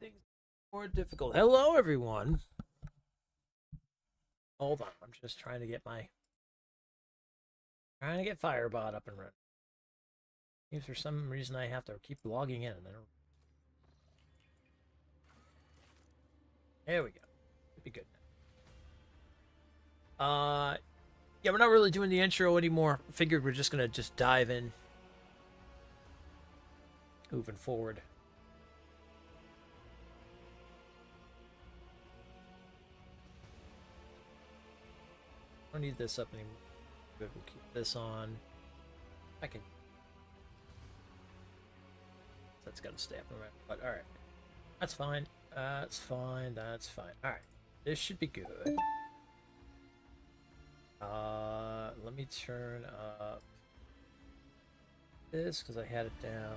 making things more difficult. Hello, everyone. Hold on, I'm just trying to get Firebot up and running. Seems for some reason I have to keep logging in. There we go. Should be good now. Yeah, we're not really doing the intro anymore. Figured we're just gonna dive in, moving forward. I don't need this up anymore. We'll keep this on. I can. That's got to stay up, but all right. That's fine. That's fine. That's fine. All right. This should be good. Let me turn up this because I had it down.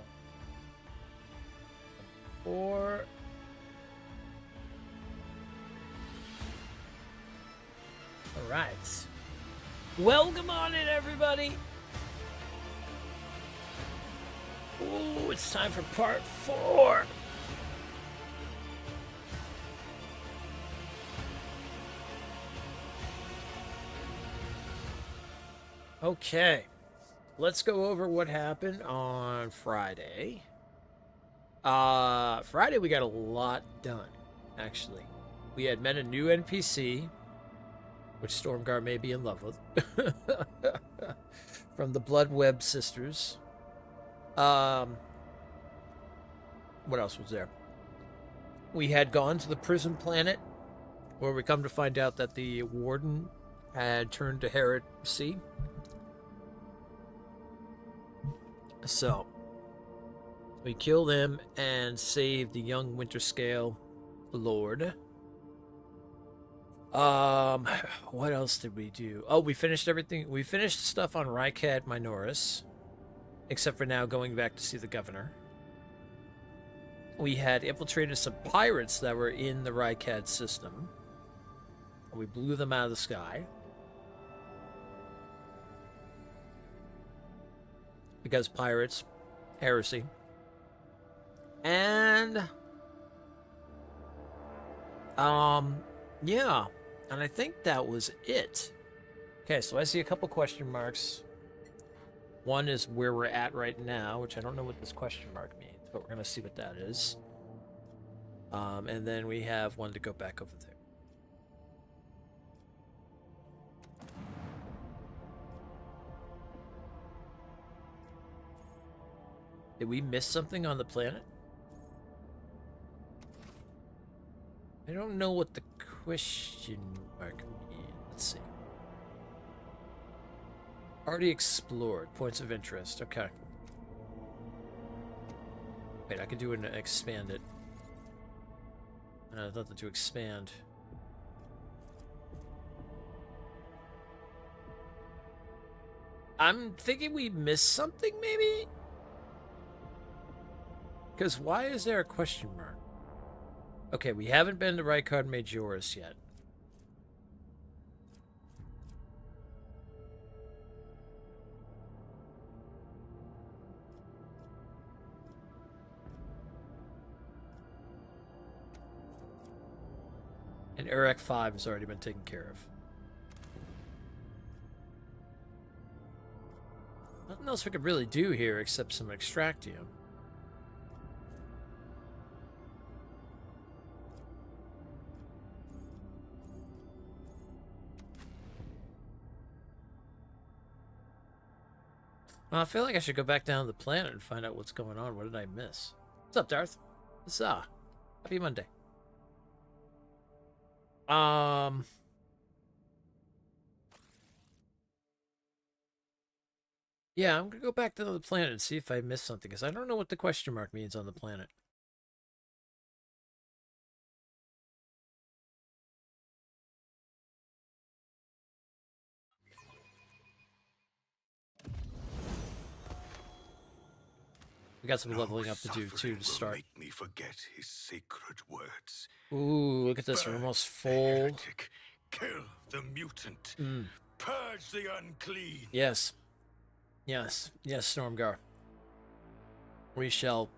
4. All right. Welcome on in, everybody. Ooh, it's time for part 4. Okay, let's go over what happened on Friday. Friday we got a lot done, actually. We had met a new NPC, which Stormguard may be in love with, from the Bloodweb Sisters. What else was there? We had gone to the prison planet, where we come to find out that the warden had turned to heresy. So, we killed him and saved the young Winterscale Lord. What else did we do? Oh, we finished everything. We finished stuff on Rycad Minoris, except for now going back to see the governor. We had infiltrated some pirates that were in the Rycad system. We blew them out of the sky. Because pirates, heresy. And yeah, and I think that was it. Okay, so I see a couple question marks. One is where we're at right now, which I don't know what this question mark means, but we're gonna see what that is. And then we have one to go back over there. Did we miss something on the planet? I don't know what the question mark means. Let's see. Already explored. Points of interest. Okay. Wait, I could do an expand it. Nothing to expand. I'm thinking we missed something, maybe? Because why is there a question mark? Okay, we haven't been to Rykard Majoris yet. And Urek 5 has already been taken care of. Nothing else we could really do here except some extractium. Well, I feel like I should go back down to the planet and find out what's going on. What did I miss? What's up, Darth? Huzzah. Happy Monday. Yeah, I'm gonna go back to the planet and see if I missed something, because I don't know what the question mark means on the planet. We got some leveling up to do too to start. Make me forget his sacred words. Ooh, look at this. We're almost full. Heretic, kill the mutant. Purge the unclean. Yes. Yes. Yes, Stormgar. We shall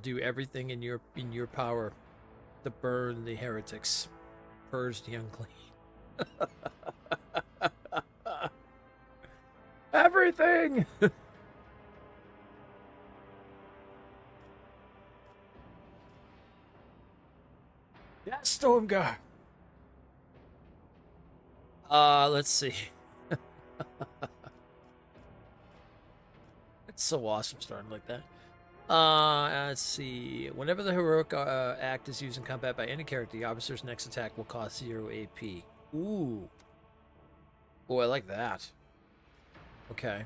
do everything in your power To burn the heretics. Purge the unclean. Everything! Yeah, Stormguard. Let's see. It's so awesome starting like that. Let's see. Whenever the heroic act is used in combat by any character, the officer's next attack will cost 0 AP. Ooh. Oh, I like that. Okay.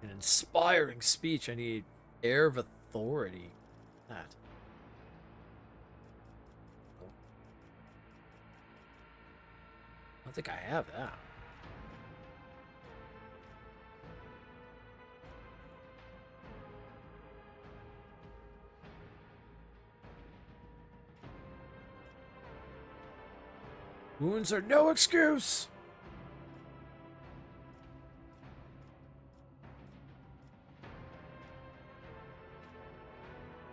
An inspiring speech. I need air of authority. That. I don't think I have that. Wounds are no excuse.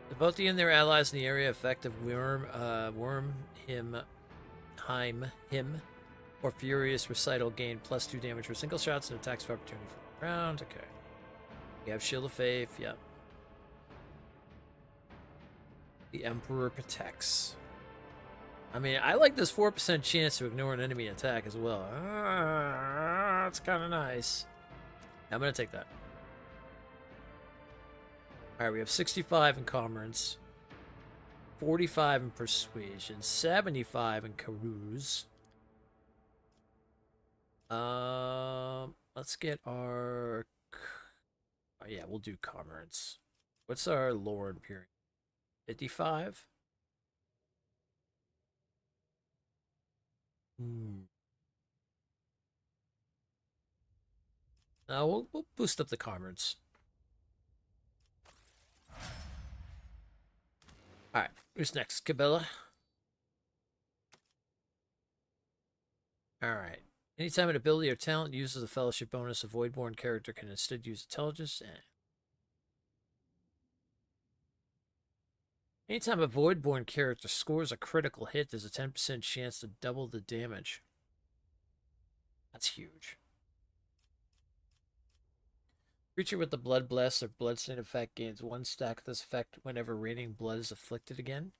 Devote and their allies in the area effect of Worm him, or Furious Recital gain +2 damage for single shots and attacks of opportunity for the round. Okay. We have Shield of Faith. Yep. The Emperor protects. I mean, I like this 4% chance to ignore an enemy attack as well. It's kind of nice. I'm going to take that. Alright, we have 65 in Commerce, 45 in Persuasion, 75 in Carouse. Let's get our... Oh, yeah, we'll do Commerce. What's our Lord period? 55? We'll boost up the Commerce. Alright, who's next? Cabela? Alright. Anytime an ability or talent uses a fellowship bonus, a Voidborn character can instead use intelligence. Anytime a Voidborn character scores a critical hit, there's a 10% chance to double the damage. That's huge. Creature with the Blood Bless or Bloodstain effect gains 1 stack of this effect whenever raining blood is afflicted again.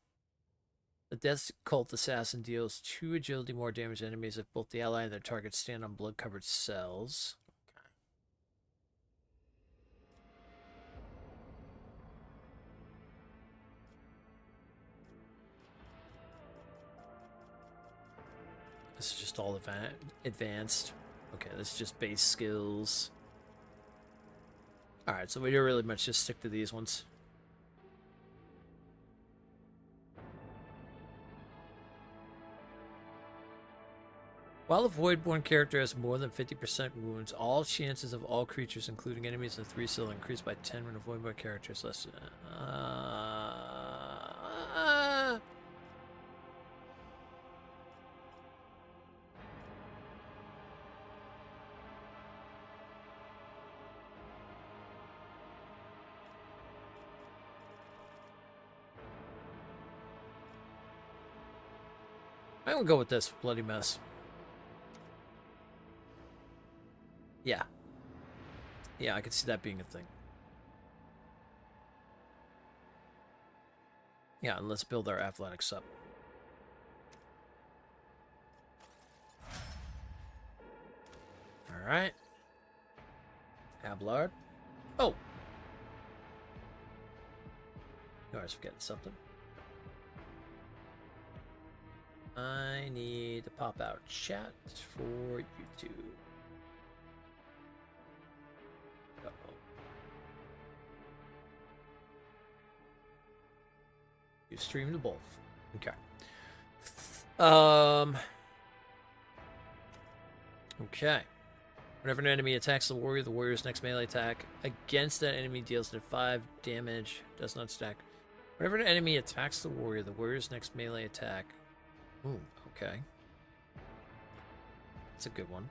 The Death Cult Assassin deals 2 agility more damage to enemies if both the ally and their target stand on blood-covered cells. Okay. This is just all advanced. Okay, this is just base skills. Alright, so we don't really much just stick to these ones. While a Voidborn character has more than 50% wounds, all chances of all creatures, including enemies in 3 cell, increase by 10 when a Voidborn character is less. I'm gonna go with this bloody mess. Yeah. Yeah, I could see that being a thing. Yeah, and let's build our athletics up. Alright. Ablard. Oh! I was forgetting something. I need to pop out chat for YouTube. Uh-oh. You stream to both. Okay. Okay. Whenever an enemy attacks the warrior's next melee attack against that enemy deals 5 damage. Does not stack. Whenever an enemy attacks the warrior's next melee attack. Ooh, okay. That's a good one.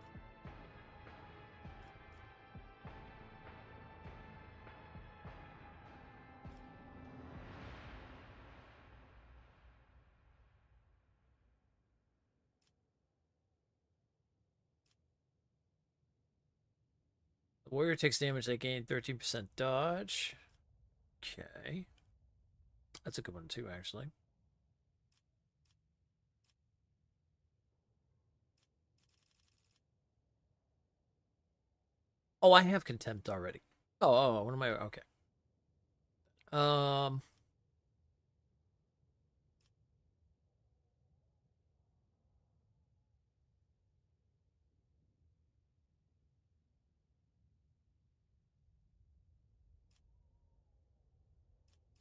The warrior takes damage, they gain 13% dodge. Okay. That's a good one too, actually. Oh, I have contempt already. Oh, what am I? Okay. Um,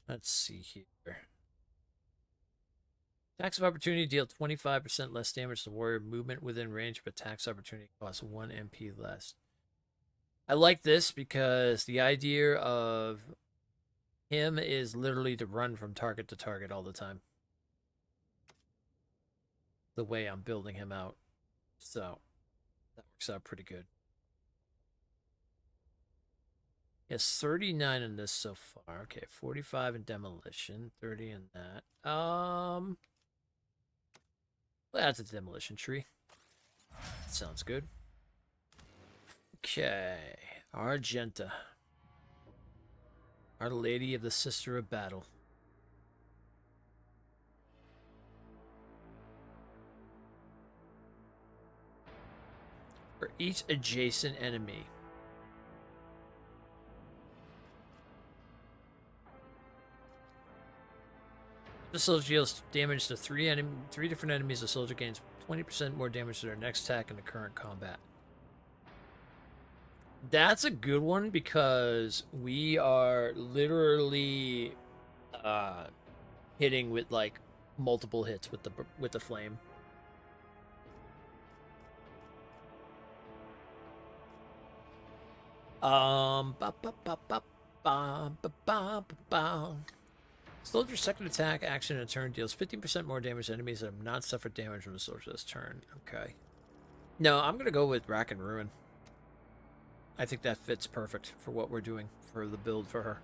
let's see here. Attacks of opportunity deal 25% less damage to warrior. Movement within range, but attacks opportunity costs 1 MP less. I like this because the idea of him is literally to run from target to target all the time. The way I'm building him out. So, that works out pretty good. Yes, 39 in this so far. Okay, 45 in demolition, 30 in that. That's a demolition tree. Sounds good. Okay, Argenta. Our Lady of the Sister of Battle. For each adjacent enemy. The soldier deals damage to three different enemies. The soldier gains 20% more damage to their next attack in the current combat. That's a good one because we are literally hitting with like multiple hits with the flame. Soldier's second attack action in a turn deals 15% more damage to enemies that have not suffered damage from the soldier this turn. Okay. No, I'm gonna go with Rack and Ruin. I think that fits perfect for what we're doing for the build for her.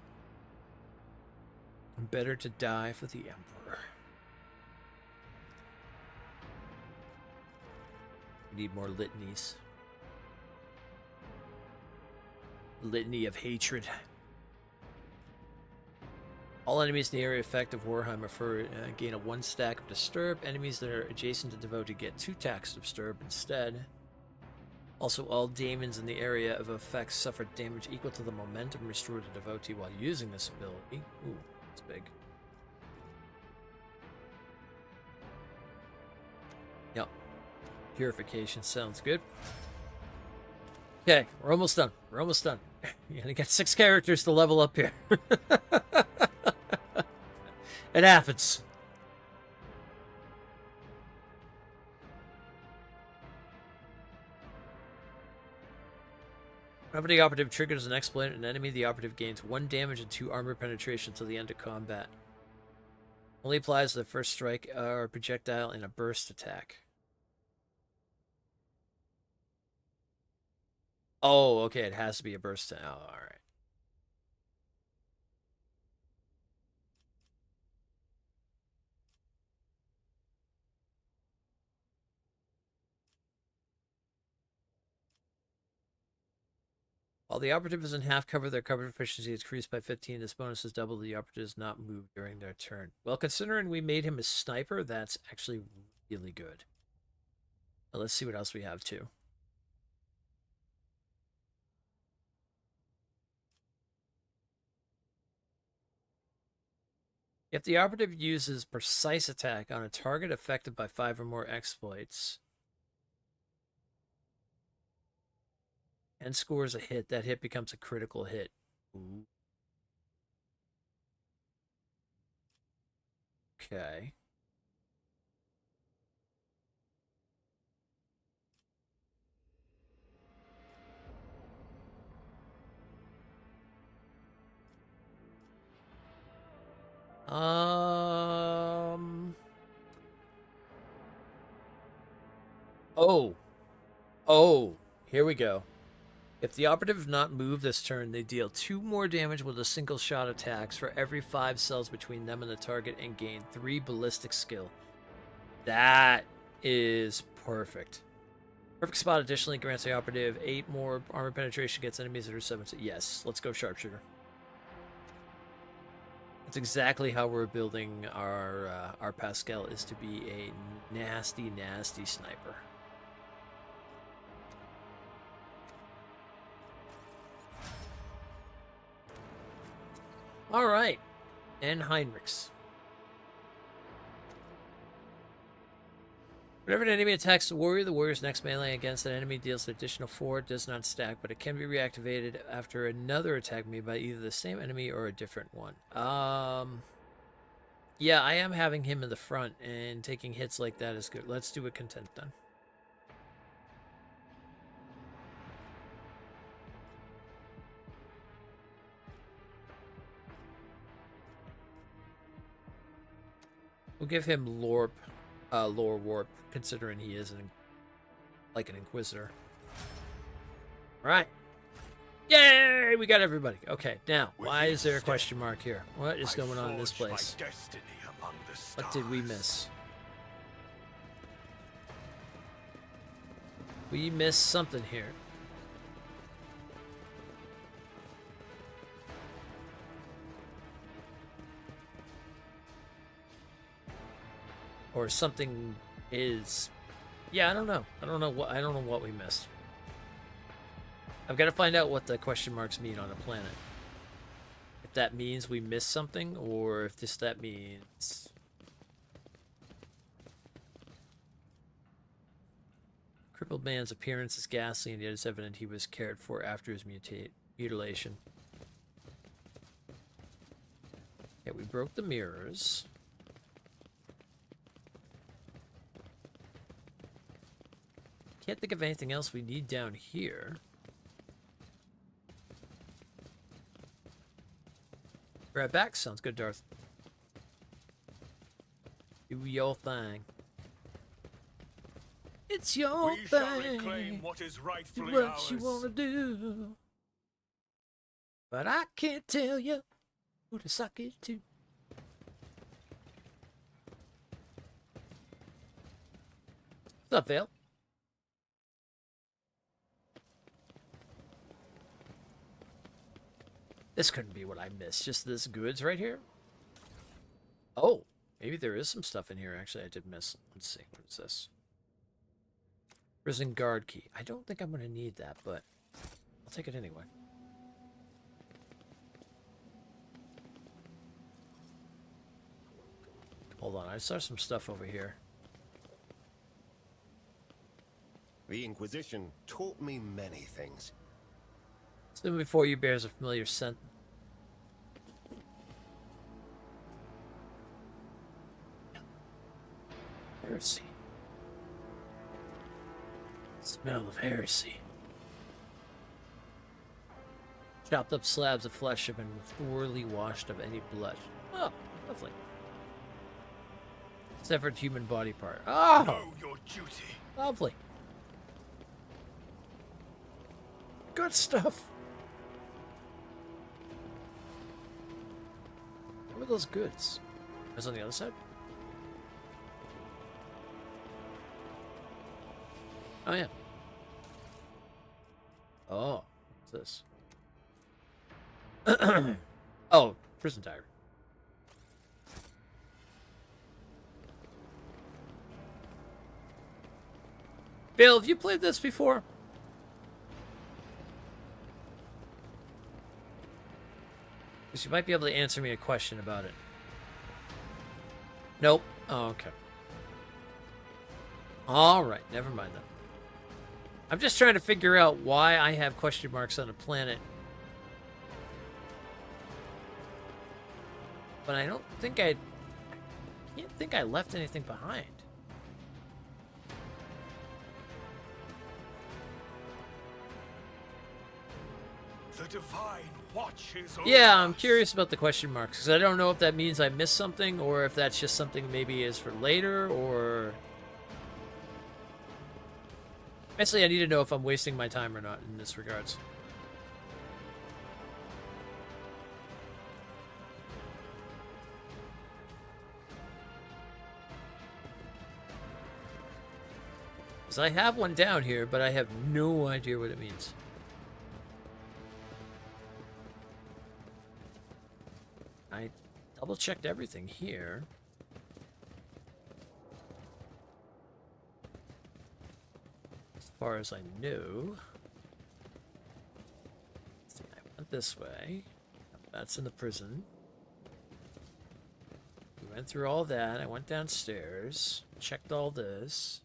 Better to die for the Emperor. We need more litanies. Litany of hatred. All enemies in the area effect of Warhammer gain a 1 stack of Disturb. Enemies that are adjacent to Devotee get 2 stacks of Disturb instead. Also, all demons in the area of effect suffer damage equal to the momentum restored to Devotee while using this ability. Ooh, that's big. Yep. Purification sounds good. Okay, we're almost done. We're almost done. You only got 6 characters to level up here. It happens. Whenever the operative triggers an exploit an enemy, the operative gains 1 damage and 2 armor penetration till the end of combat. Only applies to the first strike or projectile in a burst attack. Oh, okay, it has to be a burst. Oh, alright. While the operative is in half cover, their cover efficiency is increased by 15. This bonus is double. The operative does not move during their turn. Well, considering we made him a sniper, that's actually really good. But let's see what else we have, too. If the operative uses precise attack on a target affected by 5 or more exploits and scores a hit, that hit becomes a critical hit. Ooh. Okay. Oh, here we go. If the operative does not move this turn, they deal 2 more damage with a single shot attacks for every 5 cells between them and the target and gain 3 ballistic skill. That is perfect. Perfect spot additionally grants the operative 8 more armor penetration against enemies that are 7. Yes, let's go sharpshooter. That's exactly how we're building our Pascal, is to be a nasty, nasty sniper. All right, and Heinrichs. Whenever an enemy attacks the warrior's next melee against an enemy deals an additional 4. It does not stack, but it can be reactivated after another attack made by either the same enemy or a different one. Yeah, I am having him in the front, and taking hits like that is good. Let's do a content then. We'll give him lore warp, considering he is like an inquisitor. All right. Yay! We got everybody. Okay, now, why is there a question mark here? What is going on in this place? What did we miss? We missed something here. Or something is... Yeah, I don't know. I don't know what we missed. I've got to find out what the question marks mean on a planet. If that means we missed something, or if that means... Crippled man's appearance is ghastly, and yet it's evident he was cared for after his mutilation. Okay, we broke the mirrors. Can't think of anything else we need down here. Right back. Sounds good, Darth. Do your thing. It's your We shall thing. reclaim what is rightfully What ours. you wanna do? But I can't tell you who to suck it to. What's up, Vale? This couldn't be what I missed. Just this goods right here? Oh, maybe there is some stuff in here. Actually, I did miss. Let's see. What is this? Prison guard key. I don't think I'm going to need that, but I'll take it anyway. Hold on. I saw some stuff over here. The Inquisition taught me many things. Something before you bears a familiar scent. Heresy. Smell of heresy. Chopped up slabs of flesh have been thoroughly washed of any blood. Oh, lovely. Severed human body part. Oh, Know your duty. lovely. Good stuff. What are those goods? Is on the other side? Oh, yeah. Oh, what's this? Oh, prison diary. Bill, have you played this before? Because you might be able to answer me a question about it. Nope. Oh, okay. Alright, never mind then. I'm just trying to figure out why I have question marks on a planet. But I don't think I can't think I left anything behind. The divine watches over Yeah, I'm us. curious about the question marks, because I don't know if that means I missed something, or if that's just something maybe is for later, or... Basically, I need to know if I'm wasting my time or not in this regards. Because I have one down here, but I have no idea what it means. I double-checked everything here. As far as I knew. I went this way. That's in the prison. We went through all that. I went downstairs. Checked all this.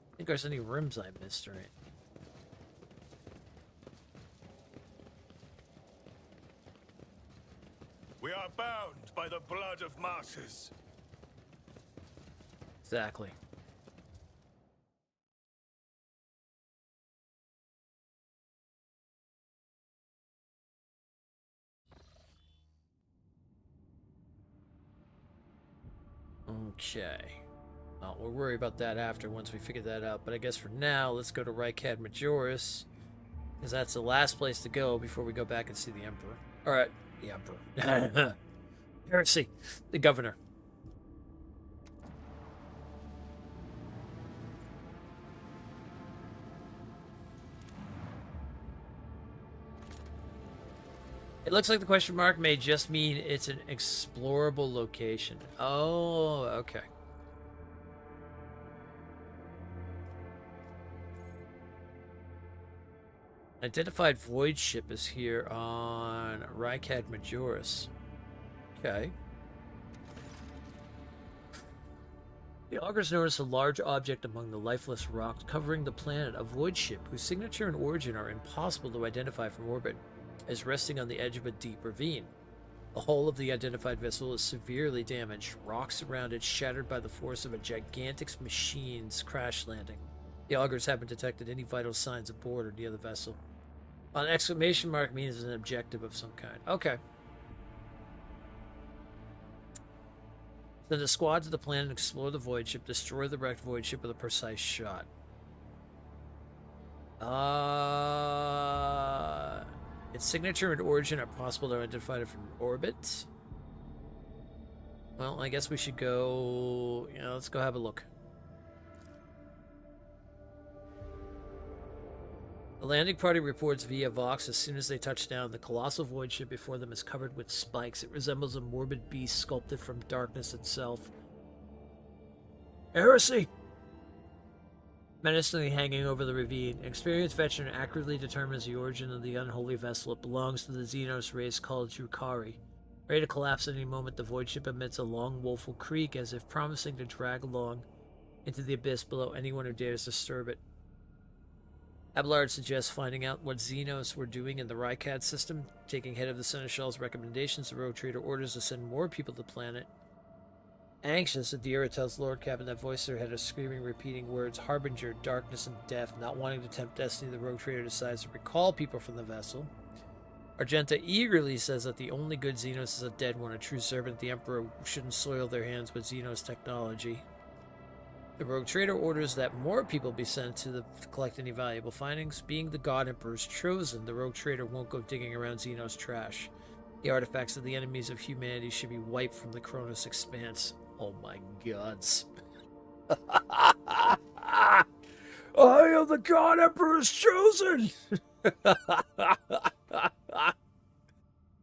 I think there's any rooms I missed, right? We are bound by the blood of martyrs. Exactly. Okay. Well, we'll worry about that after once we figure that out. But I guess for now, let's go to Rycad Majoris. Because that's the last place to go before we go back and see the Emperor. Alright, the Emperor. Heresy. The Governor. It looks like the question mark may just mean it's an explorable location. Oh, okay. Identified void ship is here on Rycad Majoris. Okay. The augurs notice a large object among the lifeless rocks covering the planet, a void ship whose signature and origin are impossible to identify from orbit, is resting on the edge of a deep ravine. The hull of the identified vessel is severely damaged, rocks around it shattered by the force of a gigantic machine's crash landing. The augurs haven't detected any vital signs aboard or near the vessel. An exclamation mark means an objective of some kind. Okay. Send a squad to the planet and explore the void ship. Destroy the wrecked void ship with a precise shot. Its signature and origin are possible to identify it from orbit. Well, I guess we should go... Yeah, let's go have a look. The landing party reports via Vox as soon as they touch down. The colossal void ship before them is covered with spikes. It resembles a morbid beast sculpted from darkness itself. Heresy! Menacingly hanging over the ravine, an experienced veteran accurately determines the origin of the unholy vessel. It belongs to the Xenos race called Drukari. Ready to collapse at any moment, the void ship emits a long, woeful creak as if promising to drag along into the abyss below anyone who dares disturb it. Abelard suggests finding out what Xenos were doing in the Rycad system. Taking head of the Seneschal's recommendations, the Rogue Trader orders to send more people to the planet. Anxious, Adira tells Lord Captain that voice in her head is screaming, repeating words, harbinger, darkness, and death. Not wanting to tempt destiny, the Rogue Trader decides to recall people from the vessel. Argenta eagerly says that the only good Xenos is a dead one, a true servant. The Emperor shouldn't soil their hands with Xenos technology. The Rogue Trader orders that more people be sent to collect any valuable findings. Being the God Emperor's chosen, the Rogue Trader won't go digging around Xenos trash. The artifacts of the enemies of humanity should be wiped from the Kronos expanse. Oh my gods. I am the God Emperor's chosen!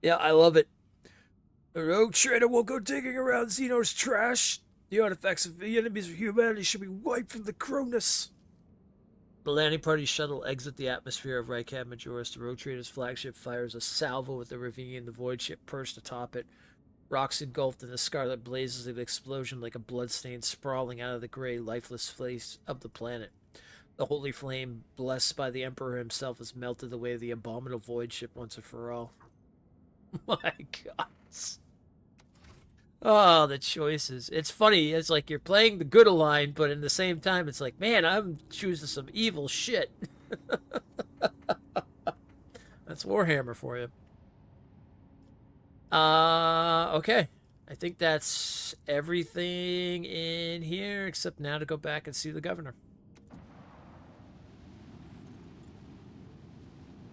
Yeah, I love it. The Rogue Trader won't go digging around Xenos trash. The artifacts of the enemies of humanity should be wiped from the Kronos. The landing party shuttle exit the atmosphere of Rycad Majoris. The Rogue Trader's flagship fires a salvo at the ravine. The void ship perched atop it. Rocks engulfed in the scarlet blazes of an explosion like a bloodstain sprawling out of the gray, lifeless face of the planet. The holy flame, blessed by the Emperor himself, has melted away the abominable void ship once and for all. My God. Oh, the choices. It's funny. It's like you're playing the good line, but in the same time, it's like, man, I'm choosing some evil shit. That's Warhammer for you. Okay. I think that's everything in here, except now to go back and see the governor.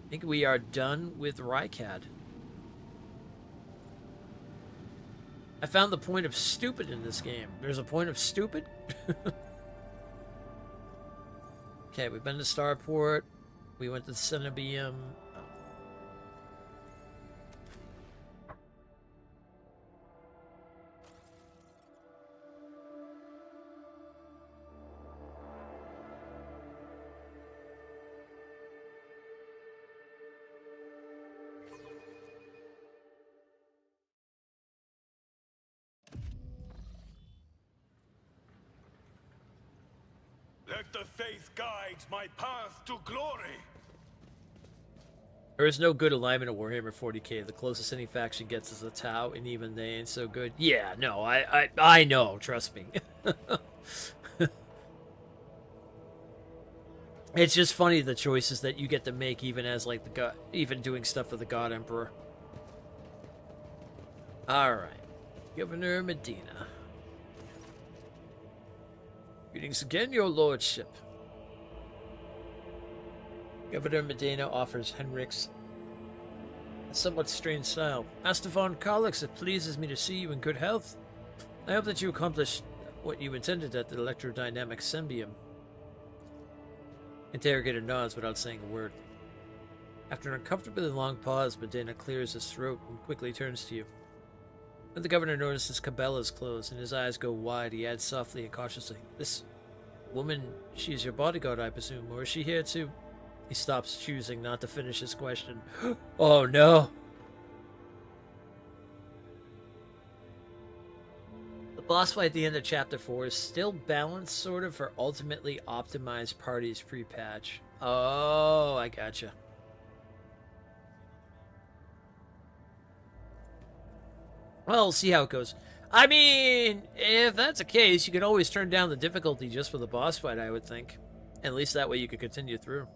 I think we are done with Rycad. I found the point of stupid in this game. There's a point of stupid? Okay, we've been to Starport. We went to Cenobium. Oh. Let the faith guide my path to glory. There is no good alignment of Warhammer 40K. The closest any faction gets is a Tau, and even they ain't so good. Yeah, no, I know. Trust me. It's just funny the choices that you get to make, even as like the god, even doing stuff for the God Emperor. All right, Governor Medina. Greetings again, your lordship. Governor Medina offers Henrik's a somewhat strange style. Master von Kalix, it pleases me to see you in good health. I hope that you accomplished what you intended at the electrodynamic symbium. Interrogator nods without saying a word. After an uncomfortably long pause, Medina clears his throat and quickly turns to you. When the governor notices Cabela's closed and his eyes go wide, he adds softly and cautiously, "This woman, she is your bodyguard, I presume, or is she here too?" He stops, choosing not to finish his question. Oh no! The boss fight at the end of Chapter 4 is still balanced, sort of, for ultimately optimized parties pre-patch. Oh, I gotcha. Well, we'll see how it goes. I mean, if that's the case, you can always turn down the difficulty just for the boss fight, I would think. At least that way you could continue through.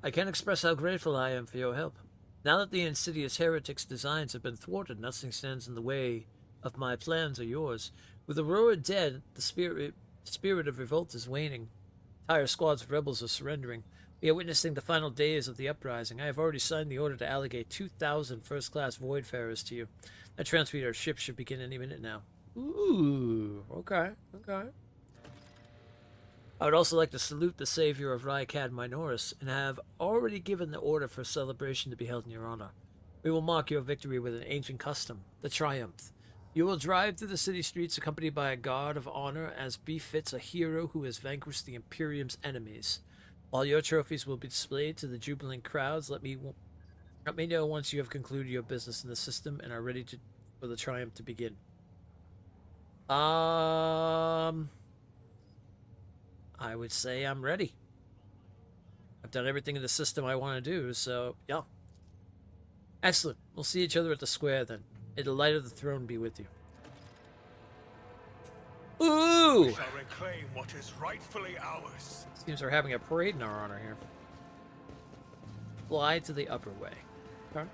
I can't express how grateful I am for your help. Now that the insidious heretic's designs have been thwarted, nothing stands in the way of my plans or yours. With Aurora dead, the spirit of revolt is waning. Entire squads of rebels are surrendering. We are witnessing the final days of the uprising. I have already signed the order to allocate 2,000 first-class Voidfarers to you. That transfer to our ship should begin any minute now. Ooh, okay, okay. I would also like to salute the savior of Rykad Minoris, and have already given the order for a celebration to be held in your honor. We will mark your victory with an ancient custom, the Triumph. You will drive through the city streets accompanied by a guard of honor, as befits a hero who has vanquished the Imperium's enemies. While your trophies will be displayed to the jubilant crowds, let me know once you have concluded your business in the system and are ready for the Triumph to begin. I would say I'm ready. I've done everything in the system I want to do, so yeah. Excellent. We'll see each other at the square then. May the light of the throne be with you. Ooh! We shall reclaim what is rightfully ours. Seems we're having a parade in our honor here. Fly to the upper way. Okay.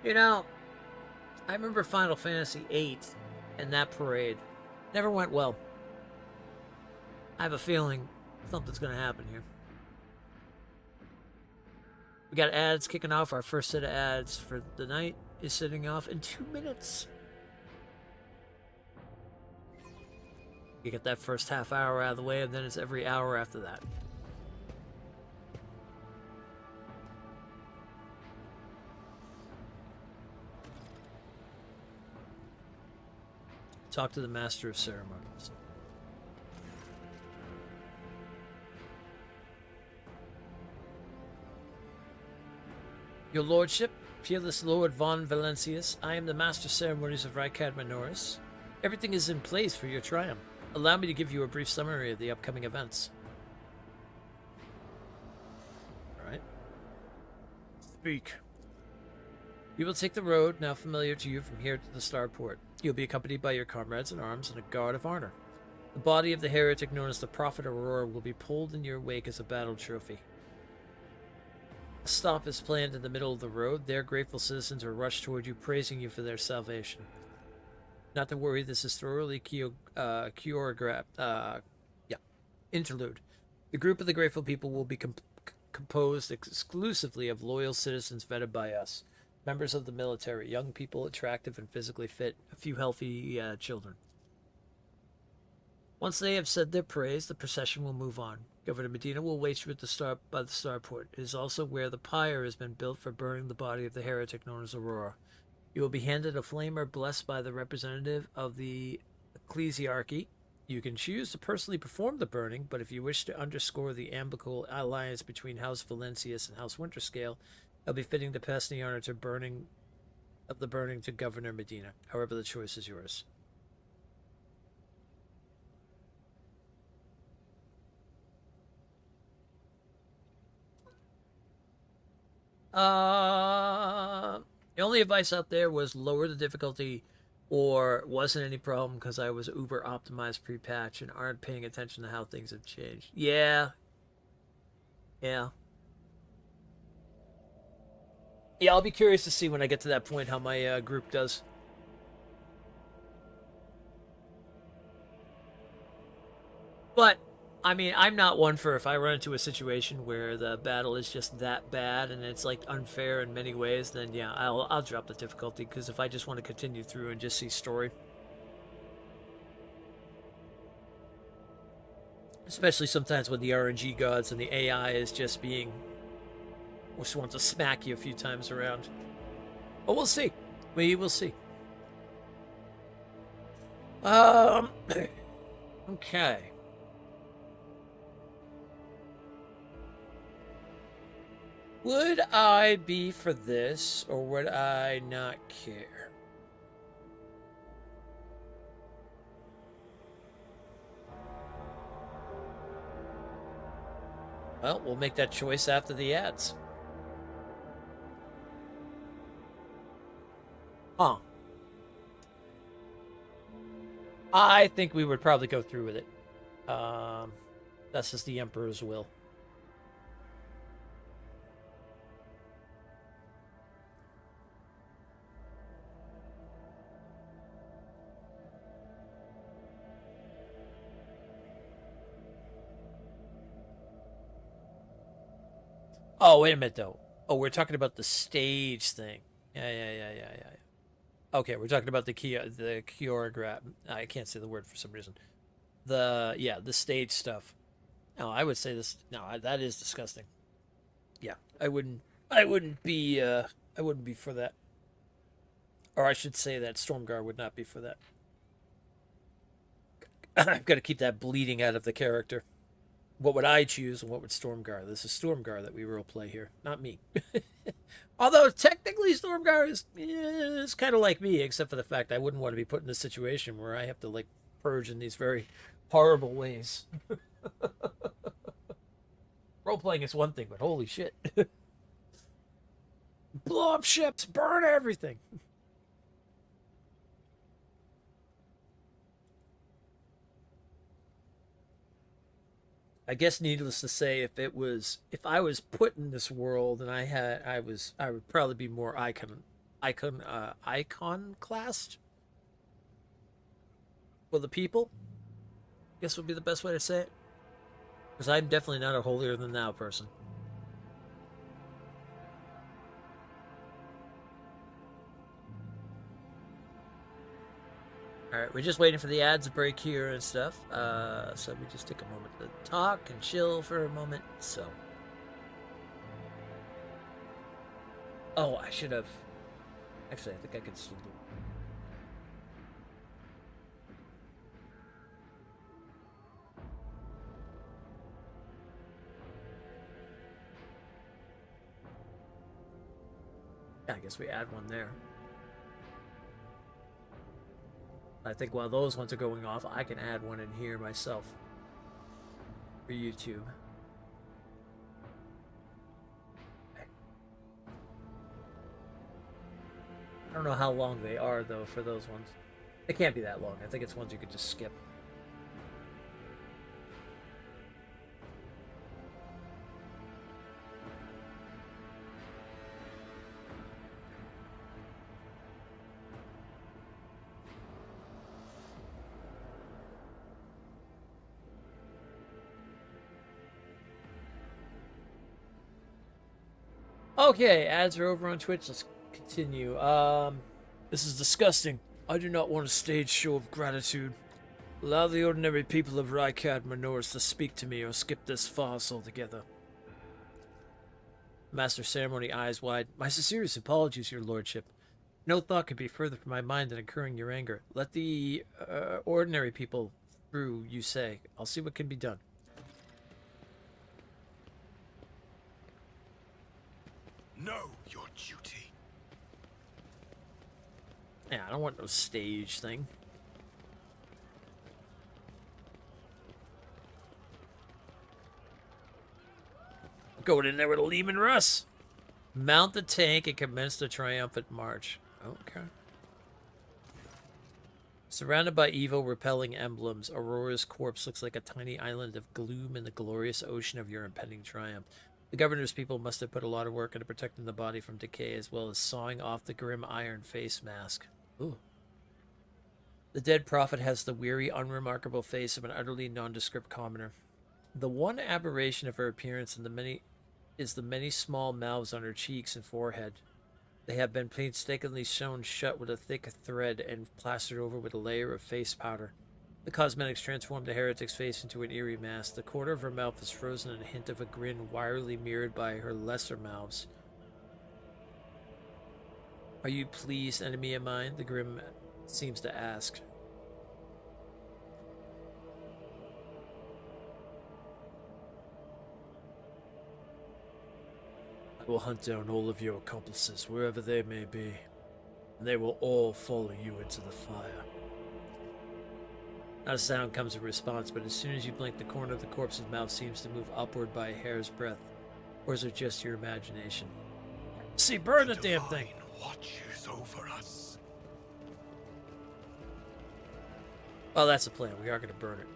You know, I remember Final Fantasy VIII and that parade. Never went well. I have a feeling something's going to happen here. We got ads kicking off. Our first set of ads for the night is setting off in 2 minutes. You get that first half hour out of the way, and then it's every hour after that. Talk to the Master of Ceremonies. Your Lordship, Peerless Lord von Valencius, I am the Master of Ceremonies of Rykad Minoris. Everything is in place for your triumph. Allow me to give you a brief summary of the upcoming events. Alright. Speak. You will take the road, now familiar to you, from here to the starport. You'll be accompanied by your comrades in arms and a guard of honor. The body of the heretic known as the Prophet Aurora will be pulled in your wake as a battle trophy. A stop is planned in the middle of the road. There, grateful citizens will rush toward you, praising you for their salvation. Not to worry, this is thoroughly choreographed. Interlude. The group of the grateful people will be composed exclusively of loyal citizens vetted by us. Members of the military, young people, attractive and physically fit, a few healthy children. Once they have said their praise, the procession will move on. Governor Medina will wait you at the by the starport. It is also where the pyre has been built for burning the body of the heretic known as Aurora. You will be handed a flamer blessed by the representative of the ecclesiarchy. You can choose to personally perform the burning, but if you wish to underscore the amicable alliance between House Valencius and House Winterscale, it'll be fitting to pass the honor to burning to Governor Medina. However, the choice is yours. The only advice out there was lower the difficulty, or wasn't any problem because I was uber optimized pre-patch and aren't paying attention to how things have changed. Yeah. Yeah, I'll be curious to see when I get to that point how my group does. But I mean, I'm not one for if I run into a situation where the battle is just that bad and it's like unfair in many ways, then yeah, I'll drop the difficulty because if I just want to continue through and just see story, especially sometimes when the RNG gods and the AI is just wants to smack you a few times around. But we'll see. We will see. Okay. Would I be for this, or would I not care? Well, we'll make that choice after the ads. Huh. I think we would probably go through with it. That's just the Emperor's will. Oh, wait a minute, though. Oh, we're talking about the stage thing. Yeah. Okay, we're talking about the choreograph. I can't say the word for some reason. The stage stuff. No, I would say this. No, that is disgusting. Yeah, I wouldn't be. I wouldn't be for that. Or I should say that Stormguard would not be for that. I've got to keep that bleeding out of the character. What would I choose and what would Stormguard? This is Stormguard that we role play here, not me. Although technically Stormguard is kind of like me, except for the fact I wouldn't want to be put in a situation where I have to like purge in these very horrible ways. Role playing is one thing, but holy shit. Blow up ships, burn everything. I guess needless to say, if I was put in this world and I would probably be more icon classed for the people. I guess would be the best way to say it. Because I'm definitely not a holier than thou person. Alright, we're just waiting for the ads to break here and stuff. So we just take a moment to talk and chill for a moment. So. Oh, I should have. Actually, I think I could still do it. I guess we add one there. I think while those ones are going off, I can add one in here myself for YouTube. Okay. I don't know how long they are, though, for those ones. They can't be that long. I think it's ones you could just skip. Okay, ads are over on Twitch. Let's continue. This is disgusting. I do not want a staged show of gratitude. Allow the ordinary people of Rykad Menoris to speak to me or skip this farce altogether. Master Ceremony, eyes wide. My sincerest apologies, your lordship. No thought could be further from my mind than incurring your anger. Let the ordinary people through, you say. I'll see what can be done. Know your duty. Yeah, I don't want no stage thing. Going in there with a Lehman Russ. Mount the tank and commence the triumphant march. Okay. Surrounded by evil, repelling emblems, Aurora's corpse looks like a tiny island of gloom in the glorious ocean of your impending triumph. The governor's people must have put a lot of work into protecting the body from decay, as well as sawing off the grim iron face mask. Ooh. The dead prophet has the weary, unremarkable face of an utterly nondescript commoner. The one aberration of her appearance is the many small mouths on her cheeks and forehead. They have been painstakingly sewn shut with a thick thread and plastered over with a layer of face powder. The cosmetics transformed the heretic's face into an eerie mask. The corner of her mouth is frozen in a hint of a grin wirily mirrored by her lesser mouths. Are you pleased, enemy of mine? The grim seems to ask. I will hunt down all of your accomplices, wherever they may be, and they will all follow you into the fire. Not a sound comes in response, but as soon as you blink, the corner of the corpse's mouth seems to move upward by a hair's breadth. Or is it just your imagination? See, burn the damn thing! Watches over us. Oh, that's the plan. We are going to burn it.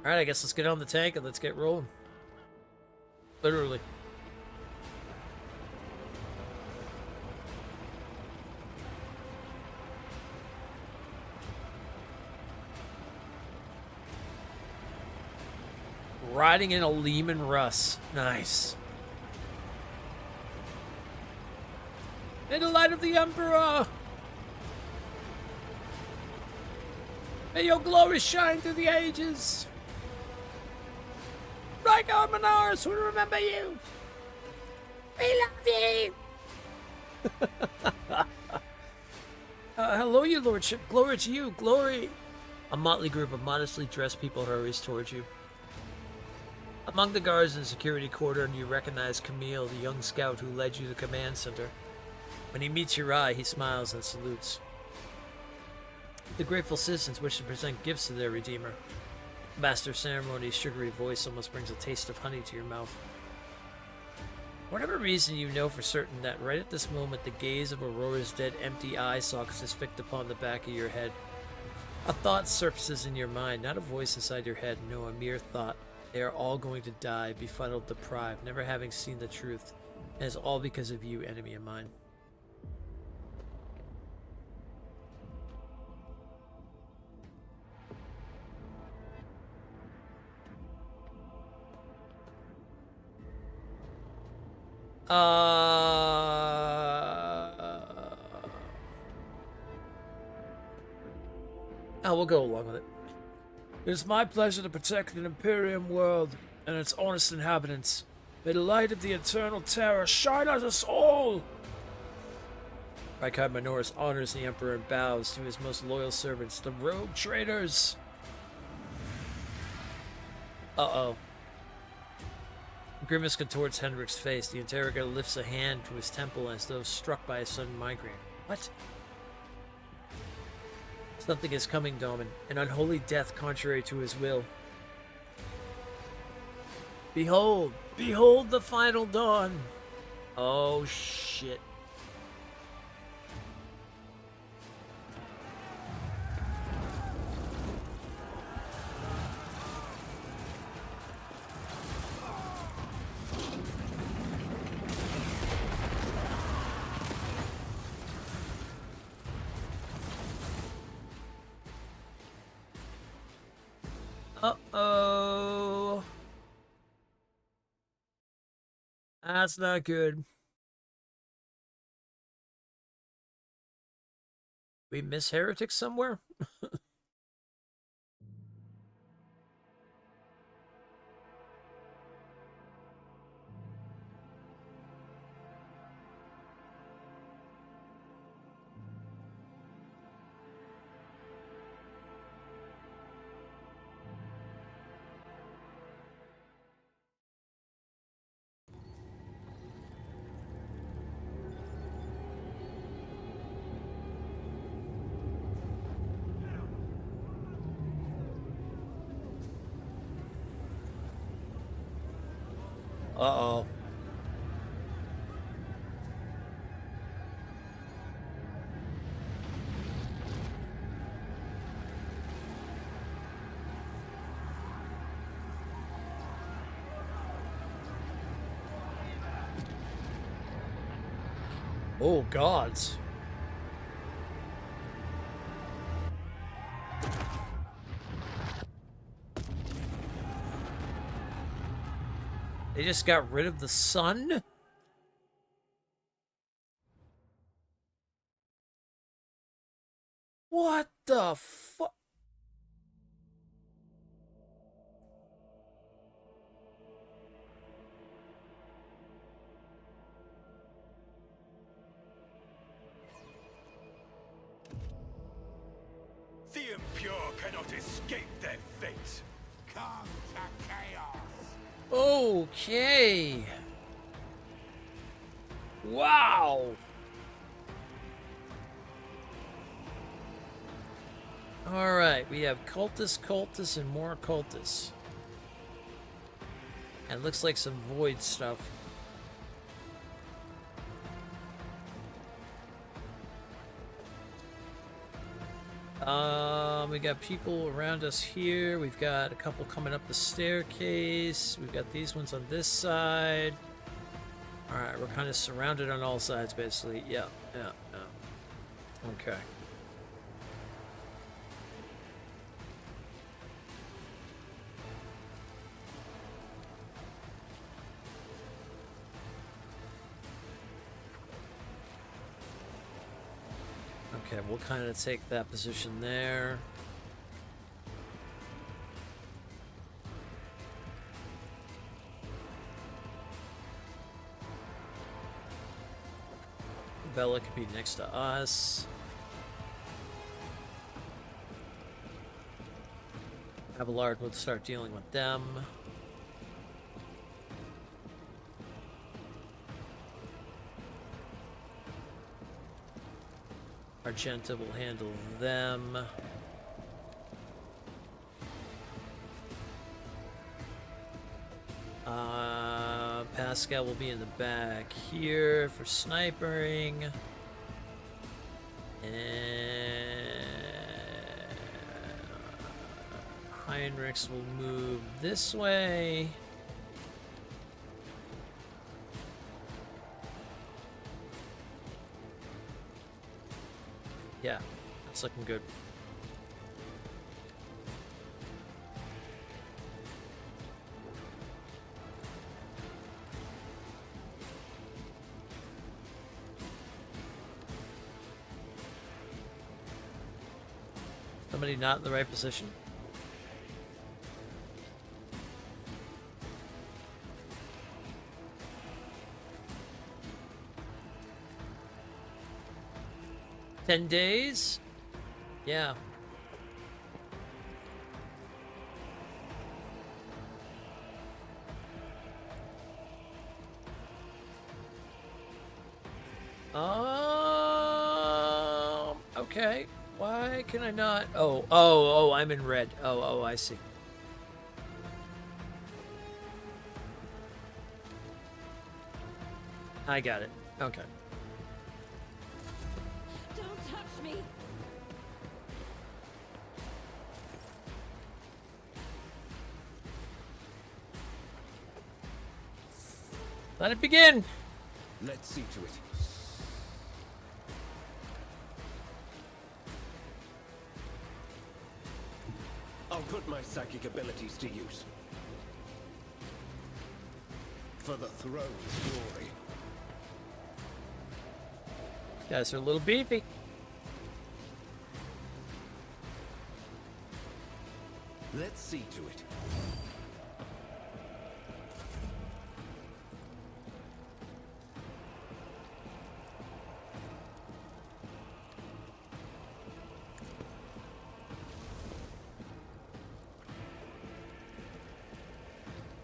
Alright, I guess let's get on the tank and let's get rolling. Literally. Riding in a Lehman Russ. Nice. In the light of the Emperor! May your glory shine through the ages! Rykard Menoris will remember you! We love you! Hello, your lordship. Glory to you. Glory! A motley group of modestly dressed people hurries towards you. Among the guards in the security cordon, you recognize Camille, the young scout who led you to the command center. When he meets your eye, he smiles and salutes. The grateful citizens wish to present gifts to their redeemer. Master Ceremony's sugary voice almost brings a taste of honey to your mouth. For whatever reason, you know for certain that right at this moment, the gaze of Aurora's dead, empty eye sockets is fixed upon the back of your head. A thought surfaces in your mind, not a voice inside your head, no, a mere thought. They are all going to die, befuddled, deprived, never having seen the truth. And it's all because of you, enemy of mine. We'll go along with it. It is my pleasure to protect the Imperium world and its honest inhabitants. May the light of the eternal terror shine on us all! Rykard Menoris honors the Emperor and bows to his most loyal servants, the rogue traitors! Uh-oh. Grimace contorts Hendrik's face. The interrogator lifts a hand to his temple as though struck by a sudden migraine. What? Something is coming, Domin. An unholy death contrary to his will. Behold! Behold the final dawn! Oh, shit. Uh-oh. That's not good. We miss heretics somewhere? Uh-oh. Oh, gods. They just got rid of the sun? What the fuck? The impure cannot escape their fate. Come to chaos. Okay. Wow. All right, we have cultists, and more cultists. And it looks like some void stuff. We got people around us here. We've got a couple coming up the staircase. We've got these ones on this side. All right, we're kind of surrounded on all sides, basically. Yeah. Okay. Okay, we'll kind of take that position there. Bella could be next to us. Abelard would start dealing with them. Argenta will handle them. Pascal will be in the back here for snipering. And Heinrichs will move this way. Yeah, that's looking good. Somebody not in the right position? "10 days? Yeah. Okay. Why can I not? Oh, I'm in red. Oh, I see. I got it. Okay. Don't touch me. Let it begin. Let's see to it. I'll put my psychic abilities to use. For the throne's glory. Guys are a little beefy. Let's see to it.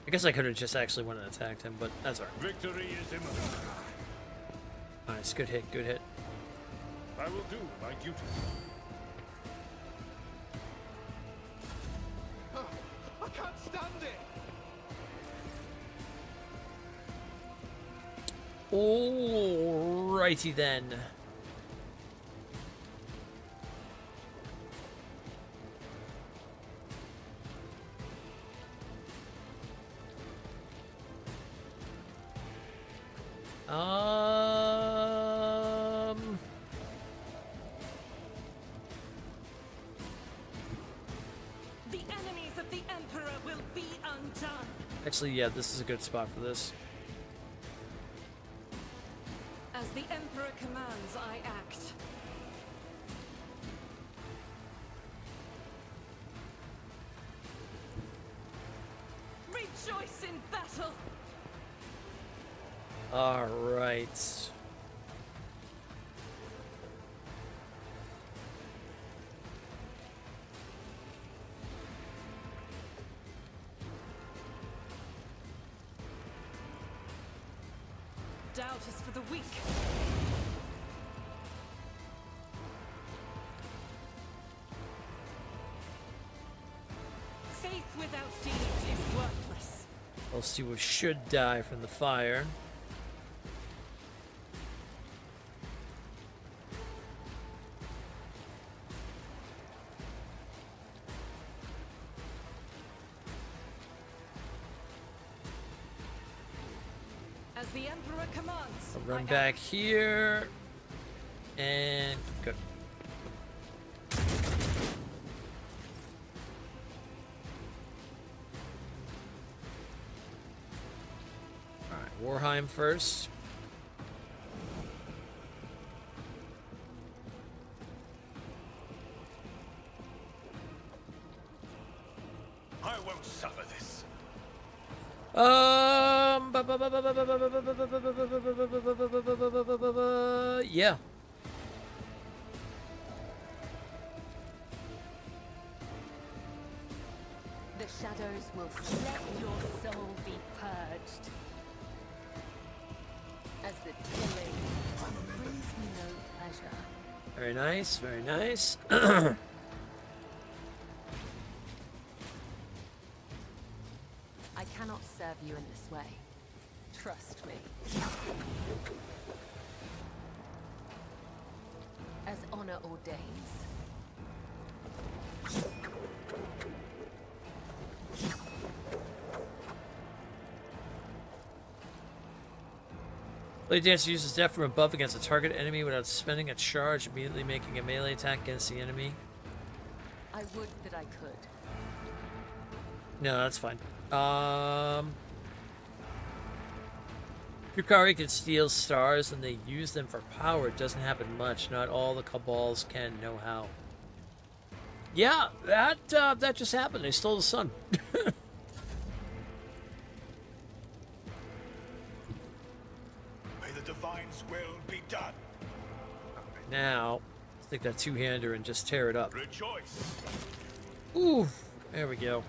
I guess I could have just actually went and attacked him, but that's alright. Victory is imminent. Nice, good hit, good hit. I will do my duty. I can't stand it. Alrighty then. The enemies of the Emperor will be undone. Actually, yeah, this is a good spot for this. As the Emperor commands, I act. Rejoice in battle. Alright. Doubt is for the weak. Faith without deeds is worthless. Else you should die from the fire. As the Emperor commands, I'll run I back act. here. And good. Alright, Warheim first. I won't suffer this. Yeah. The shadows will let your soul be purged. As the killing brings me no pleasure. Very nice, very nice. I cannot serve you in this way. Trust me. As honor ordains. Blade Dancer uses death from above against a target enemy without spending a charge, immediately making a melee attack against the enemy. I would that I could. No, that's fine. Yukari can steal stars and they use them for power. It doesn't happen much. Not all the Cabals can know how. Yeah, that just happened. They stole the sun. May the Divine's will be done. Now, let's take that two-hander and just tear it up. Rejoice. Ooh, there we go.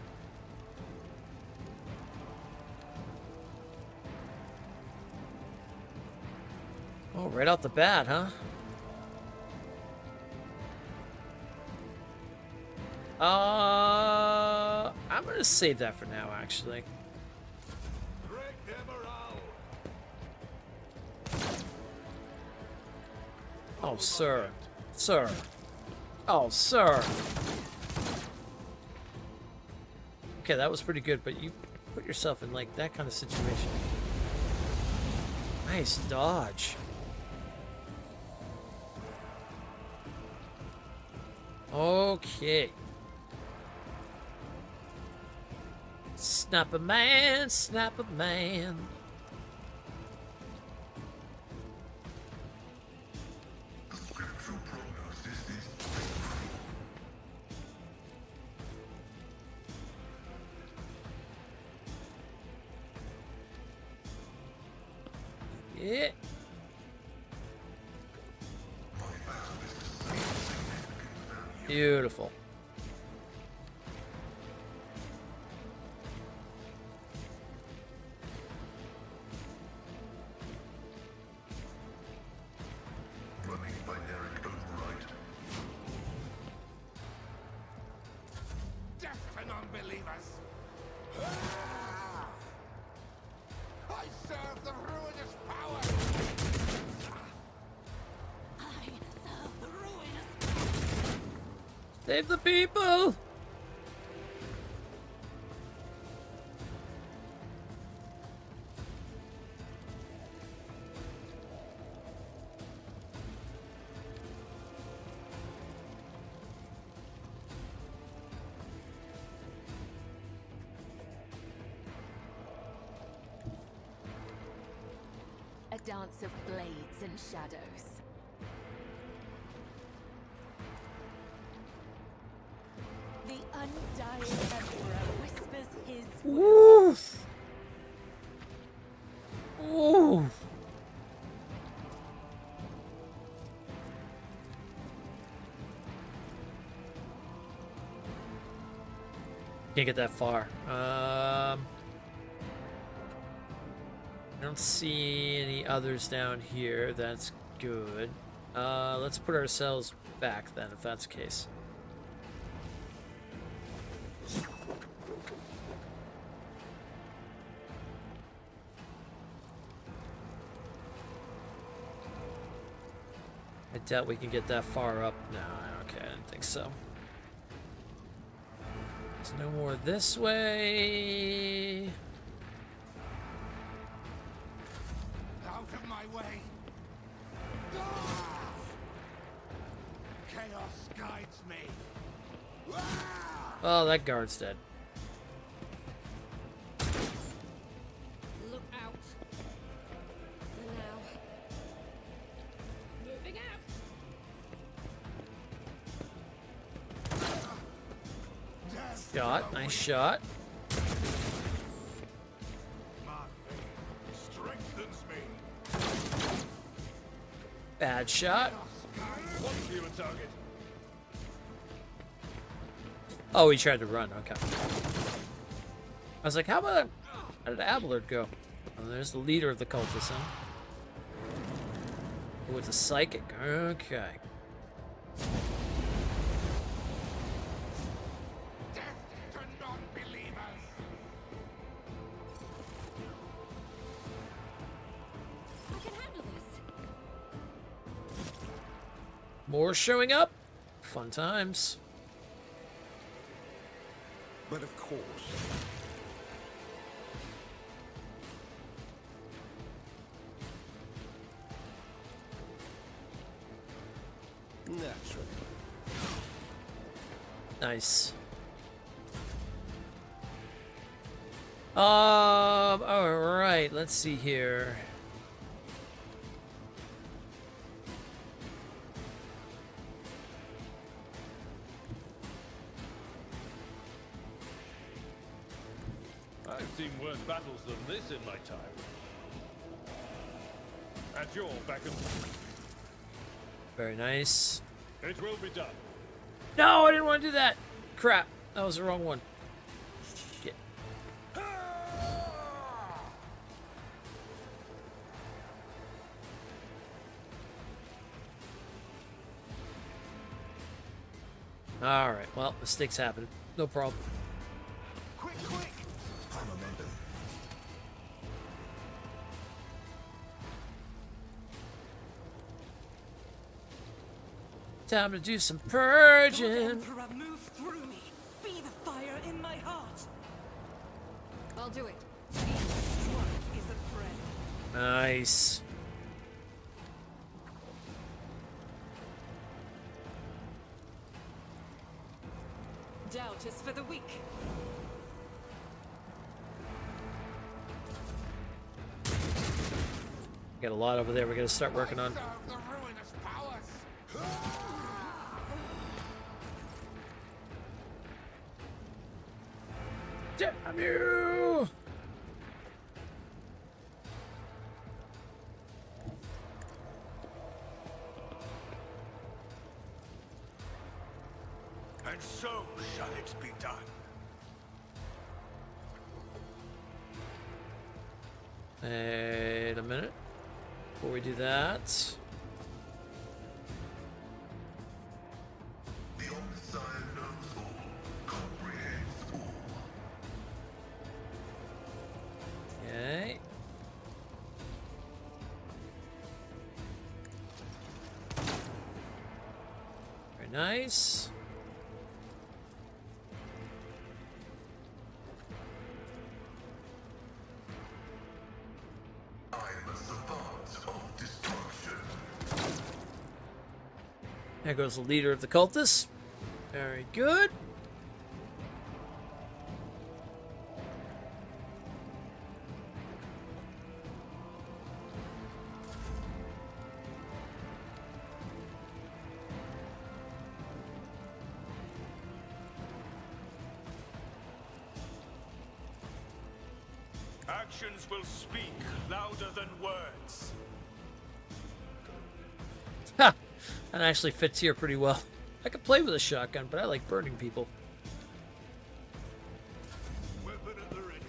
Oh, right out the bat, huh? I'm gonna save that for now, actually. Break their morale. Oh, sir. Sir. Oh, sir. Okay, that was pretty good, but you put yourself in, like, that kind of situation. Nice dodge. Okay. Snap a man, snap a man. Yeah. Beautiful. Death to non-believers! Ah! I serve the ruinous power! I serve the ruinous. Save the people! A dance of blades and shadows. The undying Emperor whispers his Woof! Ooh! Can't get that far. I don't see any others down here. That's good. Let's put ourselves back then, if that's the case. I doubt we can get that far up. No, okay, I didn't think so. There's no more this way. Out of my way! Ah! Chaos guides me! Ah! Oh, that guard's dead. Look out. For now. Moving out. Death Shot, nice shot. my faith strengthens me! Bad shot. What's your target? Oh, he tried to run. Okay. I was like, how did Abelard go? Oh, there's the leader of the cultists, huh? Oh, it's a psychic. Okay. Death to non-believers! I can handle this. More showing up. Fun times. But of course. Naturally. Nice. All right. Let's see here. I've seen worse battles than this in my time. At your beck and Very nice. it will be done. No, I didn't want to do that. Crap. That was the wrong one. Shit. All right. Well, mistakes happen. No problem. Quick, quick! Time to do some God purging. Emperor, move through me. Be the fire in my heart. I'll do it. Each strike is a friend. Nice. Doubt is for the weak. Got a lot over there we gotta start working on. Serve the ruinous powers! Damn you! and so shall it be done. Wait a minute. Before we do that. The Omniscient knows all, comprehends all. Okay. Very nice. I am a savant of destruction. There goes the leader of the cultists. Very good. Actions will speak louder than words. Ha! That actually fits here pretty well. I could play with a shotgun, but I like burning people. Weapon at the ready.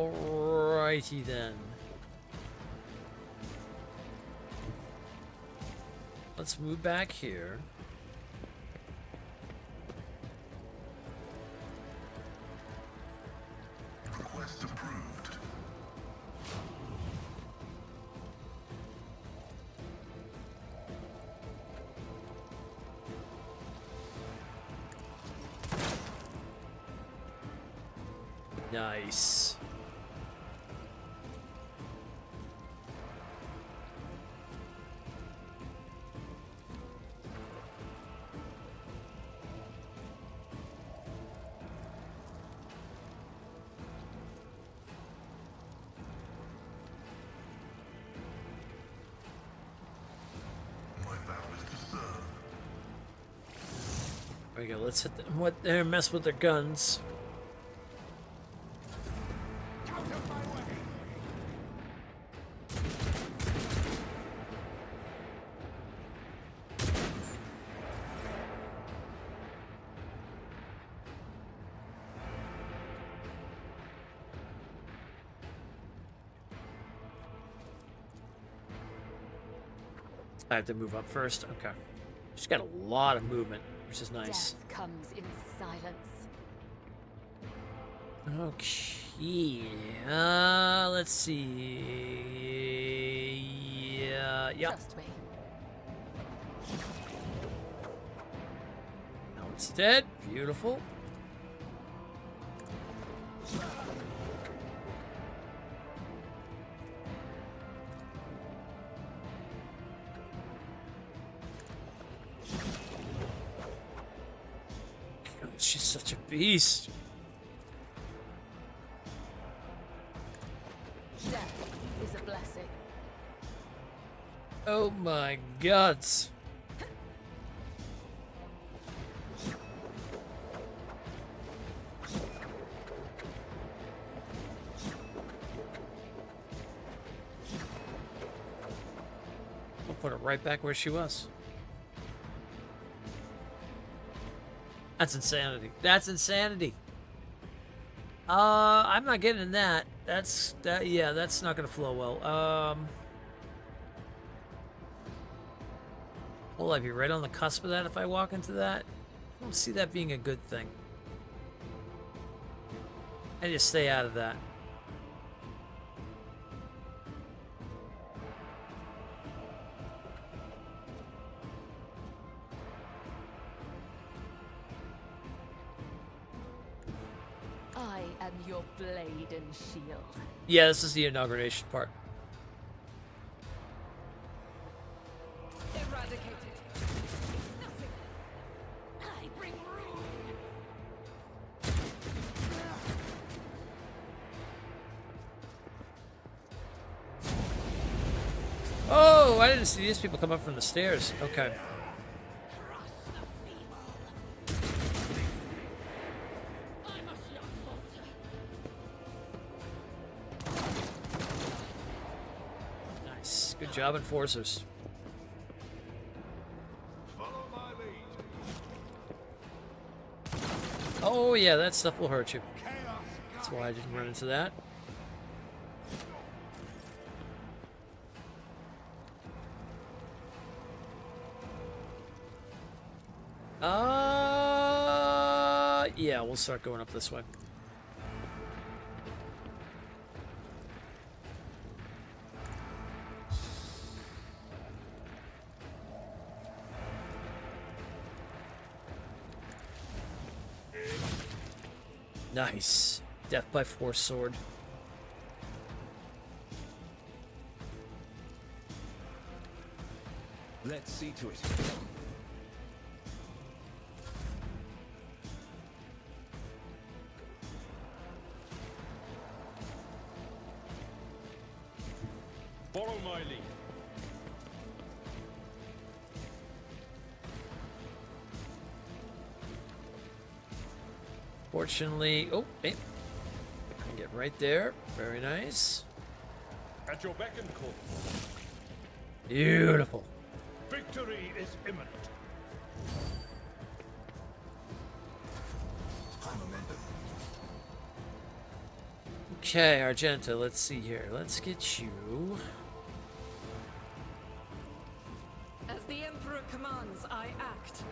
Alrighty then. Let's move back here. Request approved. Nice. My vow is to serve. There we go. Let's hit them. What? There, mess with their guns. Out of my way. I have to move up first. Okay. She's got a lot of movement, which is nice. Death comes in silence. Okay. Let's see. Yep. Trust me. Now it's dead. Beautiful. God, she's such a beast. Death is a blessing. Oh my gods. We'll put her right back where she was. That's insanity. That's insanity. I'm not getting that. Yeah, that's not gonna flow well. Will I be right on the cusp of that if I walk into that? I don't see that being a good thing. I just stay out of that. I am your blade and shield. Yeah, this is the inauguration part. Eradicated. Nothing. I bring ruin. Oh, I didn't see these people come up from the stairs. Okay. Crush the feeble. I must not falter. Good job, enforcers. Follow my lead. Oh yeah, that stuff will hurt you. Chaos. That's why I didn't run into that. Yeah, we'll start going up this way. Nice. Death by force sword. Let's see to it. Follow my lead. Fortunately, oh, hey. Get right there. Very nice. At your beck and call. Beautiful. Victory is imminent. Okay, Argenta, let's see here. Let's get you As the Emperor commands, I act.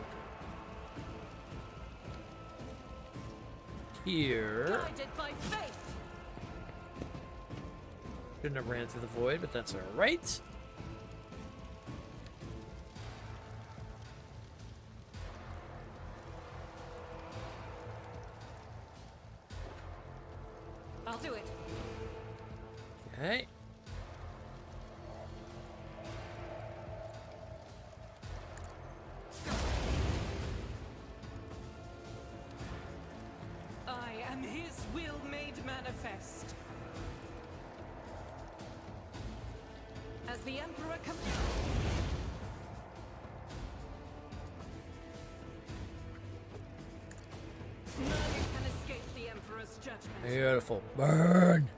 here. Guided by faith. Shouldn't have ran through the void, but that's alright. I'll do it. Okay. I am his will made manifest. As the Emperor commands. None can escape the Emperor's judgment. Beautiful. Burn.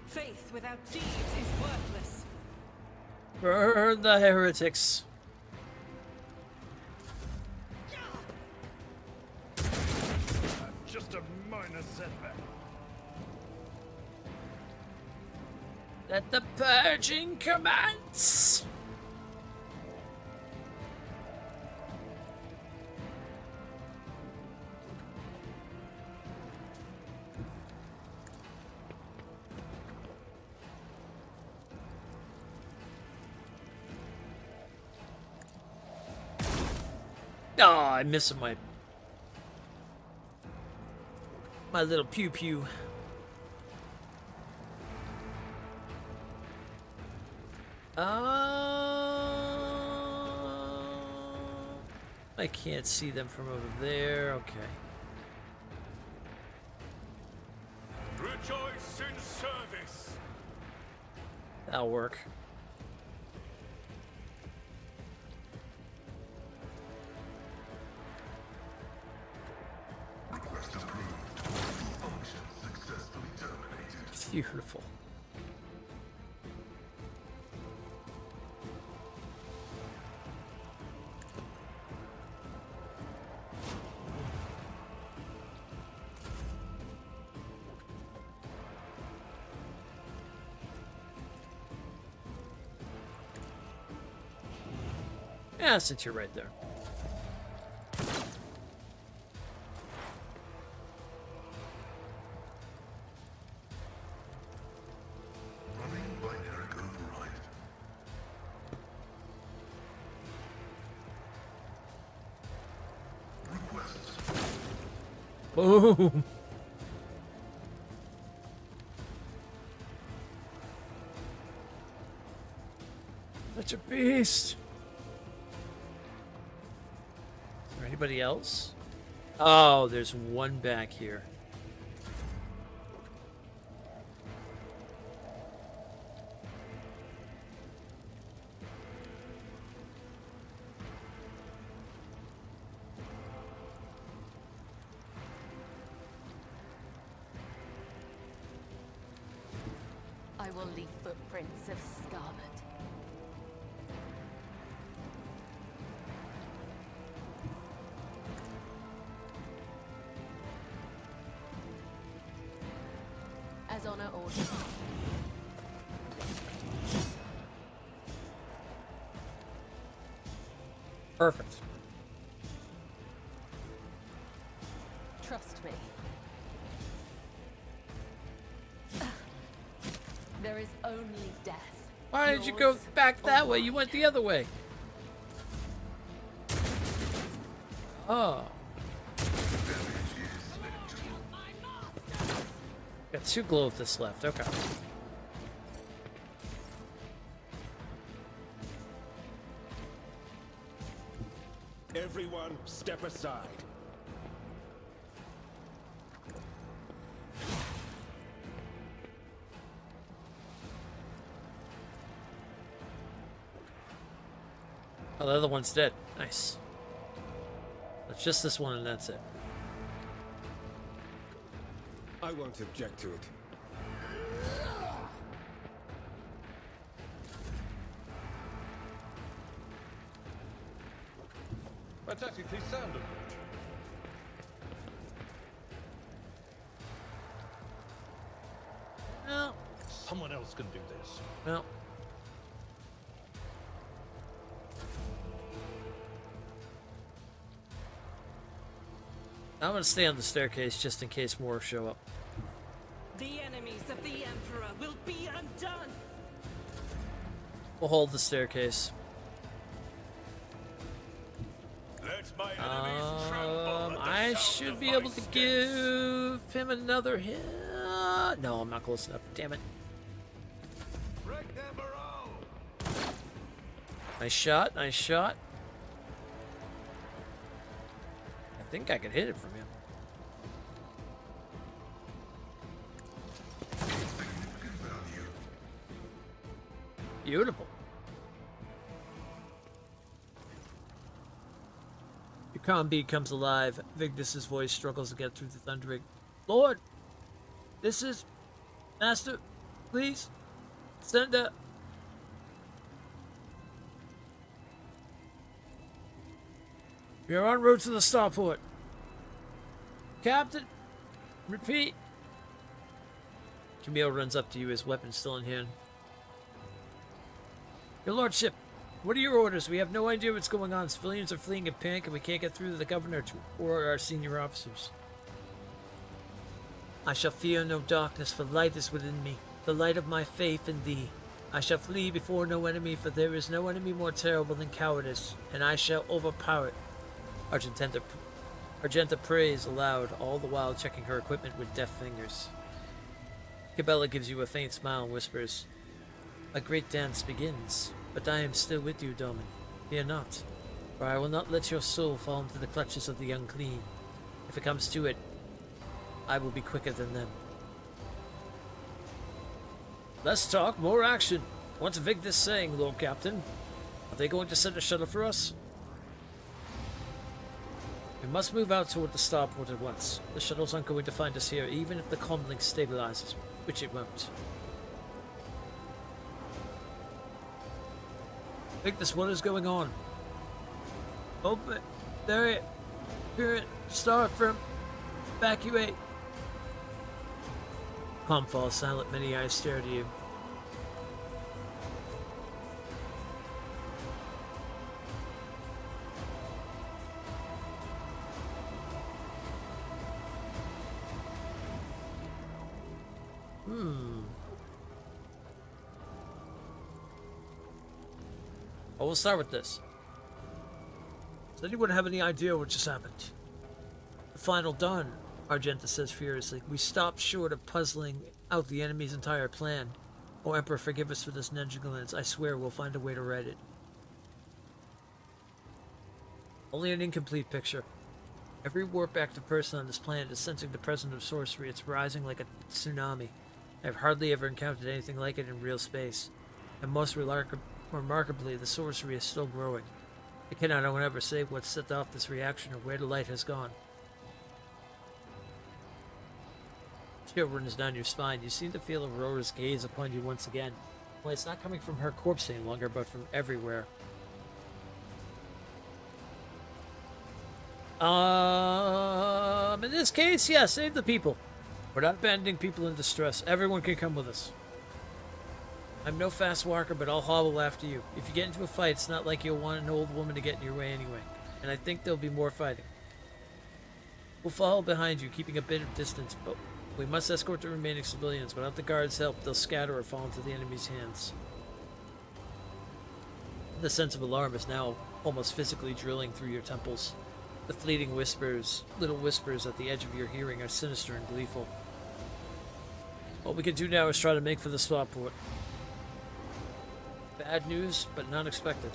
Faith without deeds is worthless. Burn the heretics. Just a minor setback. Let the purging commence. Oh, I'm missing my little pew pew. I can't see them from over there. Okay. Rejoice in service. That'll work. Request approved. Function successfully terminated. Beautiful. Yeah, since you're right there. Running binary override. Requests. Boom. Such a beast. Is there anybody else? Oh, there's one back here. will leave footprints of scarlet. As honor orders. Perfect. Trust me. There is only death. Why did you go Yours back or that way? You mine. went the other way. Oh. Got 2 glowths left. Okay. Everyone, step aside. Oh, the other one's dead. Nice. It's just this one and that's it. I won't object to it. That's technically sound approach. Well, Someone else can do this. well. I'm gonna stay on the staircase just in case more show up. The enemies of the Emperor will be undone. We'll hold the staircase. Let my enemies tremble at the I sound should of be my able to steps. give him another hit. No, I'm not close enough. Damn it. Break their morale. Nice shot. Nice shot. I think I could hit it from him. Beautiful. Your comm bead comes alive. Vigdis's voice struggles to get through the thundering. Lord, this is Master. Please send a. We are en route to the starport. Captain, repeat. Camille runs up to you, his weapon still in hand. Your lordship, what are your orders? We have no idea what's going on. Civilians are fleeing in panic and we can't get through to the governor or our senior officers. I shall fear no darkness, for light is within me, the light of my faith in thee. I shall flee before no enemy, for there is no enemy more terrible than cowardice, and I shall overpower it. Argenta prays aloud, all the while checking her equipment with deft fingers. Cabela gives you a faint smile and whispers, "A great dance begins, but I am still with you, Domin. Fear not, for I will not let your soul fall into the clutches of the unclean. If it comes to it, I will be quicker than them." Less talk, more action. What's Vigdis saying, Lord Captain? Are they going to send a shuttle for us? We must move out toward the starport at once. The shuttles aren't going to find us here, even if the comlink stabilizes, which it won't. Vigdis, what is going on? Open. There it. Spirit. Star from. Evacuate. Calm falls silent, many eyes stare at you. Well, we'll start with this. Does anyone have any idea what just happened? The final dawn, Argenta says furiously. We stopped short of puzzling out the enemy's entire plan. Oh, Emperor, forgive us for this negligence. I swear we'll find a way to right it. Only an incomplete picture. Every warp-active person on this planet is sensing the presence of sorcery. It's rising like a tsunami. I've hardly ever encountered anything like it in real space. And most remarkably, the sorcery is still growing. I cannot, however, say what set off this reaction or where the light has gone. Chill runs down your spine. You seem to feel Aurora's gaze upon you once again. Well, it's not coming from her corpse any longer, but from everywhere. In this case, yeah, save the people. We're not abandoning people in distress. Everyone can come with us. I'm no fast walker, but I'll hobble after you. If you get into a fight, it's not like you'll want an old woman to get in your way anyway. And I think there'll be more fighting. We'll follow behind you, keeping a bit of distance, but we must escort the remaining civilians. Without the guards' help, they'll scatter or fall into the enemy's hands. The sense of alarm is now almost physically drilling through your temples. The fleeting whispers, little whispers at the edge of your hearing are sinister and gleeful. What we can do now is try to make for the spot port. Bad news, but not unexpected.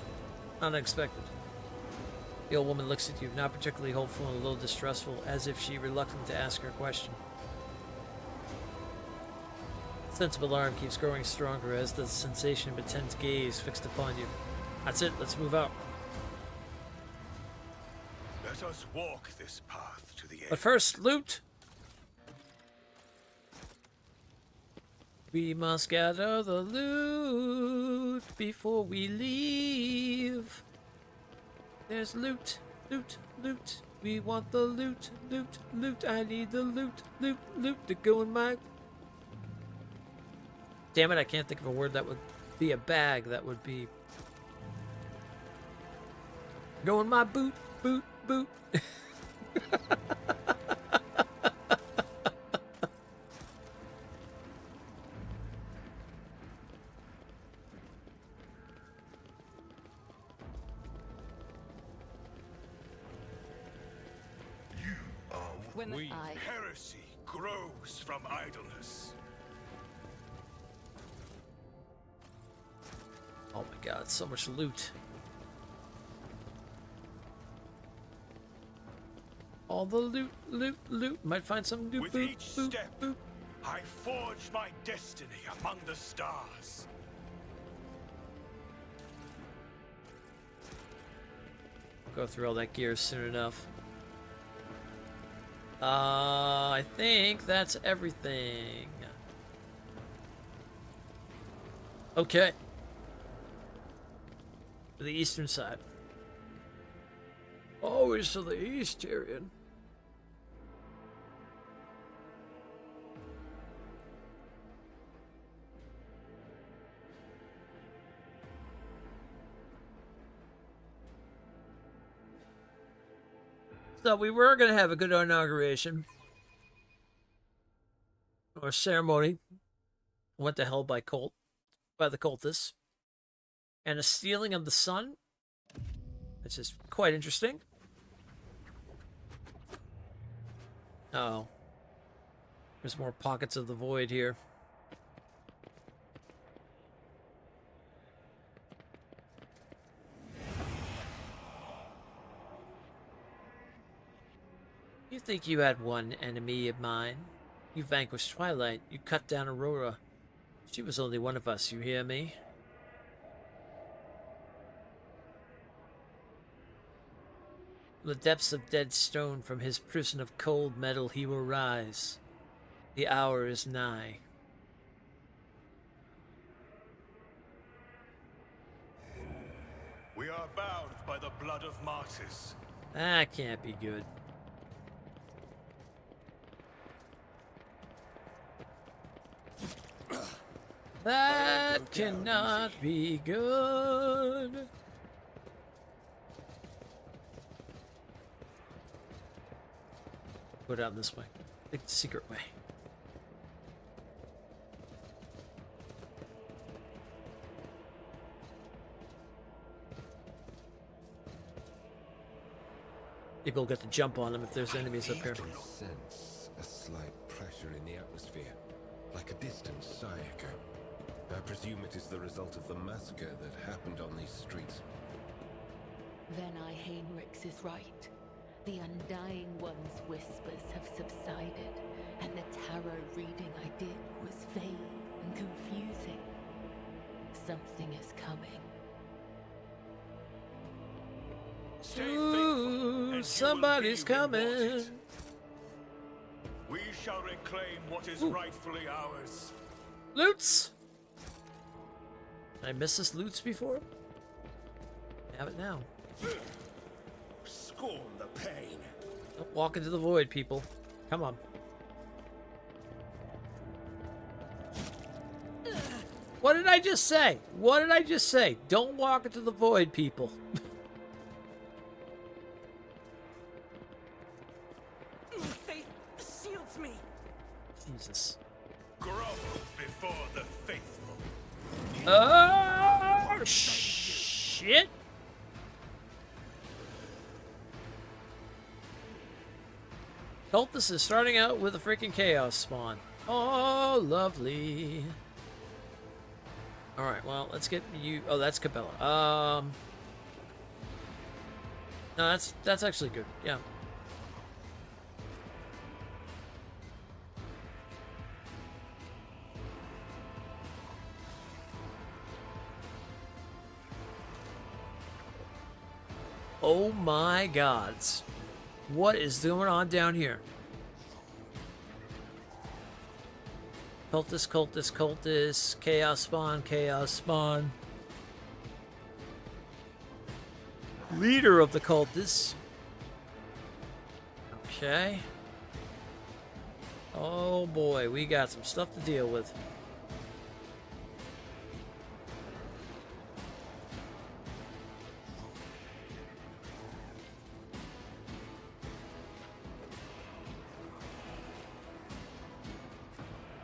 Unexpected. The old woman looks at you, not particularly hopeful and a little distrustful, as if she reluctant to ask her question. The sense of alarm keeps growing stronger as the sensation of intense gaze fixed upon you. That's it, let's move out. Let us walk this path to the end. But first, loot! We must gather the loot before we leave. There's loot, loot, loot. We want the loot, loot, loot. I need the loot, loot, loot to go in my... Damn it, I can't think of a word that would be a bag. That would be... Go in my boot, boot, boot. When We- I... Heresy grows from idleness. Oh my god, so much loot. All the loot, loot, loot. Might find some loot, With boot, each boot, step, boot. I forge my destiny among the stars. Go through all that gear soon enough. I think that's everything. Okay. To the eastern side. Always to the east, Tyrion. So we were going to have a good inauguration or ceremony. Went to hell by the cultists, and a stealing of the sun, which is quite interesting. Oh, there's more pockets of the void here. You think you had one enemy of mine? You vanquished Twilight. You cut down Aurora. She was only one of us, you hear me? From the depths of dead stone, from his prison of cold metal, he will rise. The hour is nigh. We are bound by the blood of martyrs. That can't be good. That cannot be good. Go down this way. Take the secret way. People get to jump on them if there's enemies up here. I can sense a slight pressure in the atmosphere, like a distant sigh echo. I presume it is the result of the massacre that happened on these streets. Then Heinrichs is right. The Undying One's whispers have subsided, and the tarot reading I did was vague and confusing. Something is coming. Stay faithful, and you will Somebody's be rewarded. coming. We shall reclaim what is rightfully ours. Loots! Did I miss this loots before? Have it now. Scorn the pain. Don't walk into the void, people. Come on. What did I just say? What did I just say? Don't walk into the void, people. Faith shields me. Jesus. Grovel before the faithful. Oh, shit. Cultist is starting out with a freaking chaos spawn. Oh, lovely. Alright, well, let's get you... Oh, that's Cabela. No, that's actually good. Yeah. Oh my gods. What is going on down here? Cultist, cultist, cultist. Chaos spawn, chaos spawn. Leader of the cultists. Okay. Oh boy, we got some stuff to deal with.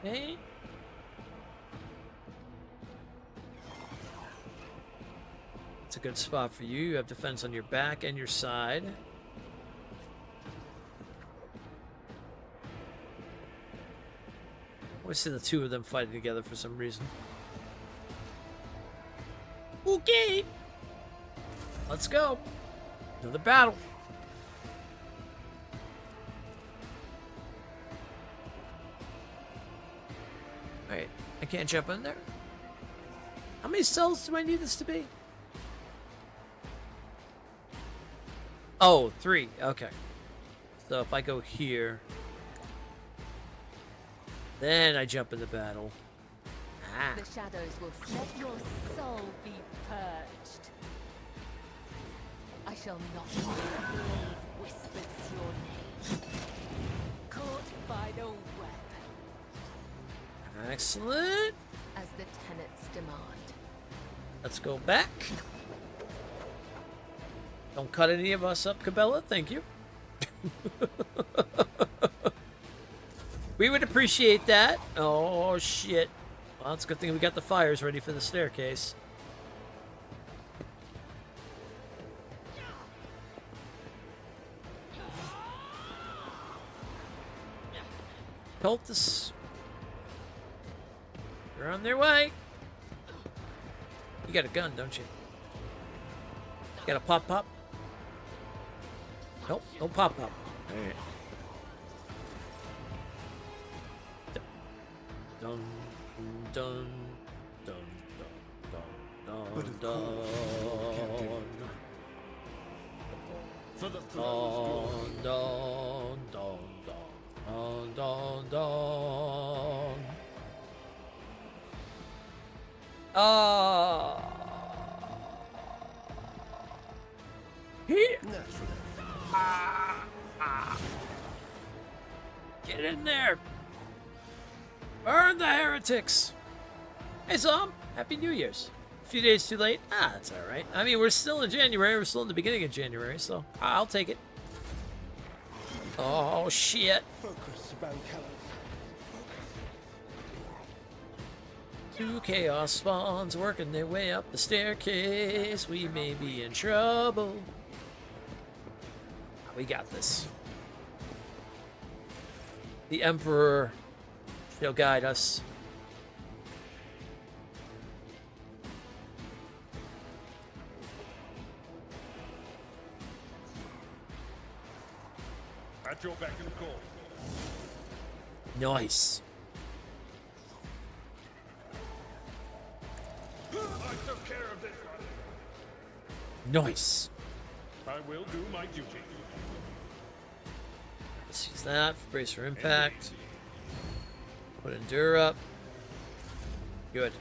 Okay. It's a good spot for you. You have defense on your back and your side. I always see the two of them fighting together for some reason. Okay. Let's go. Another battle. Alright, I can't jump in there. How many cells do I need this to be? Oh, 3. Okay. So if I go here, then I jump into battle. Ah. The shadows will let your soul be purged. I shall not hear a blade whispers your name. Caught by the web. Excellent. As the tenets demand. Let's go back. Don't cut any of us up, Cabela. Thank you. We would appreciate that. Oh, shit. Well, it's a good thing we got the fires ready for the staircase. Cultists. They're on their way. You got a gun, don't you? Got a pop-pop? Nope, no pop-pop. Alright. Dun, dun, dun, dun, dun, dun, For the dun, dun, dun, dun, dun, dun. Here. Get in there. Burn the heretics. Hey, Sam. Happy New Year's. A few days too late. That's all right. I mean, we're still in January. We're still in the beginning of January, so I'll take it. Oh, shit. Focus, Van Callan. 2 chaos spawns working their way up the staircase. We may be in trouble. We got this. The Emperor shall guide us. At your beck and call. Nice. I took care of this one. Nice. I will do my duty. Let's use that. Brace for impact. Put Endure up. Good.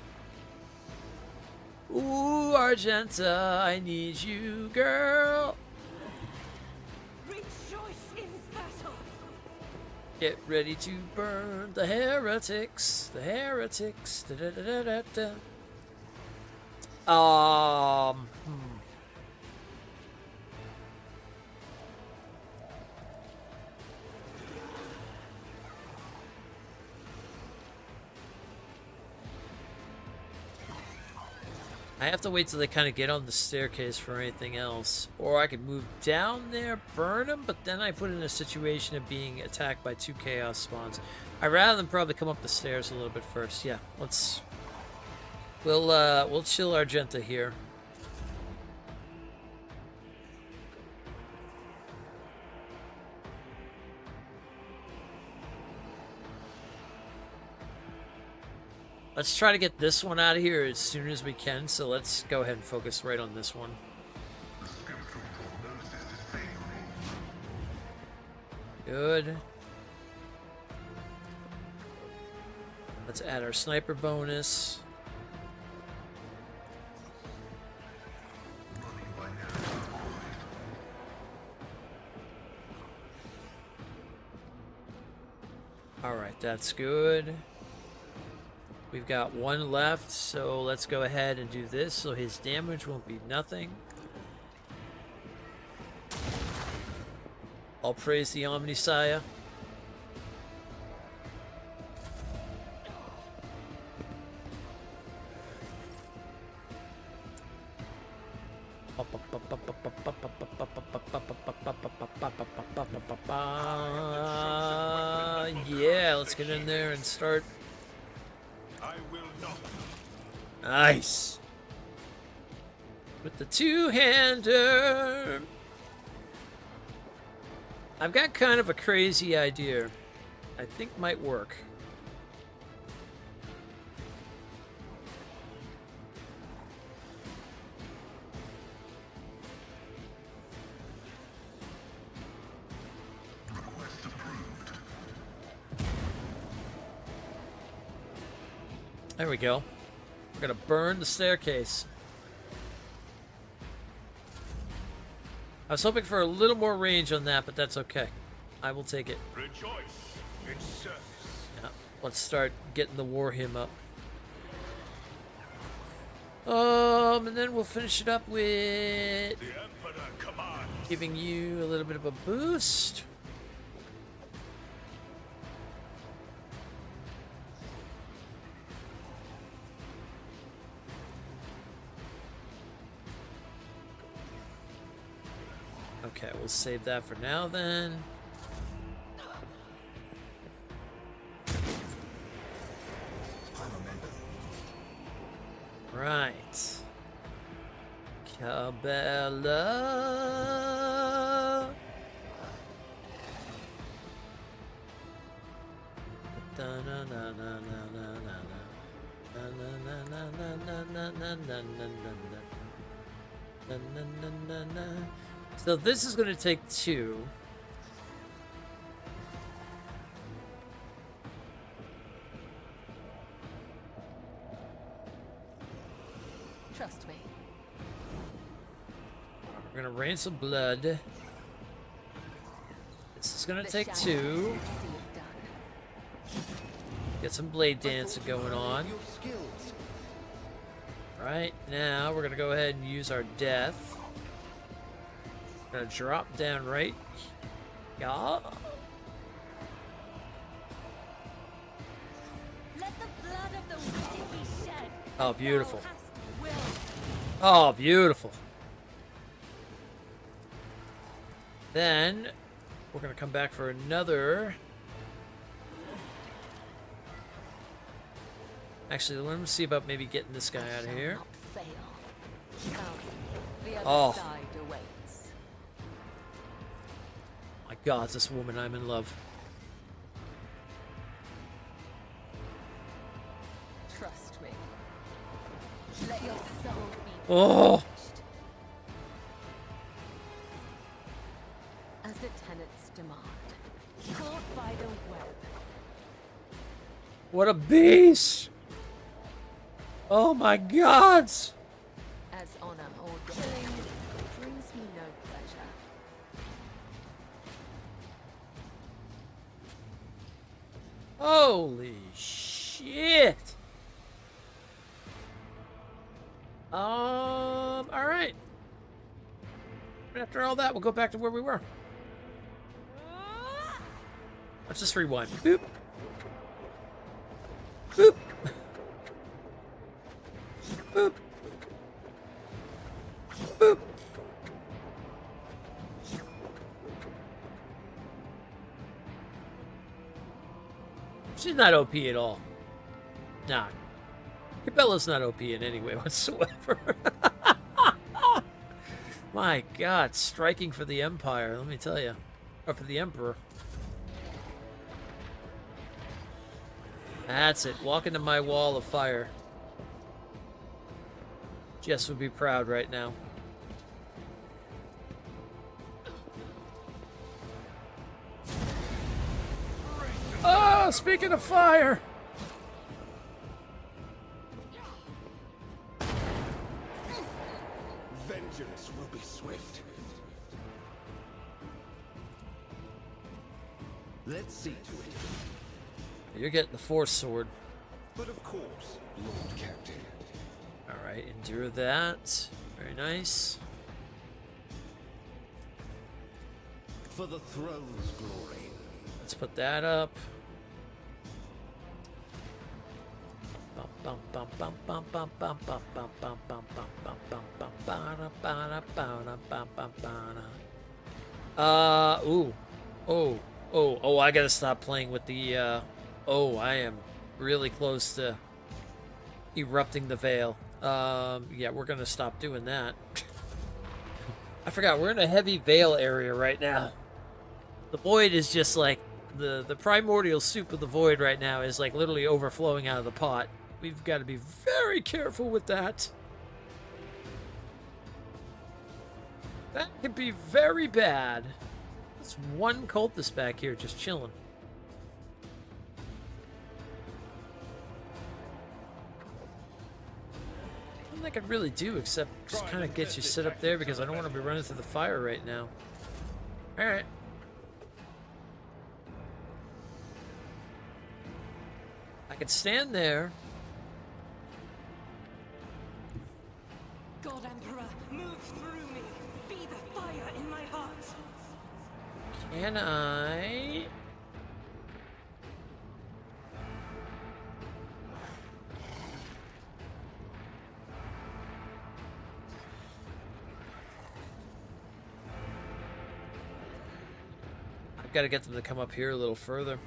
Ooh, Argenta, I need you, girl. Rejoice in battle. Get ready to burn the heretics. The heretics. Da, da, da, da, da, da. I have to wait till they kind of get on the staircase for anything else. Or I could move down there, burn them, but then I put in a situation of being attacked by 2 chaos spawns. I'd rather than probably come up the stairs a little bit first. Yeah, we'll chill Argenta here. Let's try to get this one out of here as soon as we can, so let's go ahead and focus right on this one. The spiritual prognosis is favoring. Good. Let's add our sniper bonus. Running by narrative void. Alright, that's good. We've got one left, so let's go ahead and do this so his damage won't be nothing. All praise the Omnisaya. Yeah, let's get in there and start. I will not. Nice. With the two-hander. I've got kind of a crazy idea. I think might work. Request approved. There we go. We're gonna burn the staircase. I was hoping for a little more range on that, but that's okay. I will take it. Rejoice in service. Yeah, let's start getting the war hymn up. And then we'll finish it up with The Emperor commands. giving you a little bit of a boost. Okay, we'll save that for now then. Right. Cabela. So this is going to take 2. Trust me. We're going to rain some blood. This is going to take 2. See it done. Get some blade dancing going on. Right now, we're going to go ahead and use our death. Gonna drop down right. Yeah. Let the blood of the wicked be shed. Oh, beautiful. Thou hast will. Oh, beautiful. Then we're gonna come back for another. Actually, let me see about maybe getting this guy out of here. Not fail. Come, the other Oh. side awaits. My God, this woman, I'm in love. Trust me. Let your soul be Oh. touched. As the tenets demand, caught by the web. What a beast! Oh my god! As honor or killing brings me no pleasure. Holy shit! Alright. After all that, we'll go back to where we were. Let's just rewind. Boop. Boop. Boop. Boop. She's not OP at all. Nah. Cabella's not OP in any way whatsoever. My god, striking for the Empire, let me tell you. Or for the Emperor. That's it. Walk into my wall of fire. Jess would be proud right now. Oh, speaking of fire! Vengeance will be swift. Let's see to it. You're getting the Force Sword. But of course, Lord Captain. Alright, endure that. Very nice. For the throne's glory. Let's put that up. Oh, I gotta stop playing with the, I am really close to erupting the veil. Yeah, we're gonna stop doing that. I forgot, we're in a heavy veil area right now. The void is just like, the primordial soup of the void right now is like literally overflowing out of the pot. We've got to be very careful with that. That could be very bad. There's one cultist back here just chilling. Nothing I could really do except just kind of get you set up there because I don't want to be running through the fire right now. Alright. I could stand there. God Emperor, move through me. Be the fire in my heart. Can I? I've got to get them to come up here a little further.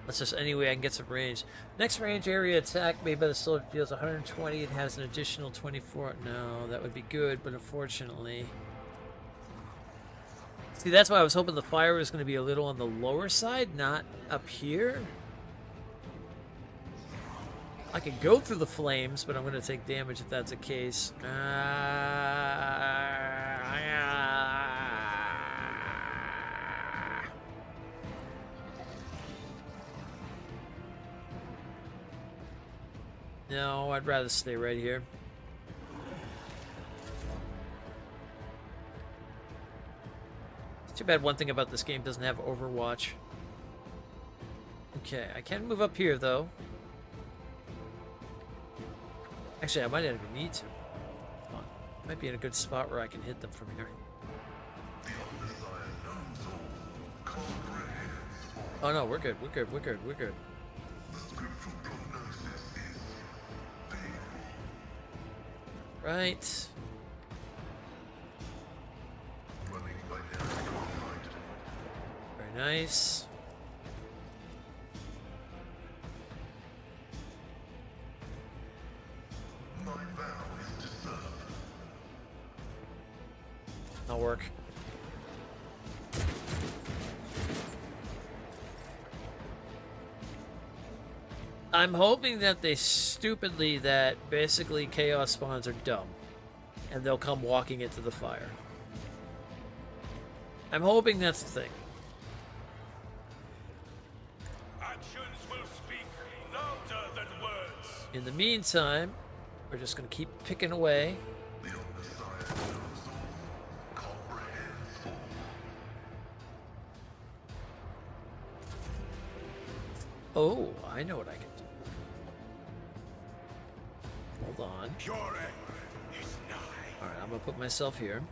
Let's just, anyway, I can get some range. Next range area attack made by the soldier deals 120. It has an additional 24. No, that would be good, but unfortunately. See, that's why I was hoping the fire was going to be a little on the lower side, not up here. I could go through the flames, but I'm going to take damage if that's the case. No, I'd rather stay right here. It's too bad one thing about this game doesn't have Overwatch. Okay, I can move up here though. Actually, I might not even need to. Come on. Might be in a good spot where I can hit them from here. Oh no, we're good, we're good, we're good, we're good. Right. Very nice. That'll work. I'm hoping that they stupidly that basically chaos spawns are dumb and they'll come walking into the fire. I'm hoping that's the thing. At In the meantime, we're just gonna keep picking away. The Omnissiah Council comprehends full. Oh, I know what I can do. Hold on. Your end is nigh. All right, I'm gonna put myself here.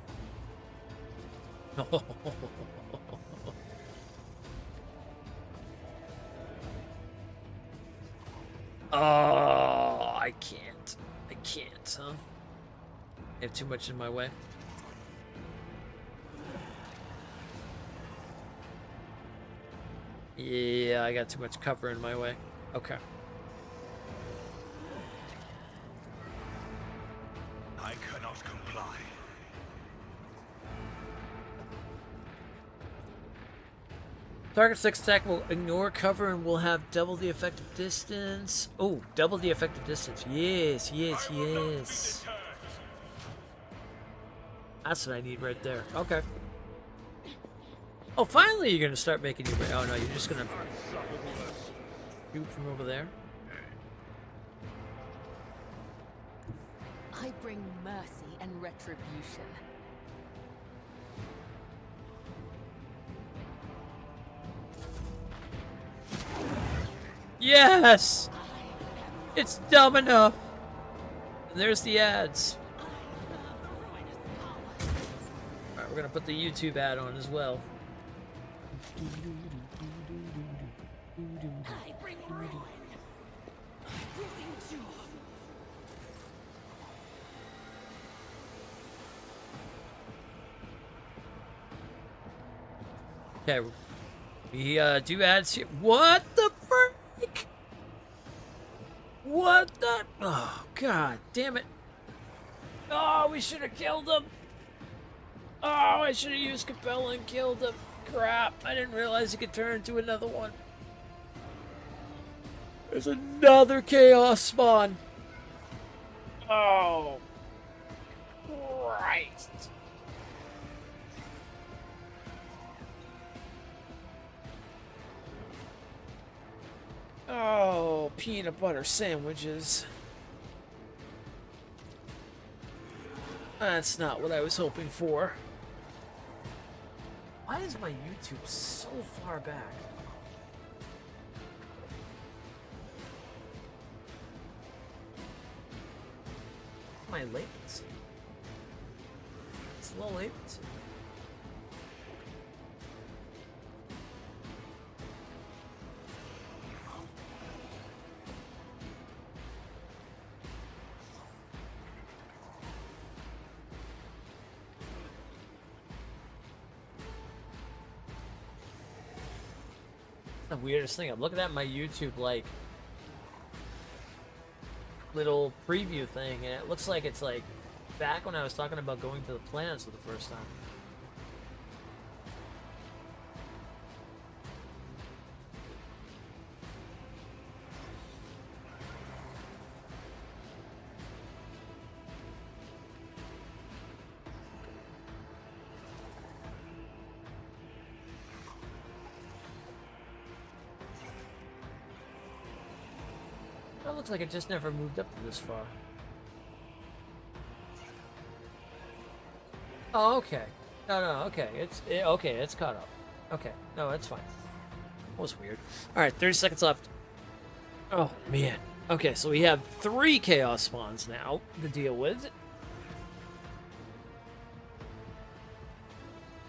Oh, I can't. I can't, huh? I have too much in my way. Yeah, I got too much cover in my way. Okay. I cannot comply. Target 6 attack will ignore cover and will have double the effective distance. Oh, double the effective distance. Yes, yes, I will not be yes. deterred. That's what I need right there. Okay. Oh, finally you're gonna start making your way. Oh no, you're just gonna shoot from over there. I bring mercy and retribution. Yes! It's dumb enough. And there's the ads. Alright, we're gonna put the YouTube ad on as well. I bring ruin. Ruin you. Okay, we do ads here. What the freak? What the? Oh, god damn it. Oh, we should have killed him. Oh, I should have used Capella and killed him. Crap, I didn't realize he could turn into another one. There's another chaos spawn. Oh, Christ. Oh, peanut butter sandwiches. That's not what I was hoping for. Why is my YouTube so far back? My latency. It's low latency. The weirdest thing. I'm looking at my YouTube like little preview thing, and it looks like it's like back when I was talking about going to the planets for the first time. That looks like it just never moved up to this far. Oh, okay. No, okay. Okay, it's caught up. Okay, no, that's fine. That was weird. All right, 30 seconds left. Oh, man. Okay, so we have 3 chaos spawns now to deal with.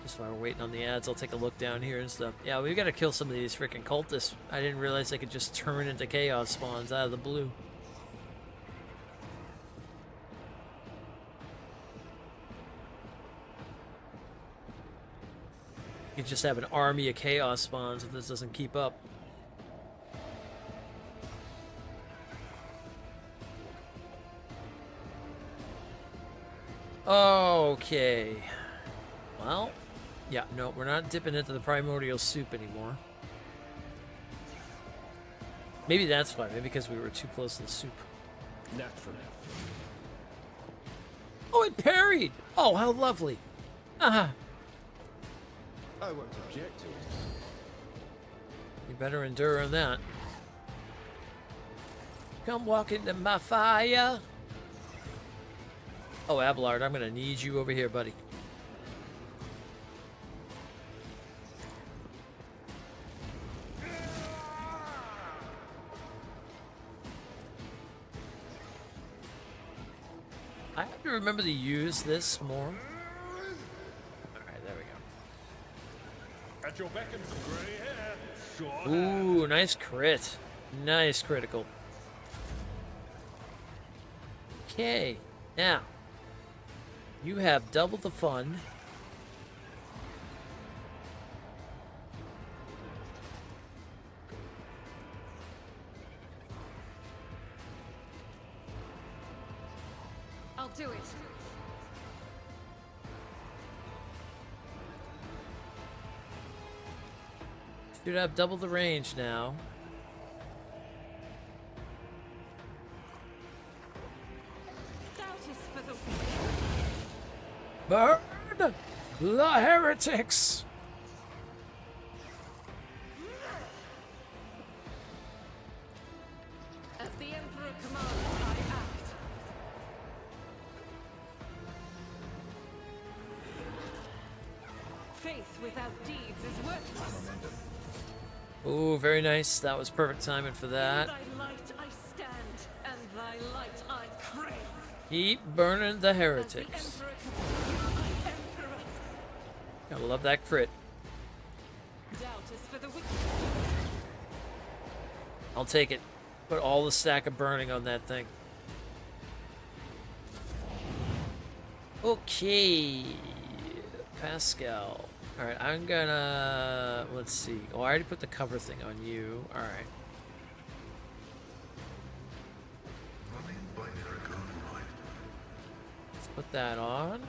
Just while we're waiting on the ads, I'll take a look down here and stuff. Yeah, we've got to kill some of these freaking cultists. I didn't realize they could just turn into chaos spawns out of the blue. You could just have an army of chaos spawns if this doesn't keep up. Okay. Well, yeah, no, we're not dipping into the primordial soup anymore. Maybe that's why. Maybe because we were too close to the soup. Naturally. Oh, it parried! Oh, how lovely. Uh-huh. I won't object to it. You better endure on that. Come walk into my fire. Oh, Abelard, I'm gonna need you over here, buddy. I have to remember to use this more. Alright, there we go. At your beck and grey hair. Sure. Ooh, nice crit. Nice critical. Okay, now you have double the fun. I'll do it. Should have double the range now. Doubt is for the Burn the heretics! As the Emperor commands, I act. Faith without deeds is worthless. Ooh, very nice. That was perfect timing for In that. thy light I stand, and thy light I crave. Keep burning the As the heretics. Emperor commands, I Emperor. Gotta love that crit. Doubt is for the wicked. I'll take it. Put all the stack of burning on that thing. Okay. Pascal. Alright, I'm gonna... Let's see. Oh, I already put the cover thing on you. Alright. Running binary code right. Let's put that on.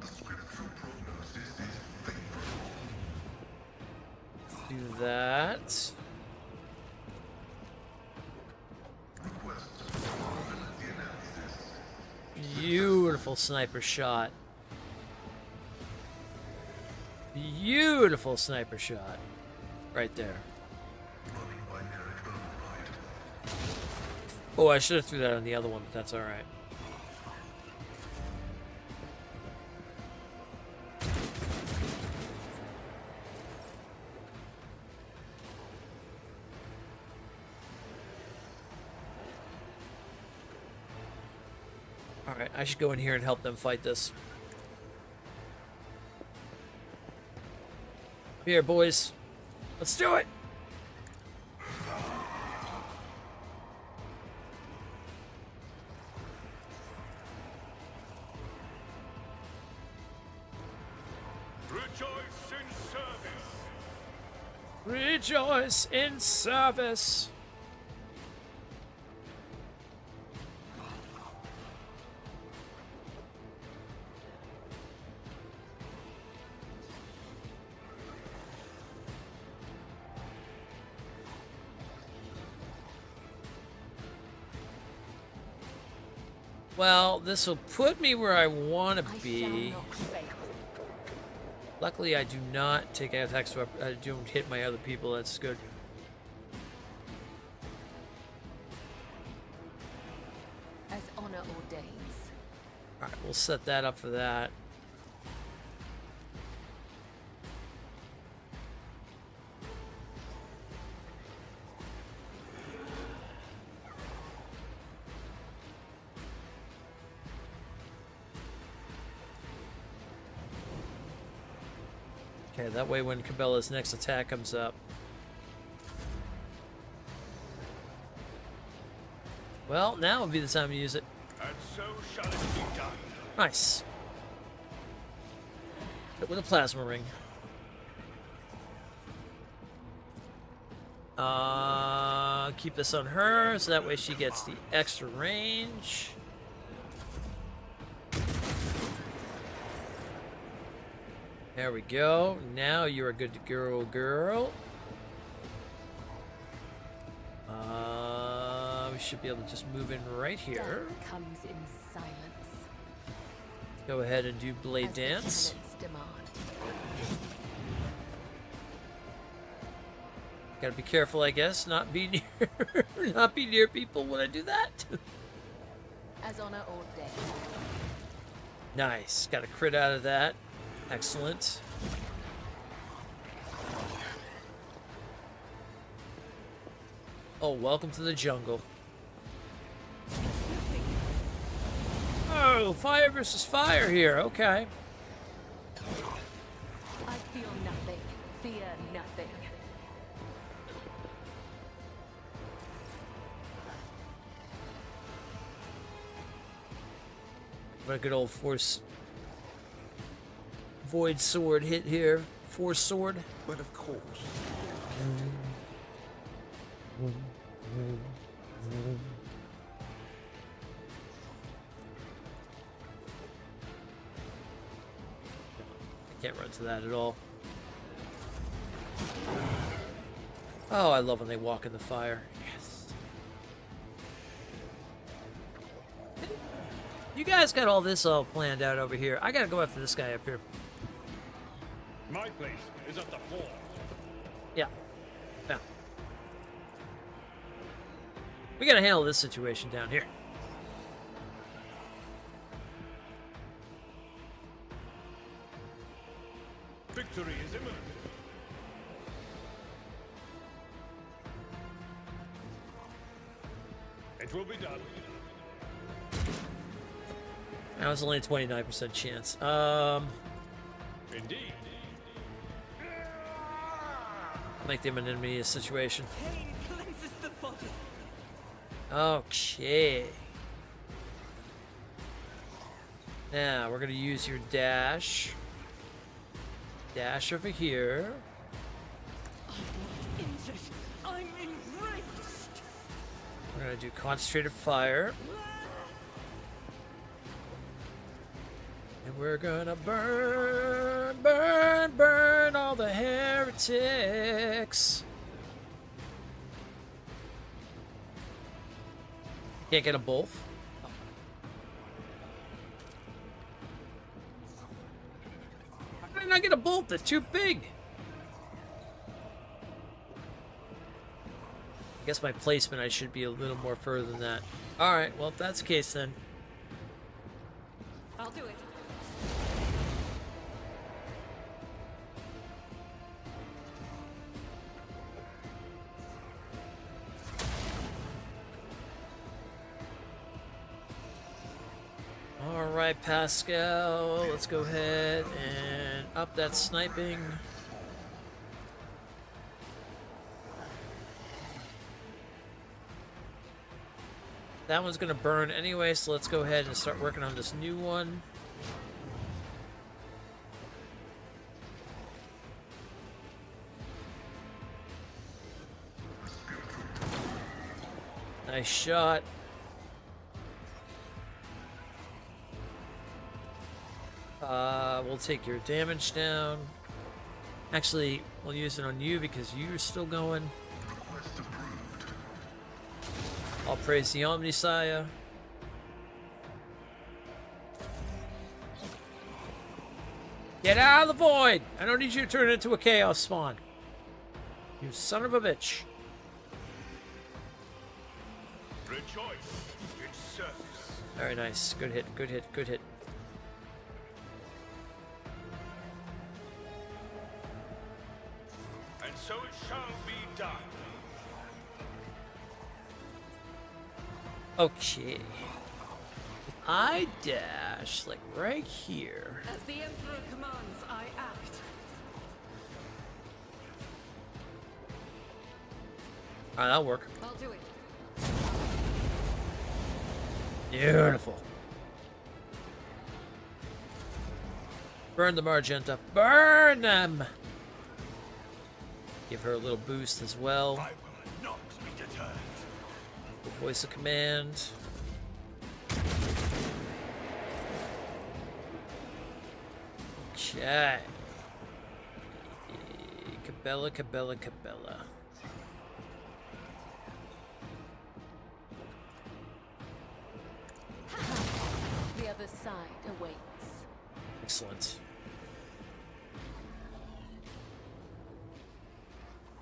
The scriptural prognosis is favorable. Do that. Requests vulnerability analysis. Beautiful sniper shot. Beautiful sniper shot. Right there. Running binary code right. Oh, I should have threw that on the other one, but that's alright. Alright, I should go in here and help them fight this. Here, boys. Let's do it! Rejoice in service. Rejoice in service! Well, this will put me where I want to be. Luckily, I do not take attacks, so I don't hit my other people. That's good. As honor ordains. Alright, we'll set that up for that. Okay, that way when Cabela's next attack comes up. Well, now would be the time to use it. And so shall it be done. Nice. Hit with a plasma ring. Keep this on her, so that way she gets the extra range. There we go. Now you're a good girl. We should be able to just move in right here. Death comes in silence. Go ahead and do blade As the dance. tenets demand. Gotta be careful, I guess. Not be near, not be near people when I do that. As on our old day. Nice. Got a crit out of that. Excellent. Oh, welcome to the jungle. Oh, fire versus fire here. Okay. I feel nothing. Fear nothing. What a good old force. Void sword hit here. Force sword. But of course. I can't run to that at all. Oh, I love when they walk in the fire. Yes. You guys got all this all planned out over here. I gotta go after this guy up here. My place is at the fort. Yeah. Yeah. We gotta handle this situation down here. Victory is imminent. It will be done. That was only a 29% chance. Indeed. Make them an enemy situation. Pain cleanses the body. Okay. Now, we're gonna use your dash. Dash over here. I'm not injured. I'm enraged. We're gonna do concentrated fire. And we're gonna burn, burn, burn all the heretics. Can't get them both. How did I get a bolt? They're too big. I guess my placement, I should be a little more further than that. Alright, well, if that's the case, then. I'll do it. Alright, Pascal, let's go ahead and up that sniping. That one's gonna burn anyway, so let's go ahead and start working on this new one. Nice shot. We'll take your damage down. Actually, we'll use it on you because you're still going. I'll praise the Omnisire. Get out of the void! I don't need you to turn it into a chaos spawn. You son of a bitch. Rejoice in service. Very nice. Good hit, good hit, good hit. And so it shall be done. Okay. If I dash, like right here. As the Emperor commands, I act. Alright, that'll work. I'll do it. Beautiful. Burn the Magenta. Burn them! Give her a little boost as well. I will not be deterred. Voice of command. Okay. Cabela, Cabela, Cabela. The other side awaits. Excellent.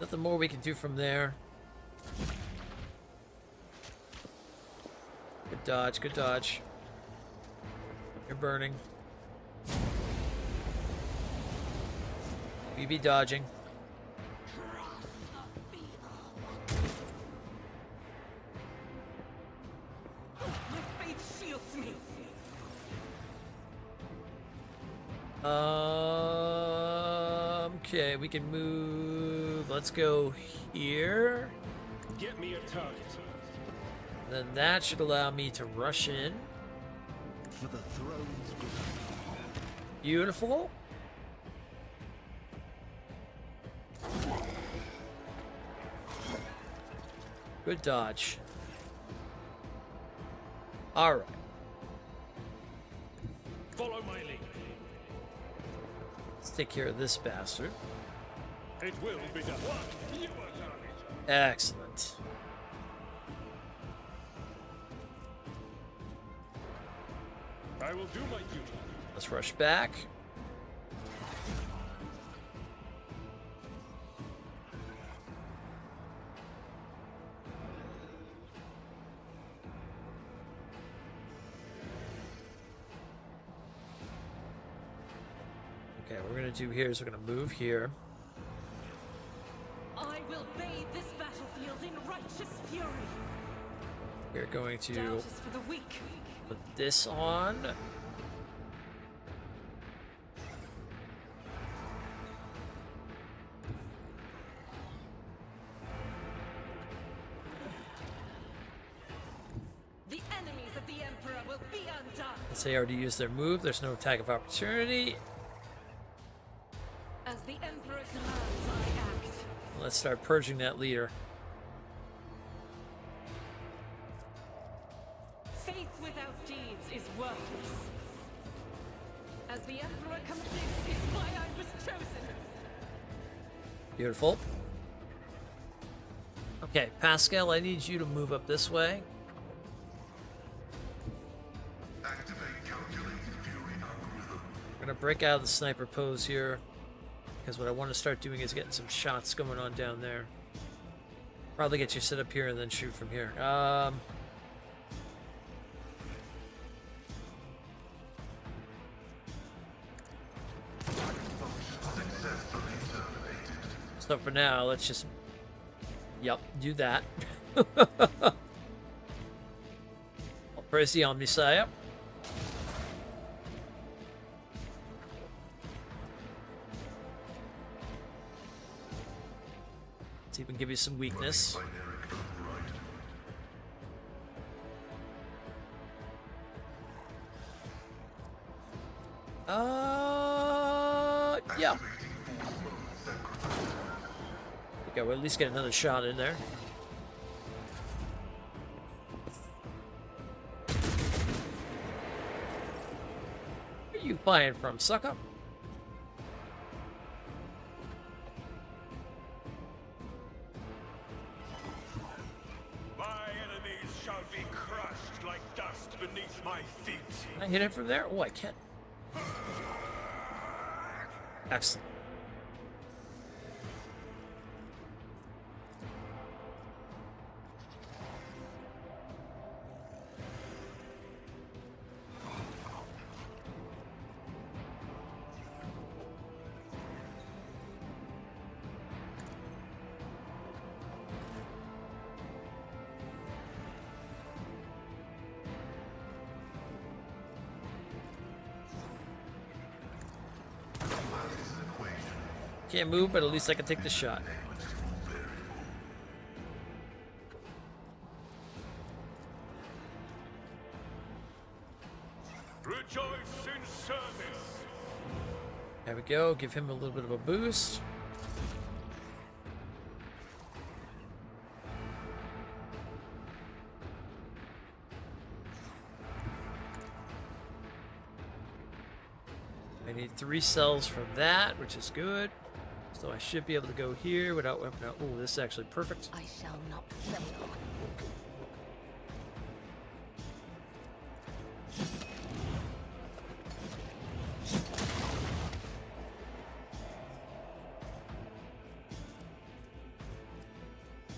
Nothing more we can do from there. Good dodge, good dodge. You're burning. We be dodging. My faith shields me. Okay, we can move. Let's go here. Get me a target. Then that should allow me to rush in. For the throne's Beautiful. Good dodge. All right. Follow my lead. Let's take care of this bastard. It will be done. You are target. Excellent. I will do my duty. Let's rush back. Okay, what we're gonna do here is we're gonna move here. I will bathe this battlefield in righteous fury. We're going Doubt to is for the weak. put this on. The enemies of the Emperor will be undone. Let's say I already used their move. There's no attack of opportunity. As the Emperor commands, I act. Let's start purging that leader. Faith without deeds is worthless. As the Emperor comes, this is why I was chosen. Beautiful. Okay, Pascal, I need you to move up this way. Activate calculated fury algorithm. We're gonna break out of the sniper pose here, because what I want to start doing is getting some shots going on down there. Probably get you set up here and then shoot from here. Successfully terminated. So for now, let's just, yep, do that. I'll praise the Omnisire. See if we can give you some weakness. Binary override. Yeah. Activating force mode sacrifice. Okay, we'll at least get another shot in there. Where are you firing from, sucker? My enemies shall be crushed like dust beneath my feet. Can I hit it from there? Oh, I can. Excellent. Can't move, but at least I can take the shot. Rejoice in service. There we go. Give him a little bit of a boost. I need 3 cells from that, which is good. So I should be able to go here without weapon out. Oh, this is actually perfect. I shall not fail.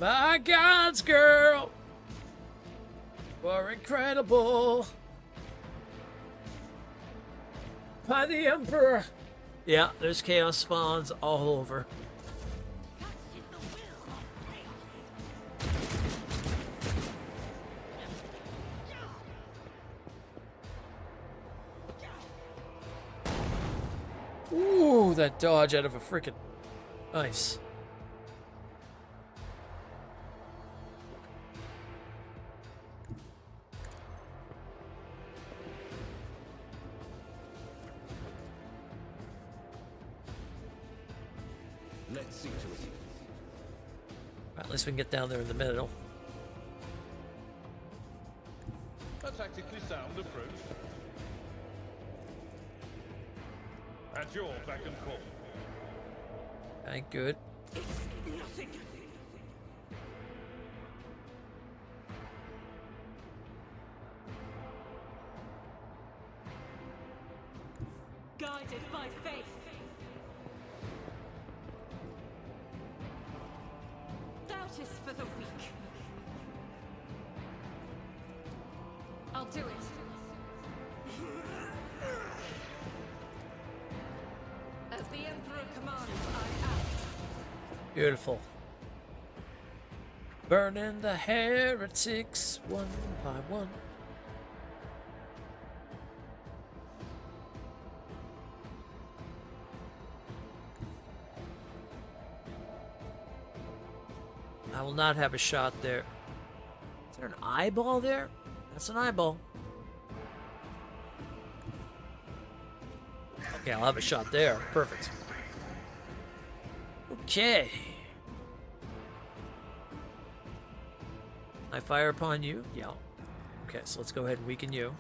My gods, girl! We're incredible! By the Emperor! Yeah, there's chaos spawns all over. Ooh, that dodge out of a frickin' nice. Let's see to it. Right, at least we can get down there in the middle. A tactically sound approach. At your beck and call. Okay, good. Nothing. Guided by faith. Doubt is for the weak. I'll do it. As the Emperor commands, I act. Beautiful. Burning the heretics one by one. I will not have a shot there. Is there an eyeball there? That's an eyeball. Okay, I'll have a shot there. Perfect. Okay. I fire upon you? Yeah. Okay, so let's go ahead and weaken you.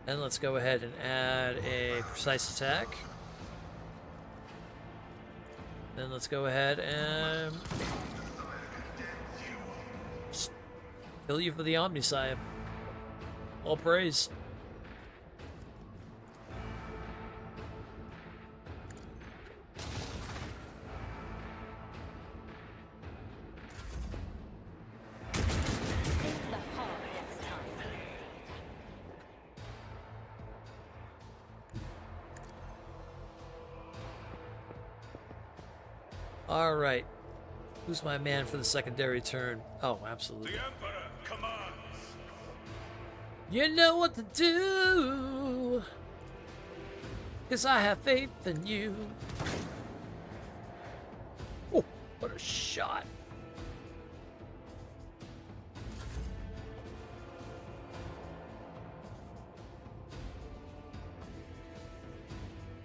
And let's go ahead and add a precise attack. Then let's go ahead and kill you for the Omniscience. All praise. All right. Who's my man for the secondary turn? Oh, absolutely. The Emperor commands. You know what to do. 'Cause I have faith in you. Oh, what a shot.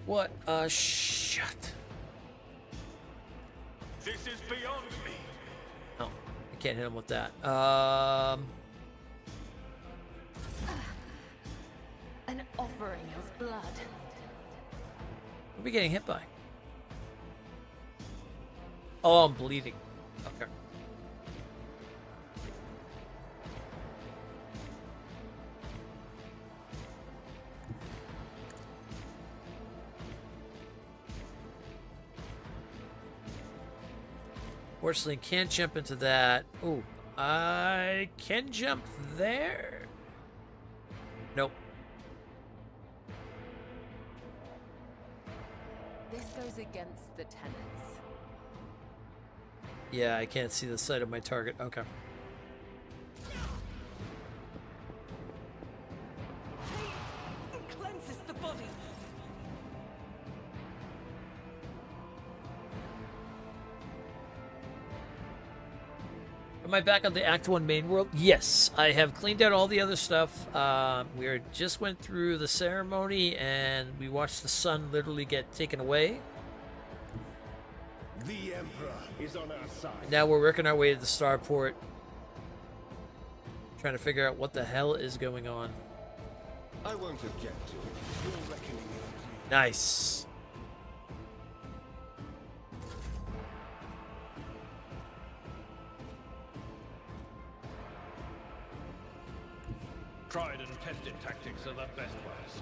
What a shot. This is beyond me. Oh, I can't hit him with that. An offering of blood. What are we getting hit by? Oh, I'm bleeding. Okay. Fortunately, can't jump into that. Ooh, I can jump there. Nope. This goes against the tenets. Yeah, I can't see the sight of my target. Okay. Cleanses the body. Am I back on the Act 1 main world? Yes, I have cleaned out all the other stuff. We just went through the ceremony and we watched the sun literally get taken away. The Emperor is on our side. Now we're working our way to the starport. Trying to figure out what the hell is going on. I won't object to it. Your reckoning is Nice. Tried and tested tactics are the best ways.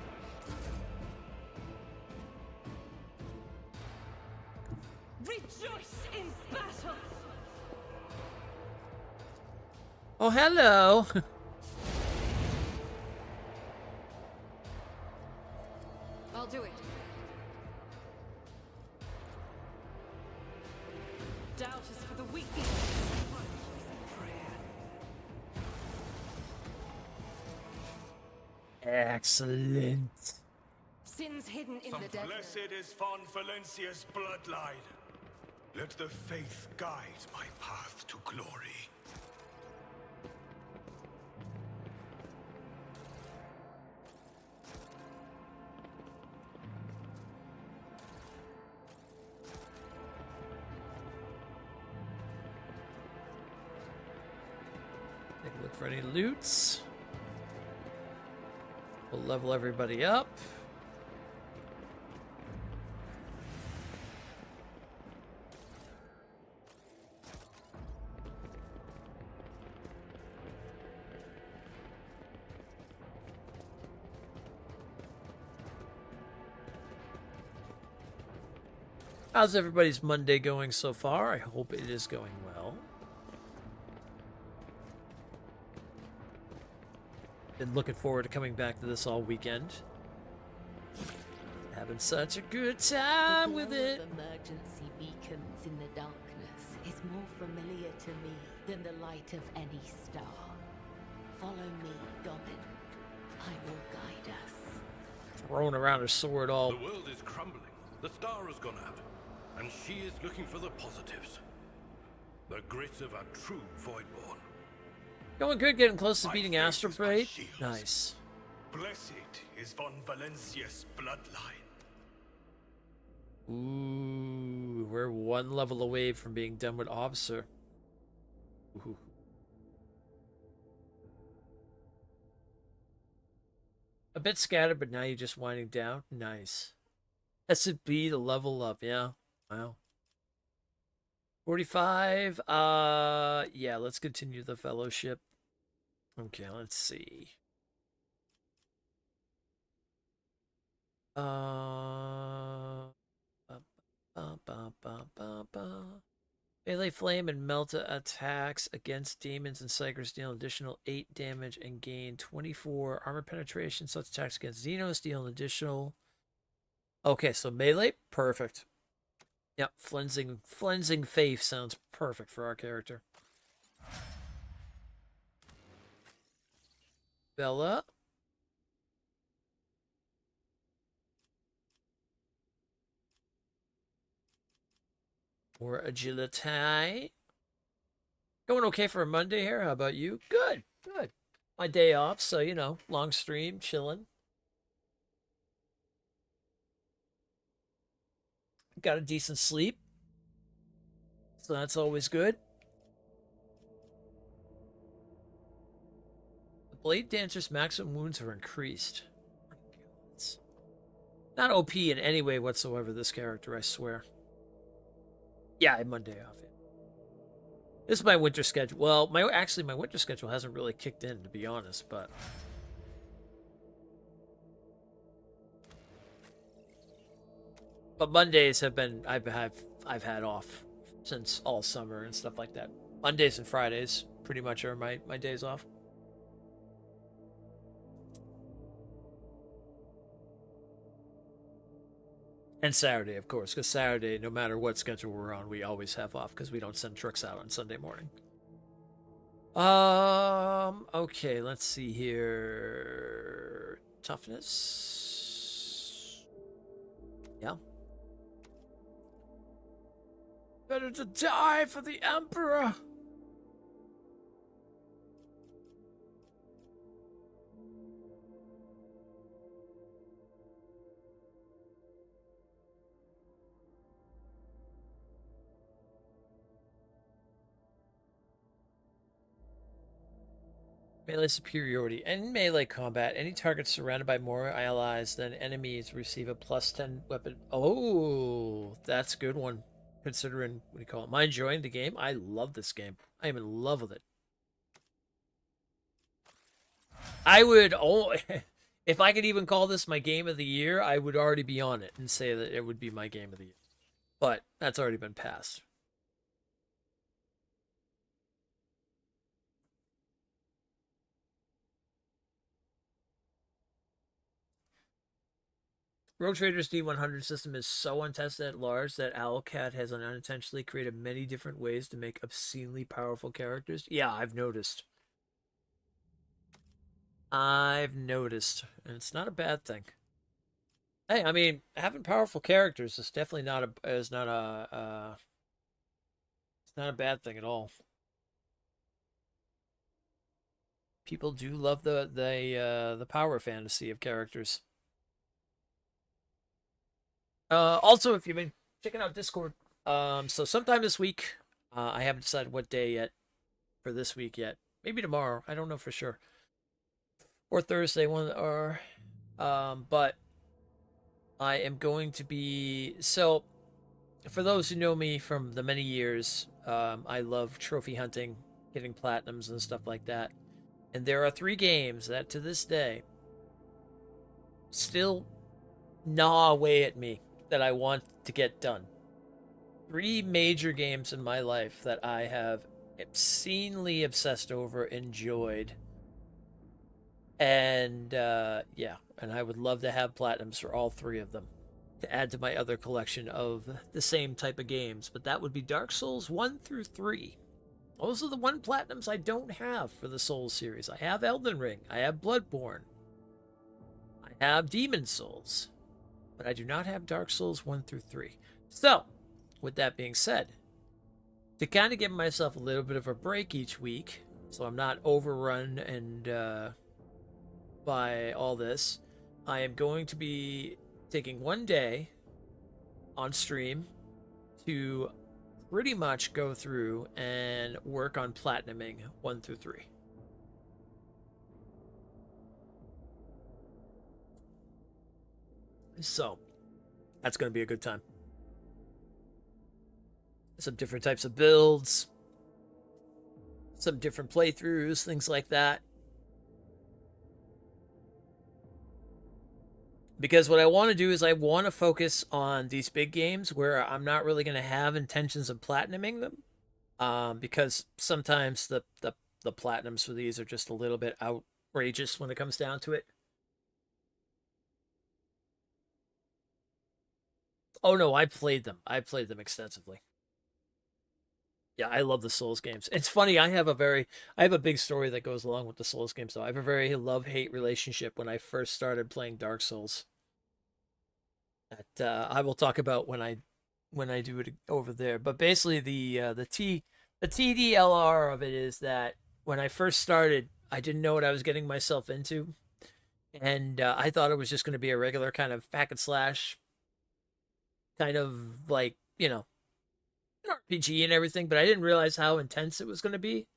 Rejoice! Oh, hello. I'll do it. Doubt is for the weak. Excellent. Sins hidden in the desert. Blessed is Von Valencia's bloodline. Let the faith guide my path to glory. Take a look for any loots. We'll level everybody up. How's everybody's Monday going so far? I hope it is going well. Been looking forward to coming back to this all weekend. Having such a good time with it. The emergency beacons in the darkness is more familiar to me than the light of any star. Follow me, Domin. I will guide us. Throwing around her sword all. The world is crumbling. The star has gone out, and she is looking for the positives. The grit of a true Voidborn. Going good, getting close to My beating faith Astral is my Blade. shield. Nice. Blessed is Von Valencia's bloodline. Ooh, we're one level away from being done with Officer. Ooh. A bit scattered, but now you're just winding down. Nice. SB to level up, yeah. Wow. 45. Yeah, let's continue the fellowship. Okay, let's see. Melee Flame and Melta attacks against demons and psychers deal an additional 8 damage and gain 24 armor penetration. Such attacks against Xenos deal an additional. Okay, so melee, perfect. Yep, Flensing Faith sounds perfect for our character. Bella. More agility. Going okay for a Monday here. How about you? Good, good. My day off, so, you know, long stream, chilling. Got a decent sleep. So that's always good. The Blade Dancer's maximum wounds are increased. It's not OP in any way whatsoever, this character, I swear. Yeah, I had Monday off. This is my winter schedule. Well, my winter schedule hasn't really kicked in, to be honest, but Mondays have been I've had off since all summer and stuff like that. Mondays and Fridays pretty much are my days off. And Saturday, of course, because Saturday, no matter what schedule we're on, we always have off because we don't send trucks out on Sunday morning. Okay, let's see here. Toughness. Yeah. Better to die for the Emperor. Melee superiority. In melee combat, any target surrounded by more allies than enemies receive a +10 weapon. Oh, that's a good one. Considering, what do you call it? Am I enjoying the game? I love this game. I am in love with it. I would, if I could even call this my game of the year, I would already be on it and say that it would be my game of the year. But that's already been passed. Rogue Trader's D100 system is so untested at large that Owlcat has unintentionally created many different ways to make obscenely powerful characters. Yeah, I've noticed. And it's not a bad thing. Hey, I mean, having powerful characters is definitely it's not a bad thing at all. People do love the power fantasy of characters. Also, if you've been checking out Discord, so sometime this week, I haven't decided what day yet for this week yet. Maybe tomorrow. I don't know for sure. Or Thursday, but I am going to be so. For those who know me from the many years, I love trophy hunting, getting platinums and stuff like that. And there are 3 games that to this day still gnaw away at me that I want to get done. 3 major games in my life that I have obscenely obsessed over, enjoyed. And yeah, and I would love to have platinums for all 3 of them to add to my other collection of the same type of games. But that would be Dark Souls 1 through 3. Those are the 1 platinums I don't have for the Souls series. I have Elden Ring, I have Bloodborne, I have Demon Souls, but I do not have Dark Souls 1 through 3. So, with that being said, to kind of give myself a little bit of a break each week, so I'm not overrun and by all this, I am going to be taking one day on stream to pretty much go through and work on platinuming 1 through 3. So, that's going to be a good time. Some different types of builds, some different playthroughs, things like that. Because what I want to do is I want to focus on these big games where I'm not really going to have intentions of platinuming them. Because sometimes the platinums for these are just a little bit outrageous when it comes down to it. Oh no, I played them. I played them extensively. Yeah, I love the Souls games. It's funny, I have a big story that goes along with the Souls games though. I have a very love-hate relationship when I first started playing Dark Souls. That I will talk about when I do it over there. But basically the TDLR of it is that when I first started, I didn't know what I was getting myself into. And I thought it was just going to be a regular kind of hack and slash kind of like, you know, an RPG and everything, but I didn't realize how intense it was going to be.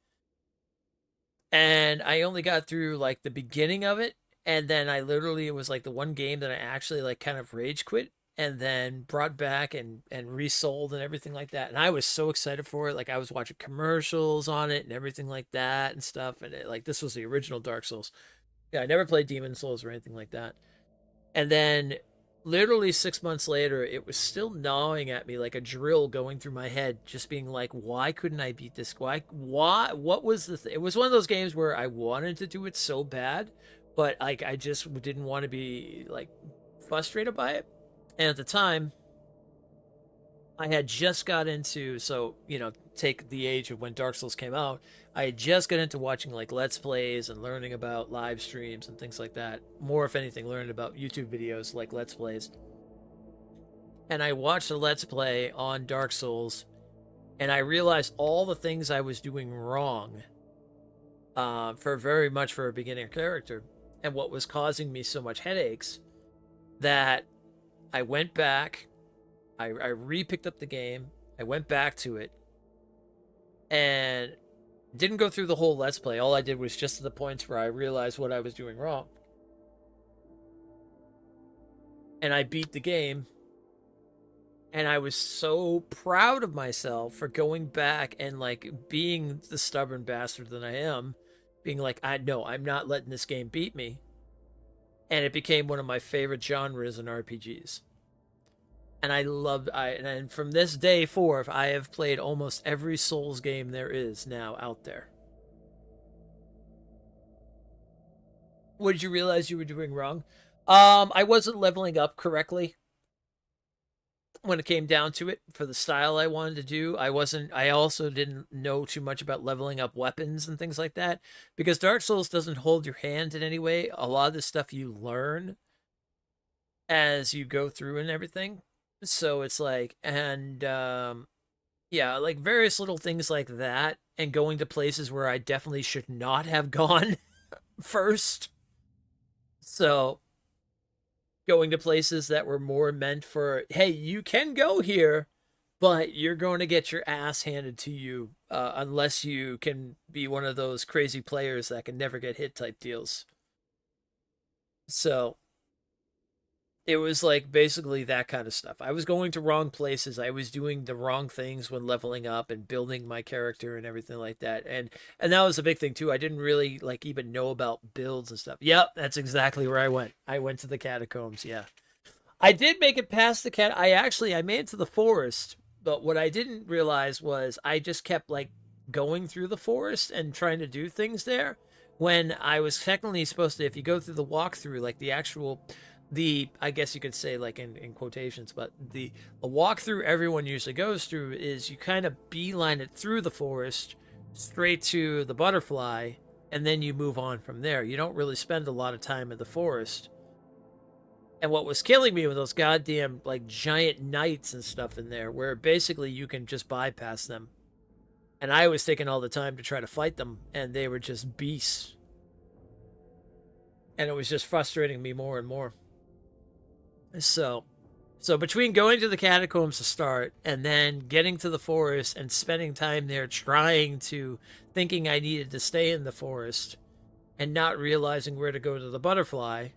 And I only got through like the beginning of it, and then it was like the one game that I actually like kind of rage quit and then brought back and resold and everything like that. And I was so excited for it. Like I was watching commercials on it and everything like that and stuff. And like this was the original Dark Souls. Yeah, I never played Demon Souls or anything like that. And then literally 6 months later, it was still gnawing at me like a drill going through my head, just being like, why couldn't I beat this? Why? What was the thing? It was one of those games where I wanted to do it so bad, but like I just didn't want to be like frustrated by it. And at the time, I had just got into, so, you know, take the age of when Dark Souls came out, I had just got into watching like Let's Plays and learning about live streams and things like that. More, if anything, learning about YouTube videos like Let's Plays. And I watched a Let's Play on Dark Souls, and I realized all the things I was doing wrong for a beginner character, and what was causing me so much headaches, that I went back, I re-picked up the game, I went back to it, and didn't go through the whole Let's Play. All I did was just to the points where I realized what I was doing wrong. And I beat the game, and I was so proud of myself for going back and like being the stubborn bastard that I am, being like, I'm not letting this game beat me. And it became one of my favorite genres in RPGs. And and from this day forth, I have played almost every Souls game there is now out there. What did you realize you were doing wrong? I wasn't leveling up correctly when it came down to it for the style I wanted to do. I also didn't know too much about leveling up weapons and things like that because Dark Souls doesn't hold your hand in any way. A lot of the stuff you learn as you go through and everything. So it's like, and yeah, like various little things like that, and going to places where I definitely should not have gone first. So going to places that were more meant for, hey, you can go here, but you're going to get your ass handed to you unless you can be one of those crazy players that can never get hit type deals. So it was like basically that kind of stuff. I was going to wrong places. I was doing the wrong things when leveling up and building my character and everything like that. And that was a big thing too. I didn't really like even know about builds and stuff. Yep, that's exactly where I went. I went to the catacombs, yeah. I did make it past the I made it to the forest, but what I didn't realize was I just kept like going through the forest and trying to do things there when I was technically supposed to, if you go through the walkthrough, like I guess you could say like in quotations, but the walkthrough everyone usually goes through is you kind of beeline it through the forest straight to the butterfly, and then you move on from there. You don't really spend a lot of time in the forest. And what was killing me were those goddamn like giant knights and stuff in there where basically you can just bypass them. And I was taking all the time to try to fight them, and they were just beasts. And it was just frustrating me more and more. So between going to the catacombs to start and then getting to the forest and spending time there thinking I needed to stay in the forest and not realizing where to go to the butterfly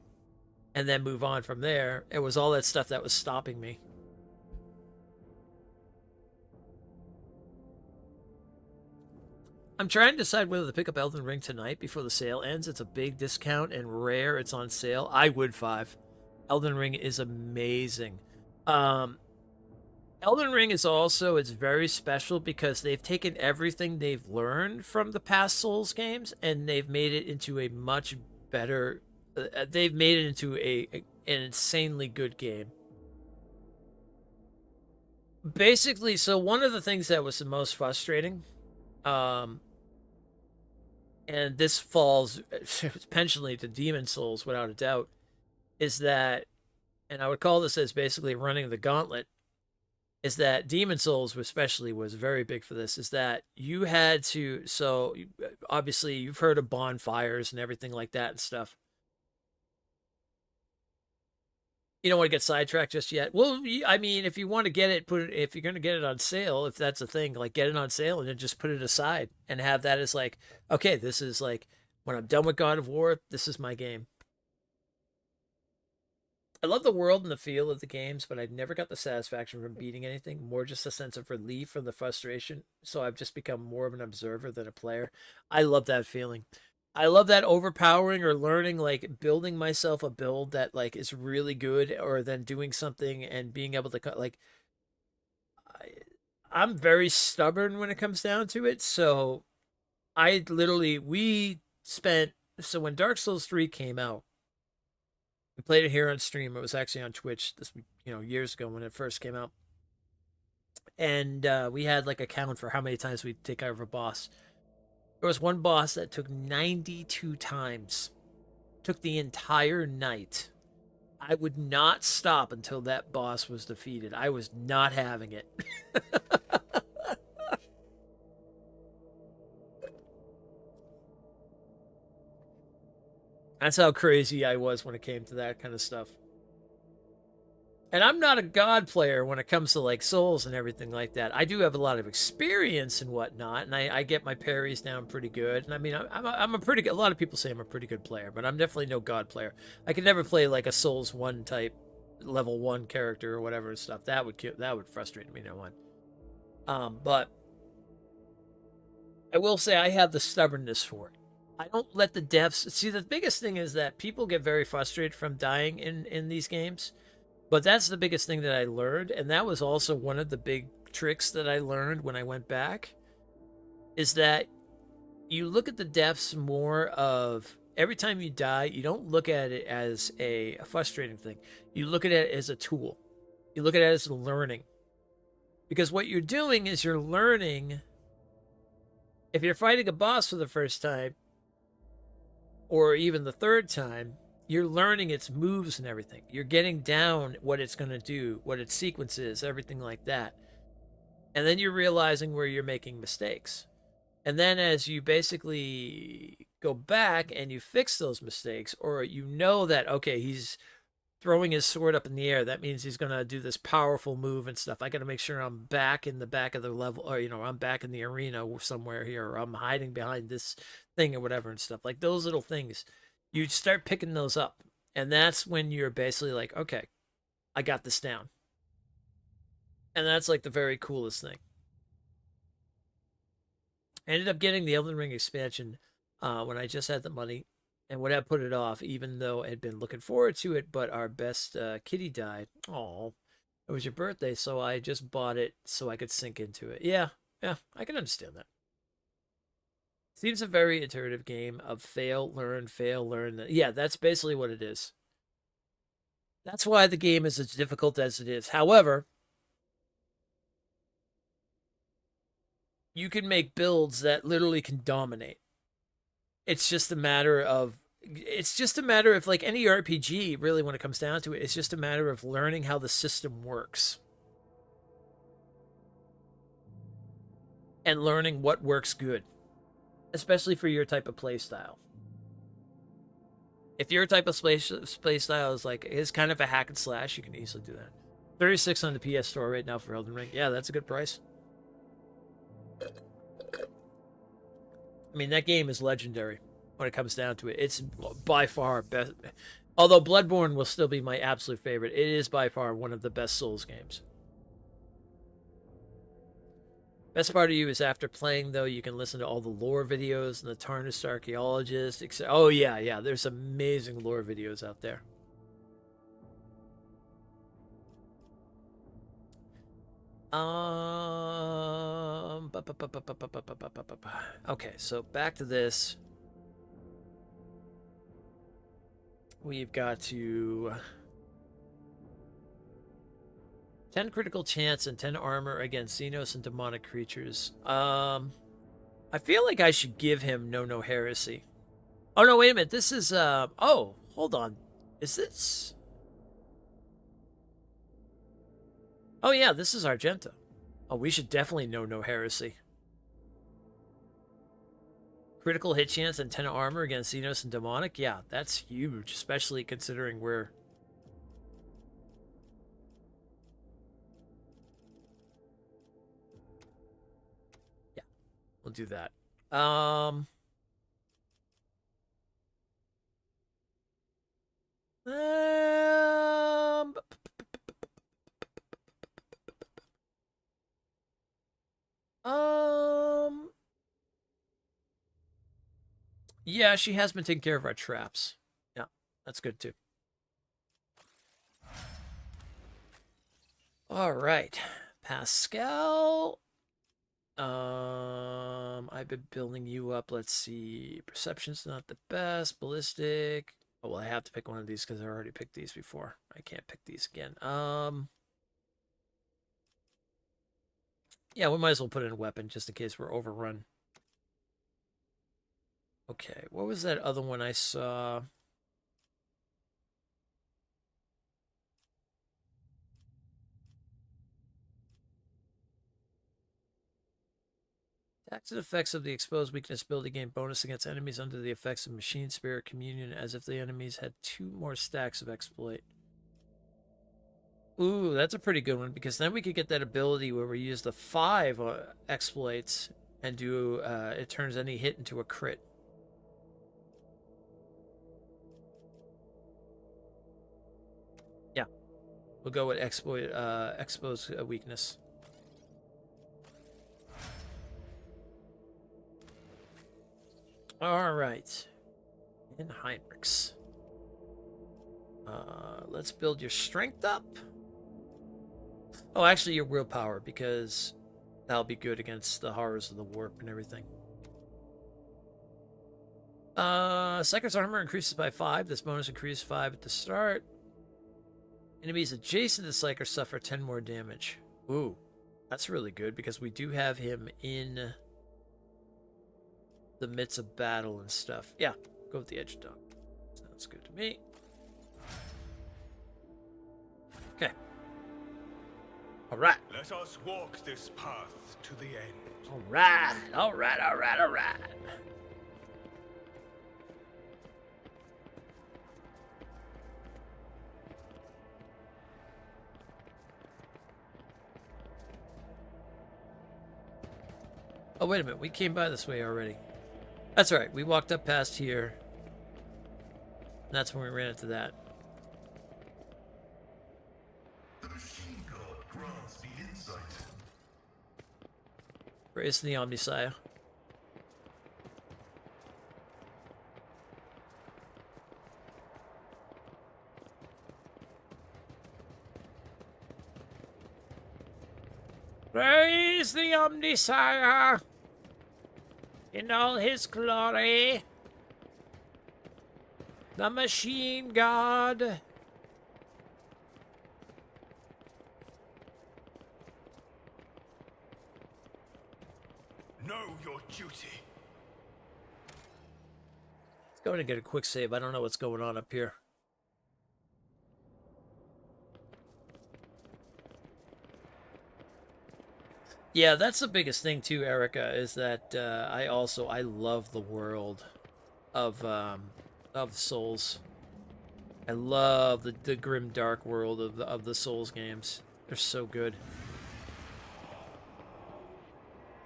and then move on from there, it was all that stuff that was stopping me. I'm trying to decide whether to pick up Elden Ring tonight before the sale ends. It's a big discount and rare. It's on sale. I would 5. Elden Ring is amazing. Elden Ring is also, it's very special because they've taken everything they've learned from the past Souls games and they've made it into a much better, they've made it into an insanely good game. Basically, so one of the things that was the most frustrating, and this falls potentially to Demon Souls without a doubt, is that, and I would call this as basically running the gauntlet, is that Demon Souls especially was very big for this, is that you had to, so obviously you've heard of bonfires and everything like that and stuff. You don't want to get sidetracked just yet. Well, I mean, if you want to get it, if you're going to get it on sale, if that's a thing, like get it on sale and then just put it aside and have that as like, okay, this is like, when I'm done with God of War, this is my game. I love the world and the feel of the games, but I've never got the satisfaction from beating anything, more just a sense of relief from the frustration. So I've just become more of an observer than a player. I love that feeling. I love that overpowering or learning, like building myself a build that like is really good, or then doing something and being able to like, I'm very stubborn when it comes down to it. So so when Dark Souls 3 came out, we played it here on stream. It was actually on Twitch years ago when it first came out. And we had like a count for how many times we'd take over a boss. There was one boss that took 92 times. Took the entire night. I would not stop until that boss was defeated. I was not having it. That's how crazy I was when it came to that kind of stuff. And I'm not a God player when it comes to like Souls and everything like that. I do have a lot of experience and whatnot, and I get my parries down pretty good. And I mean, I'm a pretty good, a lot of people say I'm a pretty good player, but I'm definitely no God player. I could never play like a Souls 1 type level 1 character or whatever stuff. That would frustrate me, no one. But I will say I have the stubbornness for it. I don't let the devs see. The biggest thing is that people get very frustrated from dying in these games, but that's the biggest thing that I learned, and that was also one of the big tricks that I learned when I went back, is that you look at the devs more of every time you die, you don't look at it as a frustrating thing. You look at it as a tool. You look at it as learning. Because what you're doing is you're learning. If you're fighting a boss for the first time, or even the third time, you're learning its moves and everything. You're getting down what it's going to do, what its sequence is, everything like that. And then you're realizing where you're making mistakes. And then as you basically go back and you fix those mistakes, or you know that, okay, he's throwing his sword up in the air, that means he's going to do this powerful move and stuff. I got to make sure I'm back in the back of the level, or, I'm back in the arena somewhere here, or I'm hiding behind this thing or whatever and stuff. Like those little things, you start picking those up. And that's when you're basically like, okay, I got this down. And that's like the very coolest thing. I ended up getting the Elden Ring expansion when I just had the money, and would have put it off, even though I had been looking forward to it. But our best kitty died. Oh, it was your birthday, so I just bought it so I could sink into it. Yeah, I can understand that. Seems a very iterative game of fail, learn, fail, learn. Yeah, that's basically what it is. That's why the game is as difficult as it is. However, you can make builds that literally can dominate. It's just a matter of like any RPG, really, when it comes down to it. It's just a matter of learning how the system works. And learning what works good. Especially for your type of play style. If your type of play style is kind of a hack and slash, you can easily do that. $36 on the PS Store right now for Elden Ring. Yeah, that's a good price. I mean, that game is legendary when it comes down to it. It's by far best. Although Bloodborne will still be my absolute favorite, it is by far one of the best Souls games. Best part of you is after playing, though, you can listen to all the lore videos and the Tarnished Archaeologist. Oh, yeah. There's amazing lore videos out there. Okay, so back to this. We've got to 10 critical chance and 10 armor against Xenos and demonic creatures. I feel like I should give him No Heresy. Oh no, wait a minute. This is oh, hold on. Is this? Oh yeah, this is Argenta. Oh, we should definitely No Heresy. Critical hit chance and 10 armor against Xenos and demonic. Yeah, that's huge, especially considering we're we'll do that. Yeah, she has been taking care of our traps. Yeah, that's good too. All right, Pascal. I've been building you up. Let's see. Perception's not the best. Ballistic. Oh, well, I have to pick one of these because I already picked these before. I can't pick these again. Yeah, we might as well put in a weapon just in case we're overrun. Okay, what was that other one I saw? Attacks and effects of the exposed weakness ability gain bonus against enemies under the effects of Machine Spirit Communion, as if the enemies had 2 more stacks of exploit. Ooh, that's a pretty good one, because then we could get that ability where we use the 5 exploits and do it turns any hit into a crit. Yeah, we'll go with exposed weakness. All right, in Heinrichs. Let's build your strength up. Oh, actually, your willpower, because that'll be good against the horrors of the warp and everything. Psyker's armor increases by 5. This bonus increases 5 at the start. Enemies adjacent to Psyker suffer 10 more damage. Ooh, that's really good because we do have him in the midst of battle and stuff. Yeah, go with the edge dog. Sounds good to me. Okay. All right. Let us walk this path to the end. All right. All right. All right. All right. Oh, wait a minute. We came by this way already. That's right. We walked up past here. And that's when we ran into that. The machine god grants the insight. Praise the Omnisire. Praise the Omnisire in all his glory. The machine god. Know your duty. Let's go and get a quick save. I don't know what's going on up here. Yeah, that's the biggest thing too, Erica, is that I love the world of Souls. I love the grim dark world of the Souls games. They're so good.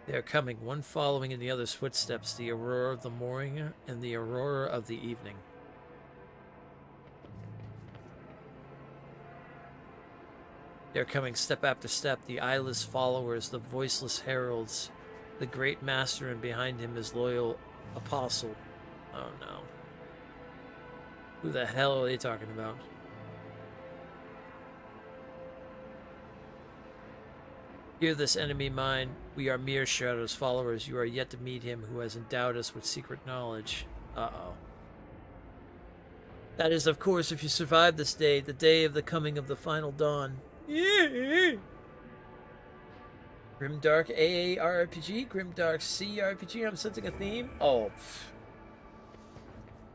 They are coming, one following in the other's footsteps, the aurora of the morning and the aurora of the evening. They are coming step after step, the eyeless followers, the voiceless heralds, the great master, and behind him his loyal apostle. Oh no. Who the hell are they talking about? Hear this, enemy mine. We are mere shadows, followers. You are yet to meet him who has endowed us with secret knowledge. Uh-oh. That is, of course, if you survive this day, the day of the coming of the final dawn. Grimdark AARPG, Grimdark CRPG. I'm sensing a theme. Oh,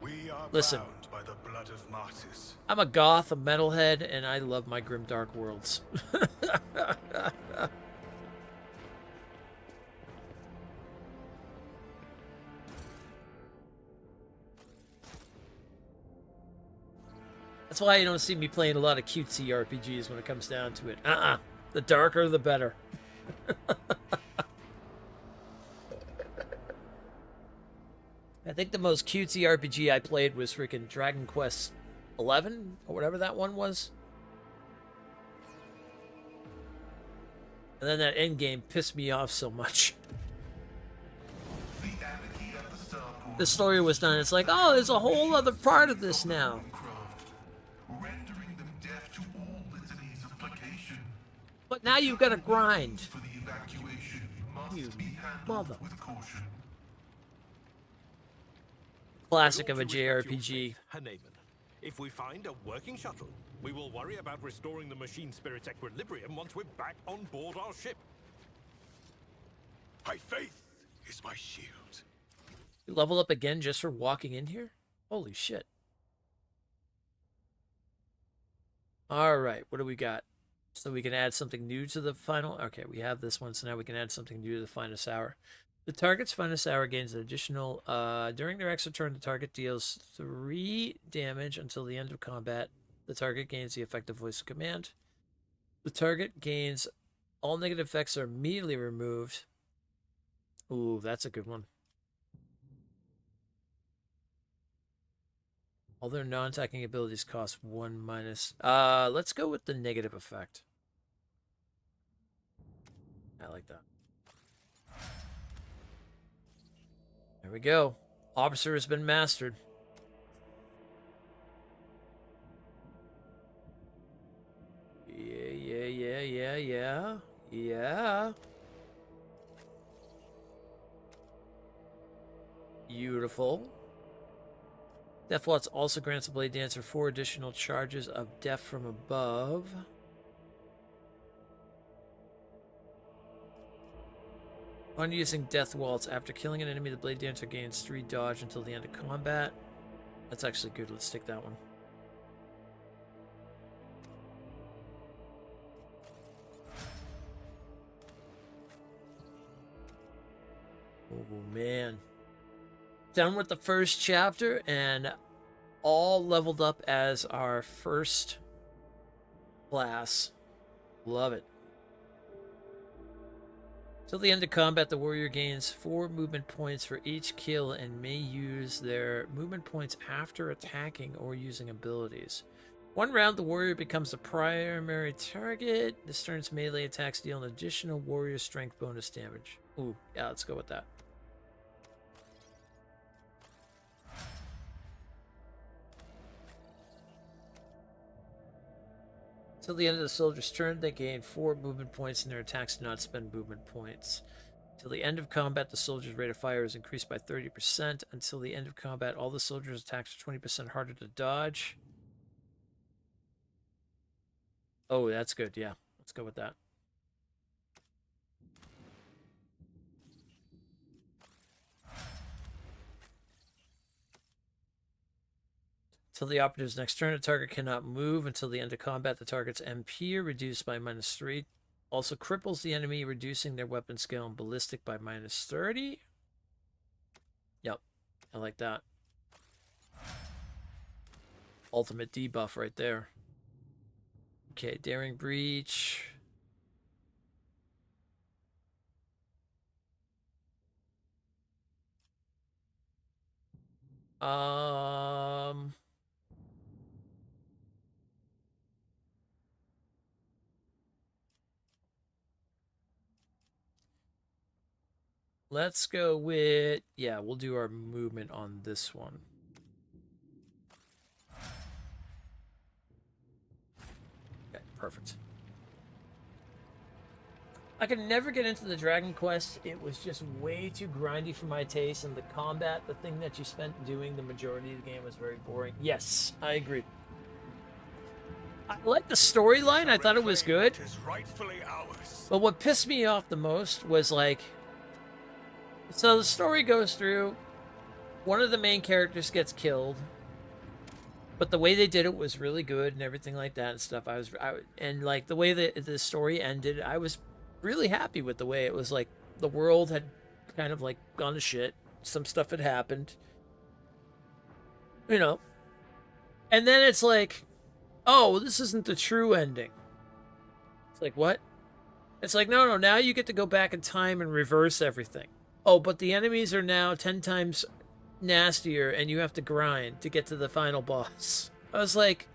We are listen. bound by the blood of martyrs. I'm a goth, a metalhead, and I love my Grimdark worlds. That's why you don't see me playing a lot of cutesy RPGs when it comes down to it. The darker, the better. I think the most cutesy RPG I played was freaking Dragon Quest 11 or whatever that one was. And then that end game pissed me off so much. The story was done. It's like, oh, there's a whole other part of this now. Rendering them deaf to all litanies of placation. But now you've got to grind. For the evacuation must You be handled mother. with caution. Classic of a JRPG. Haneman. If we find a working shuttle, we will worry about restoring the machine spirit's equilibrium once we're back on board our ship. My faith is my shield. You level up again just for walking in here? Holy shit. Alright, what do we got? So we can add something new to the final... Okay, we have this one, so now we can add something new to the finest hour. The target's finest hour gains an additional... during their extra turn, the target deals 3 damage until the end of combat. The target gains the effective voice of command. The target gains... All negative effects are immediately removed. Ooh, that's a good one. All their non-attacking abilities cost 1 minus... let's go with the negative effect. I like that. There we go. Officer has been mastered. Yeah. Beautiful. Death Waltz also grants the Blade Dancer 4 additional charges of death from above. On using Death Waltz, after killing an enemy, the Blade Dancer gains 3 dodge until the end of combat. That's actually good. Let's take that one. Oh, man. Done with the first chapter and all leveled up as our first class. Love it. Till the end of combat, the warrior gains 4 movement points for each kill and may use their movement points after attacking or using abilities. One round, the warrior becomes the primary target. This turn's melee attacks deal an additional warrior strength bonus damage. Ooh, yeah, let's go with that. Till the end of the soldier's turn, they gain 4 movement points and their attacks do not spend movement points. Till the end of combat, the soldier's rate of fire is increased by 30%. Until the end of combat, all the soldiers' attacks are 20% harder to dodge. Oh, that's good, yeah. Let's go with that. Till the operative's next turn, the target cannot move. Until the end of combat, the target's MP are reduced by -3. Also cripples the enemy, reducing their weapon skill and ballistic by -30. Yep, I like that. Ultimate debuff right there. Okay, Daring Breach. Let's go with, yeah, we'll do our movement on this one. Okay, perfect. I could never get into the Dragon Quest. It was just way too grindy for my taste, and the combat, the thing that you spent doing the majority of the game, was very boring. Yes, I agree. I liked the storyline. I thought it was good. But what pissed me off the most was like, so the story goes through, one of the main characters gets killed, but the way they did it was really good and everything like that and stuff. And like the way that the story ended, I was really happy with the way it was. Like the world had kind of like gone to shit. Some stuff had happened, you know. And then it's like, oh, this isn't the true ending. It's like, what? It's like, no, now you get to go back in time and reverse everything. Oh, but the enemies are now 10 times nastier and you have to grind to get to the final boss. I was like,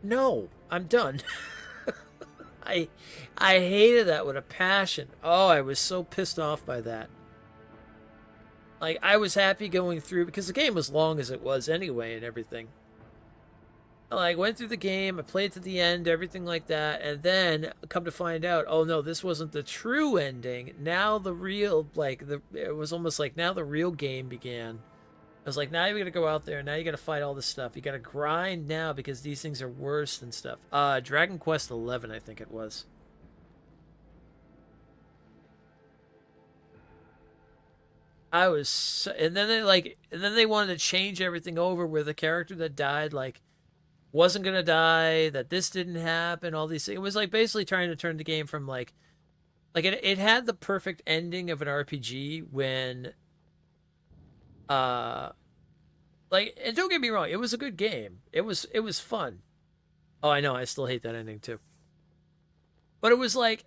no, I'm done. I hated that with a passion. Oh, I was so pissed off by that. Like, I was happy going through, because the game was long as it was anyway and everything. I like went through the game, I played to the end, everything like that, and then come to find out, oh no, this wasn't the true ending. Now the real, it was almost like now the real game began. I was like, now you gotta go out there, now you gotta fight all this stuff. You gotta grind now because these things are worse than stuff. Dragon Quest 11, I think it was. I was, and then they wanted to change everything over where the character that died, like, wasn't gonna die, that this didn't happen, all these things. It was like basically trying to turn the game from like it had the perfect ending of an RPG when and don't get me wrong, it was a good game. It was fun. Oh, I know, I still hate that ending too. But it was like,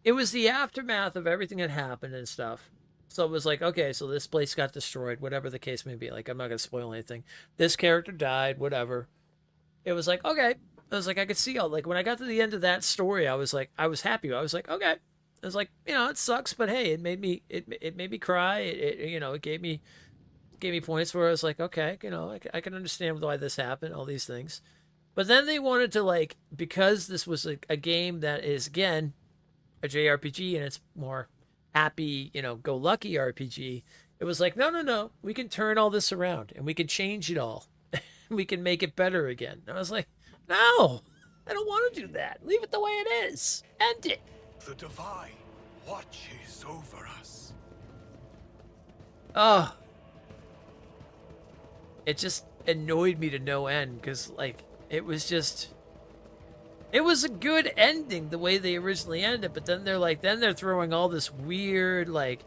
it was the aftermath of everything that happened and stuff. So it was like, okay, so this place got destroyed, whatever the case may be. Like, I'm not going to spoil anything. This character died, whatever. It was like, okay. I was like, I could see all, like, when I got to the end of that story, I was like, I was happy. I was like, okay. I was like, you know, it sucks, but hey, it made me cry. It gave me points where I was like, okay, you know, I can understand why this happened, all these things. But then they wanted to, like, because this was a game that is, again, a JRPG and it's more happy, go lucky RPG, It was like, no, no, no, we can turn all this around and we can change it all. We can make it better again. And I was like, no, I don't want to do that. Leave it the way it is. End it. The Divine watches over us. Oh. It just annoyed me to no end because, like, it was a good ending the way they originally ended, but then they're throwing all this weird, like,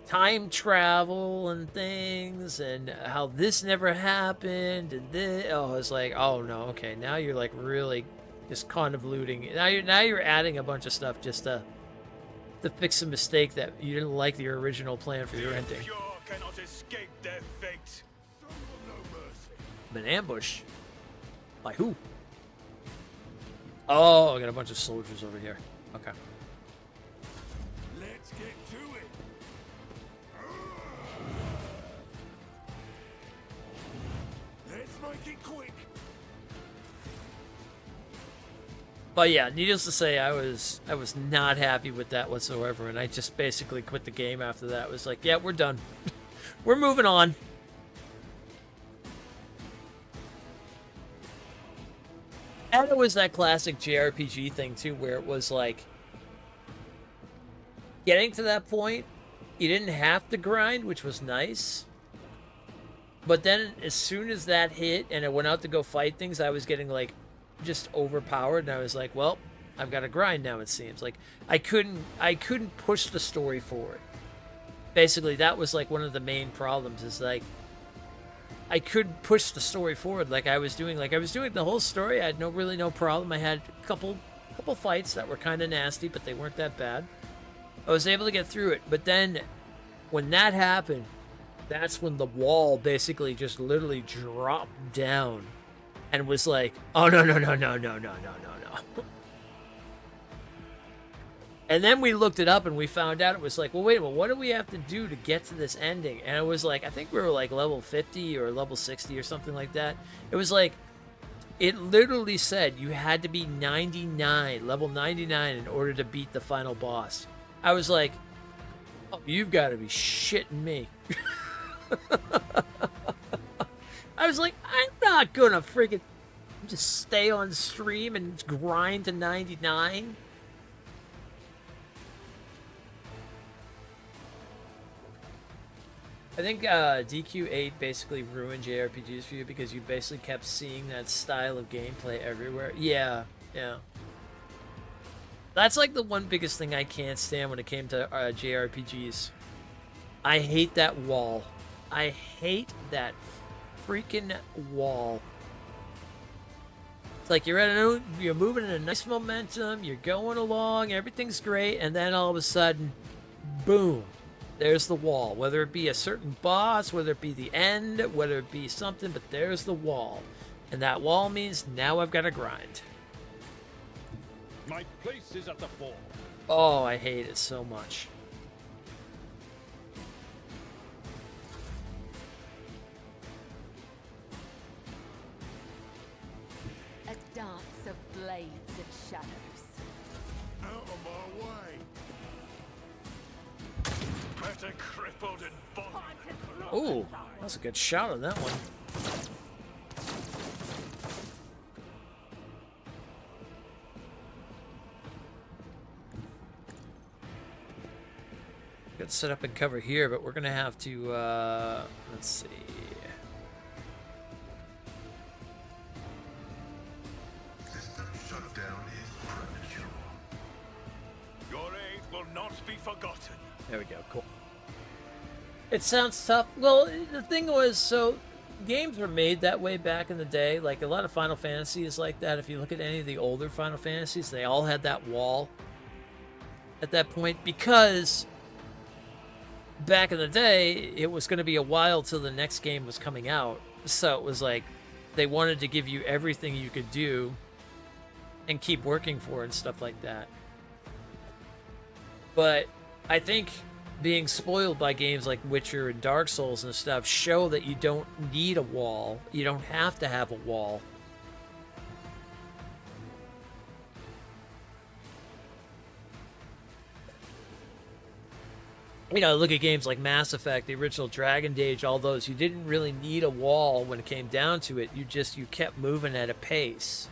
time travel and things and how this never happened and this. Oh, it's like, oh no, okay, now you're like really just convoluting. Now you're adding a bunch of stuff just to fix a mistake that you didn't like the original plan for your ending. Pure cannot escape their fate. Some will know mercy. Been ambushed by who? Oh, I got a bunch of soldiers over here. Okay. Let's get to it. Let's make it quick. But yeah, needless to say, I was not happy with that whatsoever, and I just basically quit the game after that. It was like, yeah, we're done. We're moving on. And it was that classic JRPG thing too, where it was like getting to that point, you didn't have to grind, which was nice. But then as soon as that hit and I went out to go fight things, I was getting like just overpowered, and I was like, well, I've got to grind now, it seems. Like I couldn't push the story forward. Basically, that was like one of the main problems, is like I couldn't push the story forward like I was doing. Like I was doing the whole story. I had really no problem. I had a couple fights that were kind of nasty, but they weren't that bad. I was able to get through it. But then when that happened, that's when the wall basically just literally dropped down and was like, oh, no, no, no, no, no, no, no, no, no. And then we looked it up and we found out it was like, well, wait a minute, what do we have to do to get to this ending? And it was like, I think we were like level 50 or level 60 or something like that. It was like, it literally said you had to be 99, level 99 in order to beat the final boss. I was like, oh, you've got to be shitting me. I was like, I'm not going to freaking just stay on stream and grind to 99. I think DQ8 basically ruined JRPGs for you because you basically kept seeing that style of gameplay everywhere. Yeah, yeah. That's like the one biggest thing I can't stand when it came to JRPGs. I hate that wall. I hate that freaking wall. It's like you're moving in a nice momentum, you're going along, everything's great, and then all of a sudden, boom. There's the wall, whether it be a certain boss, whether it be the end, whether it be something, but there's the wall. And that wall means now I've got to grind. My place is at the fore. Oh, I hate it so much. A dance of blades and shadows. Out of my way. Better crippled and bonded. Ooh, that's a good shot on that one. Good set up and cover here, but we're gonna have to let's see. System shutdown is premature. Your aid will not be forgotten. There we go, cool. It sounds tough. Well, the thing was, so games were made that way back in the day. Like a lot of Final Fantasy is like that. If you look at any of the older Final Fantasies, they all had that wall at that point because back in the day, it was going to be a while till the next game was coming out. So it was like they wanted to give you everything you could do and keep working for and stuff like that. But I think being spoiled by games like Witcher and Dark Souls and stuff show that you don't need a wall. You don't have to have a wall. You know, look at games like Mass Effect, the original Dragon Age, all those. You didn't really need a wall when it came down to it. You kept moving at a pace.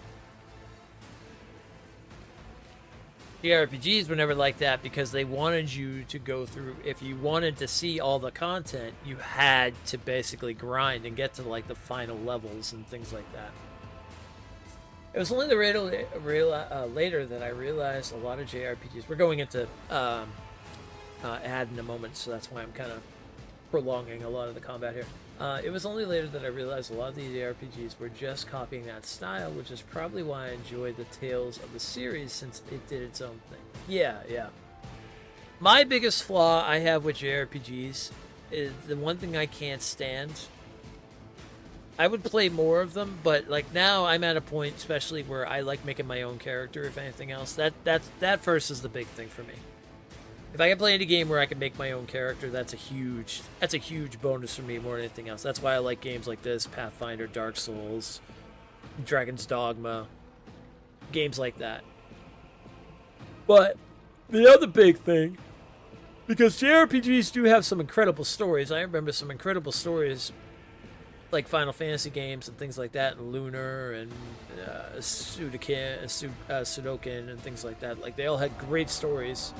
The RPGs were never like that because they wanted you to go through. If you wanted to see all the content, you had to basically grind and get to like the final levels and things like that. It was only later that I realized a lot of JRPGs. We're going into ad in a moment, so that's why I'm kind of prolonging a lot of the combat here. It was only later that I realized a lot of the JRPGs were just copying that style, which is probably why I enjoyed the Tales of the series, since it did its own thing. Yeah. My biggest flaw I have with JRPGs is the one thing I can't stand. I would play more of them, but like now I'm at a point, especially where I like making my own character. If anything else, that first is the big thing for me. If I can play any game where I can make my own character, that's a huge bonus for me more than anything else. That's why I like games like this, Pathfinder, Dark Souls, Dragon's Dogma, games like that. But the other big thing, because JRPGs do have some incredible stories. I remember some incredible stories, like Final Fantasy games and things like that, and Lunar and Sudoken and things like that. Like they all had great stories.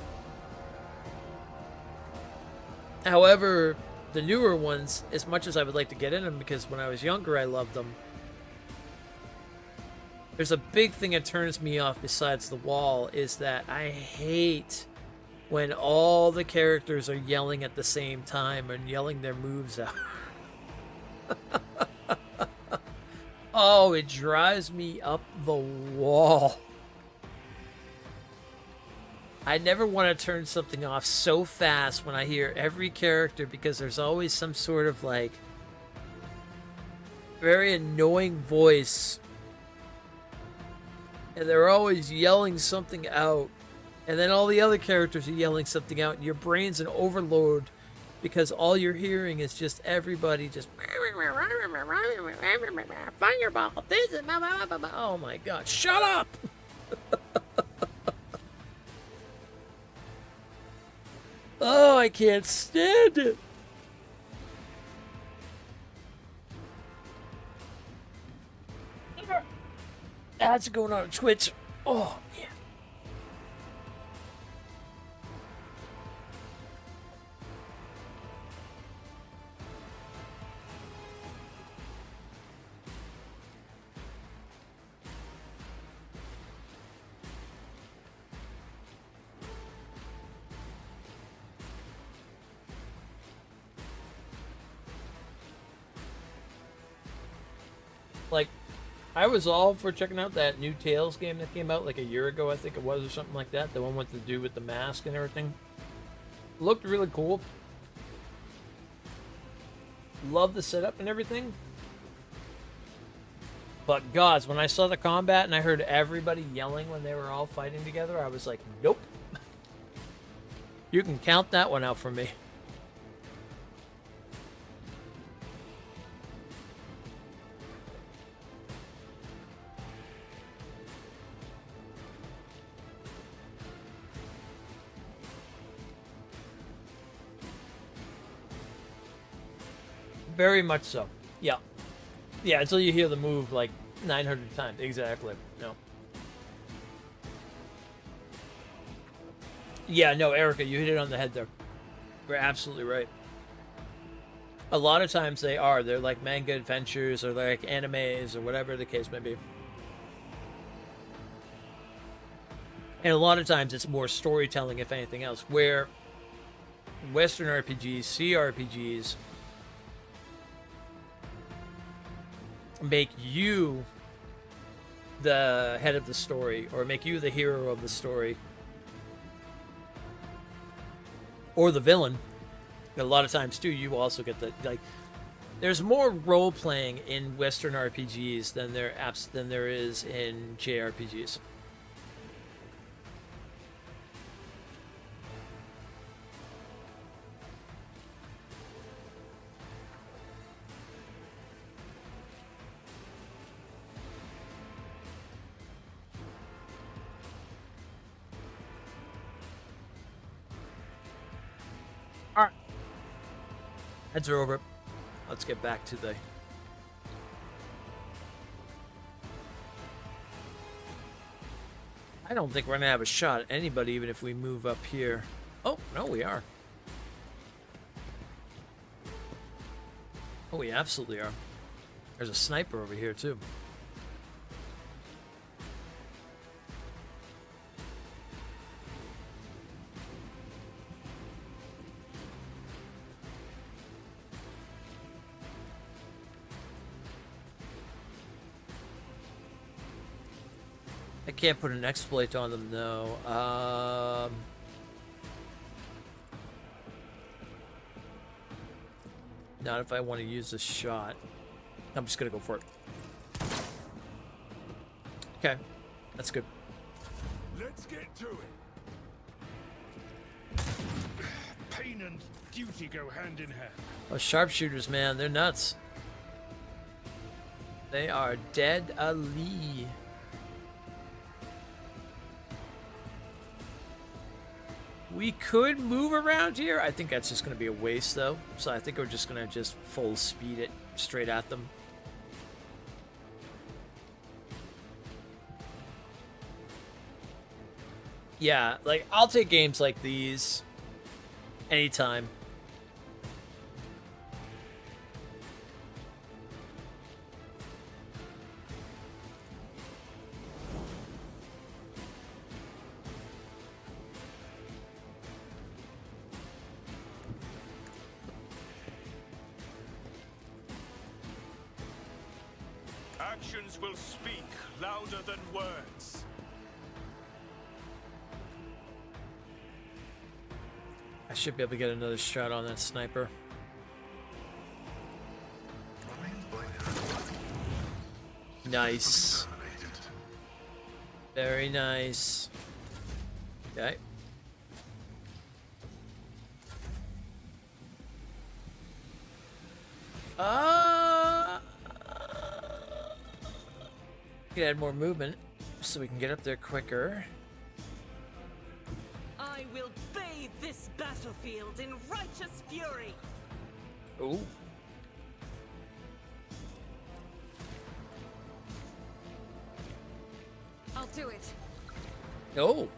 However, the newer ones, as much as I would like to get in them, because when I was younger I loved them, there's a big thing that turns me off besides the wall, is that I hate when all the characters are yelling at the same time and yelling their moves out. Oh, it drives me up the wall. I never want to turn something off so fast when I hear every character, because there's always some sort of like very annoying voice, and they're always yelling something out, and then all the other characters are yelling something out, and your brain's in overload because all you're hearing is just everybody just fireball. This is oh my god! Shut up! Oh, I can't stand it. Ads going on Twitch. Oh, man. Like, I was all for checking out that new Tales game that came out like a year ago, I think it was, or something like that. The one with the dude with the mask and everything. Looked really cool. Love the setup and everything. But gods, when I saw the combat and I heard everybody yelling when they were all fighting together, I was like, nope. You can count that one out for me. Very much so. Yeah. Yeah, until you hear the move like 900 times. Exactly. No. Yeah, no, Erica, you hit it on the head there. You're absolutely right. A lot of times they are. They're like manga adventures or like animes or whatever the case may be. And a lot of times it's more storytelling, if anything else, where Western RPGs, CRPGs, make you the head of the story, or make you the hero of the story, or the villain. A lot of times too, you also get the like. There's more role playing in Western RPGs than there is in JRPGs. Heads are over. Let's get back to the... I don't think we're gonna have a shot at anybody even if we move up here. Oh, no, we are. Oh, we absolutely are. There's a sniper over here, too. I can't put an exploit on them, though. Not if I want to use this shot. I'm just gonna go for it. Okay, that's good. Let's get to it. Pain and duty go hand in hand. Oh, sharpshooters, man, they're nuts. They are dead Ali. We could move around here. I think that's just going to be a waste, though. So I think we're just going to just full speed it straight at them. Yeah, like, I'll take games like these anytime. Actions will speak louder than words. I should be able to get another shot on that sniper. Nice. Very nice. Okay. We can add more movement so we can get up there quicker. I will bathe this battlefield in righteous fury. Ooh. I'll do it. Oh.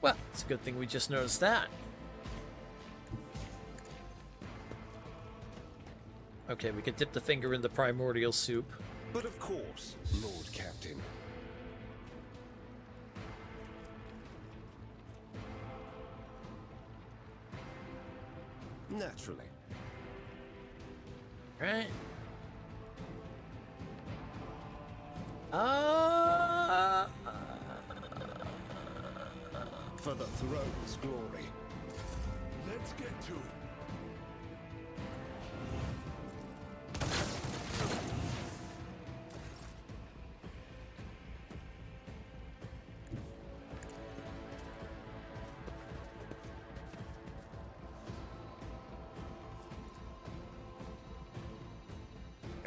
Well, it's a good thing we just noticed that. Okay, we could dip the finger in the primordial soup. But of course, Lord Captain. Naturally. Right. For the throne's glory. Let's get to it.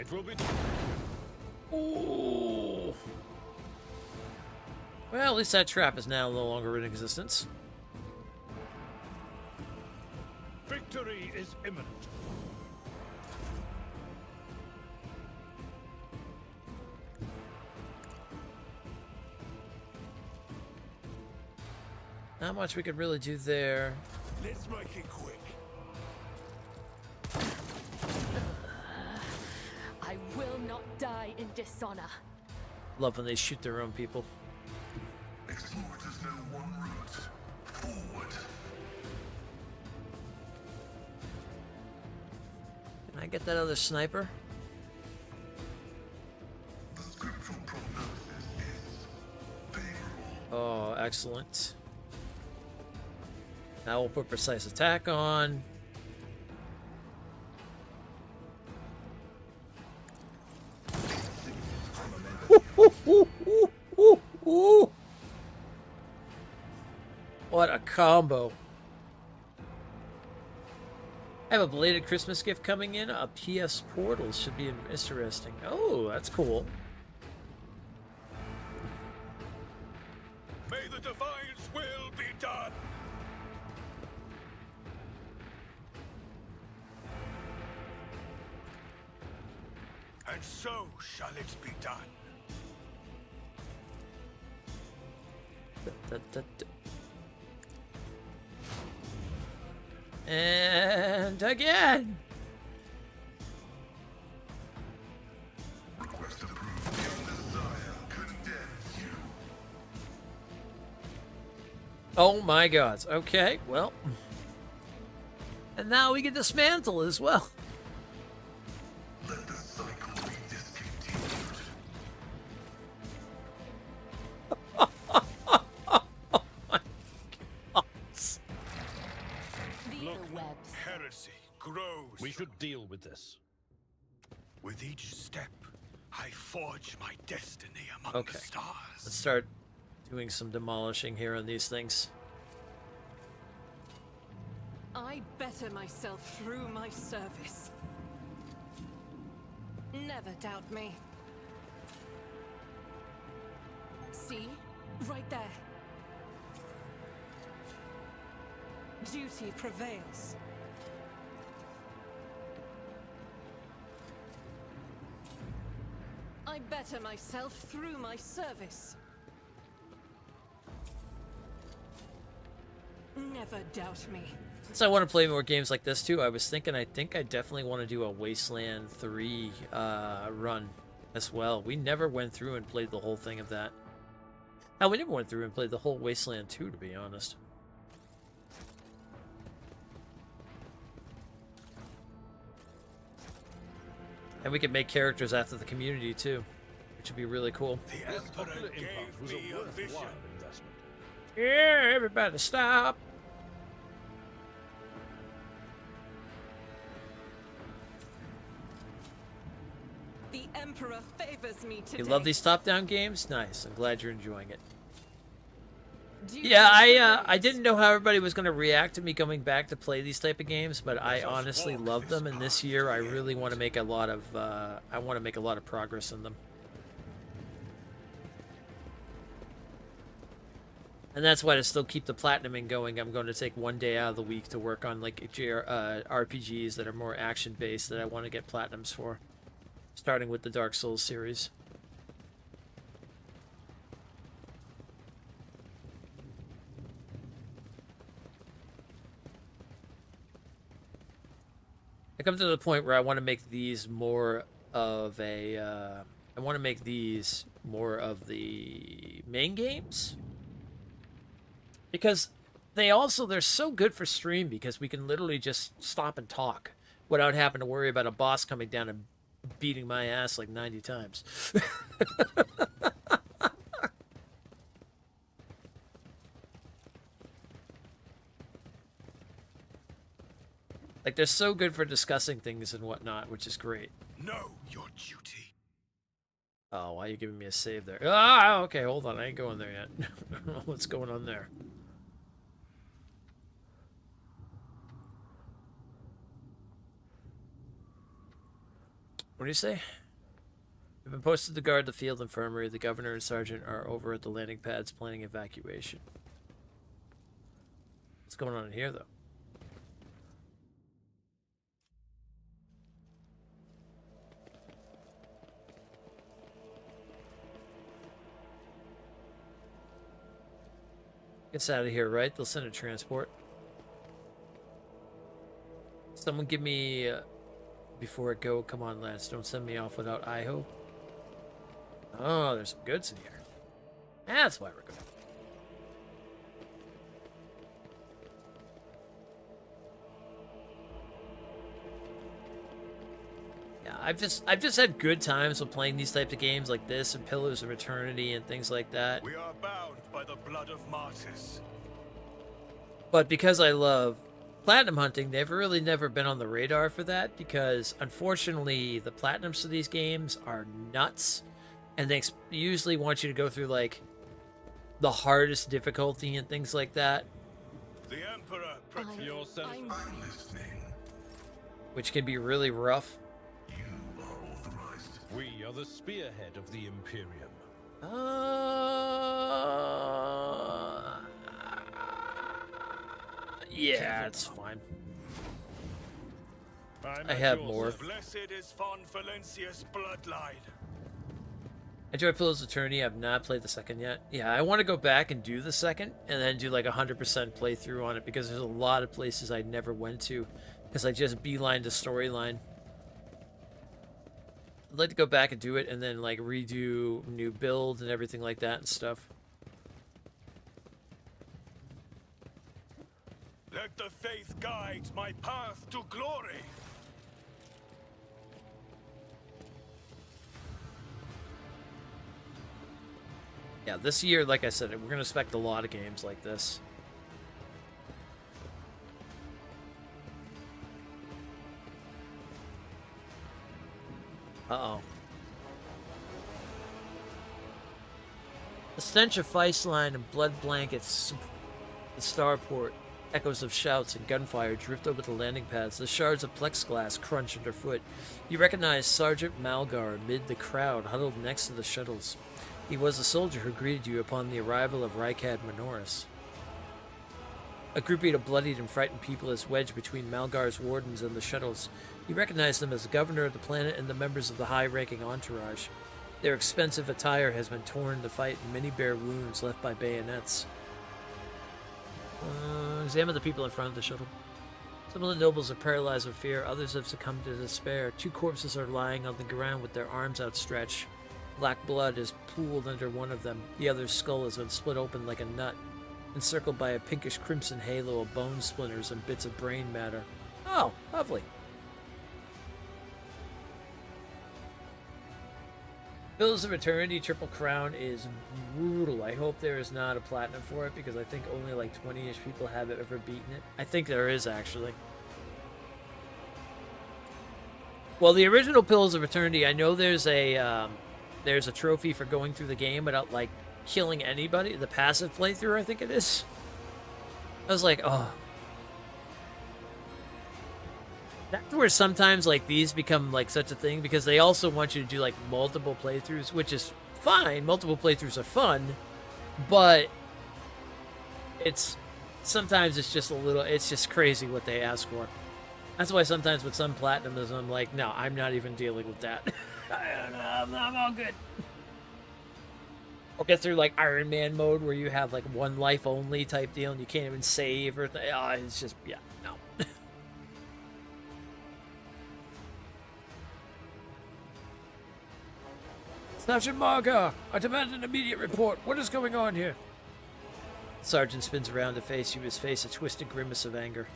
It will be. Ooh. Well, at least that trap is now no longer in existence. Victory is imminent. Not much we could really do there. Let's make it quick. I will not die in dishonor. Love when they shoot their own people. Explorers know one route. Forward. Can I get that other sniper? The scriptural prognosis is favorable. Oh, excellent. Now we'll put precise attack on. What a combo. I have a belated Christmas gift coming in. A PS Portal should be interesting. Oh, that's cool. May the Divine's will be done! And so shall it be done. And again. Request approved. Your desire condemns you. Oh my gods. Okay, well. And now we can dismantle as well. Let the cycle be discontinued. The webs. Heresy grows. We should deal with this. With each step, I forge my destiny among Okay. the stars. Let's start doing some demolishing here on these things. I better myself through my service. Never doubt me. See? Right there. Duty prevails. I better myself through my service. Never doubt me. Since I want to play more games like this too, I was thinking I think I definitely want to do a Wasteland 3 run as well. We never went through and played the whole thing of that. Hell, we never went through and played the whole Wasteland 2, to be honest. And we could make characters after the community too, which would be really cool. The This Emperor popular impound gave was me a a vision. worthwhile investment. Yeah, everybody stop. The Emperor favors me today. You love these top-down games? Nice. I'm glad you're enjoying it. Duty Yeah, I prevails. didn't know how everybody was going to react to me coming back to play these type of games, but I honestly love them, and this year I really want to make a lot of progress in them. And that's why to still keep the platinuming going, I'm going to take one day out of the week to work on like RPGs that are more action-based that I want to get platinums for, starting with the Dark Souls series. I come to the point where I want to make these more of a, I want to make these more of the main games. Because they're so good for stream because we can literally just stop and talk without having to worry about a boss coming down and beating my ass like 90 times. Like, they're so good for discussing things and whatnot, which is great. Know your duty. Oh, why are you giving me a save there? Ah, okay, hold on. I ain't going there yet. I don't know what's going on there. What do you say? We've been posted to guard the field infirmary. The governor and sergeant are over at the landing pads planning evacuation. What's going on in here, though? Gets out of here, right? They'll send a transport. Someone give me... before I go, come on, Lance. Don't send me off without I hope. Oh, there's some goods in here. That's why we're going. Yeah, I've just had good times with playing these types of games like this and Pillars of Eternity and things like that. We are bound by the blood of martyrs. But because I love platinum hunting, they've really never been on the radar for that because, unfortunately, the platinums for these games are nuts, and they usually want you to go through, like, the hardest difficulty and things like that, The Emperor protects. Your sense. I'm listening. which can be really rough. You are authorized. We are the spearhead of the Imperium. Yeah, it's fine. I'm I at have your more. service. Blessed is Von Valencia's bloodline. Enjoy Pillow's Eternity. I've not played the second yet. Yeah, I want to go back and do the second, and then do like 100% playthrough on it, because there's a lot of places I never went to, because I just beelined the storyline. I'd like to go back and do it, and then like redo new build and everything like that and stuff. Let the faith guide my path to glory. Yeah, this year, like I said, we're going to expect a lot of games like this. Uh-oh. The stench of Feistline and blood blankets, the starport, echoes of shouts and gunfire drift over the landing pads. The shards of plexiglass crunch underfoot. You recognize Sergeant Malgar amid the crowd huddled next to the shuttles. He was the soldier who greeted you upon the arrival of Rykad Minoris. A grouping of bloodied and frightened people is wedged between Malgar's wardens and the shuttles. You recognize them as the governor of the planet and the members of the high-ranking entourage. Their expensive attire has been torn to fight, and many bear wounds left by bayonets. Examine the people in front of the shuttle. Some of the nobles are paralyzed with fear, others have succumbed to despair. 2 corpses are lying on the ground with their arms outstretched. Black blood is pooled under one of them. The other's skull has been split open like a nut, encircled by a pinkish crimson halo of bone splinters and bits of brain matter. Oh, lovely. Bills of Eternity Triple Crown is brutal. I hope there is not a platinum for it, because I think only like 20-ish people have ever beaten it. I think there is, actually. Well, the original Pillars of Eternity, I know there's a trophy for going through the game without like killing anybody. The passive playthrough, I think it is. I was like, oh. That's where sometimes like these become like such a thing, because they also want you to do like multiple playthroughs, which is fine. Multiple playthroughs are fun, but sometimes it's just it's just crazy what they ask for. That's why sometimes with some platinums, I'm like, no, I'm not even dealing with that. I'm all good. Or get through like Iron Man mode where you have like one life only type deal and you can't even save or it's just, yeah, no. Sergeant Margar, I demand an immediate report. What is going on here? The sergeant spins around to face you, his face a twisted grimace of anger.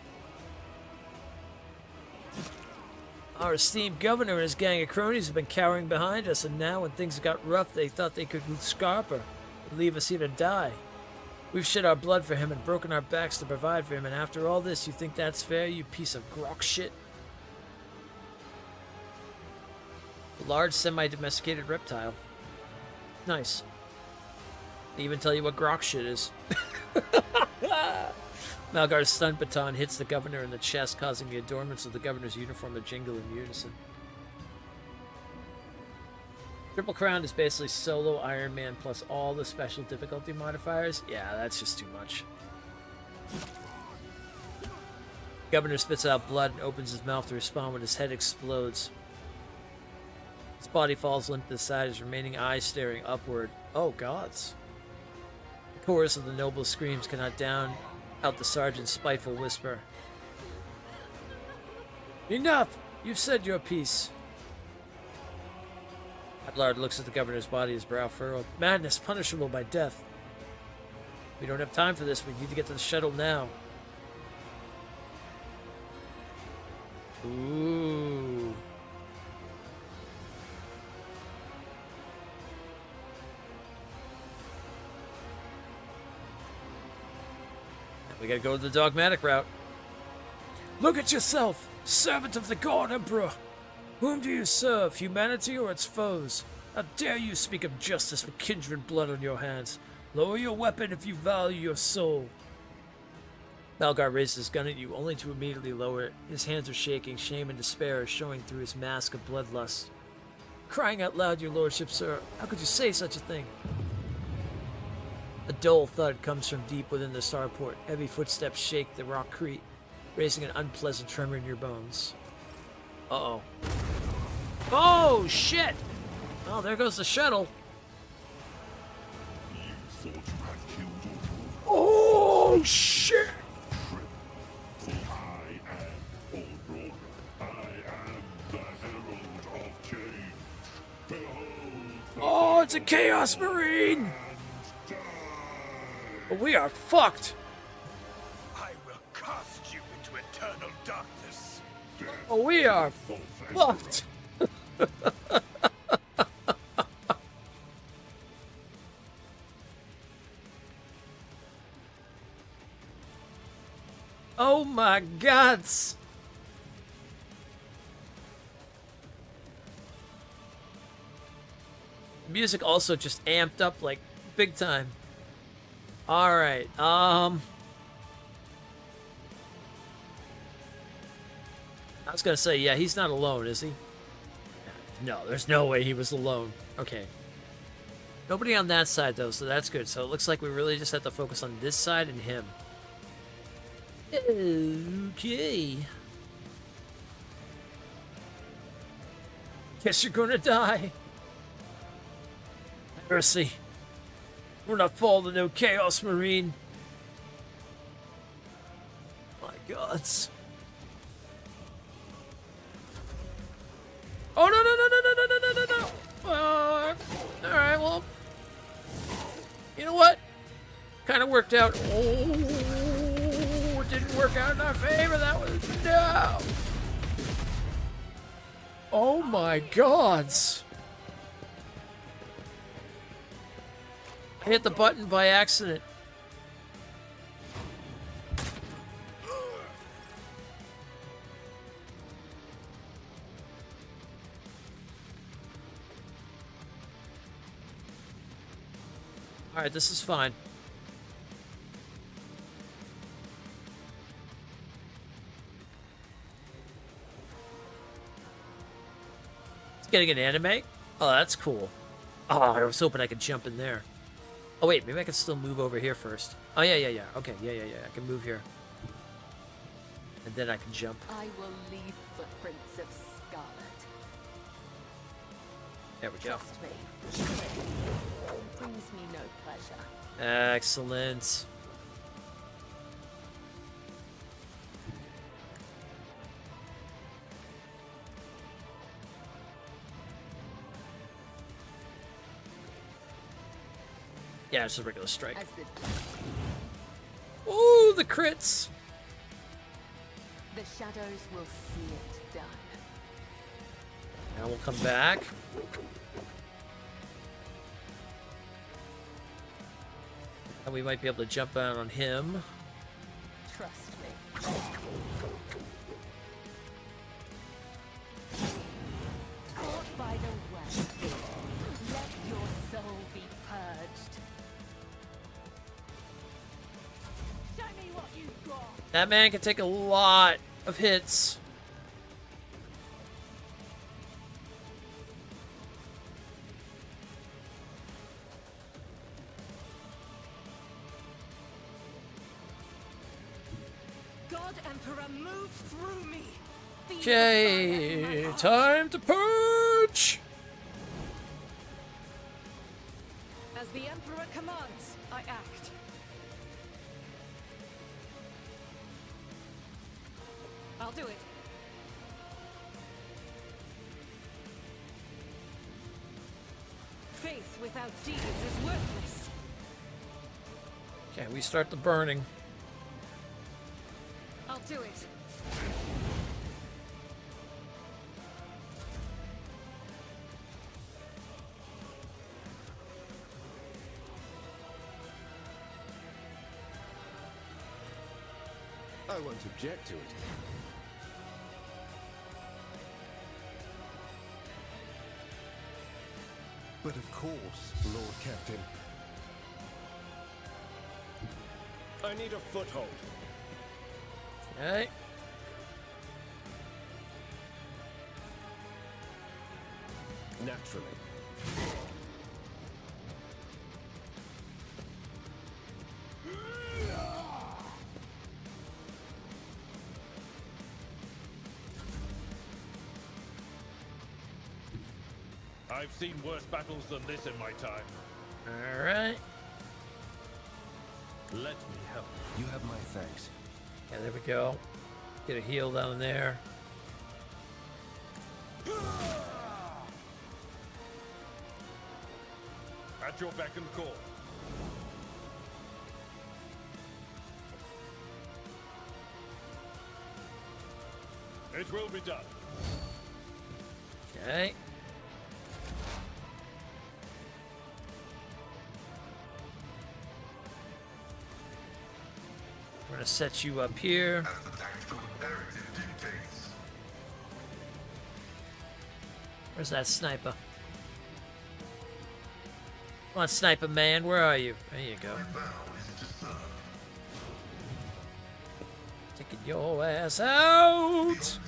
Our esteemed governor and his gang of cronies have been cowering behind us, and now when things got rough, they thought they could scarper and leave us here to die. We've shed our blood for him and broken our backs to provide for him, and after all this, you think that's fair, you piece of grok shit? A large, semi-domesticated reptile. Nice. They even tell you what grok shit is. Malgar's stun baton hits the governor in the chest, causing the adornments of the governor's uniform to jingle in unison. Triple Crown is basically solo Iron Man plus all the special difficulty modifiers. Yeah, that's just too much. Governor spits out blood and opens his mouth to respond when his head explodes. His body falls limp to the side, his remaining eyes staring upward. Oh, gods. The chorus of the noble screams cannot drown out the sergeant's spiteful whisper. Enough! You've said your piece. Ablard looks at the governor's body, his brow furrowed. Madness, punishable by death. We don't have time for this. We need to get to the shuttle now. Ooh. We gotta go the dogmatic route. Look at yourself, servant of the God Emperor. Whom do you serve, humanity or its foes? How dare you speak of justice with kindred blood on your hands? Lower your weapon if you value your soul. Malgar raises his gun at you, only to immediately lower it. His hands are shaking, shame and despair are showing through his mask of bloodlust. Crying out loud, your lordship, sir, how could you say such a thing? A dull thud comes from deep within the starport. Heavy footsteps shake the rockcrete, raising an unpleasant tremor in your bones. Uh-oh. Oh, shit! Oh, there goes the shuttle. Oh, shit! Oh, it's a Chaos Marine! We are fucked! I will cast you into eternal darkness. Oh, we are fucked! Oh my gods! Music also just amped up like big time. All right. I was gonna say, yeah, he's not alone, is he? No, there's no way he was alone. Okay. Nobody on that side though, so that's good. So it looks like we really just have to focus on this side and him. Okay. Guess you're gonna die. Mercy. We're not falling to no Chaos Marine. My gods. Oh, no, no, no, no, no, no, no, no, no. Alright, well. You know what? Kind of worked out. Oh, it didn't work out in our favor. That was. No. Oh, my gods. I hit the button by accident. Alright, this is fine. It's getting an anime? Oh, that's cool. Oh, I was hoping I could jump in there. Oh, wait, maybe I can still move over here first. Oh, yeah, yeah, yeah. Okay, yeah, yeah, yeah. I can move here. And then I can jump. I will leave footprints of scarlet. There we go. Trust me. It brings me no pleasure. Excellent. Yeah, it's a regular strike. As Ooh, the crits! the shadows will see it done. Now we'll come back. And we might be able to jump out on him. Trust me. Caught by the web, let your soul be purged. Show me what you've got. That man can take a lot of hits. God Emperor, move through me. Feel the Okay, fire in my heart. time to purge! As the Emperor commands, I act. I'll do it. Faith without deeds is worthless. Okay, we start the burning. I'll do it. I won't object to it. But of course, Lord Captain. I need a foothold. Okay. Naturally. I've seen worse battles than this in my time. All right. Let me help. You have my thanks. Yeah, there we go. Get a heal down there. At your beck and call. It will be done. Okay. We're gonna set you up here. Where's that sniper? Come on, sniper man, where are you? There you go. Taking your ass out!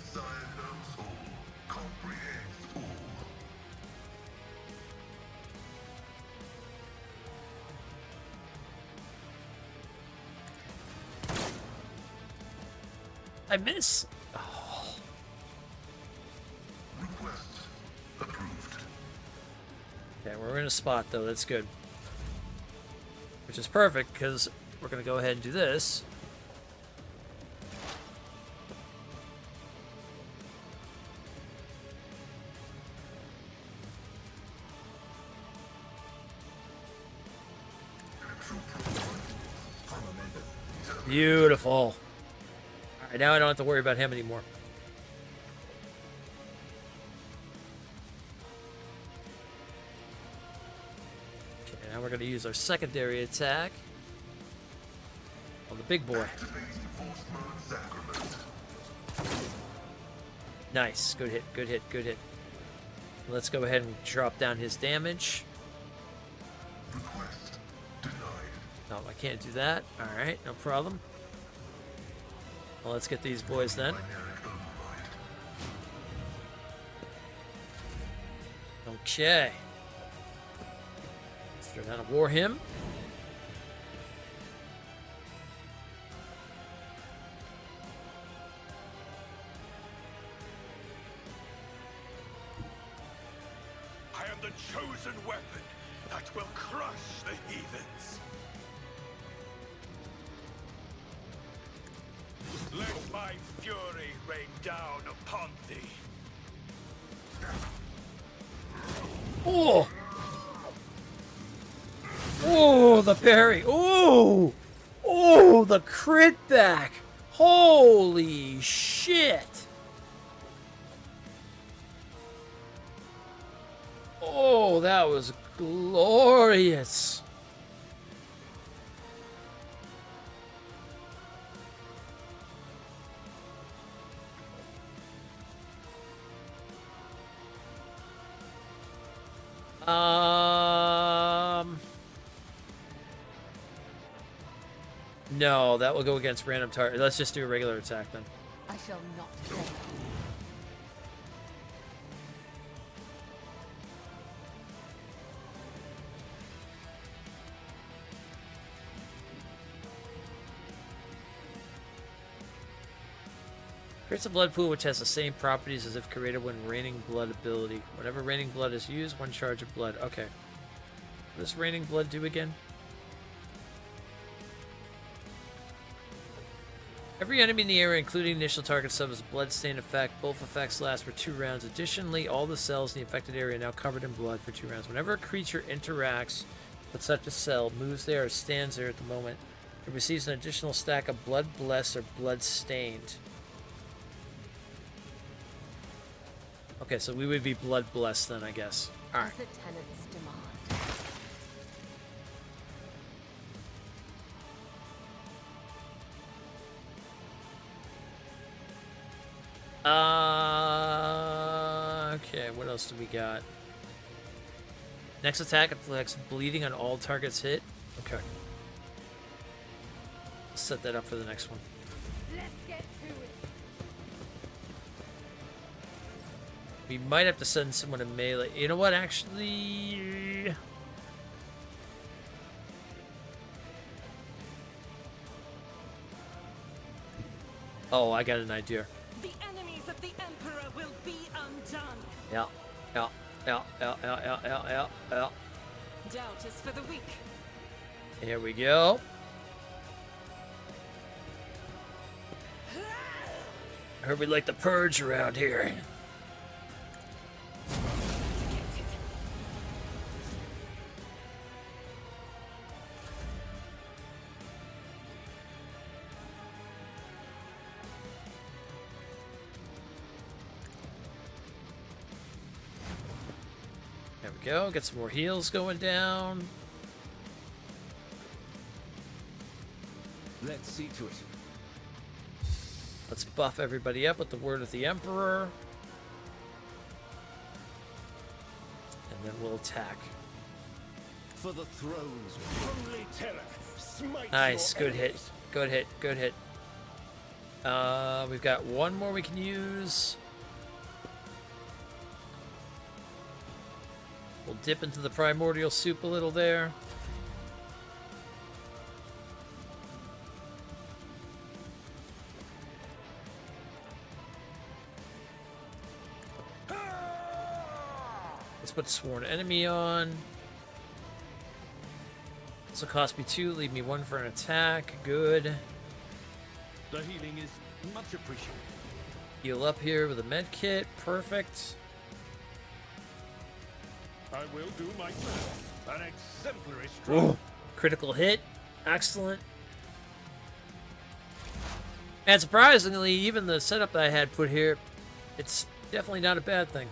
I miss. Oh. Okay, we're in a spot though. That's good. Which is perfect because we're gonna go ahead and do this. Beautiful. All right, now I don't have to worry about him anymore. Okay, now we're going to use our secondary attack on the big boy. Nice. Good hit, good hit, good hit. Let's go ahead and drop down his damage. No, I can't do that. Alright, no problem. Well, let's get these boys then. Okay. Let's throw down a war hymn. I am the chosen weapon that will crush the heathens. Let my fury rain down upon thee. Oh! Oh, the parry. Oh! Oh, the crit back. Holy shit. Oh, that was glorious. No, that will go against random target. Let's just do a regular attack then. I shall not fail. Creates a blood pool which has the same properties as if created when raining blood ability. Whenever raining blood is used, one charge of blood. Okay. What does raining blood do again? Every enemy in the area, including initial target, suffers a blood-stained effect. Both effects last for 2 rounds. Additionally, all the cells in the affected area are now covered in blood for 2 rounds. Whenever a creature interacts with such a cell, moves there, or stands there at the moment, it receives an additional stack of blood blessed or blood stained. Okay, so we would be blood blessed then, I guess. Alright. The tenant's demand. Okay, what else do we got? Next attack inflicts bleeding on all targets hit. Okay. Let's set that up for the next one. Let's get to it. We might have to send someone to melee. You know what, actually... Oh, I got an idea. The enemies of the Emperor will be undone. Yeah, yeah. Out. Doubt is for the weak. Here we go. I heard we like the purge around here. There we go. Get some more heals going down. Let's see to it. Let's buff everybody up with the word of the Emperor. And then we'll attack. For the thrones. Holy terror, smite Nice. your Good hit. enemies. Good hit. Good hit. We've got one more we can use. We'll dip into the primordial soup a little there. Let's put Sworn Enemy on. This will cost me 2, leave me 1 for an attack. Good. The healing is much appreciated. Heal up here with a med kit. Perfect. I will do my best. An exemplary stroke. Critical hit. Excellent. And surprisingly, even the setup that I had put here, it's definitely not a bad thing.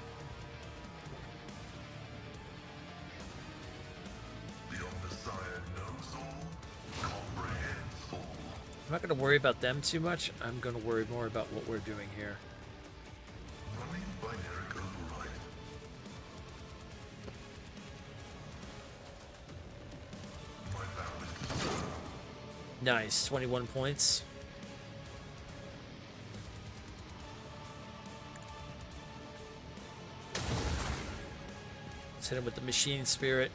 I'm not going to worry about them too much. I'm going to worry more about what we're doing here. Nice, 21 points. Let's hit him with the machine spirit.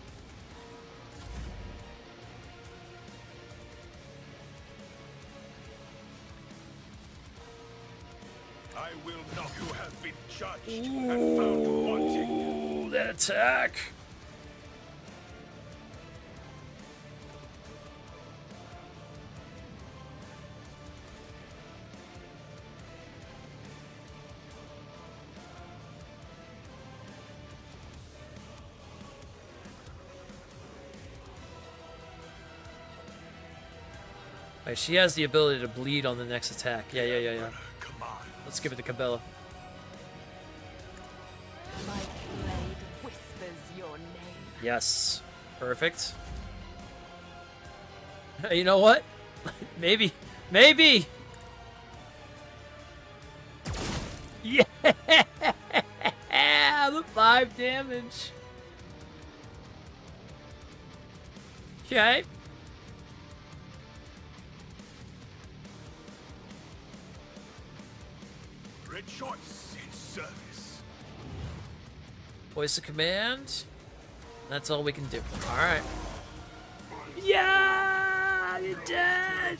I will not. You have been judged and found wanting. Ooh, that attack. Right, she has the ability to bleed on the next attack. Yeah. Come on. Let's give it to Cabela. My blade whispers your name. Yes. Perfect. You know what? Maybe. Yeah! The 5 damage. Okay. Rejoice in service. Voice of command. That's all we can do. Alright. Yeah! You're dead!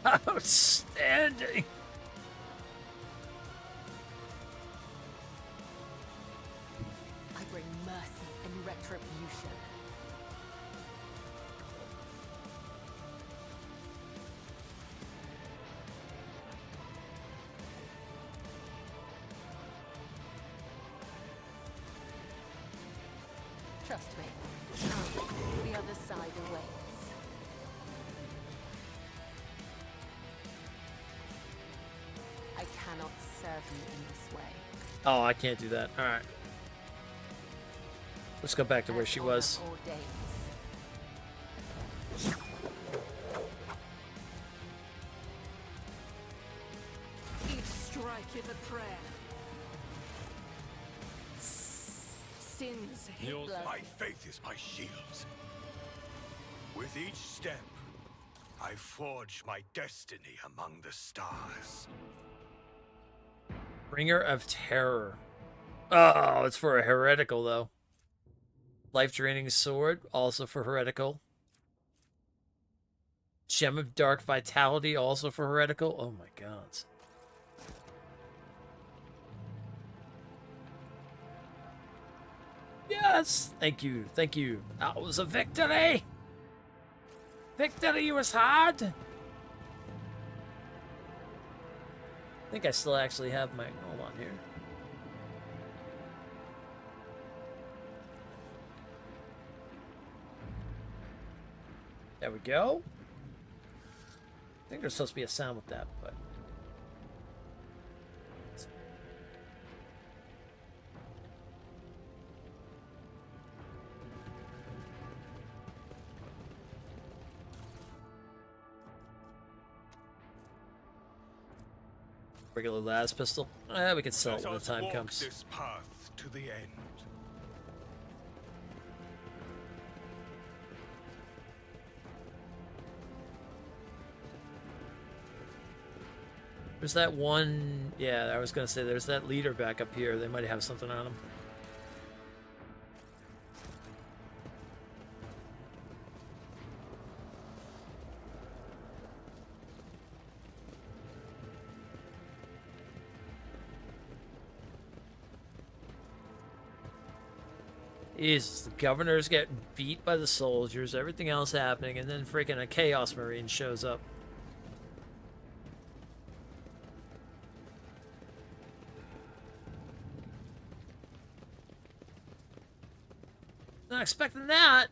Outstanding! I bring mercy and retribution. Trust me, the other side awaits. I cannot serve you in this way. Oh, I can't do that. Alright. Let's go back to where she was. Each strike is a prayer. Sins hit Yours- blood. My faith is my shield. With each step, I forge my destiny among the stars. Bringer of Terror. Oh, it's for a heretical, though. Life draining sword, also for heretical. Gem of Dark Vitality, also for Heretical. Oh my god. Yes! Thank you, thank you. That was a victory! Victory was hard! I think I still actually have my... Hold on here. There we go. I think there's supposed to be a sound with that, but... Regular las pistol. We could sell it when the time comes. This path to the end. There's that one... Yeah, I was going to say, there's that leader back up here. They might have something on them. Jesus, the governor's getting beat by the soldiers, everything else happening, and then freaking a Chaos Marine shows up. Not expecting that.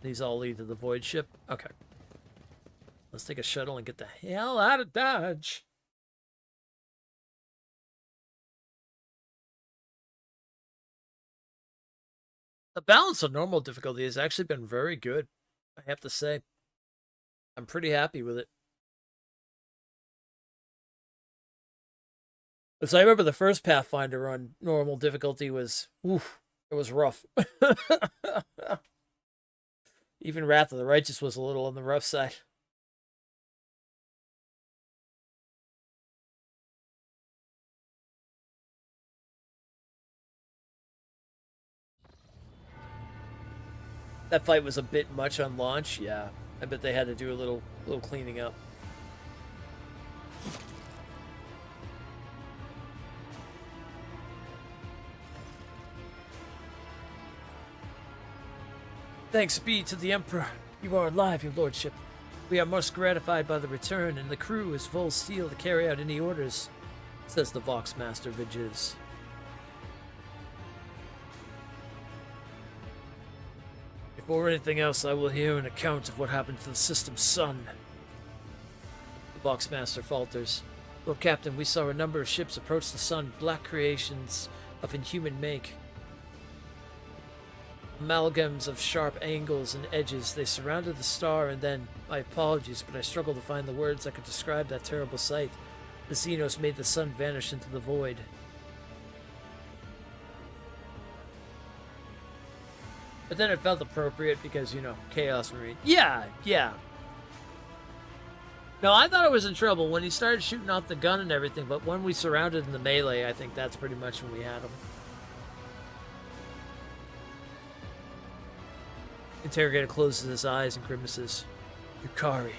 These all lead to the void ship. Okay. Let's take a shuttle and get the hell out of Dodge. The balance of normal difficulty has actually been very good, I have to say. I'm pretty happy with it. As I remember, the first Pathfinder on normal difficulty was, oof, it was rough. Even Wrath of the Righteous was a little on the rough side. That fight was a bit much on launch, yeah. I bet they had to do a little cleaning up. Thanks be to the Emperor. You are alive, your lordship. We are most gratified by the return, and the crew is full steel to carry out any orders, says the Vox Master Viges. Before anything else, I will hear an account of what happened to the system's sun. The Vox Master falters. Lord Captain, we saw a number of ships approach the sun, black creations of inhuman make. Amalgams of sharp angles and edges. They surrounded the star, and then, my apologies, but I struggle to find the words that could describe that terrible sight. The Xenos made the sun vanish into the void. But then it felt appropriate because, you know, Chaos Marine. Yeah. No, I thought I was in trouble when he started shooting off the gun and everything, but when we surrounded in the melee, I think that's pretty much when we had him. Interrogator closes his eyes and grimaces. Yukari.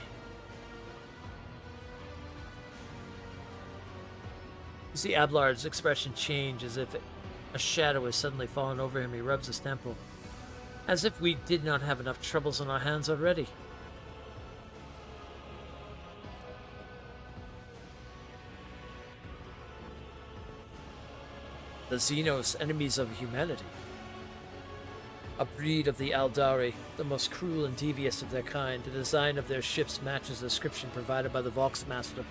You see Ablard's expression change as if a shadow has suddenly fallen over him. He rubs his temple. As if we did not have enough troubles on our hands already. The Xenos, enemies of humanity. A breed of the Aldari, the most cruel and devious of their kind. The design of their ships matches the description provided by the Vox Master.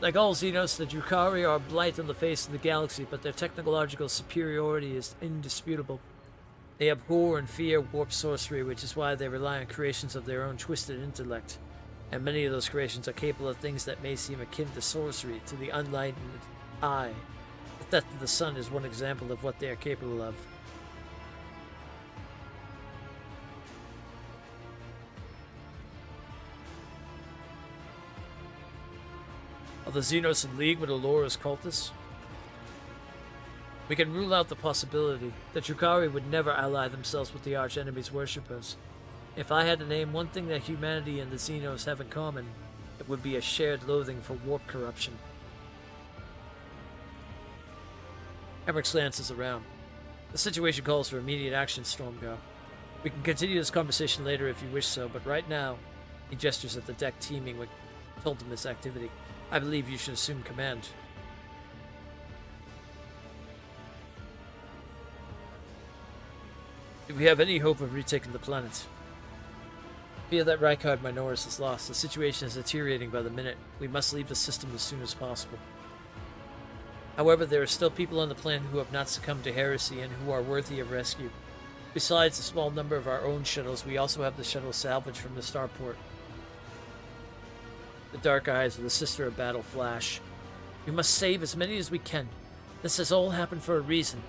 Like all Xenos, the Drukhari are a blight on the face of the galaxy, but their technological superiority is indisputable. They abhor and fear warp sorcery, which is why they rely on creations of their own twisted intellect. And many of those creations are capable of things that may seem akin to sorcery to the unenlightened eye. The theft of the sun is one example of what they are capable of. Are the Xenos in league with Alora's cultists? We can rule out the possibility that Drukhari would never ally themselves with the arch-enemy's worshippers. If I had to name one thing that humanity and the Xenos have in common, it would be a shared loathing for warp corruption. Emmerich glances around. The situation calls for immediate action, Stormgar. We can continue this conversation later if you wish so, but right now, he gestures at the deck teeming with Tultimus activity. I believe you should assume command. Do we have any hope of retaking the planet? Fear that Rykard Minoris is lost. The situation is deteriorating by the minute. We must leave the system as soon as possible. However, there are still people on the planet who have not succumbed to heresy and who are worthy of rescue. Besides the small number of our own shuttles, we also have the shuttle salvaged from the starport. The dark eyes of the Sister of Battle flash. We must save as many as we can. This has all happened for a reason.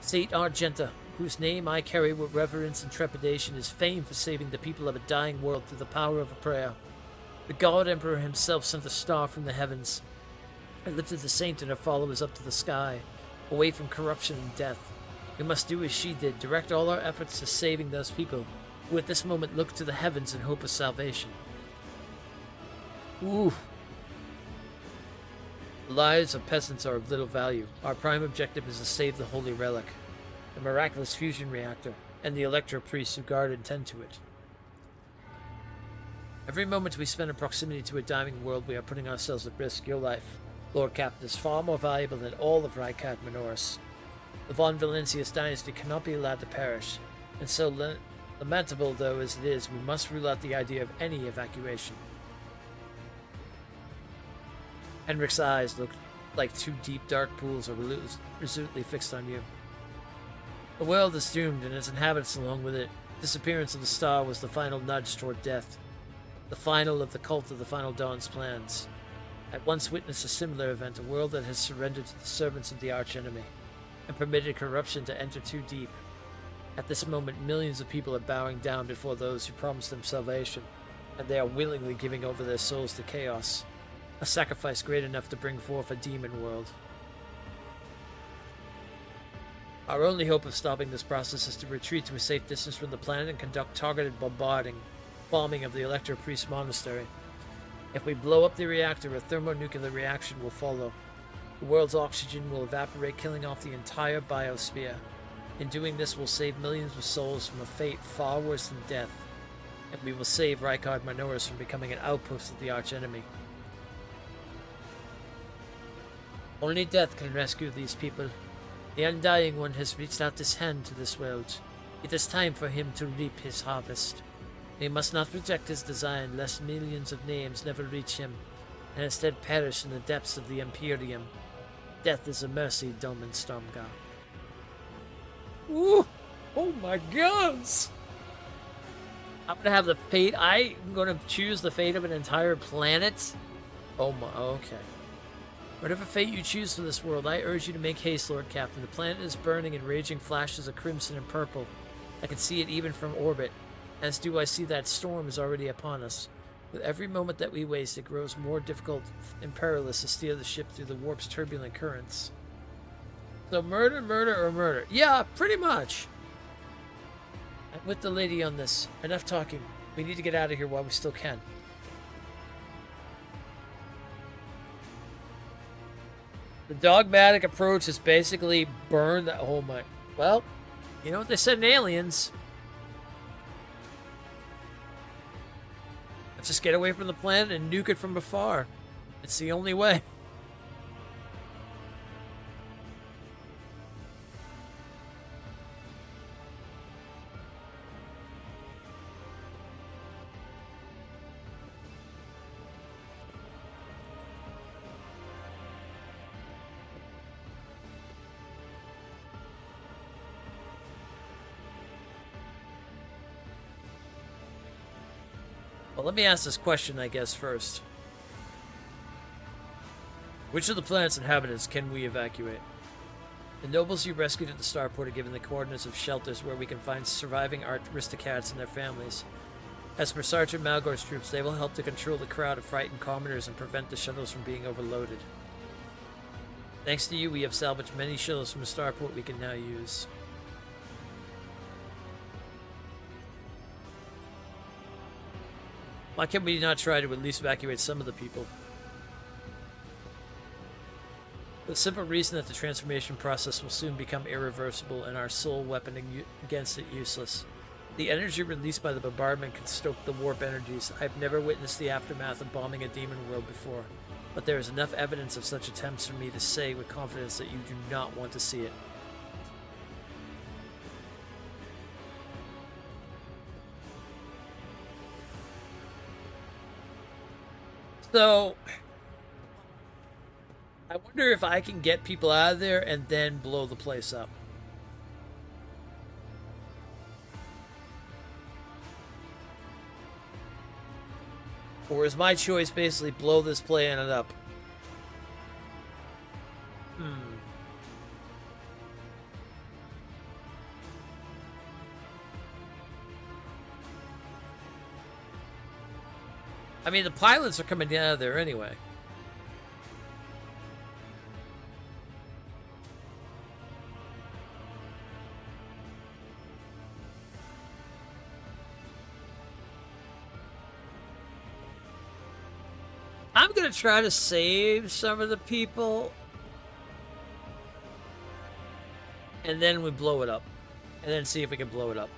Saint Argenta, whose name I carry with reverence and trepidation, is famed for saving the people of a dying world through the power of a prayer. The God Emperor himself sent a star from the heavens and lifted the saint and her followers up to the sky, away from corruption and death. We must do as she did, direct all our efforts to saving those people who at this moment look to the heavens in hope of salvation. Ooh. The lives of peasants are of little value. Our prime objective is to save the Holy Relic, the miraculous fusion reactor, and the Electro priests who guard and tend to it. Every moment we spend in proximity to a dying world, we are putting ourselves at risk. Your life, Lord Captain, is far more valuable than all of Rykard Minoris. The Von Valencius dynasty cannot be allowed to perish, and so lamentable though as it is, we must rule out the idea of any evacuation. Henrik's eyes looked like two deep dark pools are resolutely fixed on you. The world is doomed and its inhabitants along with it. Disappearance of the star was the final nudge toward death. The final of the cult of the Final Dawn's plans. At once witnessed a similar event, a world that has surrendered to the servants of the archenemy and permitted corruption to enter too deep. At this moment, millions of people are bowing down before those who promised them salvation, and they are willingly giving over their souls to chaos, a sacrifice great enough to bring forth a demon world. Our only hope of stopping this process is to retreat to a safe distance from the planet and conduct targeted bombing of the Electro Priest Monastery. If we blow up the reactor, a thermonuclear reaction will follow. The world's oxygen will evaporate, killing off the entire biosphere. In doing this, we'll save millions of souls from a fate far worse than death, and we will save Rykard Minoris from becoming an outpost of the archenemy. Only death can rescue these people. The Undying One has reached out his hand to this world. It is time for him to reap his harvest. We must not reject his design, lest millions of names never reach him, and instead perish in the depths of the Imperium. Death is a mercy, Domin Stormgar. Ooh! Oh my gods! I'm gonna have the fate. I'm gonna choose the fate of an entire planet? Oh my, okay. Whatever fate you choose for this world, I urge you to make haste, Lord Captain. The planet is burning in raging flashes of crimson and purple. I can see it even from orbit, as do I see that storm is already upon us. With every moment that we waste, it grows more difficult and perilous to steer the ship through the warp's turbulent currents. So murder, murder, or murder? Yeah, pretty much. I'm with the lady on this. Enough talking. We need to get out of here while we still can. The dogmatic approach is basically burn the... Oh my... Well, you know what they said in Aliens. Let's just get away from the planet and nuke it from afar. It's the only way. Well, let me ask this question, I guess, first. Which of the planet's inhabitants can we evacuate? The nobles you rescued at the starport are given the coordinates of shelters where we can find surviving aristocrats and their families. As for Sergeant Malgore's troops, they will help to control the crowd of frightened commoners and prevent the shuttles from being overloaded. Thanks to you, we have salvaged many shuttles from a starport we can now use. Why can't we not try to at least evacuate some of the people? For the simple reason that the transformation process will soon become irreversible and our sole weapon against it useless. The energy released by the bombardment can stoke the warp energies. I've never witnessed the aftermath of bombing a demon world before, but there is enough evidence of such attempts for me to say with confidence that you do not want to see it. So, I wonder if I can get people out of there and then blow the place up. Or is my choice basically blow this planet up? I mean, the pilots are coming out of there anyway. I'm going to try to save some of the people. And then we blow it up. And then see if we can blow it up.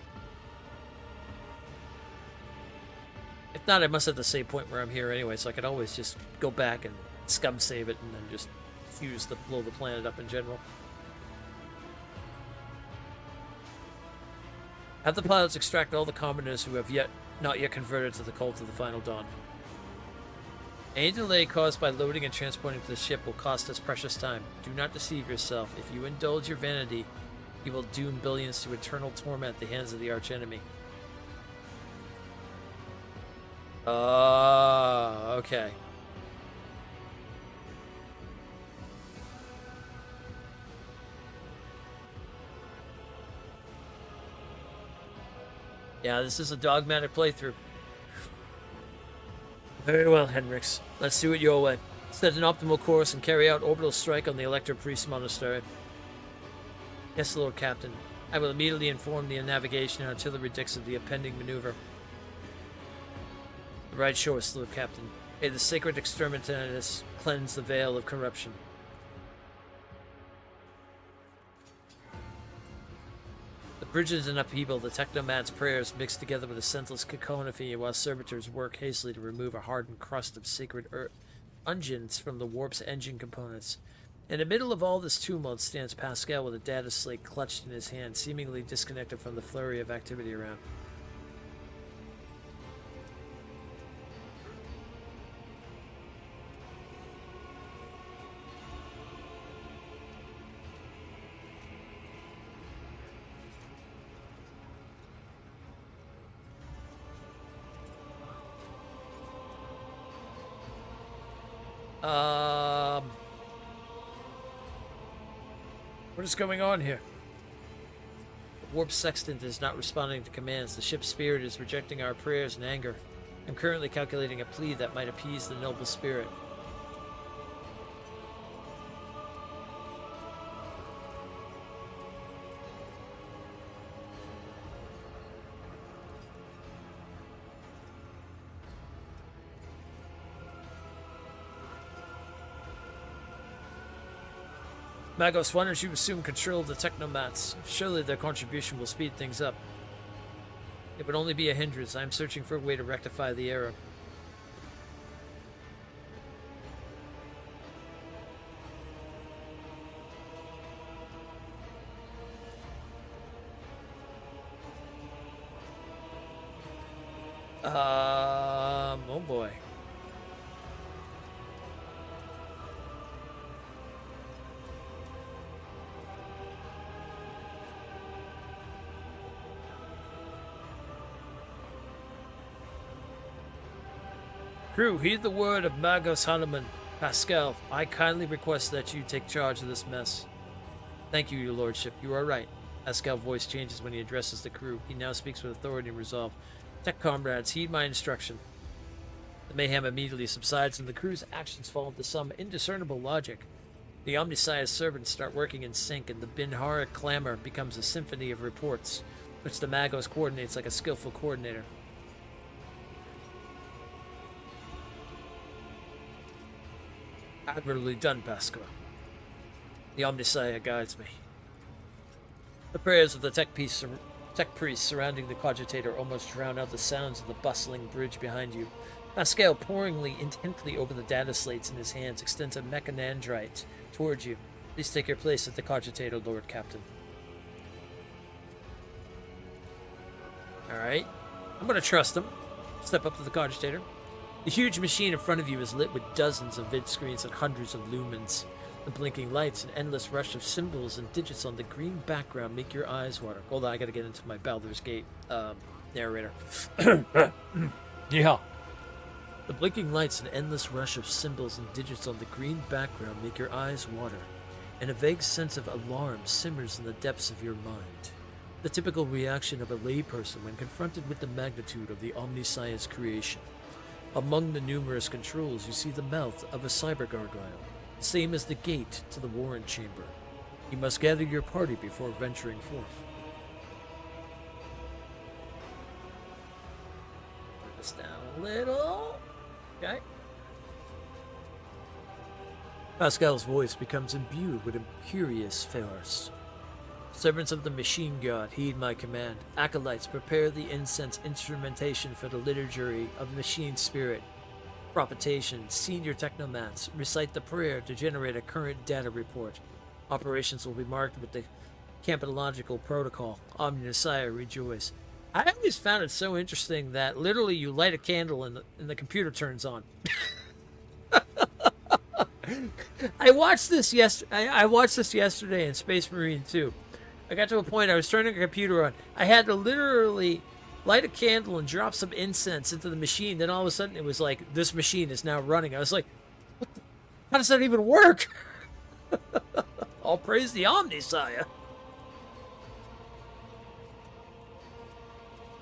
If not, I must have the save point where I'm here anyway, so I could always just go back and scum save it and then just use the blow the planet up in general. Have the pilots extract all the commoners who have not yet converted to the cult of the Final Dawn. Any delay caused by loading and transporting to the ship will cost us precious time. Do not deceive yourself. If you indulge your vanity, you will doom billions to eternal torment at the hands of the archenemy. Okay. Yeah, this is a dogmatic playthrough. Very well, Henrix. Let's do it your way. Set an optimal course and carry out orbital strike on the Elector Priest Monastery. Yes, Lord Captain. I will immediately inform the navigation and artillery decks of the impending maneuver. The right shore, Lord Captain. May the sacred exterminatus cleanse the veil of corruption. The bridges in upheaval, the technoman's prayers mixed together with a senseless cacophony while servitors work hastily to remove a hardened crust of sacred unguents from the warp's engine components. In the middle of all this tumult stands Pascal with a data slate clutched in his hand, seemingly disconnected from the flurry of activity around. What is going on here? The warp sextant is not responding to commands. The ship's spirit is rejecting our prayers in anger. I'm currently calculating a plea that might appease the noble spirit. Magos, why don't you assume control of the technomats? Surely their contribution will speed things up. It would only be a hindrance. I am searching for a way to rectify the error. Oh boy. Crew, heed the word of Magos Hanuman. Pascal, I kindly request that you take charge of this mess. Thank you, your lordship. You are right. Pascal's voice changes when he addresses the crew. He now speaks with authority and resolve. Tech comrades, heed my instruction. The mayhem immediately subsides and the crew's actions fall into some indiscernible logic. The Omnissiah's servants start working in sync and the Binhara clamor becomes a symphony of reports, which the Magos coordinates like a skillful coordinator. Admirably done, Pascal. The Omnissiah guides me. The prayers of the tech priests surrounding the cogitator almost drown out the sounds of the bustling bridge behind you. Pascal, poring intently over the data slates in his hands, extends a mechanandrite towards you. Please take your place at the cogitator, Lord Captain. Alright. I'm gonna trust him. Step up to the cogitator. The huge machine in front of you is lit with dozens of vid screens and hundreds of lumens. The blinking lights and endless rush of symbols and digits on the green background make your eyes water. Hold on, I gotta get into my Baldur's Gate narrator. Yeah. The blinking lights and endless rush of symbols and digits on the green background make your eyes water, and a vague sense of alarm simmers in the depths of your mind. The typical reaction of a layperson when confronted with the magnitude of the Omnissiah's creation. Among the numerous controls, you see the mouth of a cyber gargoyle, same as the gate to the Warren Chamber. You must gather your party before venturing forth. Turn this down a little. Okay. Pascal's voice becomes imbued with imperious force. Servants of the machine god, heed my command. Acolytes, prepare the incense instrumentation for the liturgy of the machine spirit. Propitation, senior technomats, recite the prayer to generate a current data report. Operations will be marked with the campological protocol. Omnissiah, rejoice. I always found it so interesting that literally you light a candle and the computer turns on. I watched this yesterday in Space Marine 2. I got to a point I was turning a computer on. I had to literally light a candle and drop some incense into the machine. Then all of a sudden it was like, this machine is now running. I was like, how does that even work? All praise the Omnissiah.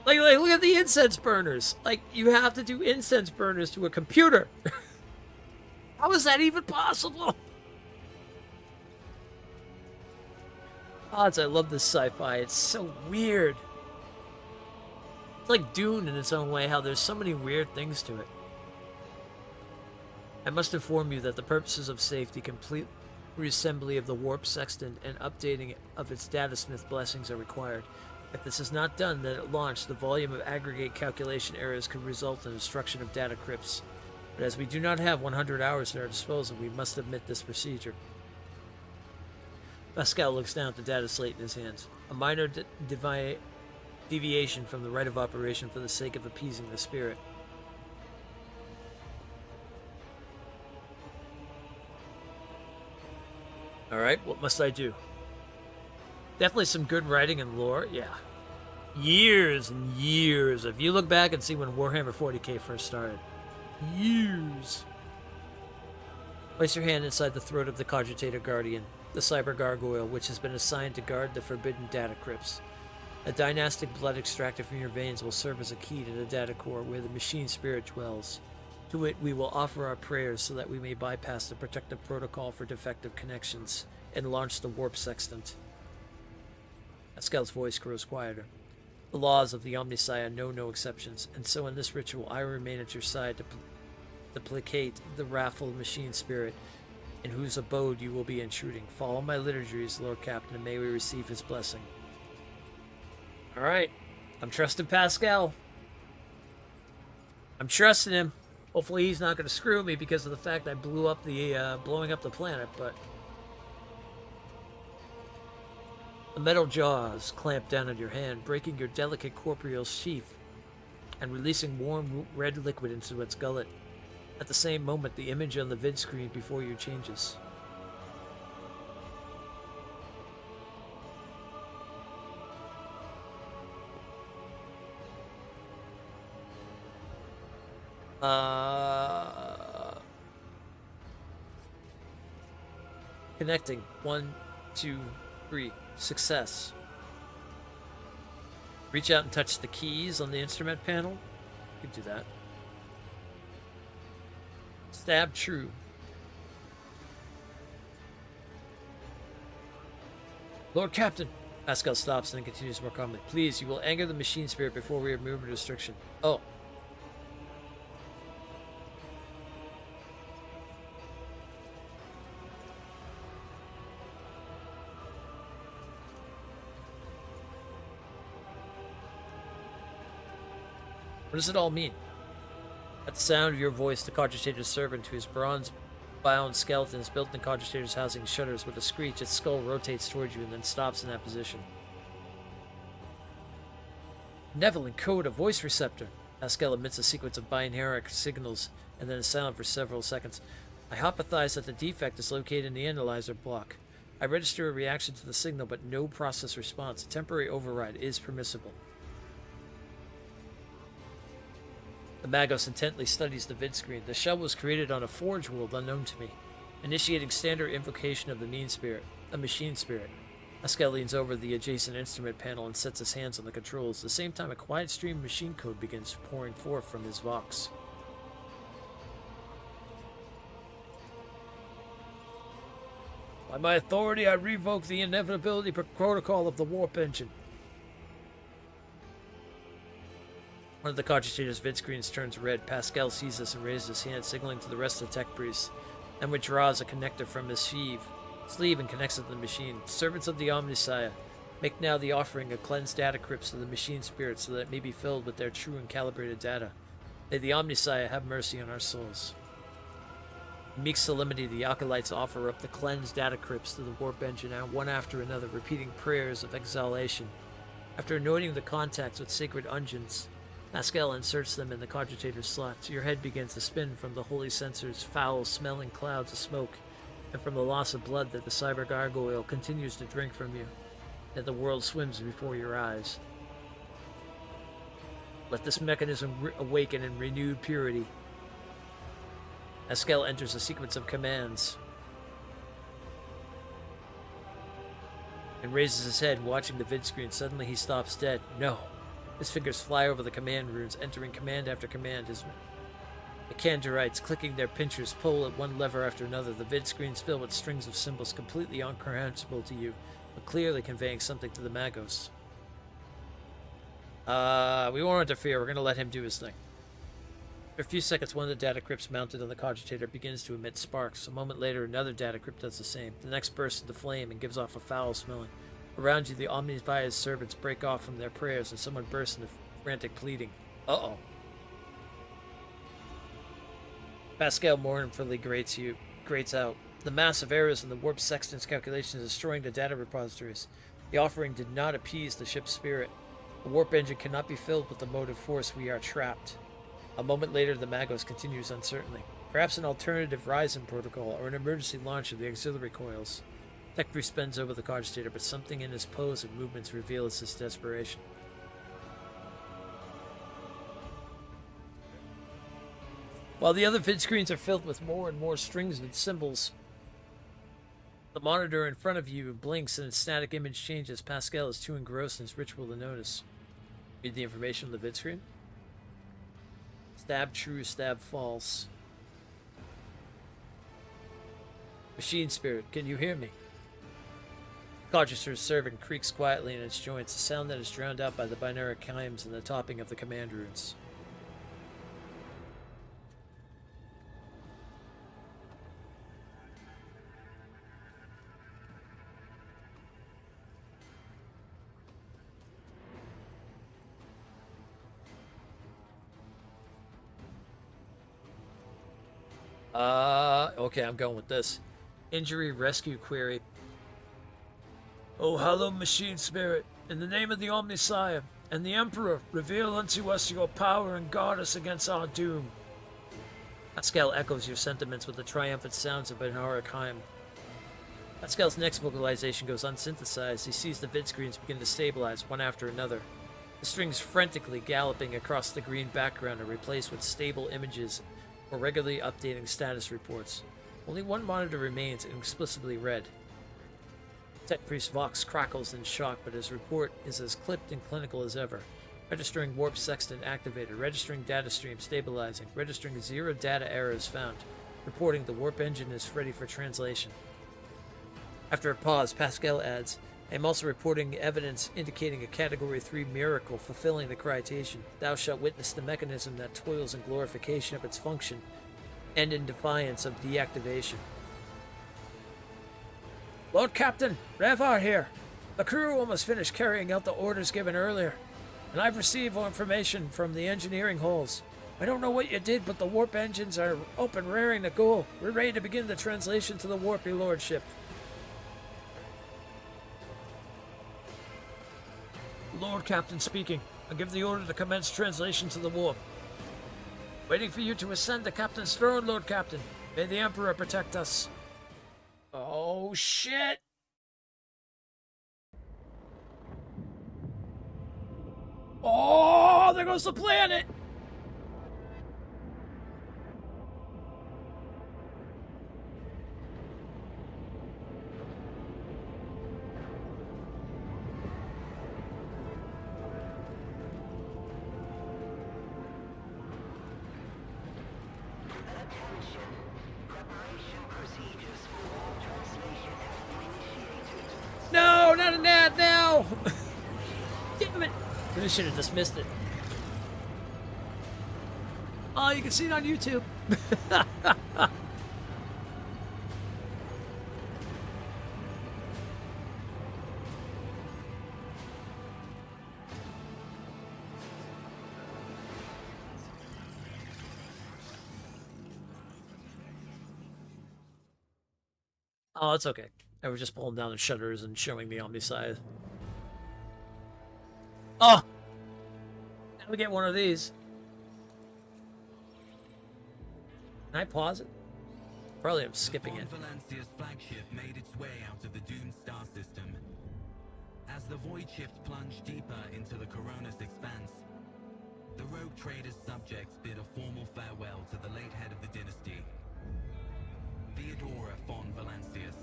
Like, look at the incense burners. Like, you have to do incense burners to a computer. How is that even possible? Odds, I love this sci-fi. It's so weird. It's like Dune in its own way, how there's so many weird things to it. I must inform you that the purposes of safety, complete reassembly of the warp sextant, and updating of its datasmith blessings are required. If this is not done, then at launch, the volume of aggregate calculation errors could result in destruction of data crypts. But as we do not have 100 hours at our disposal, we must omit this procedure. Pascal looks down at the data slate in his hands. A minor deviation from the rite of operation for the sake of appeasing the spirit. Alright, what must I do? Definitely some good writing and lore, yeah. Years and years. If you look back and see when Warhammer 40K first started. Years. Place your hand inside the throat of the Cogitator Guardian, the Cyber Gargoyle, which has been assigned to guard the forbidden data crypts. A dynastic blood extracted from your veins will serve as a key to the data core where the machine spirit dwells. To it we will offer our prayers so that we may bypass the protective protocol for defective connections and launch the warp sextant. Pascal's voice grows quieter. The laws of the Omnissiah know no exceptions, and so in this ritual I remain at your side to placate the wrathful machine spirit in whose abode you will be intruding. Follow my liturgies, Lord Captain, and may we receive his blessing. Alright. I'm trusting Pascal. I'm trusting him. Hopefully he's not going to screw me because of the fact I blew up the, blowing up the planet, but... The metal jaws clamp down on your hand, breaking your delicate corporeal sheath and releasing warm red liquid into its gullet. At the same moment, the image on the vid screen before you changes. Connecting. 1, 2, 3. Success. Reach out and touch the keys on the instrument panel. You can do that. Stab true. Lord Captain! Pascal stops and then continues more calmly. Please, you will anger the machine spirit before we remove a restriction. Oh. What does it all mean? At the sound of your voice, the cogitator's servant, whose bronze-bound skeleton is built in the cogitator's housing, shudders with a screech. Its skull rotates towards you and then stops in that position. Neville encode a voice receptor. Pascal emits a sequence of binary signals and then is silent for several seconds. I hypothesize that the defect is located in the analyzer block. I register a reaction to the signal, but no process response. A temporary override is permissible. The Magos intently studies the vid screen. The shell was created on a forge world unknown to me, initiating standard invocation of the machine spirit. Pascal leans over the adjacent instrument panel and sets his hands on the controls. At the same time, a quiet stream of machine code begins pouring forth from his vox. By my authority, I revoke the inevitability protocol of the warp engine. One of the cogitator's vid screens turns red. Pascal sees this and raises his hand, signaling to the rest of the tech priests, and withdraws a connector from his sleeve and connects it to the machine. Servants of the Omnissiah, make now the offering of cleansed data crypts to the machine spirit so that it may be filled with their true and calibrated data. May the Omnissiah have mercy on our souls. In meek solemnity, the acolytes offer up the cleansed data crypts to the warp engine, and one after another, repeating prayers of exhalation. After anointing the contacts with sacred unguents, Pascal inserts them in the cogitator's slots. Your head begins to spin from the holy sensor's foul-smelling clouds of smoke, and from the loss of blood that the cyber gargoyle continues to drink from you, that the world swims before your eyes. Let this mechanism awaken in renewed purity. Pascal enters a sequence of commands and raises his head, watching the vid screen. Suddenly he stops dead. No. His fingers fly over the command runes, entering command after command. His Kandarites, clicking their pinchers, pull at one lever after another. The vid screens fill with strings of symbols completely incomprehensible to you, but clearly conveying something to the Magos. We won't interfere. We're going to let him do his thing. For a few seconds, one of the data crypts mounted on the cogitator begins to emit sparks. A moment later, another data crypt does the same. The next bursts into flame and gives off a foul smelling. Around you, the Omnissiah's servants break off from their prayers, and someone bursts into frantic pleading. Uh-oh. Pascal mournfully grates out. The massive errors in the warp sextant's calculations is destroying the data repositories. The offering did not appease the ship's spirit. The warp engine cannot be filled with the motive force. We are trapped. A moment later, the Magos continues uncertainly. Perhaps an alternative Ryzen protocol or an emergency launch of the auxiliary coils. Tech priest bends over the cogitator, but something in his pose and movements reveals his desperation. While the other vid screens are filled with more and more strings and symbols, the monitor in front of you blinks and its static image changes. Pascal is too engrossed in his ritual to notice. Read the information on the vid screen. Stab true, stab false. Machine spirit, can you hear me? Cogitator's servant creaks quietly in its joints, a sound that is drowned out by the binary chimes and the topping of the command runes. Okay, I'm going with this. Injury rescue query. Oh, hello, machine spirit. In the name of the Omnissiah and the Emperor, reveal unto us your power and guard us against our doom. Pascal echoes your sentiments with the triumphant sounds of binary chime. Pascal's next vocalization goes unsynthesized. He sees the vid screens begin to stabilize one after another. The strings frantically galloping across the green background are replaced with stable images or regularly updating status reports. Only one monitor remains explicitly red. Tech Priest Vox crackles in shock, but his report is as clipped and clinical as ever. Registering warp sextant activated. Registering data stream stabilizing. Registering 0 data errors found. Reporting the warp engine is ready for translation. After a pause, Pascal adds, I am also reporting evidence indicating a Category 3 miracle fulfilling the critation. Thou shalt witness the mechanism that toils in glorification of its function and in defiance of deactivation. Lord Captain, Revar here. The crew almost finished carrying out the orders given earlier, and I've received more information from the engineering holes. I don't know what you did, but the warp engines are open, raring to go. We're ready to begin the translation to the Warpy Lordship. Lord Captain speaking. I give the order to commence translation to the warp. Waiting for you to ascend the Captain's throne, Lord Captain. May the Emperor protect us. Oh, shit! Oh, there goes the planet! No, not an ad now! Damn it! I should have dismissed it. Oh, you can see it on YouTube. Oh, it's okay. I was just pulling down the shutters and showing the Omniside. Oh! Now we get one of these. Can I pause it? Probably I'm skipping it. Valancia's flagship made its way out of the doomed star system. As the void ships plunged deeper into the Corona's expanse, the rogue trader's subjects bid a formal farewell to the late head of the dynasty, Theodora von Valancius.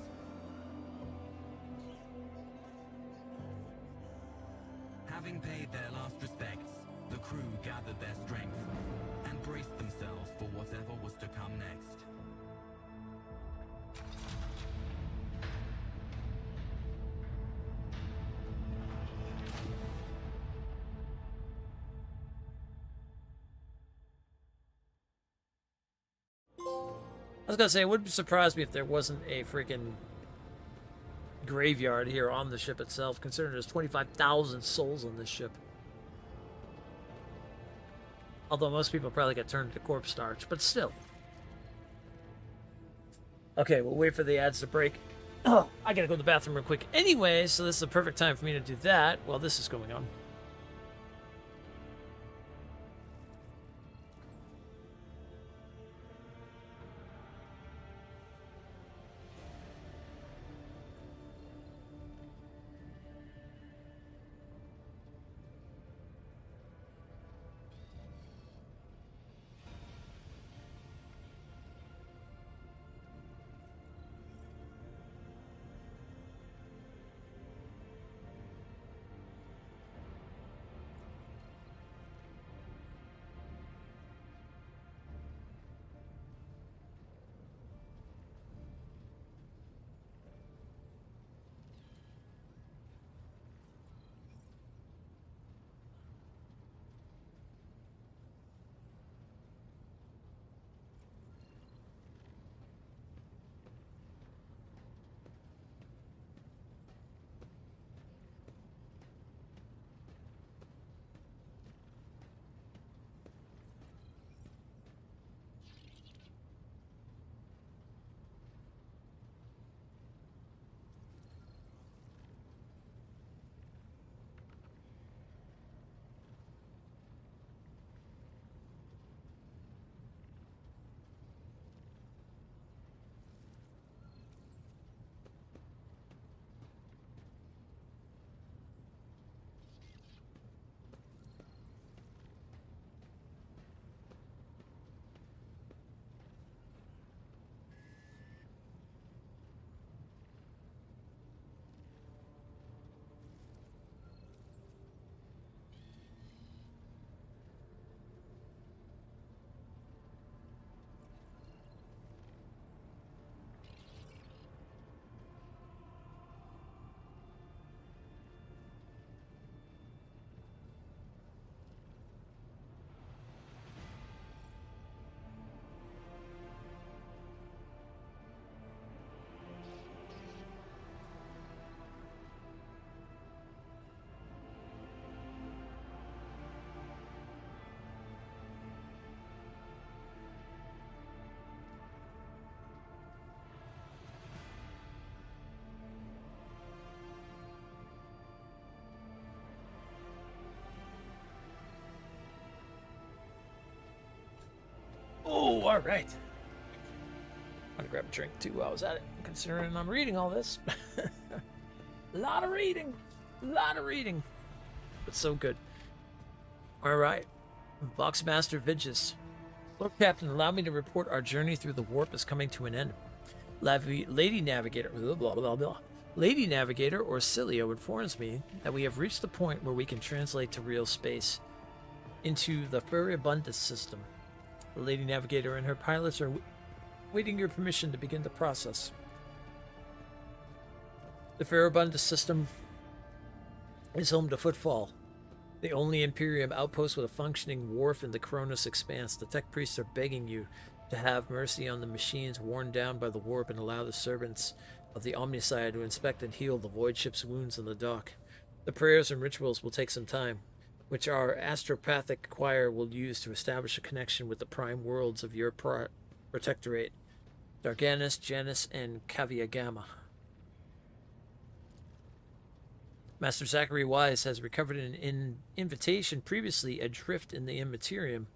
Having paid their last respects, the crew gathered their strength and braced themselves for whatever was to come next. I was gonna say, it wouldn't surprise me if there wasn't a freaking graveyard here on the ship itself, considering there's 25,000 souls on this ship. Although most people probably get turned into corpse starch, but still. Okay, we'll wait for the ads to break. Oh, I gotta go to the bathroom real quick anyway, so this is the perfect time for me to do that while this is going on. Oh, all right. I'm gonna grab a drink too while I was at it, considering I'm reading all this. A lot of reading. But so good. All right. Boxmaster Vigis. Lord Captain, allow me to report our journey through the warp is coming to an end. Lady Navigator, blah, blah, blah, blah. Lady Navigator, or Cilio, informs me that we have reached the point where we can translate to real space into the Furibundus system. The Lady Navigator and her pilots are waiting your permission to begin the process. The Furibundus system is home to Footfall, the only Imperium outpost with a functioning wharf in the Cronus Expanse. The tech priests are begging you to have mercy on the machines worn down by the warp and allow the servants of the Omnicide to inspect and heal the void ship's wounds in the dock. The prayers and rituals will take some time, which our astropathic choir will use to establish a connection with the prime worlds of your protectorate, Darganus, Janus, and Cavia Gamma. Master Zachary Wise has recovered an invitation previously adrift in the Immaterium.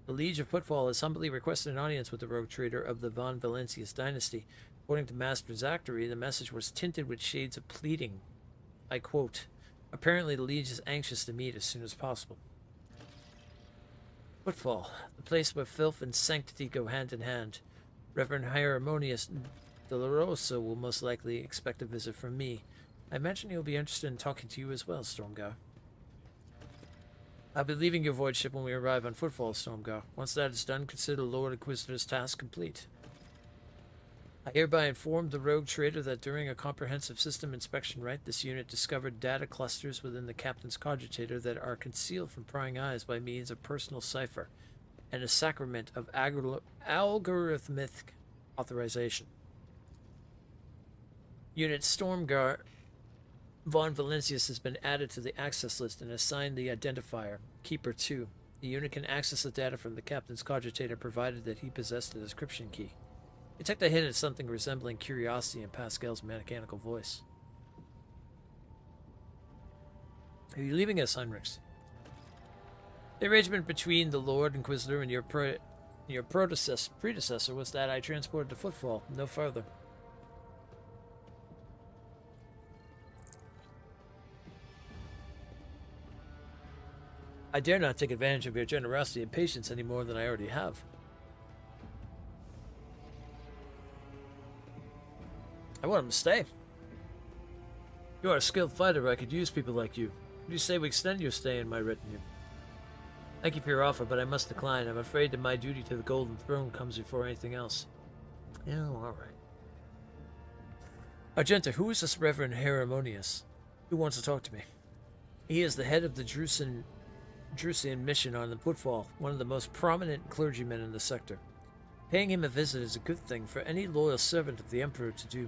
The Liege of Footfall has humbly requested an audience with the rogue trader of the Von Valencius dynasty. According to Master Zachary, the message was tinted with shades of pleading. I quote, apparently the Liege is anxious to meet as soon as possible. Footfall, the place where filth and sanctity go hand in hand. Reverend Hieronymus Doloroso will most likely expect a visit from me. I imagine he'll be interested in talking to you as well, Stormgar. I'll be leaving your void ship when we arrive on Footfall, Stormgar. Once that is done, consider the Lord Inquisitor's task complete. I hereby inform the rogue trader that during a comprehensive system inspection rite, this unit discovered data clusters within the captain's cogitator that are concealed from prying eyes by means of personal cipher and a sacrament of algorithmic authorization. Unit Stormgar Von Valencius has been added to the access list and assigned the identifier, Keeper 2. The unit can access the data from the captain's cogitator provided that he possessed the description key. Detect a hint at something resembling curiosity in Pascal's mechanical voice. Are you leaving us, Heinrichs? The arrangement between the Lord Inquisitor and your predecessor was that I transported the Footfall, no further. I dare not take advantage of your generosity and patience any more than I already have. I want him to stay. You are a skilled fighter. I could use people like you. What do you say we extend your stay in my retinue? Thank you for your offer, but I must decline. I'm afraid that my duty to the Golden Throne comes before anything else. Yeah, all right. Argenta, who is this Reverend Hieronymus? Who wants to talk to me? He is the head of the Drusian mission on the Footfall, one of the most prominent clergymen in the sector. Paying him a visit is a good thing for any loyal servant of the Emperor to do.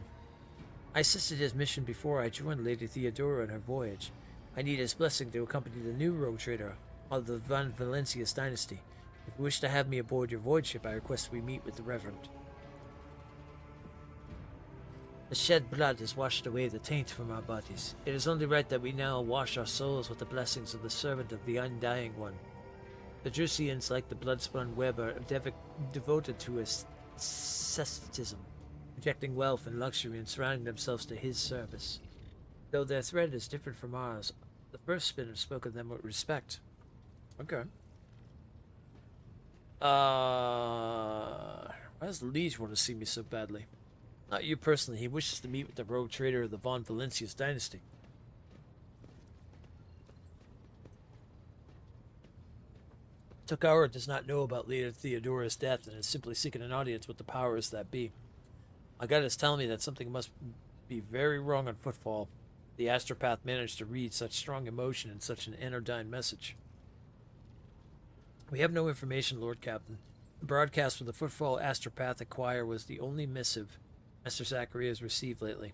I assisted his mission before I joined Lady Theodora on her voyage. I need his blessing to accompany the new rogue trader of the Von Valencius dynasty. If you wish to have me aboard your voyage ship, I request we meet with the Reverend. The shed blood has washed away the taint from our bodies. It is only right that we now wash our souls with the blessings of the servant of the Undying One. The Drusians, like the blood-spun web, are devoted to asceticism, projecting wealth and luxury and surrounding themselves to his service. Though their thread is different from ours, the first spinner spoke of them with respect. Okay. Why does the Liege want to see me so badly? Not you personally. He wishes to meet with the rogue trader of the Von Valencius dynasty. Tokawa does not know about Lady Theodora's death and is simply seeking an audience with the powers that be. My gut is telling me that something must be very wrong on Footfall. The astropath managed to read such strong emotion in such an anodyne message. We have no information, Lord Captain. The broadcast from the Footfall astropathic choir was the only missive Master Zachary has received lately.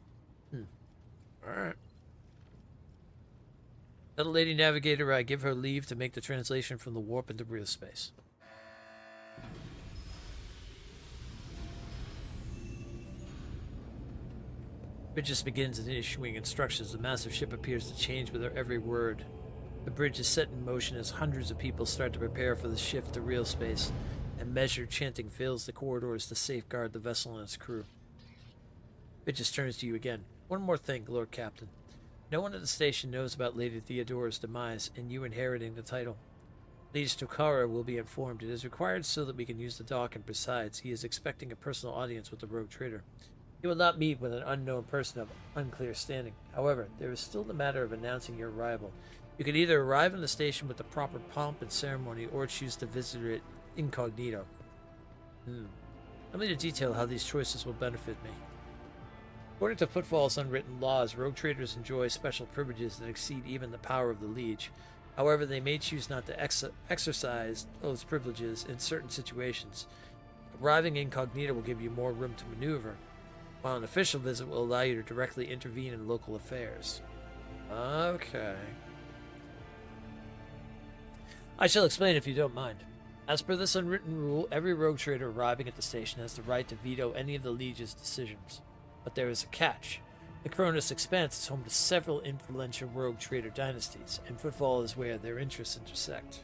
Alright. Tell the Lady Navigator I give her leave to make the translation from the warp into real space. Bridges begins in issuing instructions. The massive ship appears to change with her every word. The bridge is set in motion as hundreds of people start to prepare for the shift to real space. and measured chanting fills the corridors to safeguard the vessel and its crew. It just turns to you again. One more thing, Lord Captain. No one at the station knows about Lady Theodora's demise and you inheriting the title. Liege Tokara will be informed. It is required so that we can use the dock, and besides, he is expecting a personal audience with the rogue trader. He will not meet with an unknown person of unclear standing. However, there is still the matter of announcing your arrival. You can either arrive in the station with the proper pomp and ceremony, or choose to visit it incognito. Let me detail how these choices will benefit me. According to Footfall's unwritten laws, rogue traders enjoy special privileges that exceed even the power of the Liege. However, they may choose not to exercise those privileges in certain situations. Arriving incognito will give you more room to maneuver, while an official visit will allow you to directly intervene in local affairs. Okay. I shall explain if you don't mind. As per this unwritten rule, every rogue trader arriving at the station has the right to veto any of the Liege's decisions. But there is a catch. The Cronus Expanse is home to several influential rogue trader dynasties, and Footfall is where their interests intersect.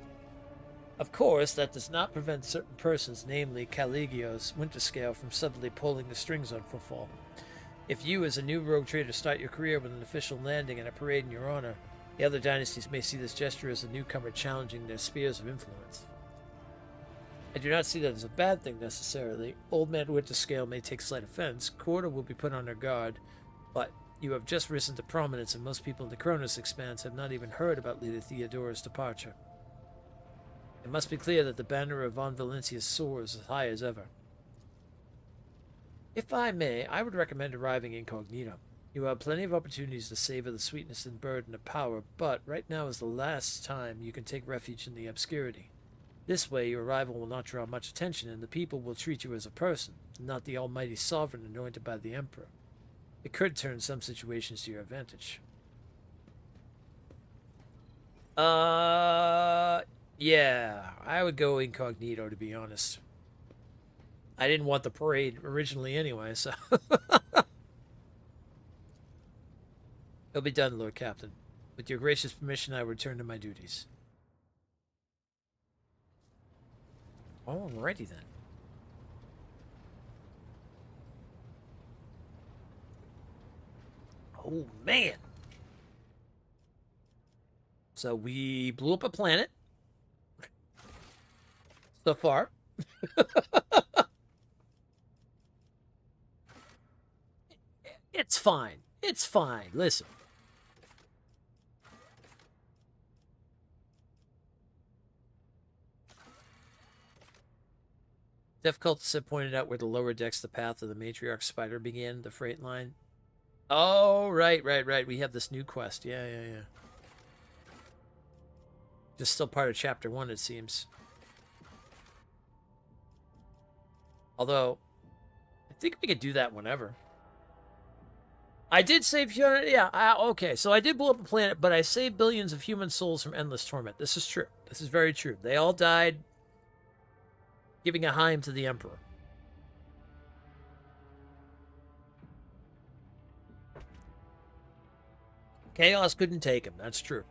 Of course, that does not prevent certain persons, namely Caligios Winterscale, from suddenly pulling the strings on Footfall. If you, as a new rogue trader, start your career with an official landing and a parade in your honor, the other dynasties may see this gesture as a newcomer challenging their spheres of influence. I do not see that as a bad thing necessarily. Old Man Winterscale may take slight offense, Corda will be put on her guard, but you have just risen to prominence, and most people in the Cronus Expanse have not even heard about Lady Theodora's departure. It must be clear that the banner of Von Valencia soars as high as ever. If I may, I would recommend arriving incognito. You have plenty of opportunities to savor the sweetness and burden of power, but right now is the last time you can take refuge in the obscurity. This way, your arrival will not draw much attention, and the people will treat you as a person, not the almighty sovereign anointed by the Emperor. It could turn some situations to your advantage. Yeah, I would go incognito, to be honest. I didn't want the parade originally anyway, so... It'll be done, Lord Captain. With your gracious permission, I return to my duties. Alrighty then. Oh, man. So we blew up a planet. So far. It's fine. It's fine. Listen. Difficult had pointed out where the lower decks, the path of the matriarch spider began, the freight line. Oh, right. We have this new quest. Yeah. Just still part of chapter 1, it seems. Although, I think we could do that whenever. I did save humanity. Yeah, okay. So I did blow up a planet, but I saved billions of human souls from endless torment. This is true. This is very true. They all died giving a heim to the Emperor. Chaos couldn't take him. That's true.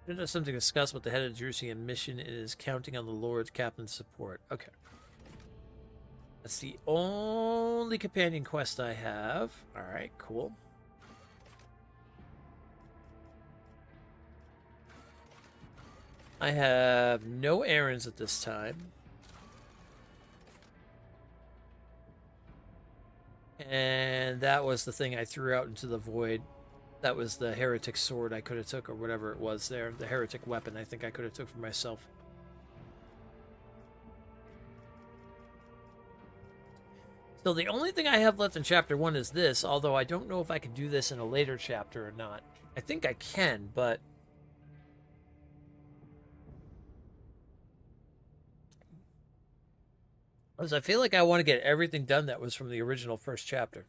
There's something to discuss with the head of the Jerusalem mission. It is counting on the Lord Captain's support. Okay. That's the only companion quest I have. Alright, cool. I have no errands at this time. And that was the thing I threw out into the void. That was the heretic sword I could have took, or whatever it was there. The heretic weapon I think I could have took for myself. So the only thing I have left in chapter 1 is this, although I don't know if I can do this in a later chapter or not. I think I can, but... because I feel like I want to get everything done that was from the original first chapter.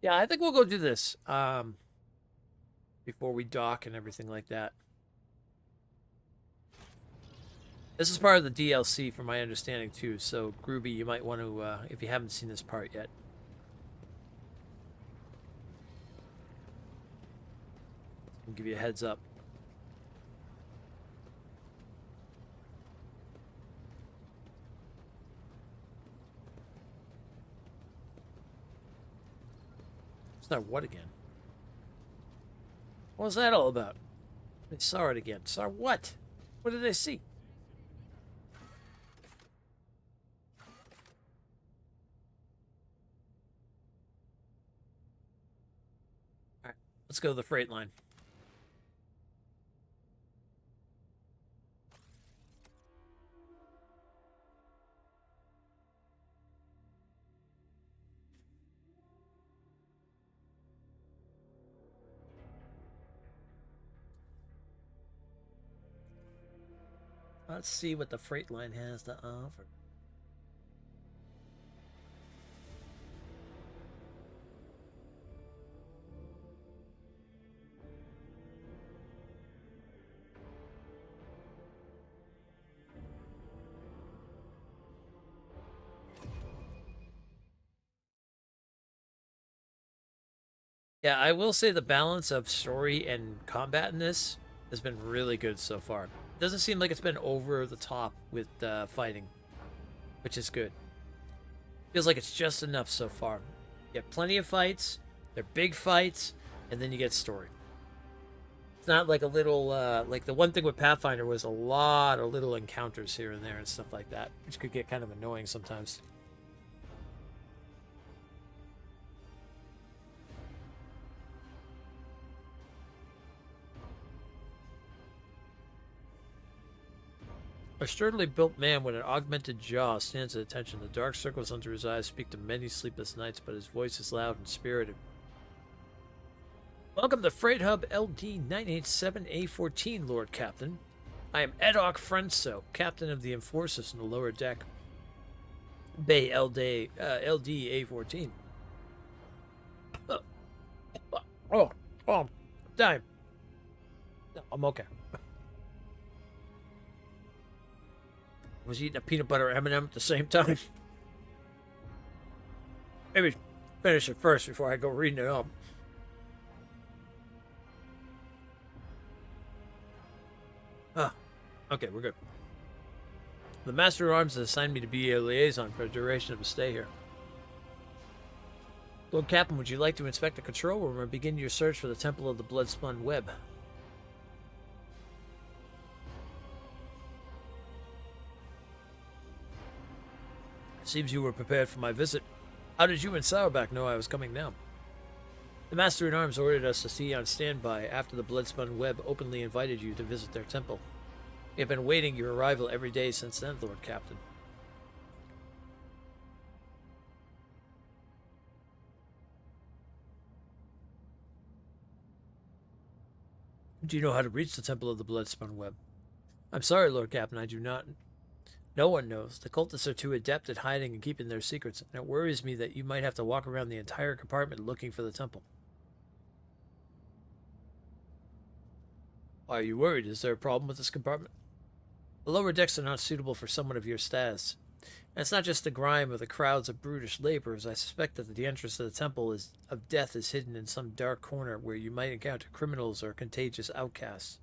Yeah, I think we'll go do this. before we dock and everything like that. This is part of the DLC from my understanding too, so Groovy, you might want to, if you haven't seen this part yet. I'll give you a heads up. Star what again? What was that all about? They saw it again. Saw what? What did they see? Alright, let's go to the freight line. Let's see what the freight line has to offer. Yeah, I will say the balance of story and combat in this has been really good so far. Doesn't seem like it's been over the top with fighting, which is good. Feels like it's just enough so far. You have plenty of fights, they're big fights, and then you get story. It's not like a little, like the one thing with Pathfinder was a lot of little encounters here and there and stuff like that, which could get kind of annoying sometimes. A sturdily built man with an augmented jaw stands at attention. The dark circles under his eyes speak to many sleepless nights, but his voice is loud and spirited. Welcome to Freight Hub LD 987A14, Lord Captain. I am Edok Frenso, Captain of the Enforcers in the lower deck. Bay LD A14. Oh, I'm dying. No, I'm okay. Was eating a peanut butter M&M at the same time. Maybe finish it first before I go reading it up. Okay, we're good. The Master of Arms has assigned me to be a liaison for the duration of a stay here. Lord Captain, would you like to inspect the control room or begin your search for the Temple of the Bloodspun Web? Seems you were prepared for my visit. How did you and Sauerback know I was coming now? The Master-at-Arms ordered us to see on standby after the Bloodspun Web openly invited you to visit their temple. We have been waiting your arrival every day since then, Lord Captain. Do you know how to reach the Temple of the Bloodspun Web? I'm sorry, Lord Captain, I do not. No one knows. The cultists are too adept at hiding and keeping their secrets, and it worries me that you might have to walk around the entire compartment looking for the temple. Why are you worried? Is there a problem with this compartment? The lower decks are not suitable for someone of your status. And it's not just the grime or the crowds of brutish laborers. I suspect that the entrance to the temple of death is hidden in some dark corner where you might encounter criminals or contagious outcasts.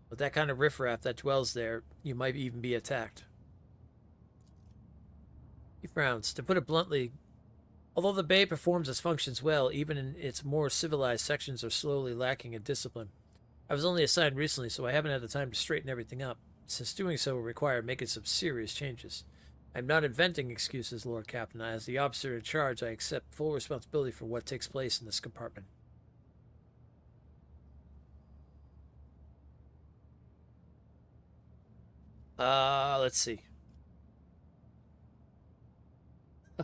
With that kind of riffraff that dwells there, you might even be attacked. He frowns. To put it bluntly, although the Bay performs its functions well, even in its more civilized sections are slowly lacking in discipline. I was only assigned recently, so I haven't had the time to straighten everything up, since doing so will require making some serious changes. I'm not inventing excuses, Lord Captain. As the officer in charge, I accept full responsibility for what takes place in this compartment. Let's see.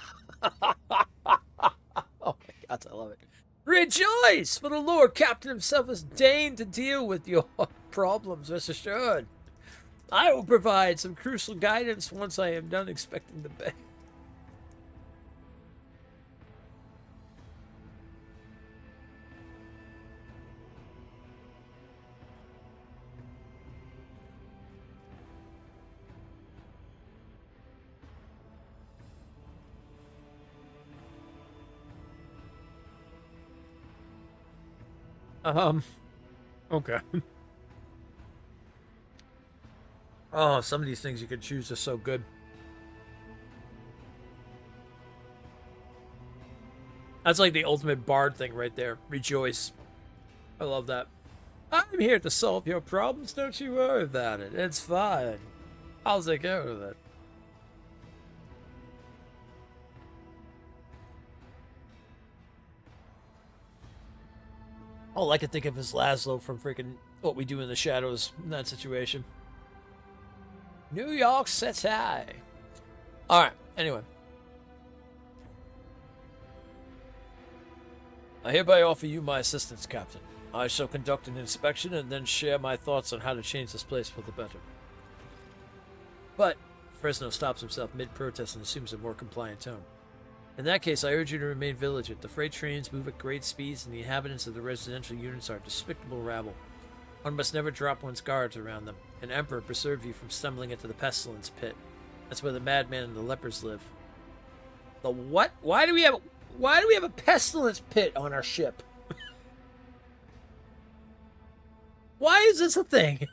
Oh my God, I love it. Rejoice! For the Lord Captain himself has deigned to deal with your problems, rest assured. I will provide some crucial guidance once I am done inspecting the bay. Okay. Oh, some of these things you could choose are so good. That's like the ultimate bard thing right there. Rejoice. I love that. I'm here to solve your problems. Don't you worry about it. It's fine. I'll take care of it. All I can think of is Laszlo from freaking What We Do in the Shadows in that situation. New York City. Alright, anyway. I hereby offer you my assistance, Captain. I shall conduct an inspection and then share my thoughts on how to change this place for the better. But Fresno stops himself mid-protest and assumes a more compliant tone. In that case, I urge you to remain vigilant. The freight trains move at great speeds, and the inhabitants of the residential units are despicable rabble. One must never drop one's guards around them. An emperor preserved you from stumbling into the pestilence pit. That's where the madman and the lepers live. The what? Why do we have a pestilence pit on our ship? Why is this a thing?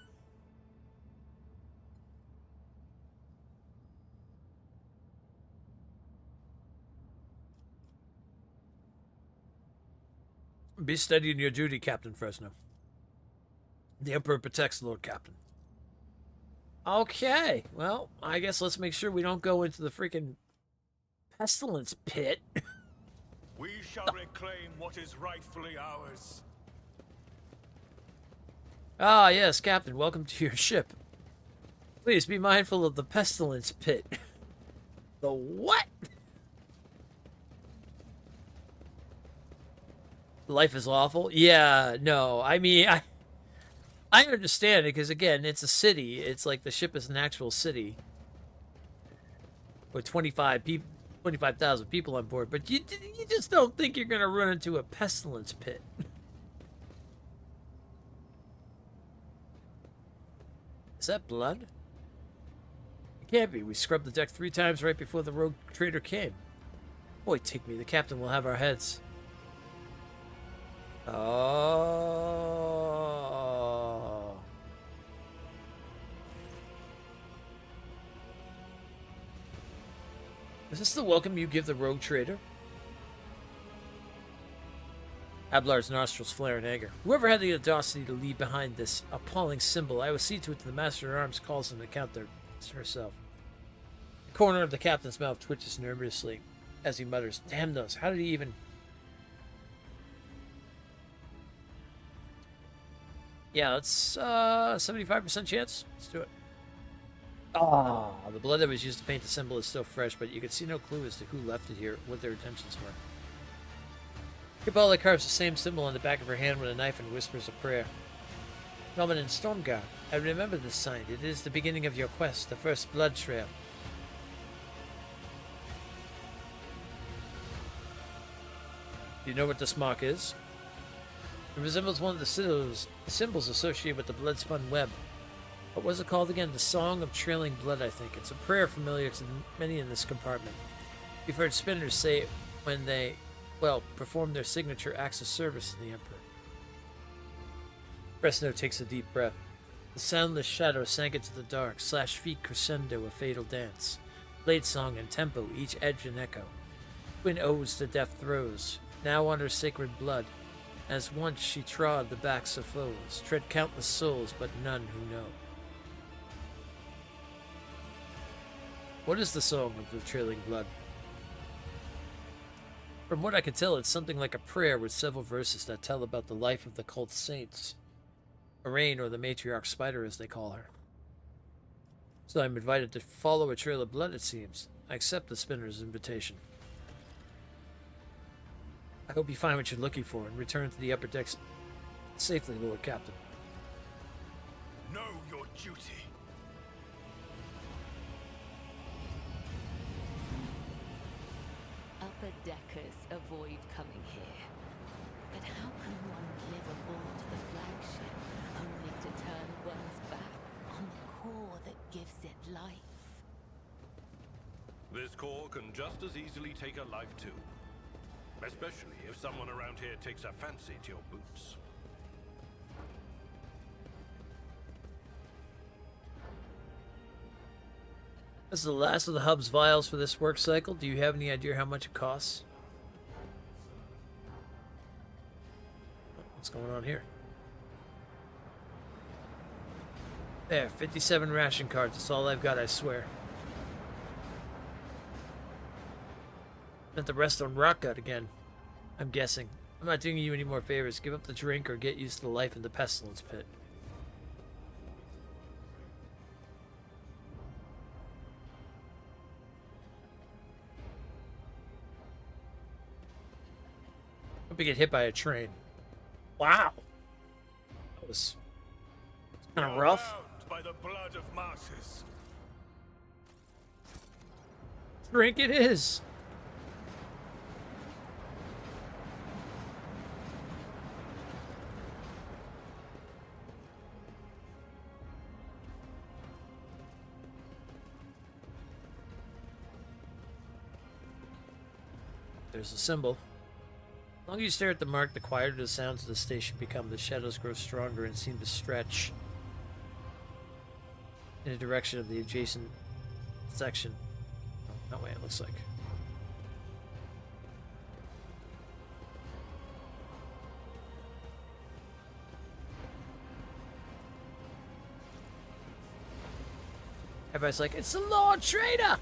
Be steady in your duty, Captain Fresno. The Emperor protects the Lord Captain. Okay, well, I guess let's make sure we don't go into the freaking pestilence pit. We shall reclaim what is rightfully ours. Ah, yes, Captain, welcome to your ship. Please be mindful of the pestilence pit. The what? Life is awful? Yeah, no, I mean, I understand it, because, again, it's a city. It's like the ship is an actual city. With 25,000 people on board, but you just don't think you're going to run into a pestilence pit. Is that blood? It can't be. We scrubbed the deck 3 times right before the rogue trader came. Boy, take me. The captain will have our heads. Oh. Is this the welcome you give the rogue trader? Ablar's nostrils flare in anger. Whoever had the audacity to leave behind this appalling symbol, I will see to it that the Master-at-Arms calls them to count herself. The corner of the captain's mouth twitches nervously as he mutters, "Damn those, how did he even..." Yeah, let's, 75% chance. Let's do it. Ah, the blood that was used to paint the symbol is still fresh, but you can see no clue as to who left it here, what their intentions were. Kabbalah carves the same symbol on the back of her hand with a knife and whispers a prayer. Dominant Stormguard, I remember this sign. It is the beginning of your quest, the first blood trail. Do you know what this mark is? It resembles one of the symbols associated with the blood-spun web. What was it called again? The Song of Trailing Blood, I think. It's a prayer familiar to many in this compartment. You've heard spinners say it when they, well, perform their signature acts of service to the Emperor. Fresno takes a deep breath. The soundless shadow sank into the dark, / feet crescendo a fatal dance. Blade song and tempo, each edge an echo. Twin odes to death throes, now on her sacred blood. As once she trod the backs of foes, tread countless souls, but none who know. What is the Song of the Trailing Blood? From what I can tell, it's something like a prayer with several verses that tell about the life of the cult saints. Arain, or the matriarch Spider, as they call her. So I'm invited to follow a trail of blood, it seems. I accept the spinner's invitation. I hope you find what you're looking for and return to the upper decks safely, Lord Captain. Know your duty. Upper deckers avoid coming here. But how can one live aboard the flagship only to turn one's back on the core that gives it life? This core can just as easily take a life too. Especially if someone around here takes a fancy to your boots. This is the last of the hub's vials for this work cycle. Do you have any idea how much it costs? What's going on here? There, 57 ration cards. That's all I've got, I swear. Spent the rest on Rockgut again, I'm guessing. I'm not doing you any more favors. Give up the drink or get used to the life in the pestilence pit. Hope you get hit by a train. Wow. That was kind of rough. By the blood of martyrs. Drink it is. There's a symbol. The longer you stare at the mark, the quieter the sounds of the station become. The shadows grow stronger and seem to stretch in the direction of the adjacent section. Oh, that way it looks like. Everybody's like, it's the Lord Trader!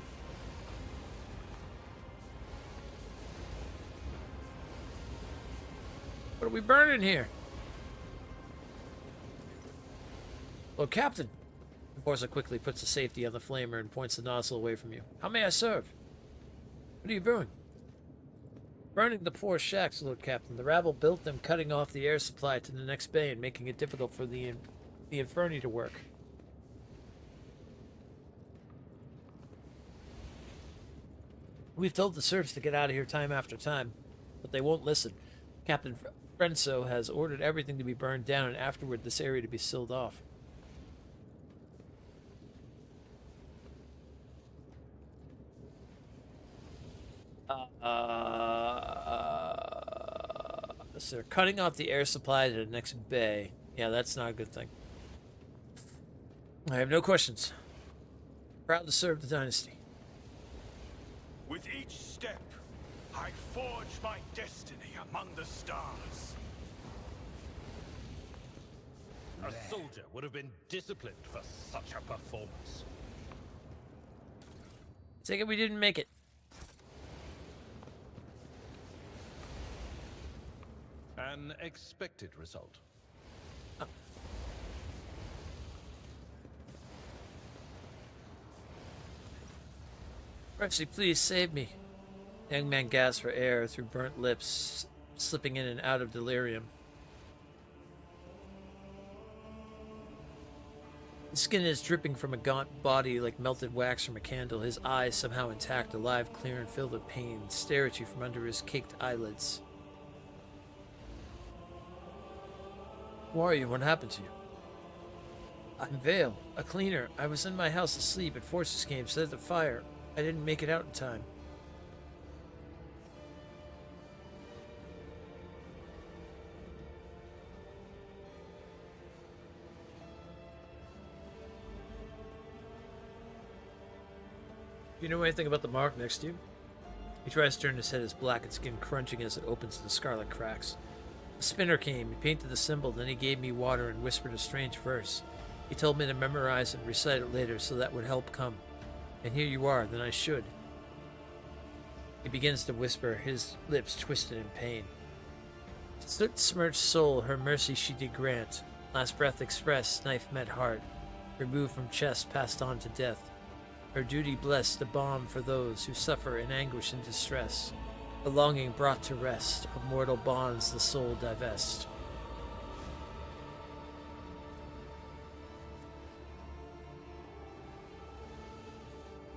What are we burning here? Well, Captain. Enforcer quickly puts the safety on the flamer and points the nozzle away from you. How may I serve? What are you brewing? Burning the poor shacks, Lord Captain. The rabble built them, cutting off the air supply to the next bay and making it difficult for the Inferni to work. We've told the serfs to get out of here time after time, but they won't listen. Captain Frenso has ordered everything to be burned down and afterward this area to be sealed off. So they're cutting off the air supply to the next bay. Yeah, that's not a good thing. I have no questions. Proud to serve the dynasty. With each step, I forge my destiny among the stars. A soldier would have been disciplined for such a performance. Take it we didn't make it. An expected result. Mercy, please save me. The young man gasps for air through burnt lips, slipping in and out of delirium. His skin is dripping from a gaunt body like melted wax from a candle. His eyes, somehow intact, alive, clear, and filled with pain, stare at you from under his caked eyelids. Who are you? What happened to you? I'm Vale, a cleaner. I was in my house asleep and forces came, set the fire. I didn't make it out in time. You know anything about the mark next to you? He tries to turn his head as black and skin crunching as it opens into scarlet cracks. A spinner came, he painted the symbol, then he gave me water and whispered a strange verse. He told me to memorize and recite it later so that would help come. And here you are, then I should. He begins to whisper, his lips twisted in pain. Soot-smirched soul, her mercy she did grant. Last breath expressed, knife met heart. Removed from chest, passed on to death. Her duty blessed, the balm for those who suffer in anguish and distress. The longing brought to rest, of mortal bonds the soul divest.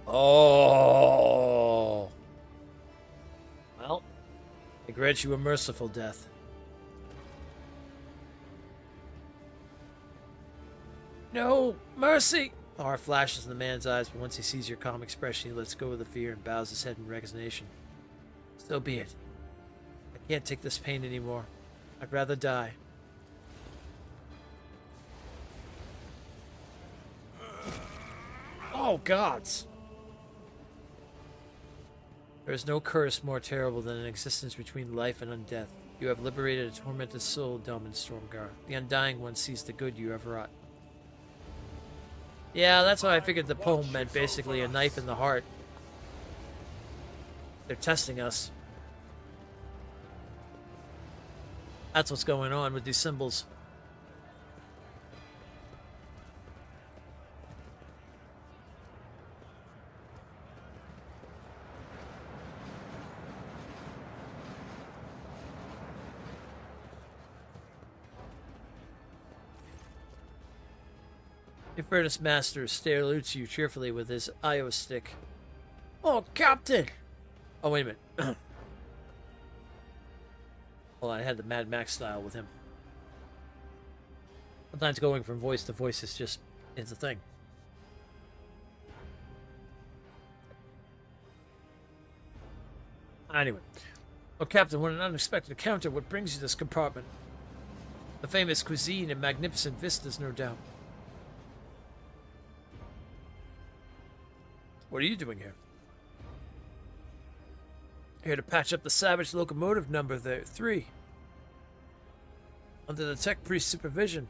Oh. Well, I grant you a merciful death. No mercy! Horror flashes in the man's eyes, but once he sees your calm expression, he lets go of the fear and bows his head in resignation. So be it. I can't take this pain anymore. I'd rather die. Oh, gods! There is no curse more terrible than an existence between life and undeath. You have liberated a tormented soul, Dahlman Stormgar. The Undying One sees the good you have wrought. Yeah, that's why I figured the poem meant basically a knife in the heart. They're testing us. That's what's going on with these symbols. Your furnace master salutes you cheerfully with his Io stick. Oh, Captain! Oh, wait a minute. Well, I had the Mad Max style with him. Sometimes going from voice to voice is a thing. Anyway. Oh, Captain, what an unexpected encounter. What brings you to this compartment? The famous cuisine and magnificent vistas, no doubt. What are you doing here? Here to patch up the Savage locomotive number there, 3. Under the tech priest's supervision.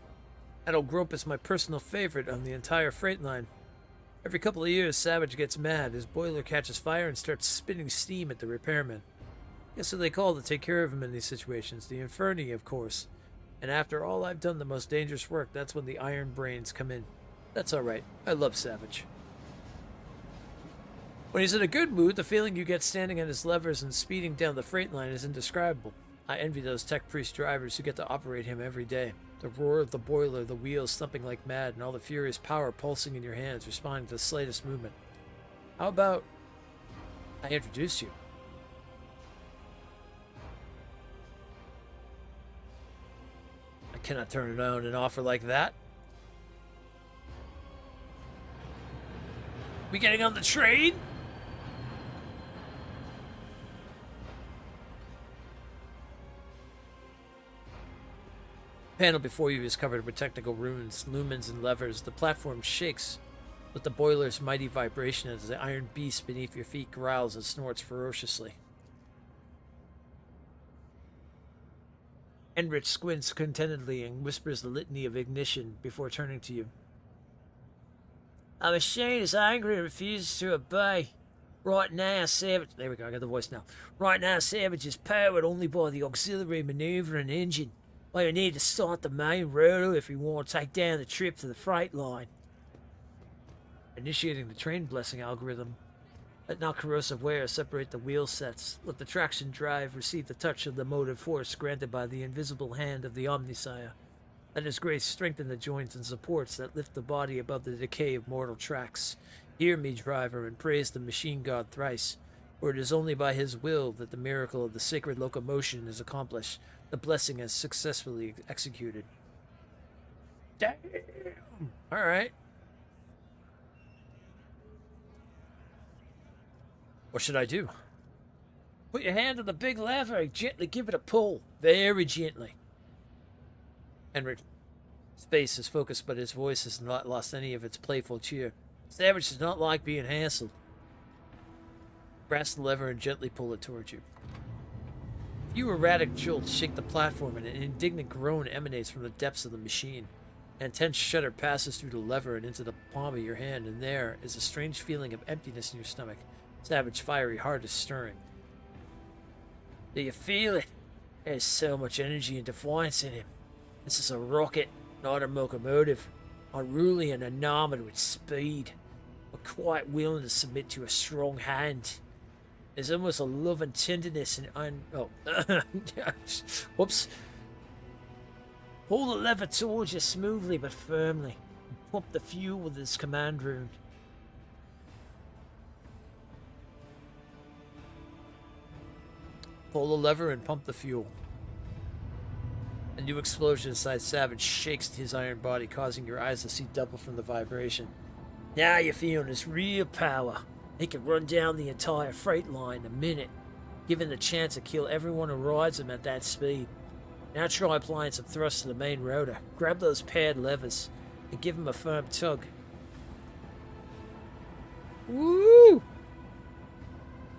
That old Grump is my personal favorite on the entire freight line. Every couple of years, Savage gets mad. His boiler catches fire and starts spitting steam at the repairman. Guess who they call to take care of him in these situations? The Inferni, of course. And after all I've done the most dangerous work, that's when the Iron Brains come in. That's alright. I love Savage. When he's in a good mood, the feeling you get standing on his levers and speeding down the freight line is indescribable. I envy those tech priest drivers who get to operate him every day. The roar of the boiler, the wheels thumping like mad, and all the furious power pulsing in your hands, responding to the slightest movement. How about I introduce you? I cannot turn down an offer like that. We getting on the train? The panel before you is covered with technical runes, lumens, and levers. The platform shakes with the boiler's mighty vibration as the iron beast beneath your feet growls and snorts ferociously. Enrich squints contentedly and whispers the litany of ignition before turning to you. Our machine is angry and refuses to obey. Right now, Savage... There we go, I got the voice now. Right now, Savage is powered only by the auxiliary maneuvering engine. We need to start the main rotor if we want to take down the trip to the freight line. Initiating the train blessing algorithm. Let not corrosive wear separate the wheel sets. Let the traction drive receive the touch of the motive force granted by the invisible hand of the Omnisire. Let his grace strengthen the joints and supports that lift the body above the decay of mortal tracks. Hear me, driver, and praise the machine god thrice, for it is only by his will that the miracle of the sacred locomotion is accomplished. The blessing is successfully executed. Damn! Alright. What should I do? Put your hand on the big lever and gently give it a pull. Very gently. Henrik's face is focused, but his voice has not lost any of its playful cheer. Savage does not like being hassled. Grasp the lever and gently pull it towards you. A few erratic jolts shake the platform, and an indignant groan emanates from the depths of the machine. An intense shudder passes through the lever and into the palm of your hand, and there is a strange feeling of emptiness in your stomach. Savage fiery heart is stirring. Do you feel it? There's so much energy and defiance in him. This is a rocket, not a locomotive. Unruly and enamored with speed, but quite willing to submit to a strong hand. There's almost a love and tenderness and whoops. Pull the lever towards you smoothly but firmly. And pump the fuel with his command rune. Pull the lever and pump the fuel. A new explosion inside Savage shakes his iron body, causing your eyes to see double from the vibration. Now you're feeling his real power. He can run down the entire freight line in a minute, given the chance to kill everyone who rides him at that speed. Now try applying some thrust to the main rotor. Grab those paired levers and give him a firm tug. Woo!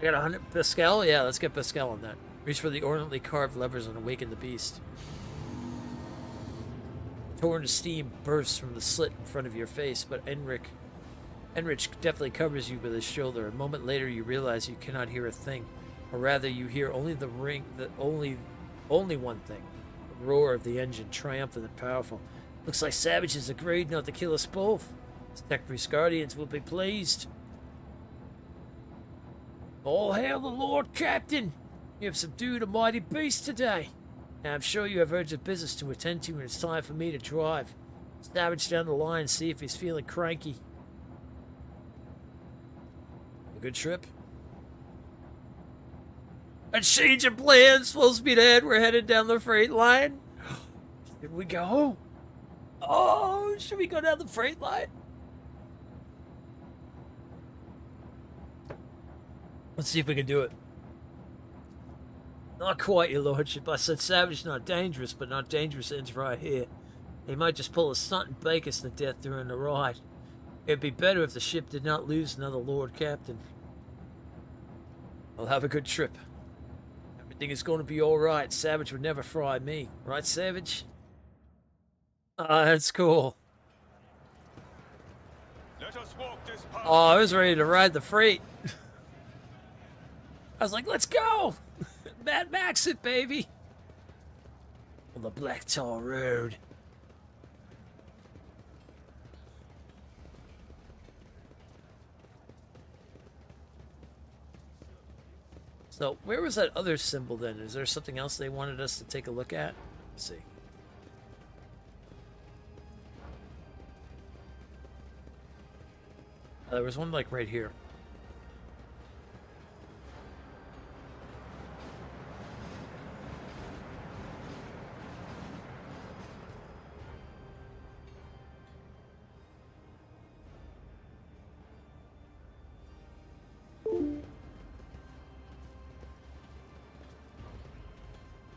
I got 100 Pascal? Yeah, let's get Pascal on that. Reach for the ornately carved levers and awaken the beast. Torrent of steam bursts from the slit in front of your face, but Enrich deftly covers you with his shoulder. A moment later, you realize you cannot hear a thing, or rather, you hear only only one thing: the roar of the engine, triumphant and powerful. Looks like savages agreed not to kill us both. The Tech-Priest Guardians will be pleased. All hail the Lord Captain! You have subdued a mighty beast today. Now I'm sure you have urgent business to attend to, and it's time for me to drive. Savage down the line and see if he's feeling cranky. Have a good trip. A change of plans, full speed ahead. We're headed down the freight line. Here we go. Oh, should we go down the freight line? Let's see if we can do it. Not quite, your lordship. I said savage, not dangerous, but not dangerous ends right here. He might just pull a stunt and bake us to death during the ride. It'd be better if the ship did not lose another Lord Captain. I'll have a good trip. Everything is going to be alright. Savage would never fry me. Right, Savage? Ah, that's cool. Let us walk this path. Oh, I was ready to ride the freight. I was like, let's go! Mad Max it, baby! On the Black Tar Road. So, where was that other symbol then? Is there something else they wanted us to take a look at? Let's see. There was one like right here.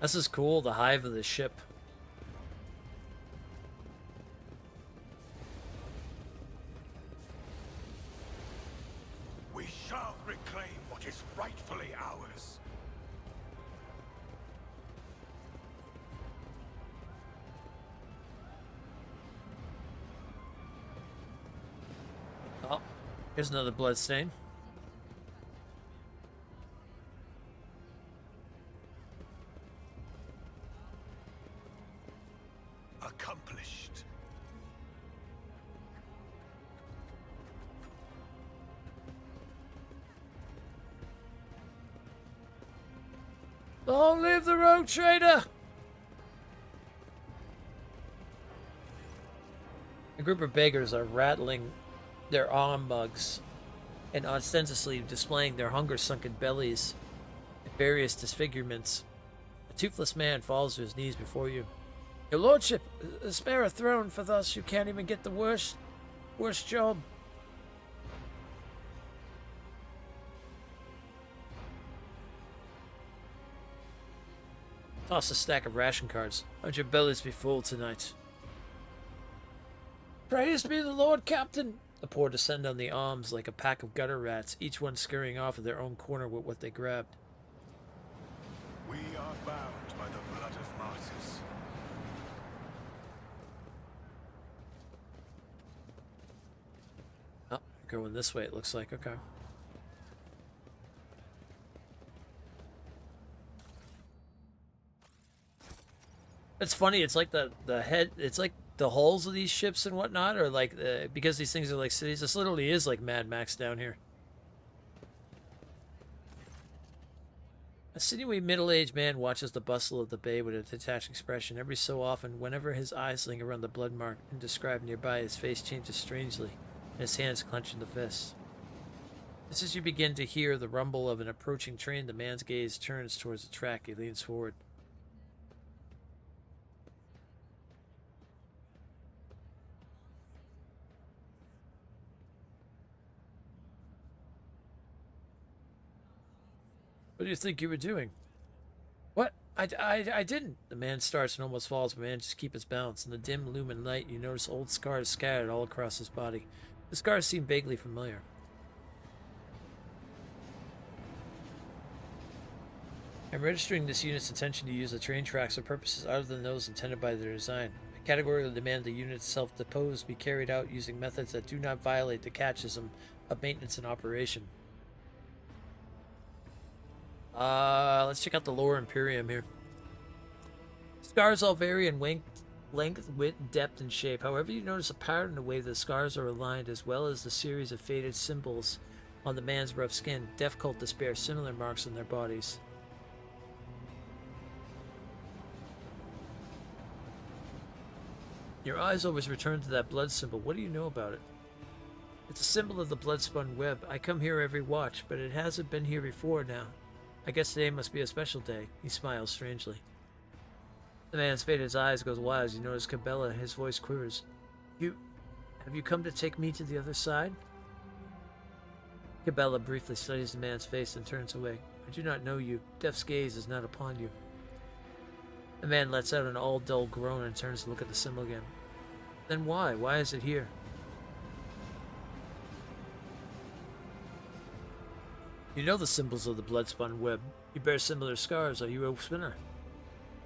This is cool, the hive of the ship. We shall reclaim what is rightfully ours. Oh, here's another blood stain. Accomplished. Long live the rogue trader! A group of beggars are rattling their arm mugs and ostensibly displaying their hunger-sunken bellies in various disfigurements. A toothless man falls to his knees before you. Your lordship, spare a throne, for thus you can't even get the worst job. Toss a stack of ration cards. How'd your bellies be full tonight? Praise be the Lord Captain! The poor descend on the arms like a pack of gutter rats, each one scurrying off in their own corner with what they grabbed. We are bound by the blood of martyrs. Oh, going this way it looks like, okay. It's funny, it's like the head, it's like the hulls of these ships and whatnot are like, because these things are like cities, this literally is like Mad Max down here. A sinewy middle-aged man watches the bustle of the bay with a detached expression. Every so often, whenever his eyes linger around the blood mark indescribed nearby, his face changes strangely, and his hands clench into fists. Just as you begin to hear the rumble of an approaching train, the man's gaze turns towards the track. He leans forward. What do you think you were doing? What? I didn't. The man starts and almost falls, but manages to keep his balance. In the dim lumen light, you notice old scars scattered all across his body. The scars seem vaguely familiar. I'm registering this unit's intention to use the train tracks for purposes other than those intended by their design. I categorically demand the unit itself depose be carried out using methods that do not violate the catechism of maintenance and operation. Let's check out the Lower Imperium here. Scars all vary in length, width, depth, and shape. However, you notice a pattern in the way the scars are aligned, as well as the series of faded symbols on the man's rough skin. Death cultists bear similar marks on their bodies. Your eyes always return to that blood symbol. What do you know about it? It's a symbol of the blood-spun web. I come here every watch, but it hasn't been here before now. I guess today must be a special day. He smiles strangely. The man's faded eyes goes wide as you notice Cabela. His voice quivers. Have you come to take me to the other side? Cabela briefly studies the man's face and turns away. I do not know you. Death's gaze is not upon you. The man lets out an all-dull groan and turns to look at the symbol again. Then why? Why is it here? You know the symbols of the blood-spun web. You bear similar scars. Are you a spinner?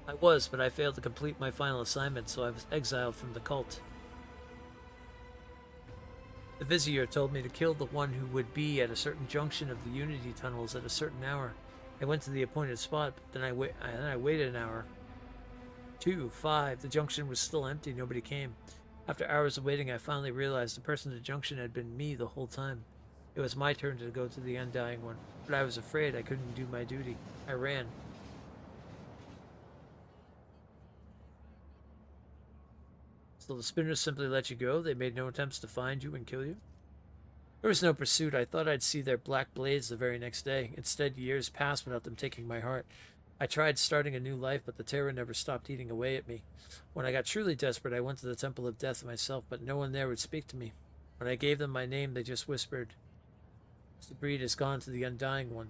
I was, but I failed to complete my final assignment, so I was exiled from the cult. The Vizier told me to kill the one who would be at a certain junction of the Unity tunnels at a certain hour. I went to the appointed spot, but then I waited an hour. 2, 5. The junction was still empty. Nobody came. After hours of waiting, I finally realized the person at the junction had been me the whole time. It was my turn to go to the Undying One, but I was afraid I couldn't do my duty. I ran. So the spinners simply let you go? They made no attempts to find you and kill you? There was no pursuit. I thought I'd see their black blades the very next day. Instead, years passed without them taking my heart. I tried starting a new life, but the terror never stopped eating away at me. When I got truly desperate, I went to the Temple of Death myself, but no one there would speak to me. When I gave them my name, they just whispered, "The breed has gone to the Undying One."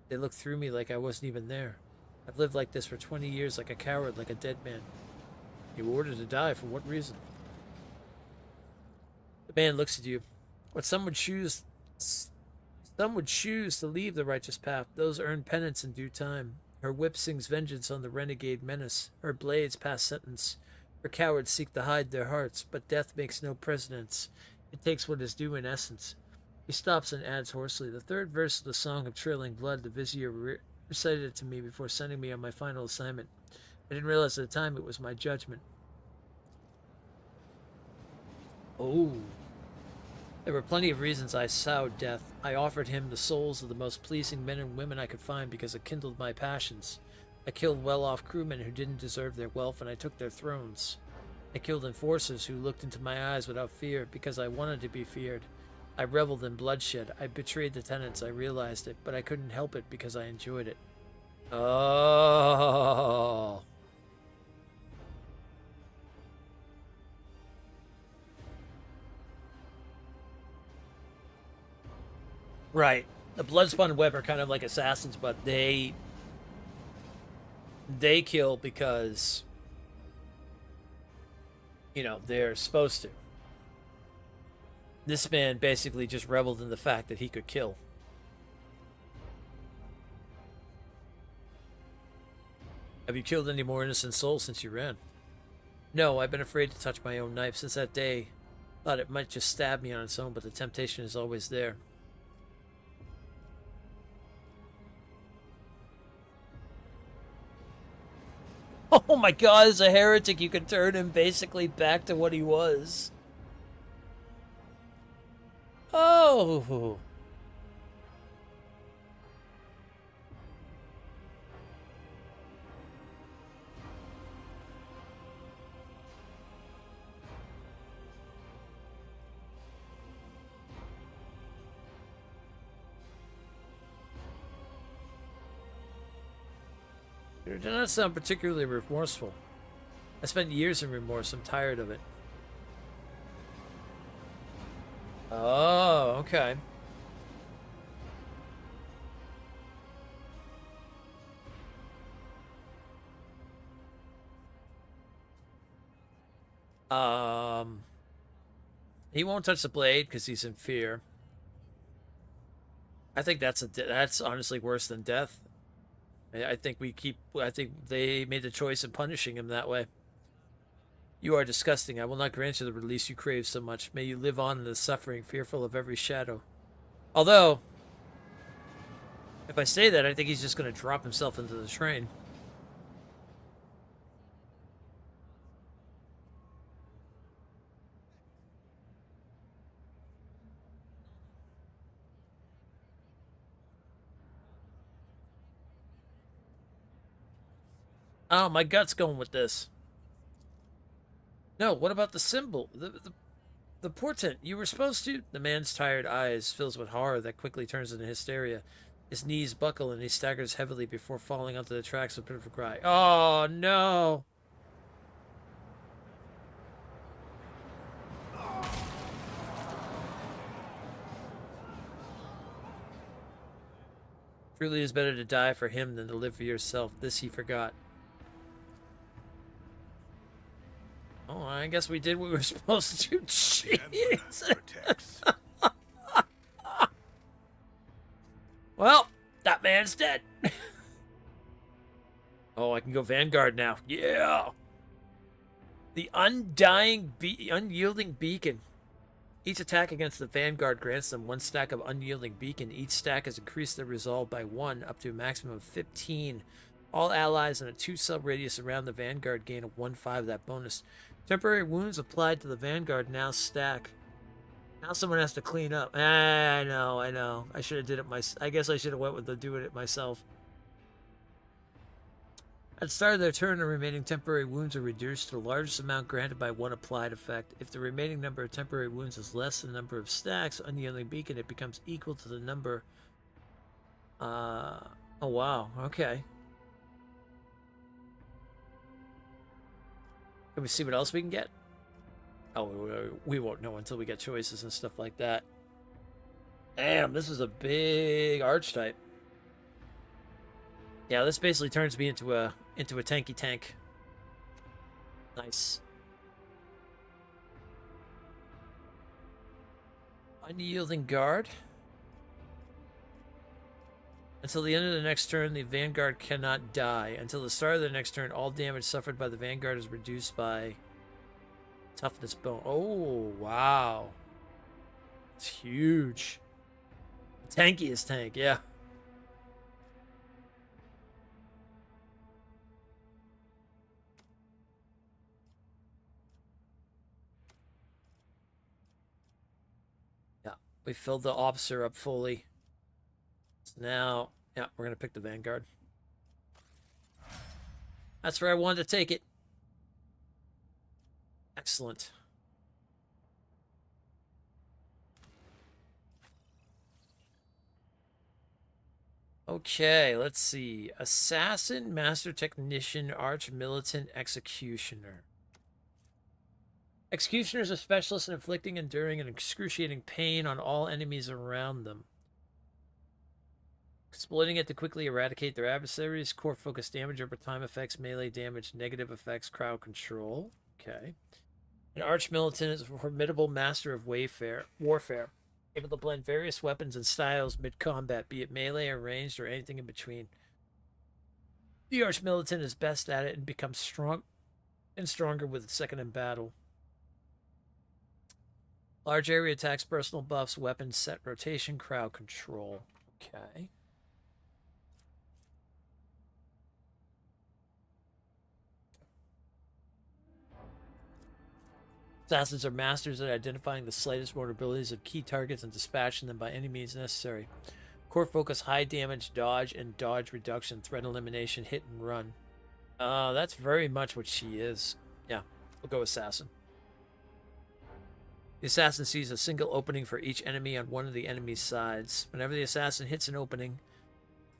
They looked through me like I wasn't even there. I've lived like this for 20 years, like a coward, like a dead man. You were ordered to die. For what reason? The man looks at you. What some would choose to leave the righteous path. Those earn penance in due time. Her whip sings vengeance on the renegade menace. Her blades pass sentence. Her cowards seek to hide their hearts, but death makes no precedence. It takes what is due in essence. He stops and adds hoarsely, the third verse of the Song of Trilling Blood. The Vizier recited it to me before sending me on my final assignment. I didn't realize at the time it was my judgment. Oh. There were plenty of reasons I sowed death. I offered him the souls of the most pleasing men and women I could find because it kindled my passions. I killed well-off crewmen who didn't deserve their wealth, and I took their thrones. I killed enforcers who looked into my eyes without fear because I wanted to be feared. I reveled in bloodshed. I betrayed the tenants. I realized it, but I couldn't help it because I enjoyed it. Oh. Right. The Bloodspun Web are kind of like assassins, but they kill because, you know, they're supposed to. This man basically just reveled in the fact that he could kill. Have you killed any more innocent souls since you ran? No, I've been afraid to touch my own knife since that day. Thought it might just stab me on its own, but the temptation is always there. Oh my god, as a heretic, you can turn him basically back to what he was. Oh. It did not sound particularly remorseful. I spent years in remorse. I'm tired of it. Oh, okay. He won't touch the blade because he's in fear. I think that's honestly worse than death. I think I think they made the choice of punishing him that way. You are disgusting. I will not grant you the release you crave so much. May you live on in the suffering, fearful of every shadow. Although, if I say that, I think he's just going to drop himself into the train. Oh, my gut's going with this. No, what about the symbol? The portent. You were supposed to... The man's tired eyes fills with horror that quickly turns into hysteria. His knees buckle and he staggers heavily before falling onto the tracks with a pitiful cry. Oh, no! Truly it is better to die for him than to live for yourself. This he forgot. Oh, I guess we did what we were supposed to. Jeez. Well, that man's dead. Oh, I can go Vanguard now. Yeah. The unyielding beacon. Each attack against the Vanguard grants them 1 stack of unyielding beacon. Each stack has increased their resolve by 1 up to a maximum of 15. All allies in a 2 sub radius around the Vanguard gain a 1/5 of that bonus. Temporary wounds applied to the Vanguard now stack. Now someone has to clean up. I know. I should have did it myself. I guess I should have went with the doing it myself. At the start of their turn, the remaining temporary wounds are reduced to the largest amount granted by 1 applied effect. If the remaining number of temporary wounds is less than the number of stacks, unyielding beacon, it becomes equal to the number. Oh wow, okay. Can we see what else we can get? Oh, we won't know until we get choices and stuff like that. Damn, this is a big archetype. Yeah, this basically turns me into a tanky tank. Nice. Unyielding guard. Until the end of the next turn, the Vanguard cannot die. Until the start of the next turn, all damage suffered by the Vanguard is reduced by toughness bone. Oh, wow. It's huge. Tankiest tank, yeah. Yeah, we filled the officer up fully. So now, yeah, we're going to pick the Vanguard. That's where I wanted to take it. Excellent. Okay, let's see. Assassin, Master Technician, Arch Militant, Executioner. Executioner is a specialist in inflicting, enduring, and excruciating pain on all enemies around them. Exploiting it to quickly eradicate their adversaries. Core focus damage over time effects, melee damage, negative effects, crowd control. Okay. An Arch Militant is a formidable master of warfare, able to blend various weapons and styles mid-combat, be it melee or ranged or anything in between. The Arch Militant is best at it and becomes stronger with its second in battle. Large area attacks, personal buffs, weapons, set rotation, crowd control. Okay. Assassins are masters at identifying the slightest vulnerabilities of key targets and dispatching them by any means necessary. Core focus, high damage, dodge, and dodge reduction, threat elimination, hit and run. That's very much what she is. Yeah, we'll go assassin. The assassin sees a single opening for each enemy on one of the enemy's sides. Whenever the assassin hits an opening,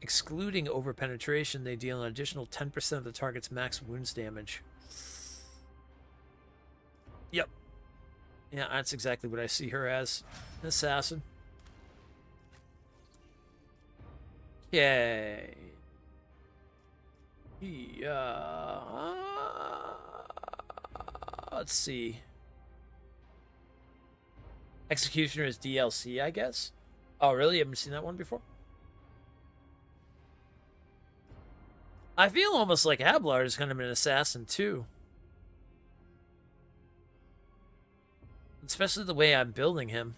excluding overpenetration, they deal an additional 10% of the target's max wounds damage. Yep. Yeah, that's exactly what I see her as. An assassin. Okay. Yeah. Let's see. Executioner is DLC, I guess. Oh, really? You haven't seen that one before? I feel almost like Ablar is kind of an assassin too. Especially the way I'm building him.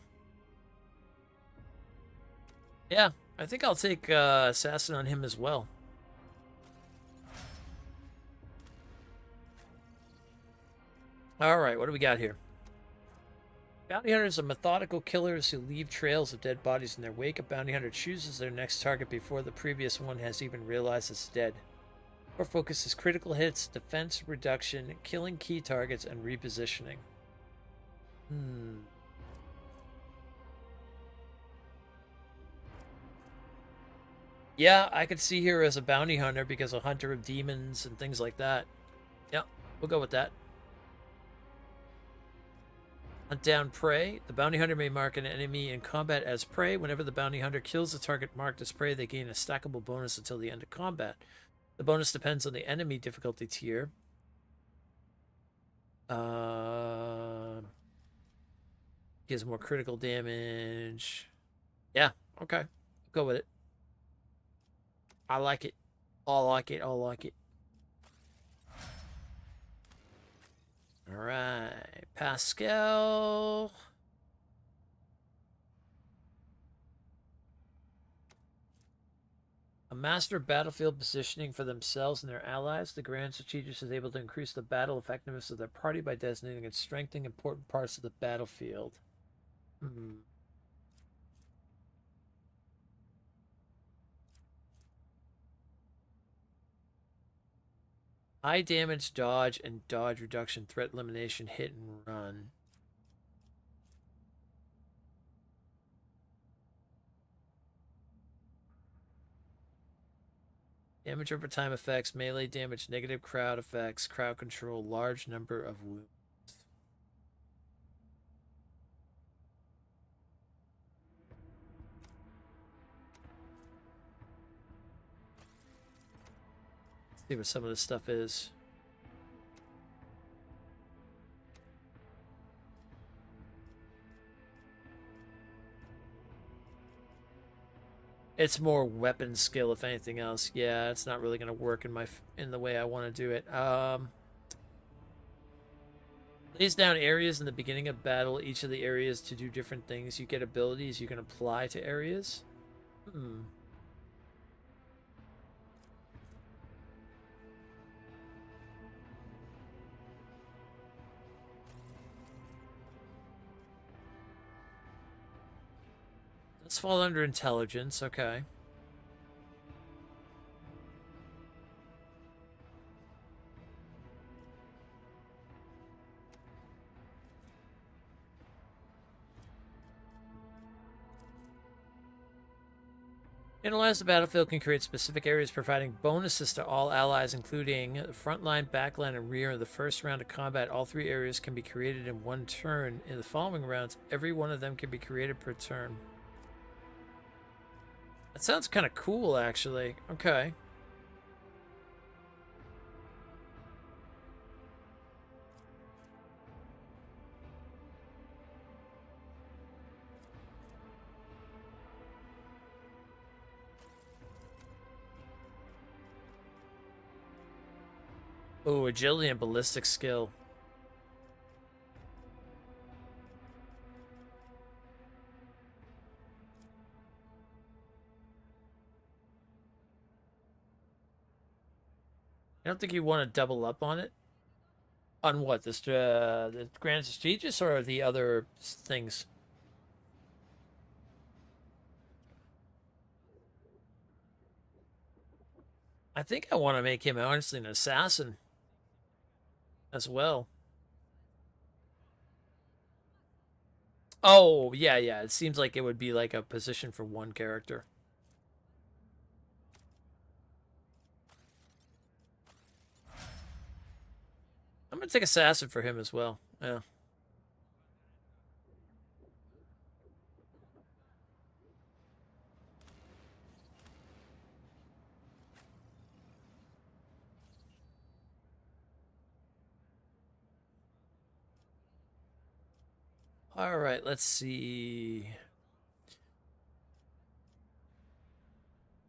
Yeah, I think I'll take assassin on him as well. Alright, what do we got here? Bounty hunters are methodical killers who leave trails of dead bodies in their wake. A bounty hunter chooses their next target before the previous one has even realized it's dead. Our focus is critical hits, defense reduction, killing key targets, and repositioning. Yeah, I could see her as a bounty hunter because a hunter of demons and things like that. Yeah, we'll go with that. Hunt down prey. The bounty hunter may mark an enemy in combat as prey. Whenever the bounty hunter kills the target marked as prey, they gain a stackable bonus until the end of combat. The bonus depends on the enemy difficulty tier. Gives more critical damage. Yeah, okay. Go with it. I like it. I like it. I like it. Alright. Pascal. A master of battlefield positioning for themselves and their allies, the Grand Strategist is able to increase the battle effectiveness of their party by designating and strengthening important parts of the battlefield. High damage, dodge, and dodge reduction, threat elimination, hit and run. Damage over time effects, melee damage, negative crowd effects, crowd control, large number of wounds. Let's see what some of this stuff is. It's more weapon skill, if anything else. Yeah, it's not really going to work in the way I want to do it. Lays down areas in the beginning of battle. Each of the areas to do different things. You get abilities you can apply to areas. Let's fall under intelligence. Okay. Analyze the battlefield can create specific areas providing bonuses to all allies, including the front line, back line, and rear. In the first round of combat, all 3 areas can be created in 1 turn. In the following rounds, every one of them can be created per turn. That sounds kind of cool, actually. Okay. Oh, agility and ballistic skill. I don't think you want to double up on it. On what? This the Grand Strategist or the other things? I think I want to make him honestly an assassin as well. Oh, yeah, yeah. It seems like it would be like a position for one character. I'm going to take assassin for him as well. Yeah. All right, let's see.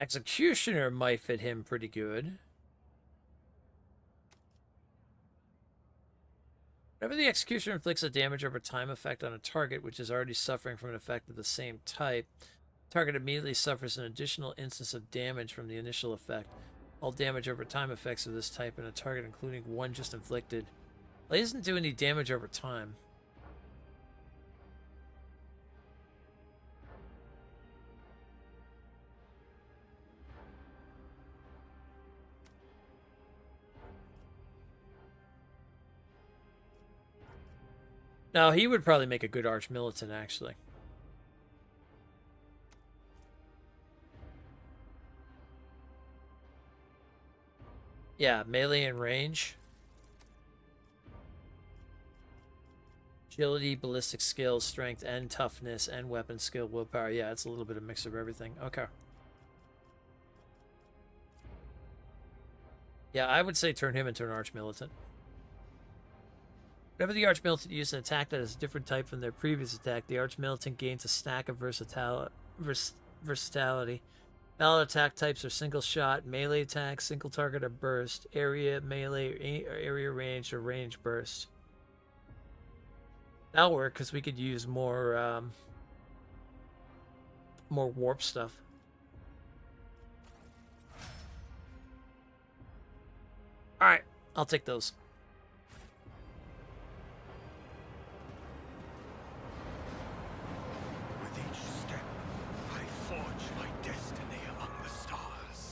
Executioner might fit him pretty good. Whenever the executioner inflicts a damage over time effect on a target which is already suffering from an effect of the same type, the target immediately suffers an additional instance of damage from the initial effect. All damage over time effects of this type in a target, including one just inflicted. Well, he doesn't do any damage over time. No, he would probably make a good arch militant, actually. Yeah, melee and range. Agility, ballistic skills, strength, and toughness, and weapon skill, willpower. Yeah, it's a little bit of mix of everything. Okay. Yeah, I would say turn him into an arch militant. Whenever the Arch Militant uses an attack that is a different type from their previous attack, the Arch Militant gains a stack of versatility. Valid attack types are single shot, melee attack, single target, or burst, area, melee, area range, or range burst. That'll work because we could use more warp stuff. All right, I'll take those.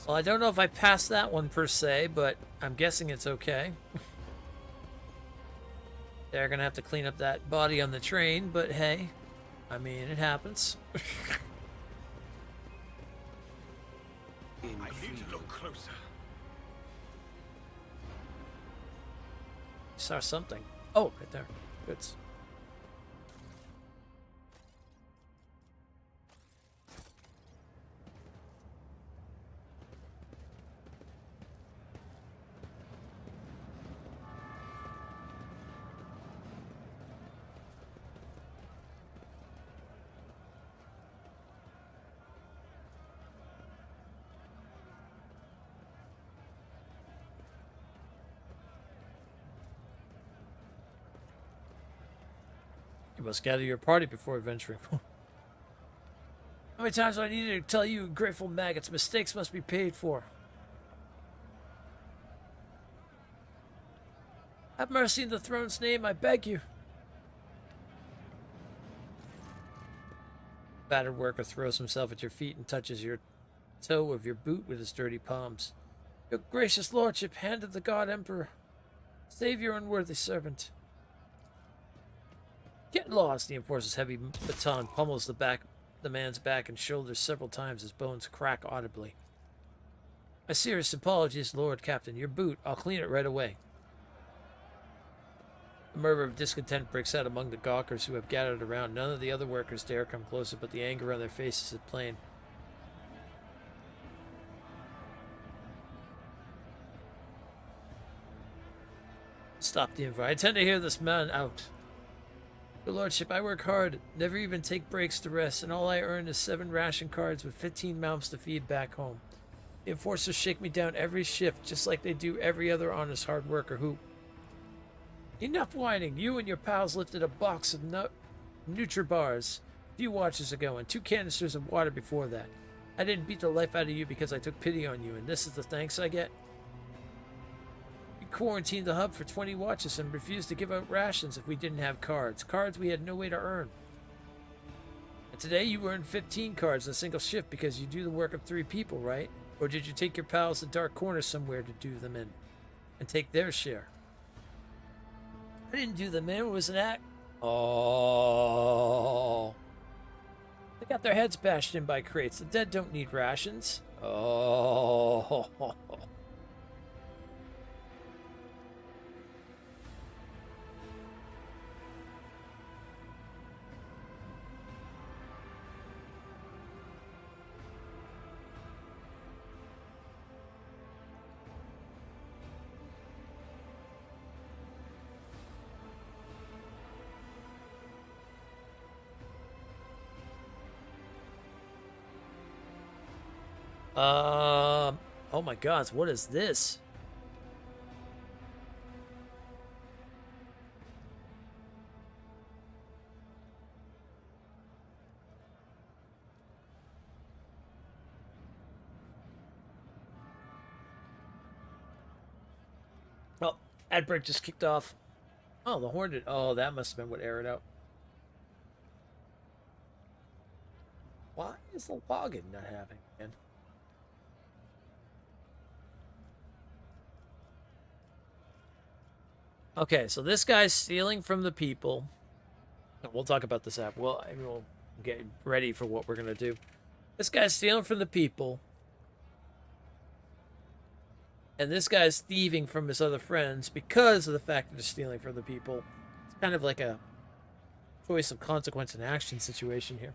Well, I don't know if I passed that one per se, but I'm guessing it's okay. They're going to have to clean up that body on the train, but hey, I mean, it happens. I need to look closer. Saw something. Oh, right there. Good. You must gather your party before venturing. How many times do I need to tell you, grateful maggots, mistakes must be paid for? Have mercy in the throne's name, I beg you. Battered worker throws himself at your feet and touches your toe of your boot with his dirty palms. Your gracious lordship, hand of the god emperor, save your unworthy servant. Get lost, the enforcer's heavy baton pummels the man's back and shoulders several times as bones crack audibly. My serious apologies, Lord Captain. Your boot. I'll clean it right away. A murmur of discontent breaks out among the gawkers who have gathered around. None of the other workers dare come closer, but the anger on their faces is plain. Stop the invite. I tend to hear this man out. Your lordship, I work hard, never even take breaks to rest, and all I earn is 7 ration cards with 15 mouths to feed back home. The enforcers shake me down every shift, just like they do every other honest hard worker who... Enough whining! You and your pals lifted a box of Nutri-Bars a few watches ago, and 2 canisters of water before that. I didn't beat the life out of you because I took pity on you, and this is the thanks I get? Quarantined the hub for 20 watches and refused to give out rations if we didn't have cards. Cards we had no way to earn. And today you earned 15 cards in a single shift because you do the work of 3 people, right? Or did you take your pals to dark corners somewhere to do them in and take their share? I didn't do them in. It was an act. Oh. They got their heads bashed in by crates. The dead don't need rations. Oh. Oh my God, what is this? Oh, ad break just kicked off. Oh, the horn did. Oh, that must have been what aired out. Why is the login not happening again? Okay, so this guy's stealing from the people. We'll talk about this after. Well, we'll get ready for what we're gonna do. This guy's stealing from the people. And this guy's thieving from his other friends because of the fact that they're stealing from the people. It's kind of like a choice of consequence and action situation here.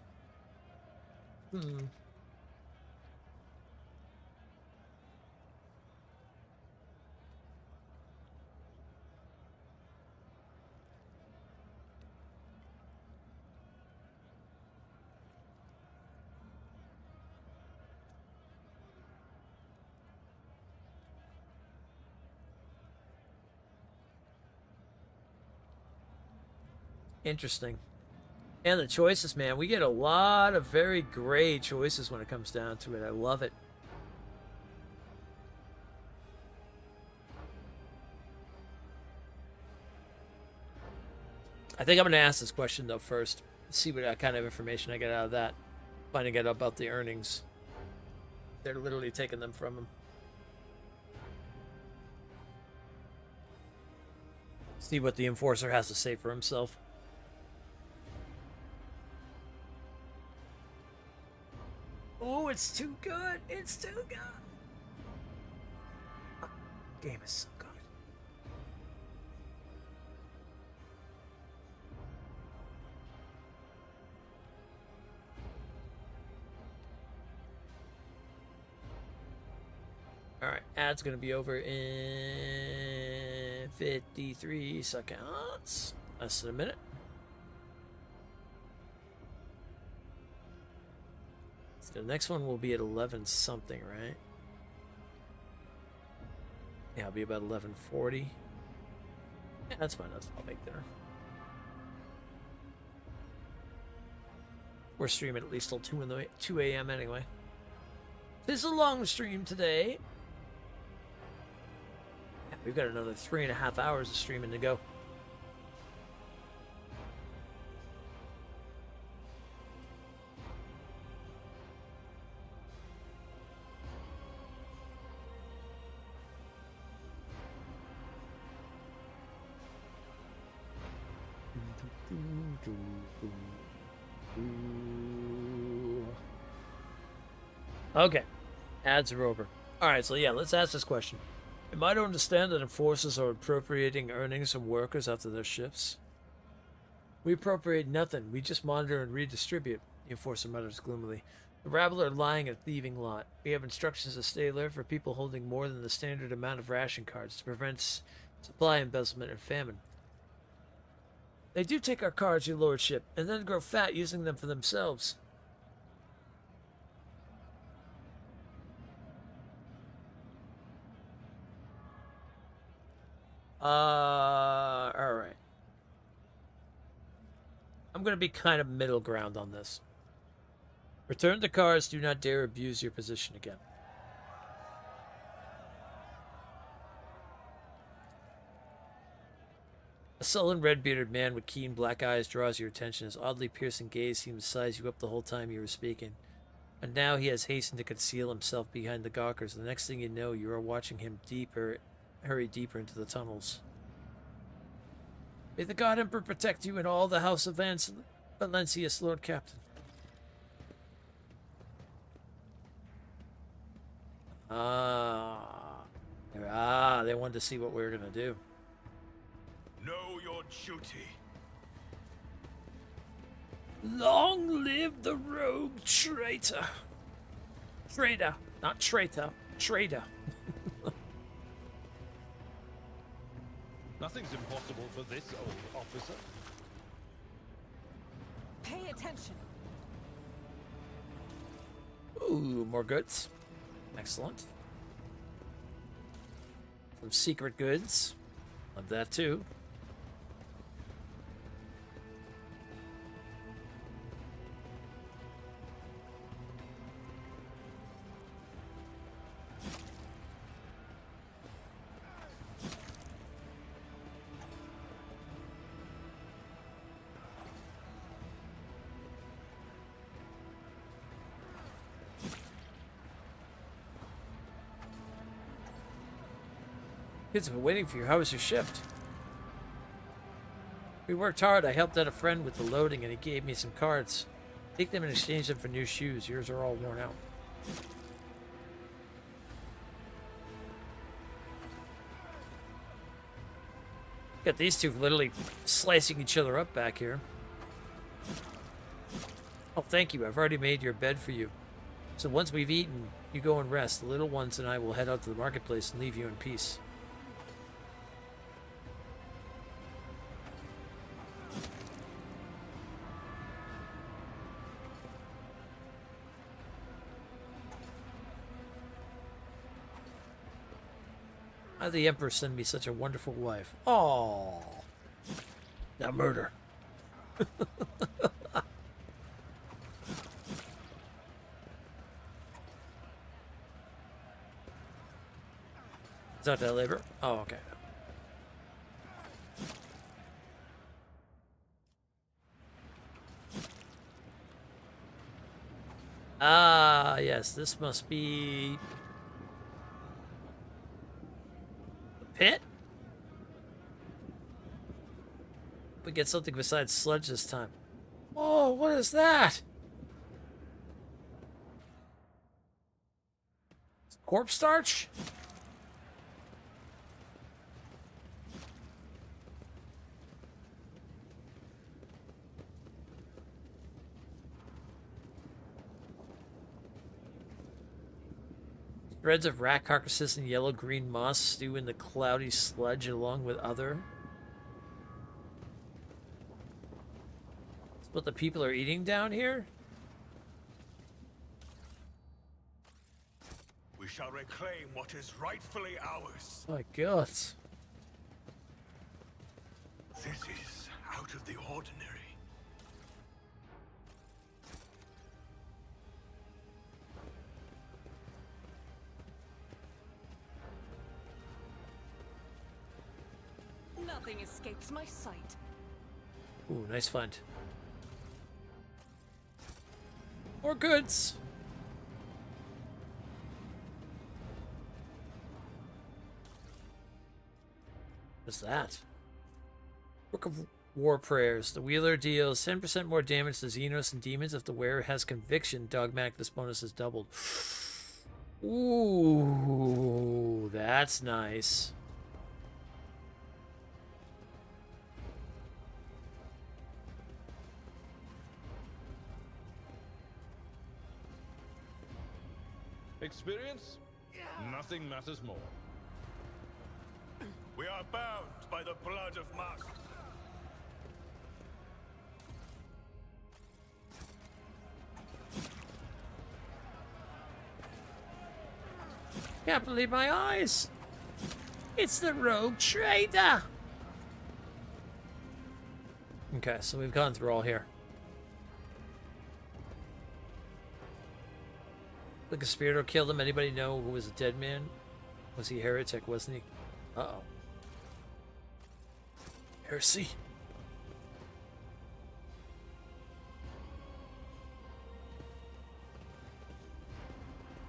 Interesting. And the choices, man. We get a lot of very gray choices when it comes down to it. I love it. I think I'm going to ask this question, though, first. See what kind of information I get out of that. Finding out about the earnings. They're literally taking them from him. See what the enforcer has to say for himself. Oh, it's too good. It's too good. Oh, game is so good. All right, ad's going to be over in 53 seconds. Less than a minute. So the next one will be at 11 something, right? Yeah, it'll be about 11:40. Yeah, that's fine. I'll make dinner. We're streaming at least till 2 a.m. anyway. This is a long stream today. Yeah, we've got another 3.5 hours of streaming to go. Okay, ads are over. Alright, so yeah, let's ask this question. Am I to understand that enforcers are appropriating earnings from workers after their shifts? We appropriate nothing, we just monitor and redistribute, the enforcer mutters gloomily. The rabble are lying a thieving lot. We have instructions to stay alert for people holding more than the standard amount of ration cards to prevent supply embezzlement and famine. They do take our cards, your lordship, and then grow fat using them for themselves. Alright. I'm gonna be kind of middle ground on this. Return the cards, do not dare abuse your position again. A sullen, red-bearded man with keen black eyes draws your attention. His oddly piercing gaze seems to size you up the whole time you were speaking. And now he has hastened to conceal himself behind the gawkers. The next thing you know, you are watching him hurry deeper into the tunnels. May the God Emperor protect you and all the House of Valencius, Lord Captain. They wanted to see what we were going to do. Know your duty. Long live the rogue traitor. Traitor, not traitor. Traitor. Nothing's impossible for this old officer. Pay attention. Ooh, more goods. Excellent. Some secret goods. Love that too. Kids have been waiting for you. How was your shift? We worked hard. I helped out a friend with the loading and he gave me some cards. Take them and exchange them for new shoes. Yours are all worn out. Got these two literally slicing each other up back here. Oh, thank you. I've already made your bed for you. So once we've eaten, you go and rest. The little ones and I will head out to the marketplace and leave you in peace. How did the Emperor send me such a wonderful wife? Oh, now murder. Is that that labor? Oh, okay. Ah, yes, this must be the pit. We get something besides sludge this time. Oh, what is that? Corpse starch? Threads of rat carcasses and yellow-green moss stew in the cloudy sludge along with other. That's what the people are eating down here? We shall reclaim what is rightfully ours. My God. This is out of the ordinary. Nothing escapes my sight. Ooh, nice find. More goods. What's that? Book of War Prayers. The Wheeler deals 10% more damage to Xenos and demons if the wearer has conviction. Dogmatic, this bonus is doubled. Ooh, that's nice. Experience? Nothing matters more. We are bound by the blood of Mark. Can't believe my eyes. It's the rogue trader. Okay, so we've gone through all here. The conspirator killed him. Anybody know who was a dead man? Was he a heretic, wasn't he? Uh-oh. Heresy.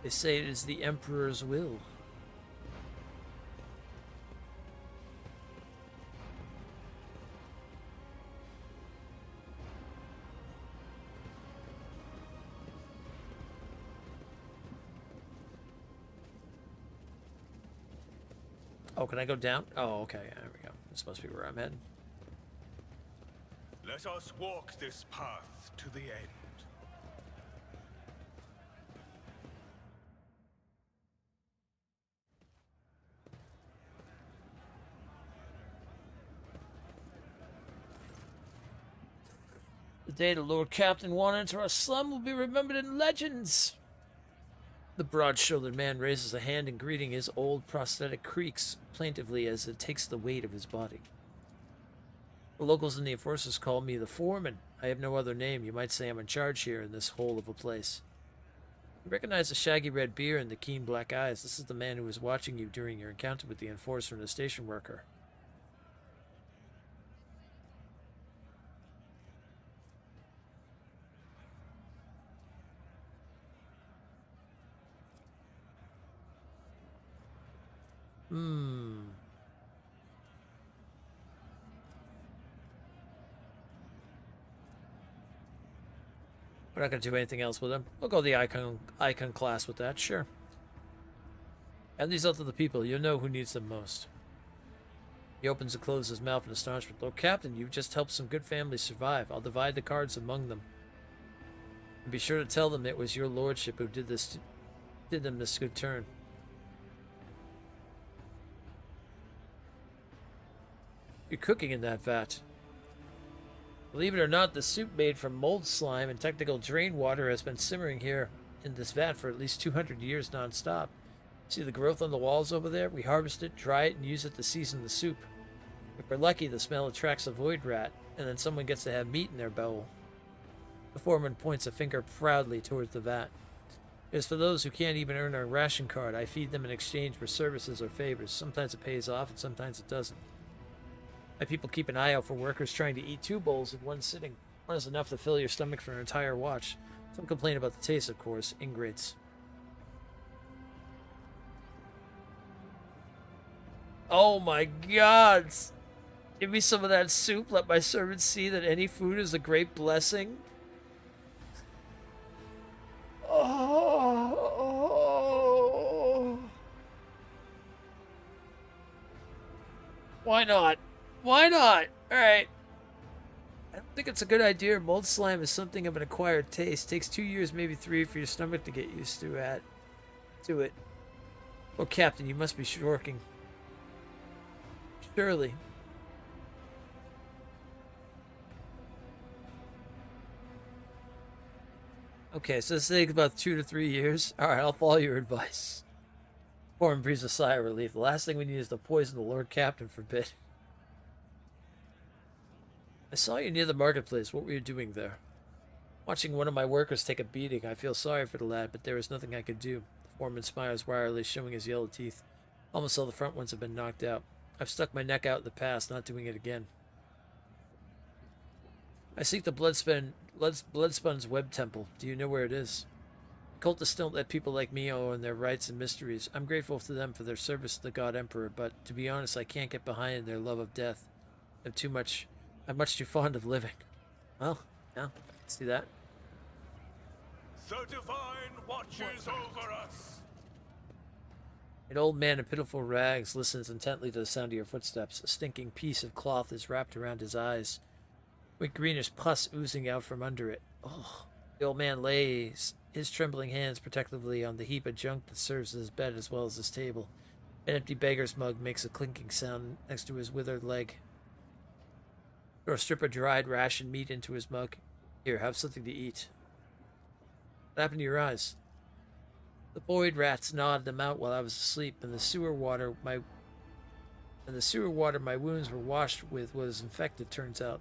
They say it is the Emperor's will. Oh, can I go down? Oh, okay. There we go. This must be where I'm heading. Let us walk this path to the end. The day the Lord Captain wandered into our slum will be remembered in legends. The broad-shouldered man raises a hand in greeting. His old prosthetic creaks plaintively as it takes the weight of his body. The locals and the enforcers call me the foreman. I have no other name. You might say I'm in charge here in this hole of a place. You recognize the shaggy red beard and the keen black eyes. This is the man who was watching you during your encounter with the enforcer and the station worker. We're not going to do anything else with him. We'll go the icon class with that, sure. And these other people, you'll know who needs them most. He opens and closes his mouth in astonishment. Lord Captain, you've just helped some good families survive. I'll divide the cards among them. And be sure to tell them it was your lordship who did them this good turn. You're cooking in that vat. Believe it or not, the soup made from mold slime and technical drain water has been simmering here in this vat for at least 200 years non-stop. See the growth on the walls over there? We harvest it, dry it, and use it to season the soup. If we're lucky, the smell attracts a void rat, and then someone gets to have meat in their bowl. The foreman points a finger proudly towards the vat. It is for those who can't even earn a ration card. I feed them in exchange for services or favors. Sometimes it pays off, and sometimes it doesn't. My people keep an eye out for workers trying to eat 2 bowls in one sitting. One is enough to fill your stomach for an entire watch. Some complain about the taste, of course. Ingrates. Oh my God! Give me some of that soup. Let my servants see that any food is a great blessing. Oh. Why not? Why not? Alright. I don't think it's a good idea. Mold slime is something of an acquired taste. Takes 2 years, maybe 3, for your stomach to get used to it. Oh, Captain, you must be shorking. Surely. Okay, so this takes about 2 to 3 years. Alright, I'll follow your advice. Foreman breathes a sigh of relief. The last thing we need is to poison the Lord Captain forbid. I saw you near the marketplace. What were you doing there? Watching one of my workers take a beating. I feel sorry for the lad, but there is nothing I could do. The foreman smiles wryly, showing his yellow teeth. Almost all the front ones have been knocked out. I've stuck my neck out in the past, not doing it again. I seek the Bloodspun's web temple. Do you know where it is? Cultists don't let people like me own their rights and mysteries. I'm grateful to them for their service to the God Emperor, but to be honest, I can't get behind their love of death. I'm much too fond of living. Well, yeah, let's do that. The divine watches over us. An old man in pitiful rags listens intently to the sound of your footsteps. A stinking piece of cloth is wrapped around his eyes, with greenish pus oozing out from under it. Oh. The old man lays his trembling hands protectively on the heap of junk that serves as his bed as well as his table. An empty beggar's mug makes a clinking sound next to his withered leg. Throw a strip of dried ration meat into his mug. Here, have something to eat. What happened to your eyes? The void rats gnawed them out while I was asleep, and the sewer water my wounds were washed with was infected, turns out.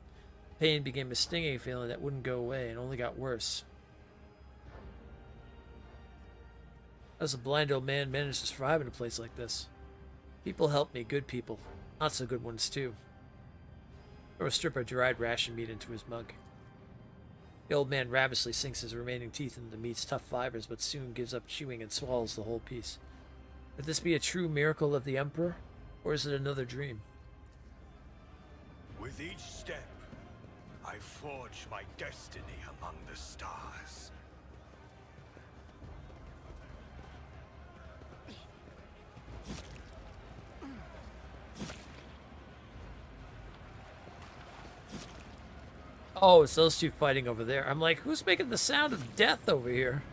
Pain became a stinging feeling that wouldn't go away and only got worse. How does a blind old man manage to survive in a place like this? People help me, good people. Not so good ones, too. Throw a strip of dried ration meat into his mug. The old man ravenously sinks his remaining teeth into the meat's tough fibers, but soon gives up chewing and swallows the whole piece. Could this be a true miracle of the Emperor, or is it another dream? With each step, I forge my destiny among the stars. Oh, it's those two fighting over there. I'm like, who's making the sound of death over here?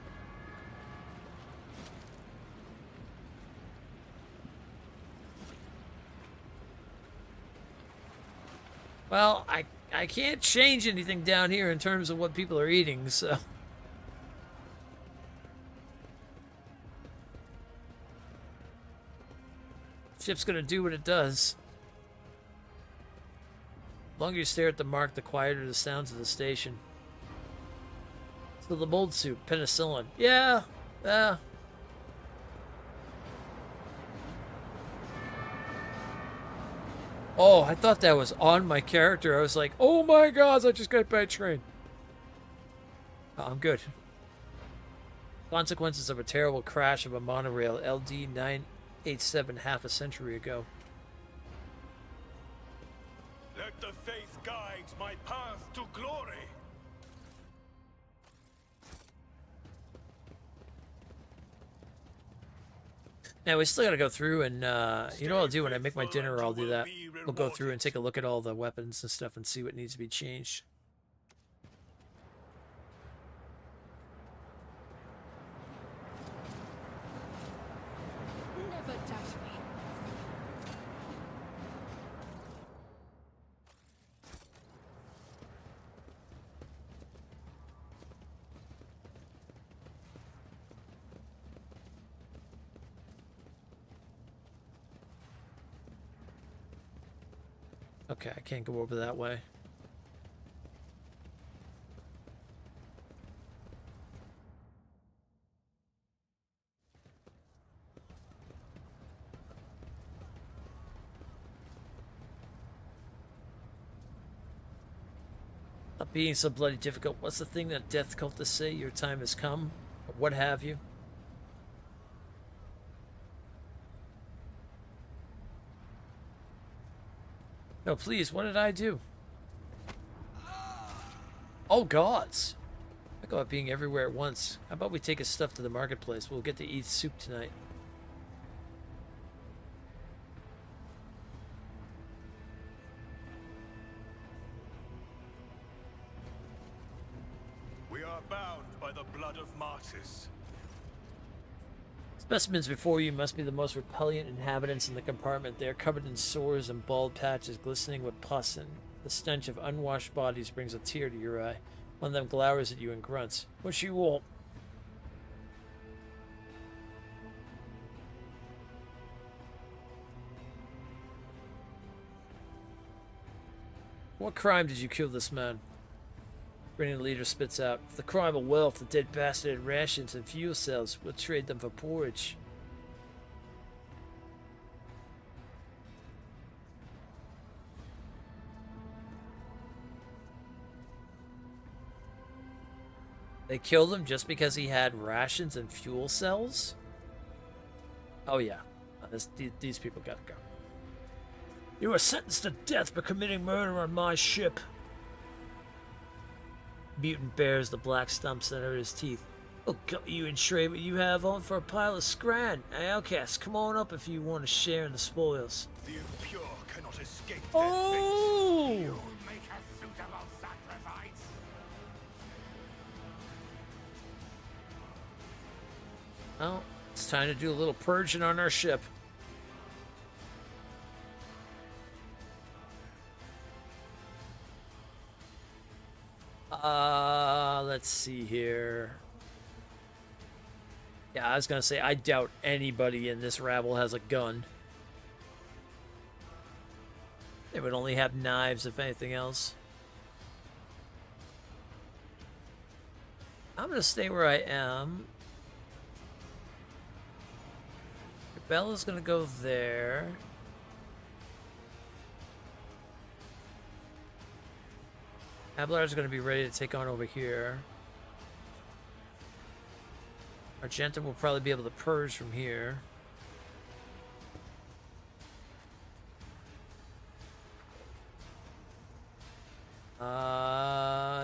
Well, I can't change anything down here in terms of what people are eating, so... Ship's gonna do what it does. The longer you stare at the mark, the quieter the sounds of the station. So the mold soup, penicillin. Yeah, Oh, I thought that was on my character. I was like, oh my god, I just got by a train. Oh, I'm good. Consequences of a terrible crash of a monorail, LD 987, half a century ago. Let the faith guide my path to glory. Now we still gotta go through and you know what I'll do when I make my dinner? I'll do that. We'll go through and take a look at all the weapons and stuff and see what needs to be changed. Never doubt me. Okay, I can't go over that way. Not being so bloody difficult. What's the thing that death cultists say? Your time has come? Or what have you? No, please, what did I do? Oh, gods. I go out being everywhere at once. How about we take his stuff to the marketplace? We'll get to eat soup tonight. We are bound by the blood of martyrs. Specimens before you must be the most repellent inhabitants in the compartment. They are covered in sores and bald patches glistening with pus, and the stench of unwashed bodies brings a tear to your eye. One of them glowers at you and grunts. What you want? What crime did you kill this man? Grinning leader spits out. For the crime of wealth, the dead bastard had rations and fuel cells. We'll trade them for porridge. They killed him just because he had rations and fuel cells? Oh yeah. These people gotta go. You are sentenced to death for committing murder on my ship. Mutant bears the black stumps that are his teeth. I'll gut you and trade what you have on for a pile of scran. Hey, outcasts, come on up if you want to share in the spoils. The impure cannot escape their Oh! fate. You make a suitable sacrifice. Well, it's time to do a little purging on our ship. Let's see here. Yeah, I was gonna say, I doubt anybody in this rabble has a gun. They would only have knives, if anything else. I'm gonna stay where I am. Bella's gonna go there. Ablar's going to be ready to take on over here. Argenta will probably be able to purge from here.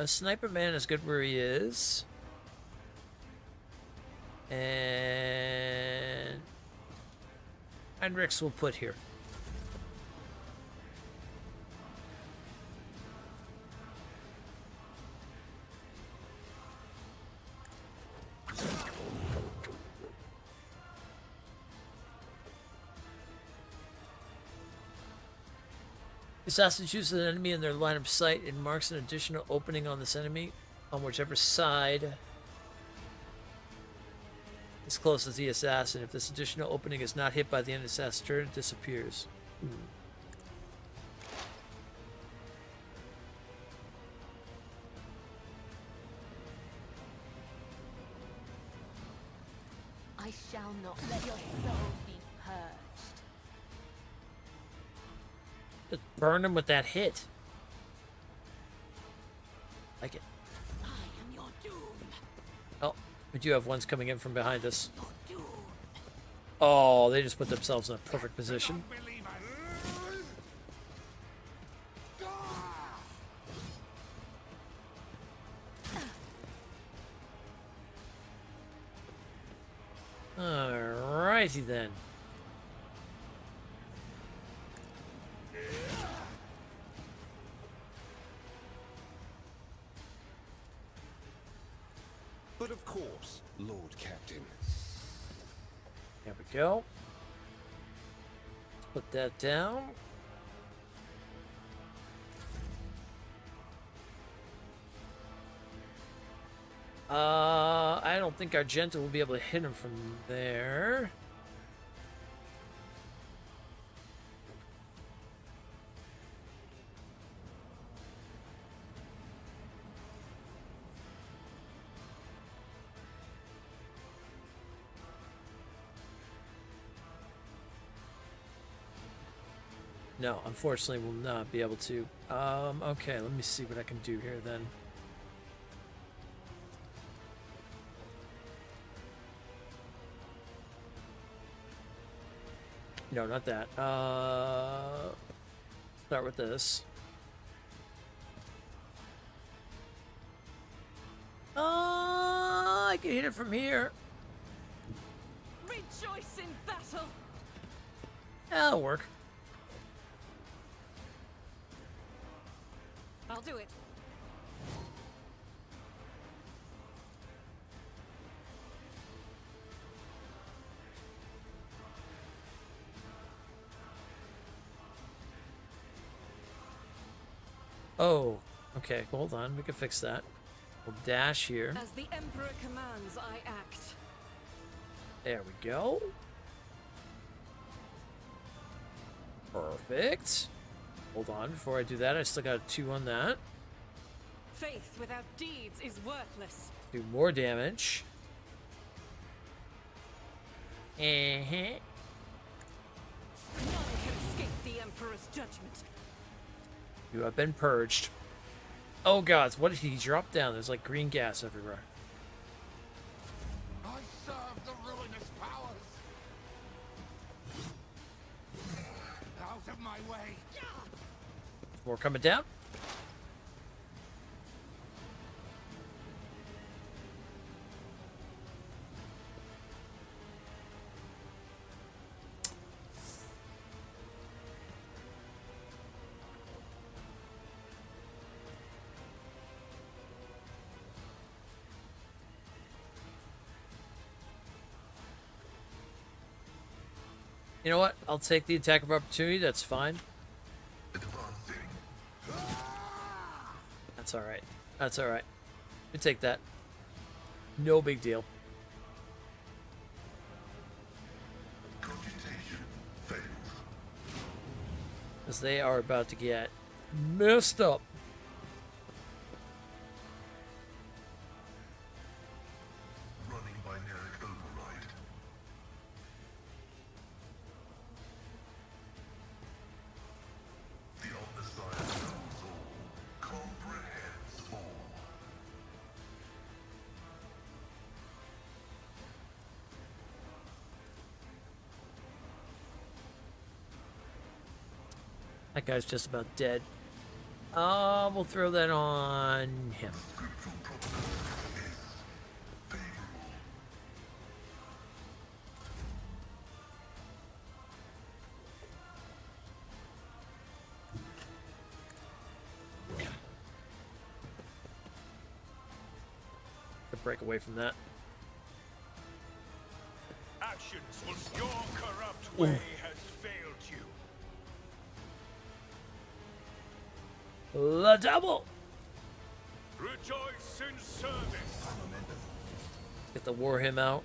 Sniper Man is good where he is. And Hendrix will put here. Assassin chooses an enemy in their line of sight and marks an additional opening on this enemy on whichever side is closest to the assassin. If this additional opening is not hit by the end of the assassin's turn, it disappears. I shall not let your soul be purged. Just burn him with that hit. Like it. I am your doom. Oh, we do have ones coming in from behind us. Your doom. Oh, they just put themselves in a perfect position. Alrighty then. Of course, Lord Captain. There we go. Put that down. I don't think Argenta will be able to hit him from there. No, unfortunately, we'll not be able to. Okay, let me see what I can do here then. No, not that. Start with this. I can hit it from here. Rejoice in battle. That'll work. I'll do it. Oh, okay. Hold on. We can fix that. We'll dash here. As the Emperor commands, I act. There we go. Perfect. Hold on. Before I do that, I still got a 2 on that. Faith without deeds is worthless. Do more damage. None can escape the Emperor's judgment. You have been purged. Oh gods, what did he drop down? There's like green gas everywhere. I serve the ruinous powers. Out of my way. More coming down. You know what? I'll take the attack of opportunity. That's fine. That's all right. That's all right. We take that. No big deal. Because they are about to get messed up. That guy's just about dead. We'll throw that on him. To break away from that. Actions will your corrupt way has failed you. The double! Rejoice in service. Get the war hymn out.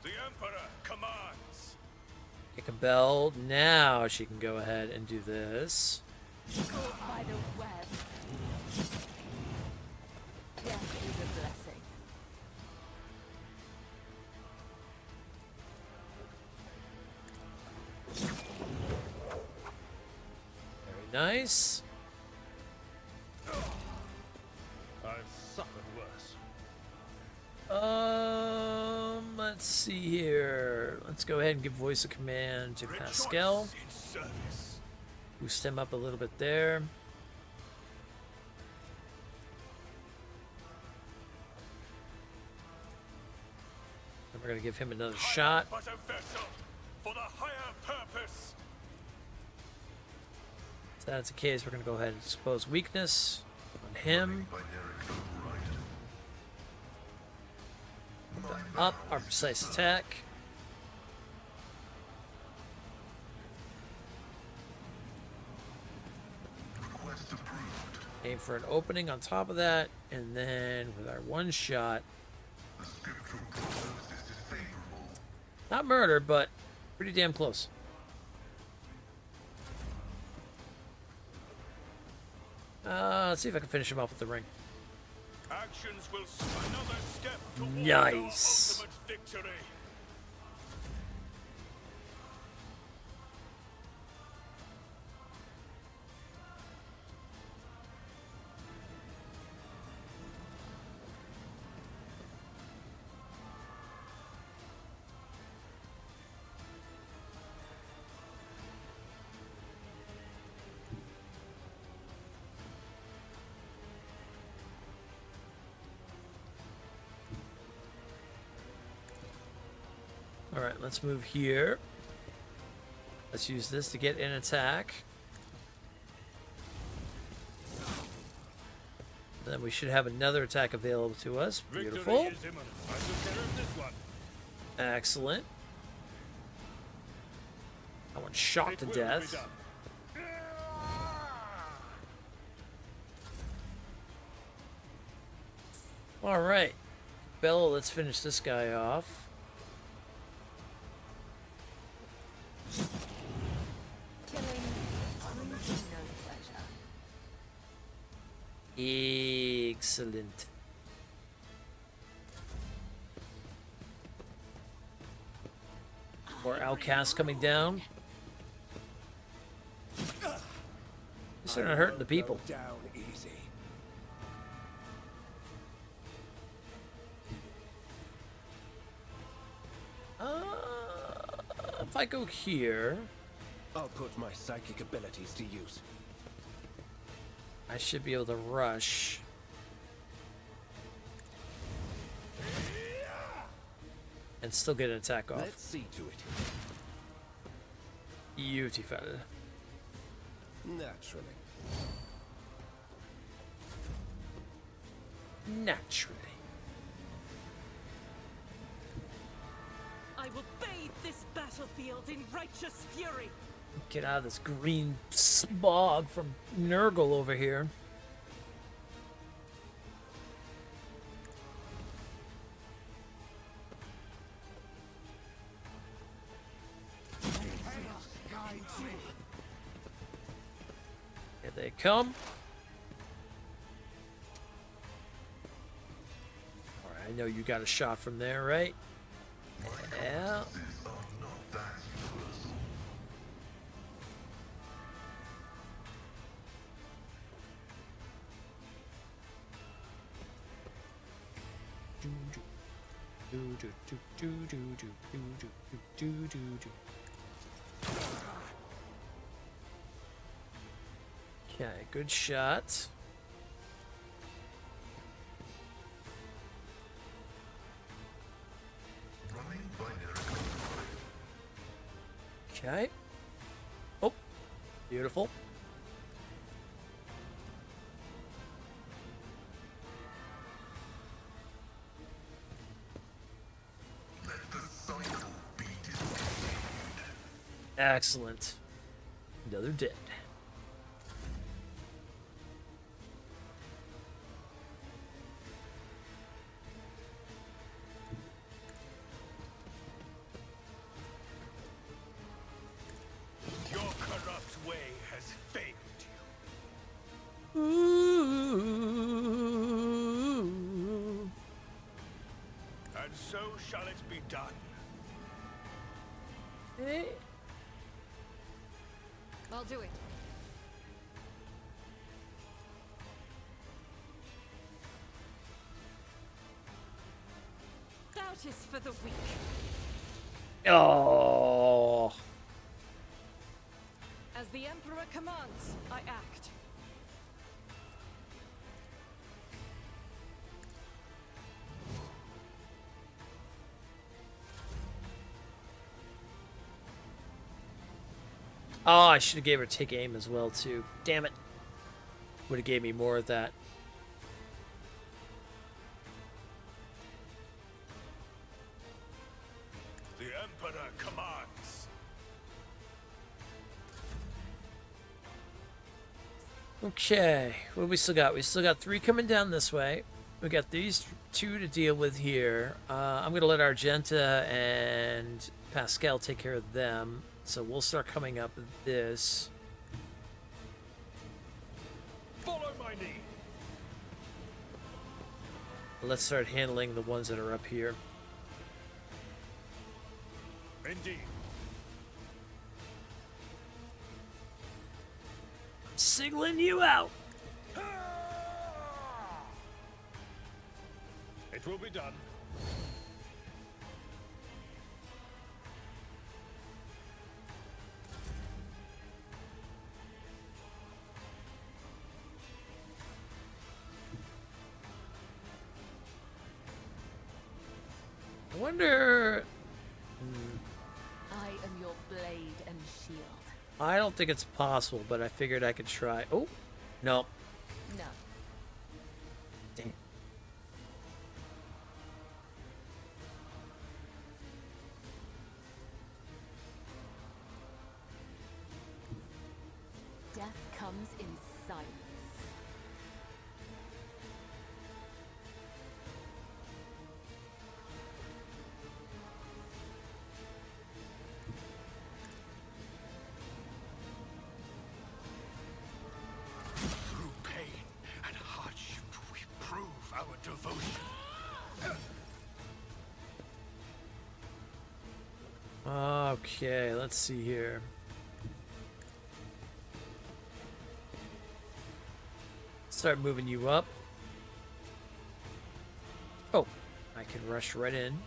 The Emperor commands. Kick a bell. Now she can go ahead and do this. By the web. Death is a blessing. Very nice. I've suffered worse. Let's see here. Let's go ahead and give voice of command to Pascal. Rejoice in service. Boost him up a little bit there. And we're gonna give him another shot. But a vessel for the higher purpose. that's the case, we're going to go ahead and expose weakness on him. Up our precise attack. Aim for an opening on top of that, and then with our one shot, not murder, but pretty damn close. Let's see if I can finish him off with the ring. Actions will another step towards Nice. our ultimate victory. All right, let's move here. Let's use this to get an attack. Then we should have another attack available to us. Beautiful. Victory is imminent. I took care of this one. Excellent. That one shot It to will death. be done. All right. Bella, let's finish this guy off. Killing brings no pleasure. Excellent. More outcasts coming down. These are not hurting the people. Down easy. If I go here, I'll put my psychic abilities to use. I should be able to rush. And still get an attack off. Let's see to it. Beautiful. Naturally. Naturally. I will bathe this battlefield in righteous fury. Get out of this green smog from Nurgle over here. Here they come. Alright, I know you got a shot from there, right? Yeah. Okay, good shot. Okay. Oh, beautiful. Excellent. Another dead. Your corrupt way has failed you. Ooh. And so shall it be done. Hey. I'll do it. Doubt is for the weak. Oh. As the Emperor commands, I act. Oh, I should have gave her take aim as well too. Damn it. Would have gave me more of that. The Emperor commands. Okay, what do we still got? We still got 3 coming down this way. We got these 2 to deal with here. I'm going to let Argenta and Pascal take care of them. So we'll start coming up this. Follow my lead. Let's start handling the ones that are up here. Indeed. Singling you out. It will be done. I wonder. I am your blade and shield. I don't think it's possible, but I figured I could try. Oh, no. No. Dang. Death comes in silence. Through pain and hardship, we prove our devotion. Okay, let's see here. Start moving you up. Oh, I can rush right in.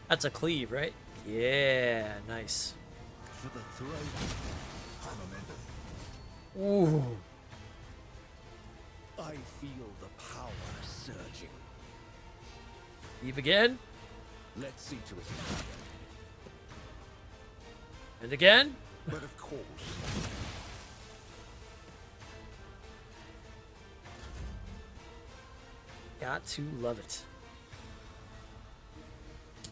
That's a cleave, right? Yeah, nice. For the throne. Ooh. I feel the power surging. Eve again. Let's see to it. And again. But of course. Got to love it.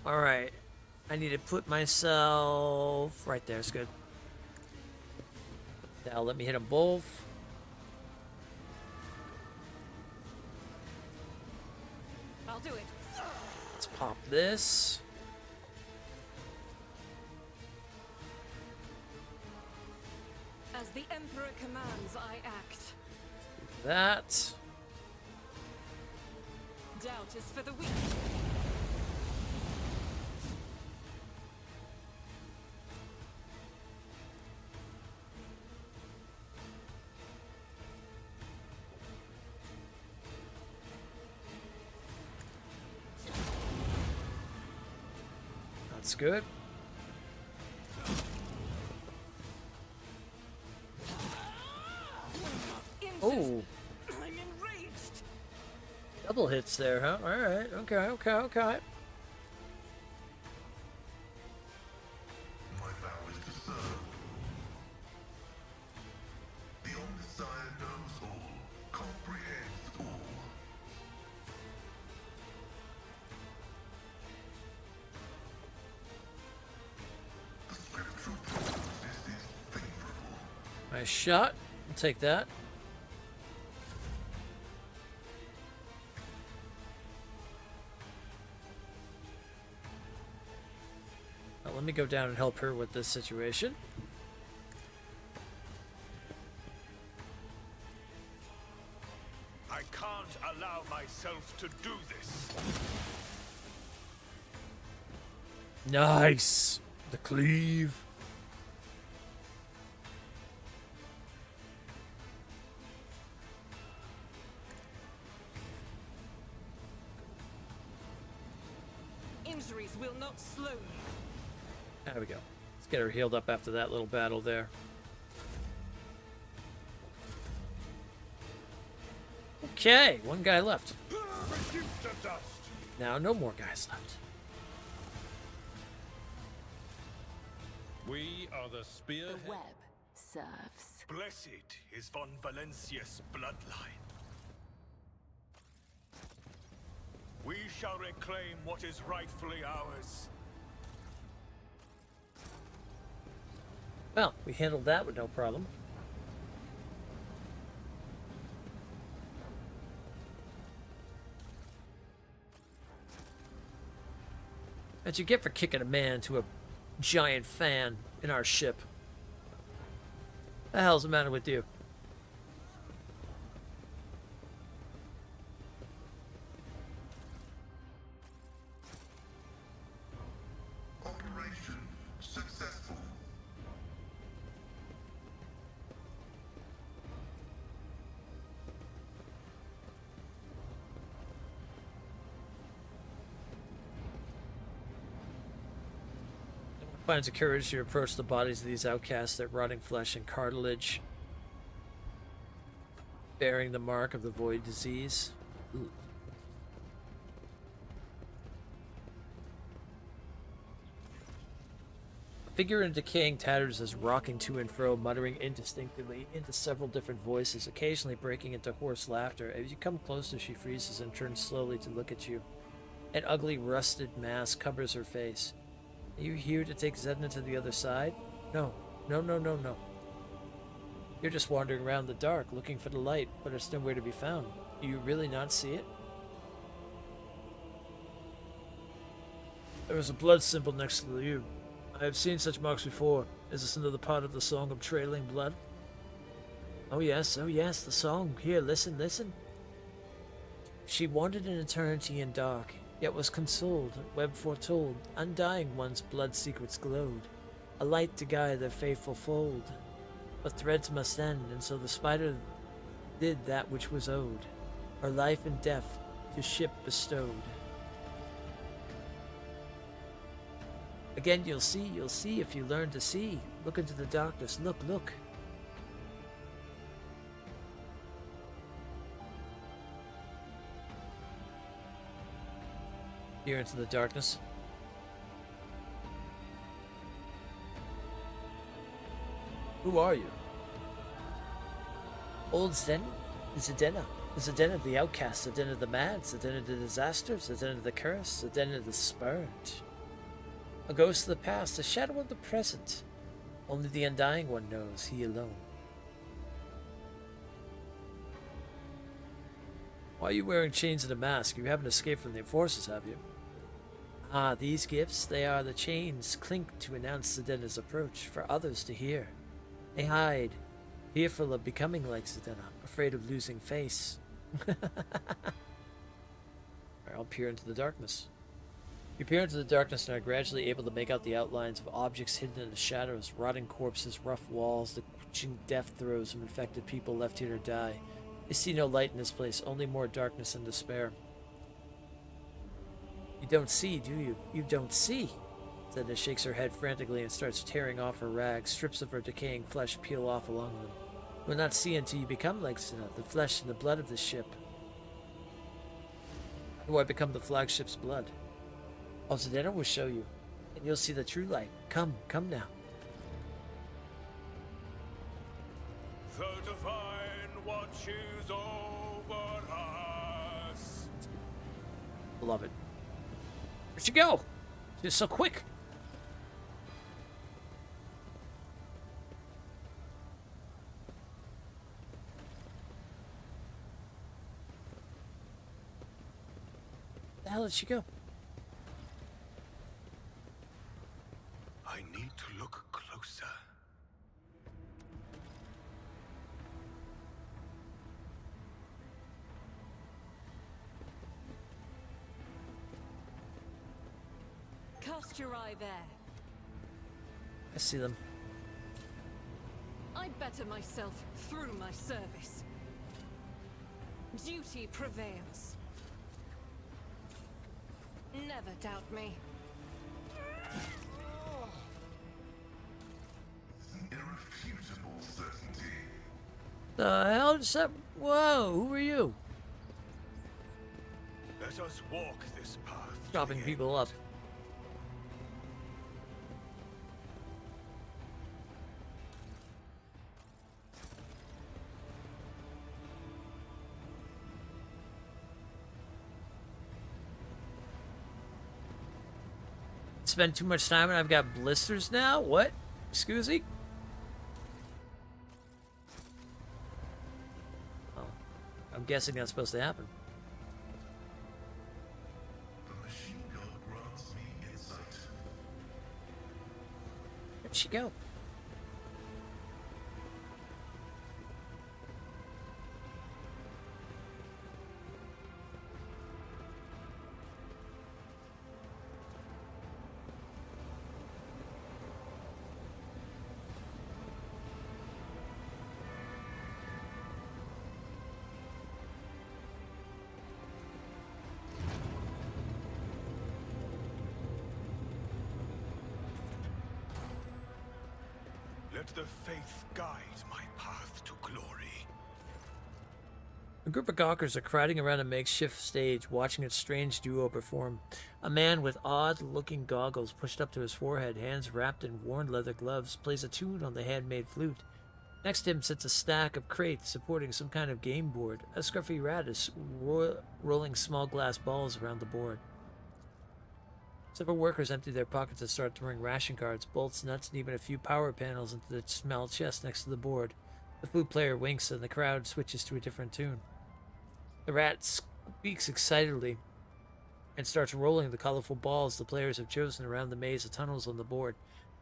Alright. I need to put myself right there. It's good. Now let me hit them both. I'll do it. Let's pop this. As the Emperor commands, I act. That. Doubt is for the weak. That's good. Oh, I'm enraged. double hits there, huh? All right. Okay. Okay. Okay. My vow is to serve. The Omnissiah knows all, comprehends all. The spiritual prognosis is favorable. Nice shot. I'll take that. Well, let me go down and help her with this situation. I can't allow myself to do this. Nice. The cleave. Injuries will not slow me. There we go. Let's get her healed up after that little battle there. Okay, one guy left. Reduced to dust. Now no more guys left. We are the The spearhead. web serves. Blessed is von Valencia's bloodline. We shall reclaim what is rightfully ours. Well, we handled that with no problem. That's what you get for kicking a man to a giant fan in our ship. The hell's the matter with you? Operation successful. Finds the courage to approach the bodies of these outcasts, their rotting flesh and cartilage, bearing the mark of the void disease. Ooh. A figure in decaying tatters is rocking to and fro, muttering indistinctly into several different voices, occasionally breaking into hoarse laughter. As you come closer, she freezes and turns slowly to look at you. An ugly, rusted mask covers her face. Are you here to take Zedna to the other side? No. No, no, no, no. You're just wandering around the dark, looking for the light, but it's nowhere to be found. Do you really not see it? There is a blood symbol next to you. I have seen such marks before. Is this another part of the song of trailing blood? Oh yes, the song. Here, listen, listen. She wandered an eternity in dark, yet was consoled, web foretold, undying one's blood secrets glowed, a light to guide their faithful fold. But threads must end, and so the spider did that which was owed, her life and death to ship bestowed. Again you'll see if you learn to see. Look into the darkness, look, look. Peer into the darkness. Who are you? Old Zedna, Zedna the outcast, Zedna the mad, Zedna the disaster, Zedna the curse, Zedna the spurned. A ghost of the past, a shadow of the present. Only the Undying One knows, he alone. Why are you wearing chains and a mask? You haven't escaped from the forces, have you? Ah, these gifts, they are the chains, clink to announce Zedna's approach, for others to hear. They hide, fearful of becoming like Zedna, afraid of losing face. I'll peer into the darkness. You peer into the darkness and are gradually able to make out the outlines of objects hidden in the shadows, rotting corpses, rough walls, the twitching death throes of infected people left here to die. You see no light in this place, only more darkness and despair. You don't see, do you? You don't see! Zedna shakes her head frantically and starts tearing off her rags. Strips of her decaying flesh peel off along them. You will not see until you become like Zedna, the flesh and the blood of the ship. How do I become the flagship's blood? Oh, Zedna will show you, and you'll see the true light. Come, come now. The divine watches over us. Love it. Where'd you go? You're so quick. Where the hell did she go? I need to look closer. Cast your eye there. I see them. I better myself through my service. Duty prevails. Never doubt me. Irrefutable certainty. The hell is that? Whoa, who are you? Let us walk this path. to Chopping the people end. up. Spend too much time and I've got blisters now? What? Excuse me? Oh. I'm guessing that's supposed to happen. The machine guard grants me insight. Where'd she go? Let the faith guide my path to glory. A group of gawkers are crowding around a makeshift stage, watching its strange duo perform. A man with odd-looking goggles pushed up to his forehead, hands wrapped in worn leather gloves, plays a tune on the handmade flute. Next to him sits a stack of crates supporting some kind of game board. A scruffy rat is rolling small glass balls around the board. Several workers empty their pockets and start throwing ration cards, bolts, nuts, and even a few power panels into the small chest next to the board. The flute player winks and the crowd switches to a different tune. The rat speaks excitedly and starts rolling the colorful balls the players have chosen around the maze of tunnels on the board.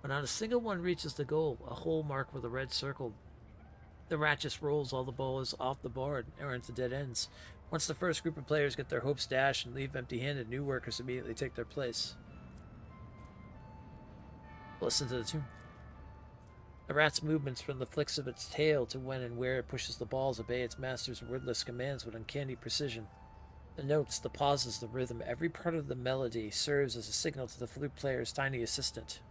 But not a single one reaches the goal, a hole marked with a red circle. The rat just rolls all the balls off the board or into dead ends. Once the first group of players get their hopes dashed and leave empty-handed, new workers immediately take their place. Listen to the tune. The rat's movements from the flicks of its tail to when and where it pushes the balls obey its master's wordless commands with uncanny precision. The notes, the pauses, the rhythm, every part of the melody serves as a signal to the flute player's tiny assistant.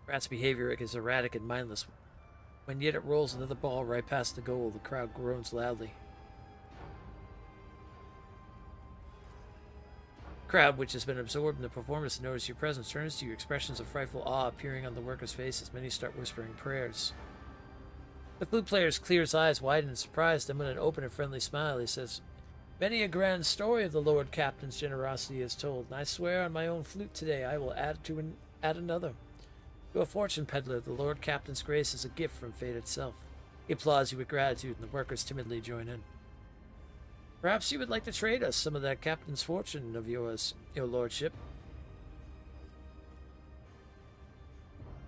The rat's behavior is erratic and mindless. When yet it rolls another ball right past the goal, the crowd groans loudly. The crowd, which has been absorbed in the performance and notice your presence, turns to you, expressions of frightful awe appearing on the workers' faces. Many start whispering prayers. The flute player's clear eyes widen in surprise, then with an open and friendly smile, he says, "Many a grand story of the Lord Captain's generosity is told, and I swear on my own flute today I will add another. To a fortune peddler, the Lord Captain's grace is a gift from fate itself." He applauds you with gratitude, and the workers timidly join in. "Perhaps you would like to trade us some of that captain's fortune of yours, your lordship?"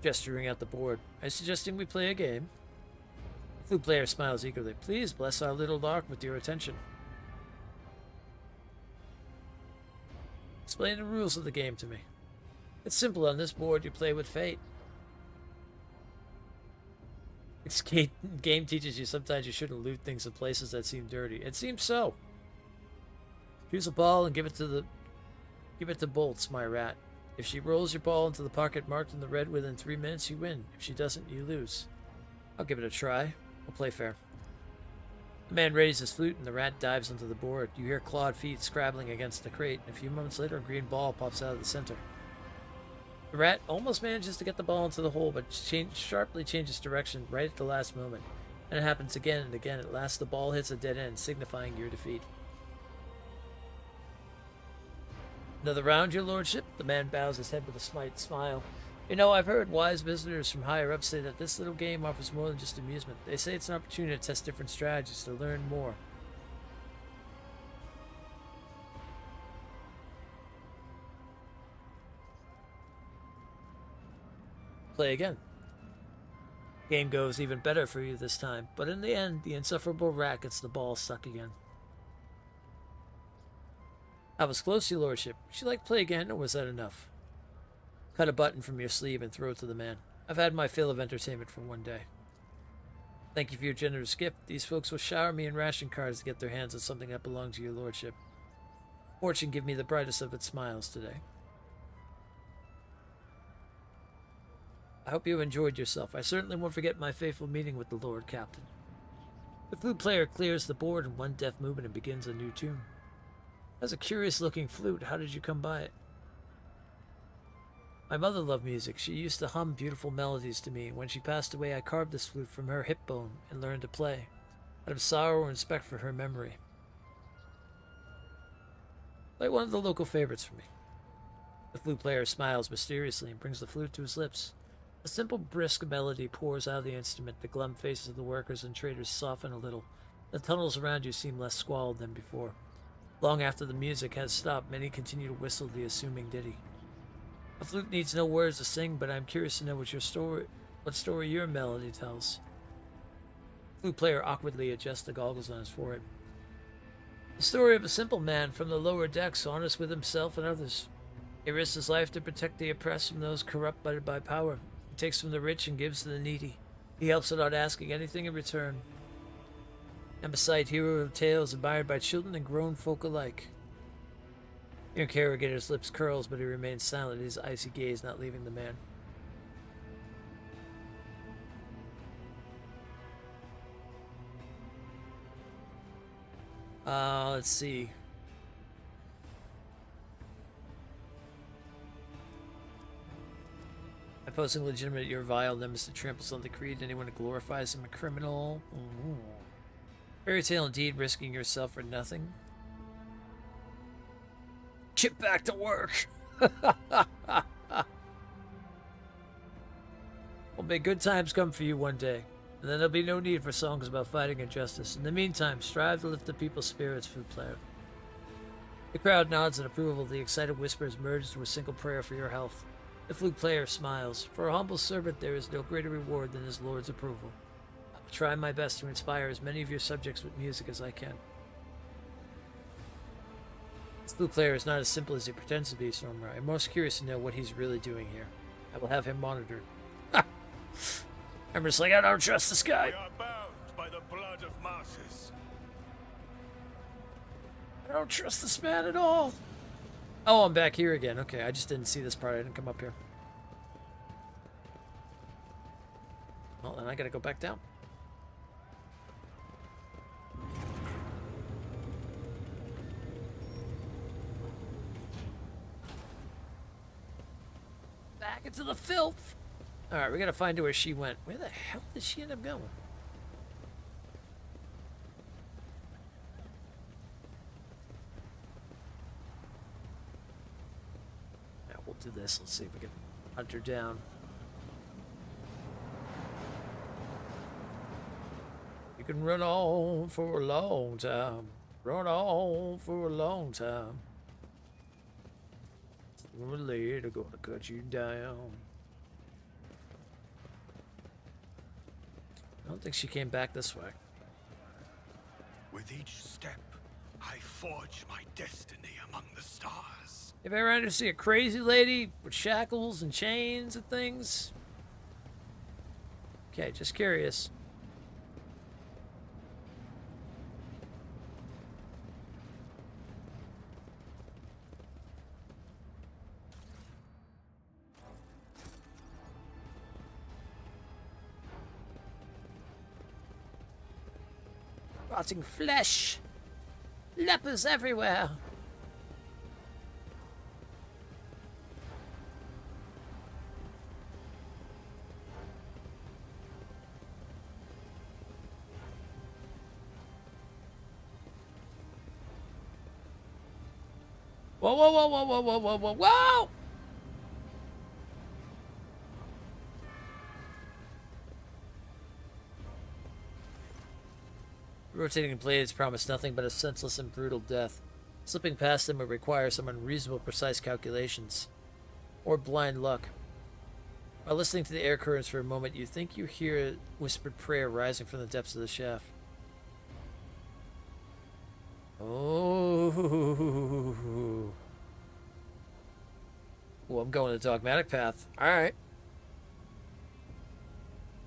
Gesturing at the board. "Are you suggesting we play a game?" The flute player smiles eagerly. "Please bless our little lark with your attention." "Explain the rules of the game to me." "It's simple. On this board, you play with fate. This game teaches you sometimes you shouldn't loot things in places that seem dirty. It seems so. Choose a ball and give it to Bolts, my rat. If she rolls your ball into the pocket marked in the red within 3 minutes, you win. If she doesn't, you lose. I'll give it a try. We'll play fair." The man raises his flute and the rat dives onto the board. You hear clawed feet scrabbling against the crate, and a few moments later a green ball pops out of the center. The rat almost manages to get the ball into the hole, but sharply changes direction right at the last moment. And it happens again and again. At last, the ball hits a dead end, signifying your defeat. "Another round, your lordship?" The man bows his head with a slight smile. "You know, I've heard wise visitors from higher up say that this little game offers more than just amusement. They say it's an opportunity to test different strategies, to learn more." Play again. Game goes even better for you this time, but in the end, the insufferable rat gets the ball stuck again. "I was close, your lordship. Would you like to play again, or was that enough?" Cut a button from your sleeve and throw it to the man. "I've had my fill of entertainment for one day." "Thank you for your generous gift. These folks will shower me in ration cards to get their hands on something that belongs to your lordship. Fortune give me the brightest of its smiles today." "I hope you enjoyed yourself. I certainly won't forget my faithful meeting with the Lord Captain." The flute player clears the board in one deft movement and begins a new tune. That's a curious-looking flute. How did you come by it? My mother loved music. She used to hum beautiful melodies to me. When she passed away, I carved this flute from her hip bone and learned to play, out of sorrow and respect for her memory. Like one of the local favorites for me. The flute player smiles mysteriously and brings the flute to his lips. A simple, brisk melody pours out of the instrument. The glum faces of the workers and traders soften a little. The tunnels around you seem less squalid than before. Long after the music has stopped, many continue to whistle the assuming ditty. A flute needs no words to sing, but I'm curious to know what story your melody tells. The flute player awkwardly adjusts the goggles on his forehead. The story of a simple man from the lower decks, honest with himself and others. He risks his life to protect the oppressed from those corrupted by power. He takes from the rich and gives to the needy. He helps without asking anything in return. I'm a sight hero of tales admired by children and grown folk alike. Your interrogator's lips curls, but he remains silent, his icy gaze not leaving the man. Let's see. Opposing legitimate, your vile nemesis tramples on the creed. Anyone who glorifies him a criminal. Ooh. Fairy tale indeed, risking yourself for nothing. Get back to work. Well, may good times come for you one day, and then there'll be no need for songs about fighting injustice. In the meantime, strive to lift the people's spirits, flute player. The crowd nods in approval. The excited whispers merge into a single prayer for your health. The flute player smiles. For a humble servant, there is no greater reward than his lord's approval. I will try my best to inspire as many of your subjects with music as I can. This flute player is not as simple as he pretends to be, Stormra. I'm most curious to know what he's really doing here. I will have him monitored. I'm just like, I don't trust this guy. We are bound by the blood of martyrs. I don't trust this man at all. Oh, I'm back here again. Okay, I just didn't see this part. I didn't come up here. Well, then I gotta go back down. Back into the filth. Alright, we gotta find out where she went. Where the hell did she end up going? Yeah, we'll do this. Let's see if we can hunt her down. You can run on for a long time. Run on for a long time. We're later gonna cut you down. I don't think she came back this way. With each step, I forge my destiny among the stars. If ever had to see a crazy lady with shackles and chains and things? Okay, just curious. Rotting flesh! Lepers everywhere! Whoa, whoa, whoa, whoa, whoa, whoa, whoa, whoa, whoa! Rotating blades promise nothing but a senseless and brutal death. Slipping past them would require some unreasonable precise calculations. Or blind luck. While listening to the air currents for a moment, you think you hear a whispered prayer rising from the depths of the shaft. Oh. Well, I'm going the dogmatic path. Alright.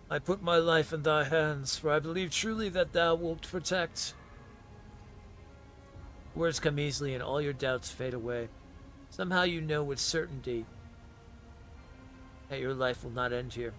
I put my life in thy hands, for I believe truly that thou wilt protect. Words come easily and all your doubts fade away. Somehow you know with certainty that your life will not end here.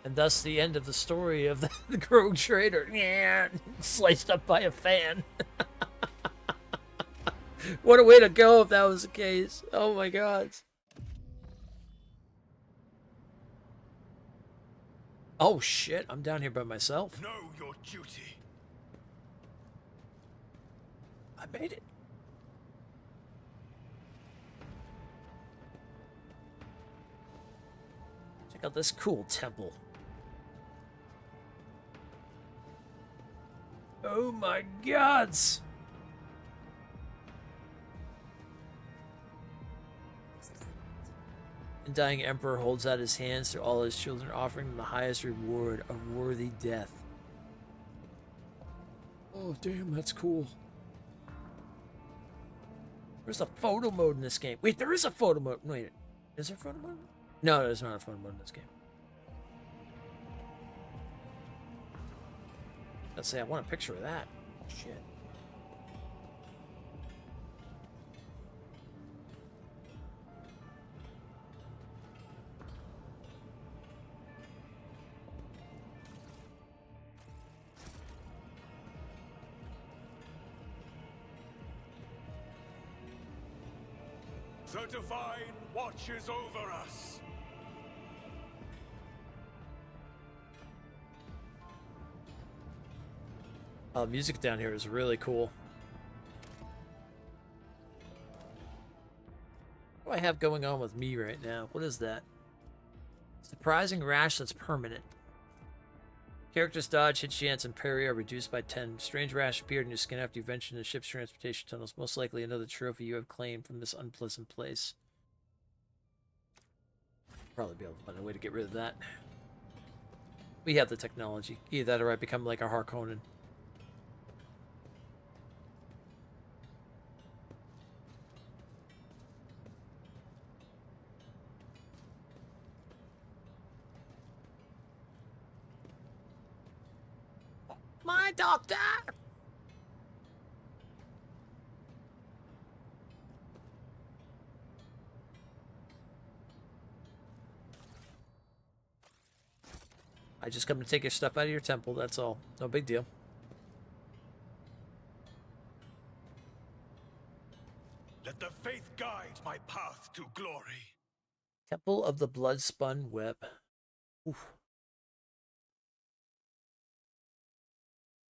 And thus the end of the story of the Rogue Trader. Yeah, sliced up by a fan. What a way to go if that was the case. Oh my god. Oh shit, I'm down here by myself. Know your duty. I made it. Check out this cool temple. Oh my gods! The dying emperor holds out his hands to all his children, offering them the highest reward of worthy death. Oh damn, that's cool. There's a photo mode in this game. Wait, there is a photo mode. Wait, is there a photo mode? No, there's not a photo mode in this game. Let's say I want a picture of that. Shit. The Divine watches over us. Music down here is really cool. What do I have going on with me right now? What is that? Surprising rash that's permanent. Character's dodge, hit chance, and parry are reduced by 10. Strange rash appeared in your skin after you ventured into ship's transportation tunnels. Most likely another trophy you have claimed from this unpleasant place. Probably be able to find a way to get rid of that. We have the technology. Either that or I become like a Harkonnen. My doctor! I just come to take your stuff out of your temple, that's all. No big deal. Let the faith guide my path to glory. Temple of the Blood-Spun Web. Oof.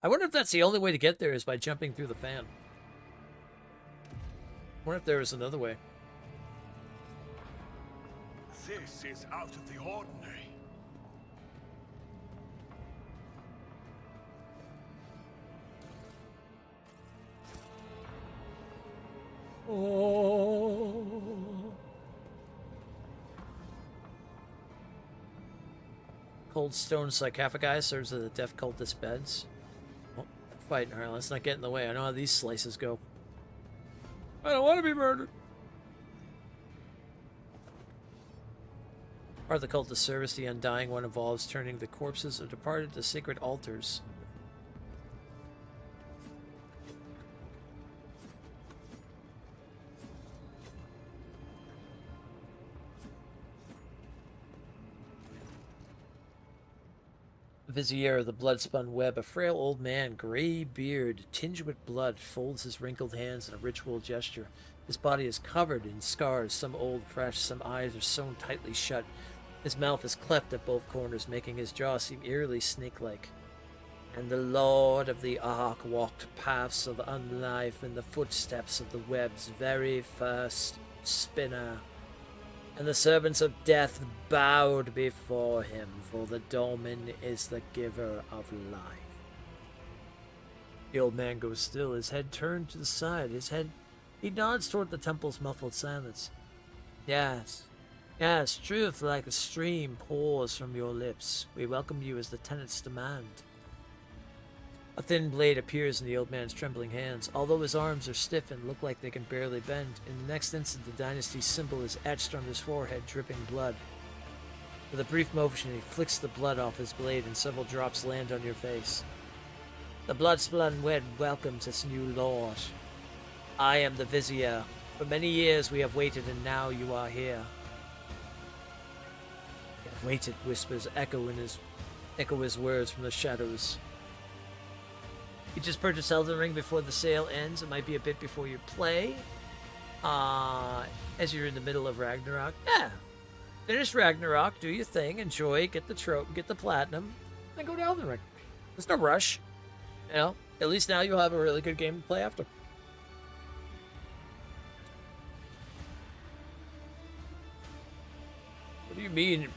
I wonder if that's the only way to get there is by jumping through the fan. I wonder if there is another way. This is out of the ordinary. Oh. Cold stone sarcophagi serves as the deaf cultist beds. Oh, fighting. Alright, let's not get in the way. I know how these slices go. I don't want to be murdered. Part of the cultist service, the Undying One involves turning the corpses of departed to sacred altars. Vizier of the blood-spun web, a frail old man, gray beard, tinged with blood, folds his wrinkled hands in a ritual gesture. His body is covered in scars, some old, fresh, some eyes are sewn tightly shut. His mouth is cleft at both corners, making his jaw seem eerily snake-like. And the Lord of the Ark walked paths of unlife in the footsteps of the web's very first spinner. And the servants of death bowed before him, for the dolmen is the giver of life. The old man goes still, his head turned to the side. He nods toward the temple's muffled silence. Yes, truth like a stream pours from your lips. We welcome you as the tenants demand. A thin blade appears in the old man's trembling hands. Although his arms are stiff and look like they can barely bend, in the next instant the dynasty's symbol is etched on his forehead, dripping blood. With a brief motion, he flicks the blood off his blade and several drops land on your face. The blood-spun web welcomes its new lord. I am the Vizier. For many years we have waited and now you are here. waited, whispers echo his words from the shadows. You just purchased Elden Ring before the sale ends. It might be a bit before you play. As you're in the middle of Ragnarok. Yeah. Finish Ragnarok, do your thing, enjoy, get the trope, get the platinum, then go to Elden Ring. There's no rush. You know, at least now you'll have a really good game to play after. What do you mean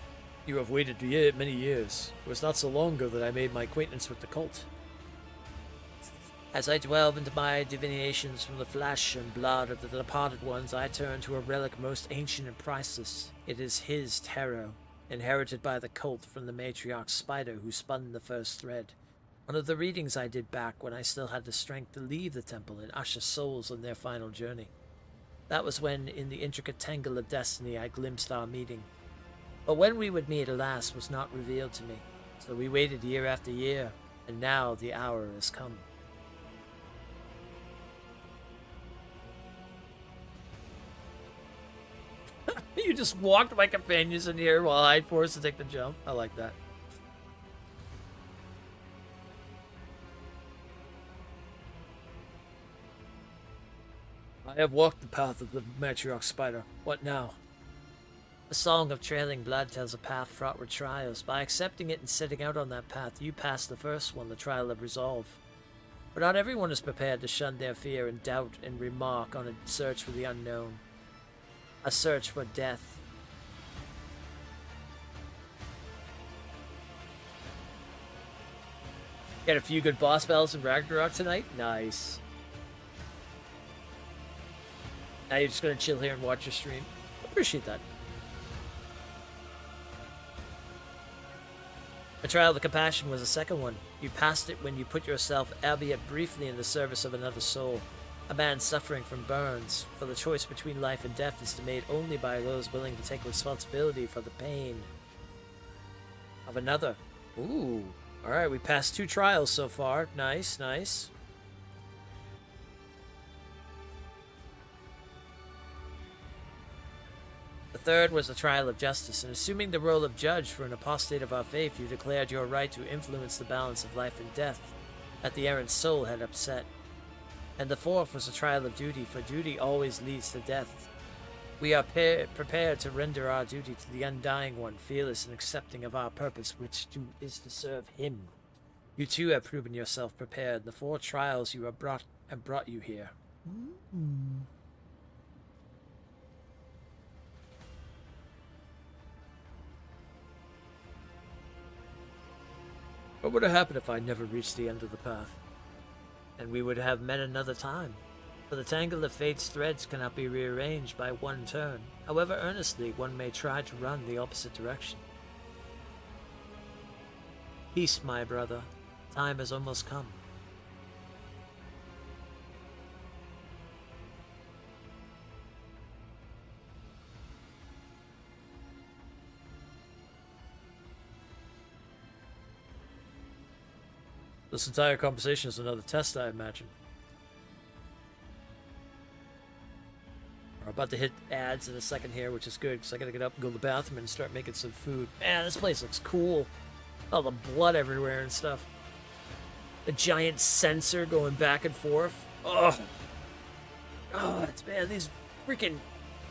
you have waited many years? It was not so long ago that I made my acquaintance with the cult. As I delve into my divinations from the flesh and blood of the departed ones, I turn to a relic most ancient and priceless. It is his tarot, inherited by the cult from the matriarch Spider who spun the first thread. One of the readings I did back when I still had the strength to leave the temple and usher souls on their final journey. That was when, in the intricate tangle of destiny, I glimpsed our meeting. But when we would meet, alas, was not revealed to me. So we waited year after year, and now the hour has come. You just walked my companions in here while I forced to take the jump. I like that. I have walked the path of the matriarch Spider. What now? The song of trailing blood tells a path fraught with trials. By accepting it and setting out on that path, you pass the first one, the trial of resolve. But not everyone is prepared to shun their fear and doubt and remark on a search for the unknown. A search for death. Got a few good boss battles in Ragnarok tonight? Nice. Now you're just gonna chill here and watch your stream. Appreciate that. The trial of the compassion was the second one. You passed it when you put yourself, albeit briefly, in the service of another soul. A man suffering from burns, for the choice between life and death is made only by those willing to take responsibility for the pain of another. Ooh. Alright, we passed 2 trials so far. Nice, nice. The third was the trial of justice, and assuming the role of judge for an apostate of our faith, you declared your right to influence the balance of life and death that the errant soul had upset. And the fourth was a trial of duty, for duty always leads to death. We are prepared to render our duty to the Undying One, fearless and accepting of our purpose, which is to serve him. You too have proven yourself prepared. The 4 trials you have brought you here. What would have happened if I never reached the end of the path? And we would have met another time. For the tangle of fate's threads cannot be rearranged by one turn, however earnestly one may try to run the opposite direction. Peace, my brother. Time has almost come. This entire conversation is another test, I imagine. We're about to hit ads in a second here, which is good, because I gotta get up and go to the bathroom and start making some food. Man, this place looks cool. All the blood everywhere and stuff. The giant sensor going back and forth. Oh, it's, man, these freaking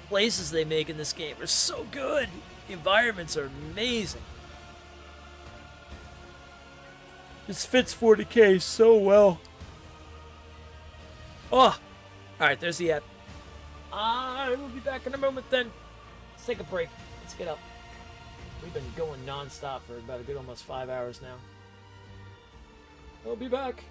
places they make in this game are so good. The environments are amazing. This fits 40K so well. Oh! Alright, there's the ad. I will be back in a moment then. Let's take a break. Let's get up. We've been going non-stop for about a good almost 5 hours now. I'll be back.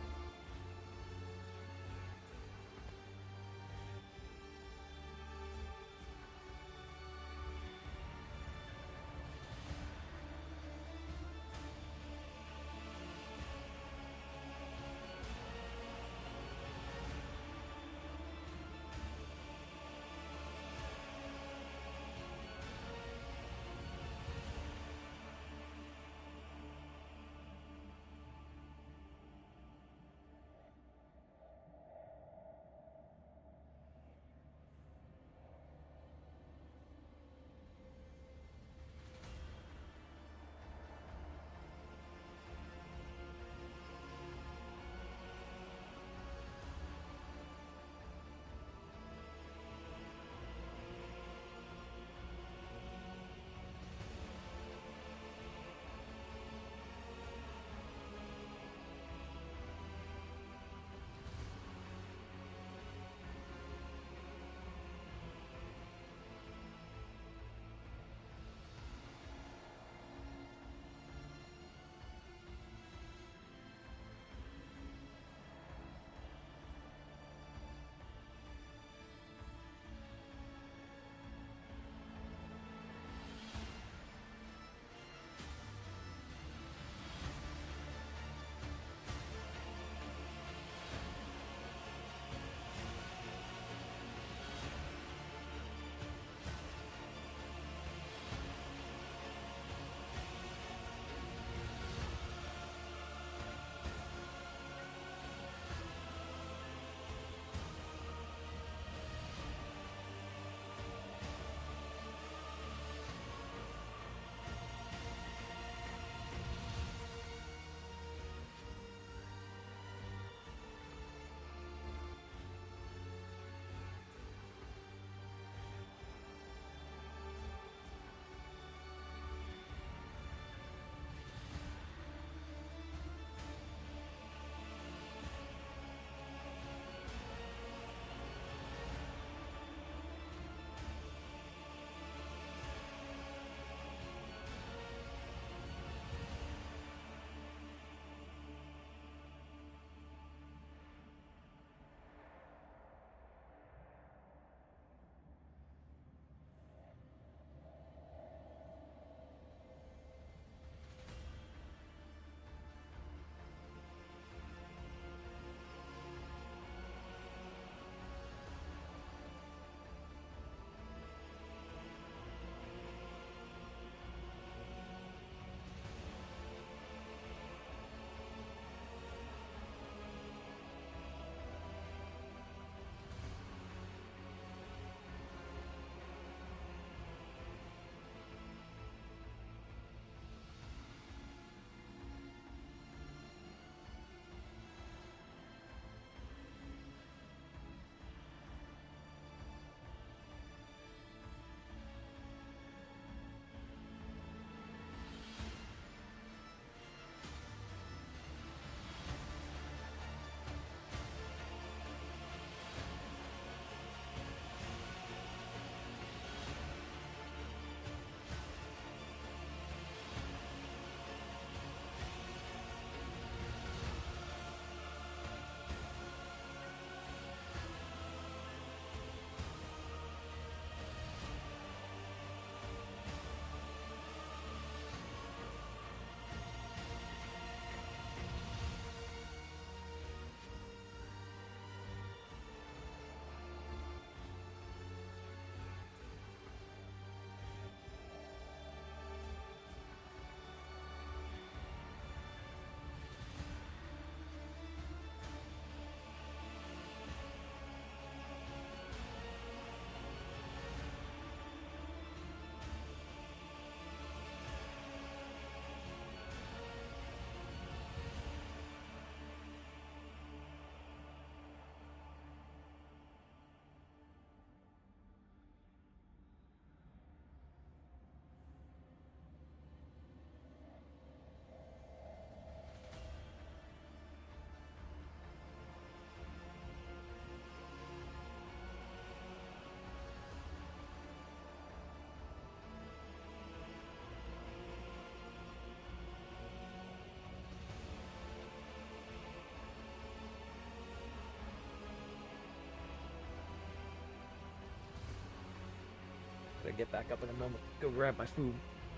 gonna get back up in a moment. Go grab my food.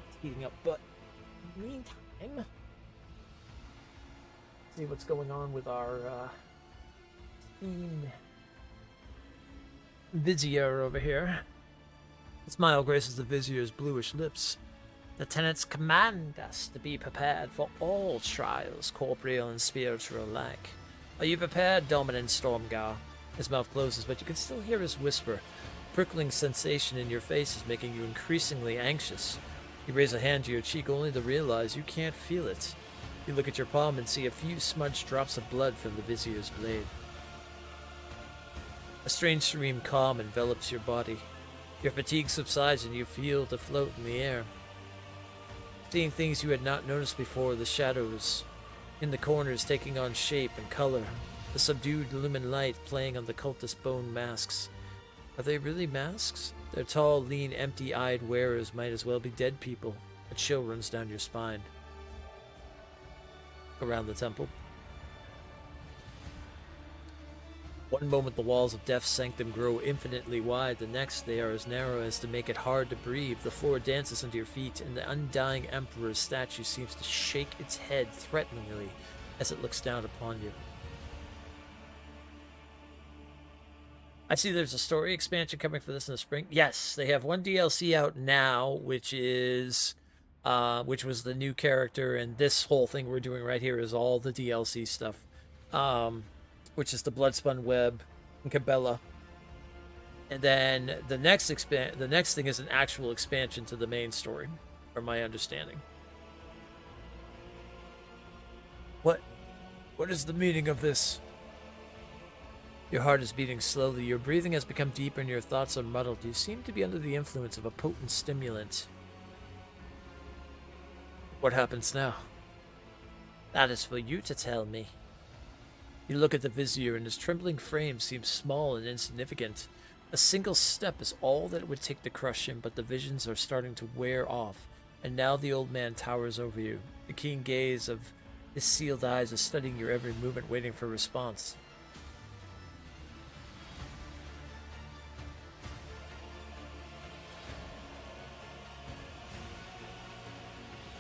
It's heating up, but in the meantime, see what's going on with our team Vizier over here. A smile graces the Vizier's bluish lips. The tenants command us to be prepared for all trials, corporeal and spiritual alike. Are you prepared, Dominant Stormgar? His mouth closes, but you can still hear his whisper. Prickling sensation in your face is making you increasingly anxious. You raise a hand to your cheek only to realize you can't feel it. You look at your palm and see a few smudged drops of blood from the Vizier's blade. A strange serene calm envelops your body. Your fatigue subsides and you feel to float in the air. Seeing things you had not noticed before, the shadows in the corners taking on shape and color, the subdued lumen light playing on the cultist bone masks. Are they really masks? Their tall, lean, empty-eyed wearers might as well be dead people. A chill runs down your spine. Around the temple. One moment the walls of Death's Sanctum grow infinitely wide, the next they are as narrow as to make it hard to breathe. The floor dances under your feet, and the undying Emperor's statue seems to shake its head threateningly as it looks down upon you. I see there's a story expansion coming for this in the spring. Yes, they have one DLC out now, which was the new character, and this whole thing we're doing right here is all the DLC stuff. Which is the Bloodspun Web and Cabela. And then the next thing is an actual expansion to the main story, from my understanding. What is the meaning of this? Your heart is beating slowly, your breathing has become deeper and your thoughts are muddled. You seem to be under the influence of a potent stimulant. What happens now? That is for you to tell me. You look at the Vizier and his trembling frame seems small and insignificant. A single step is all that it would take to crush him, but the visions are starting to wear off, and now the old man towers over you. The keen gaze of his sealed eyes is studying your every movement, waiting for a response.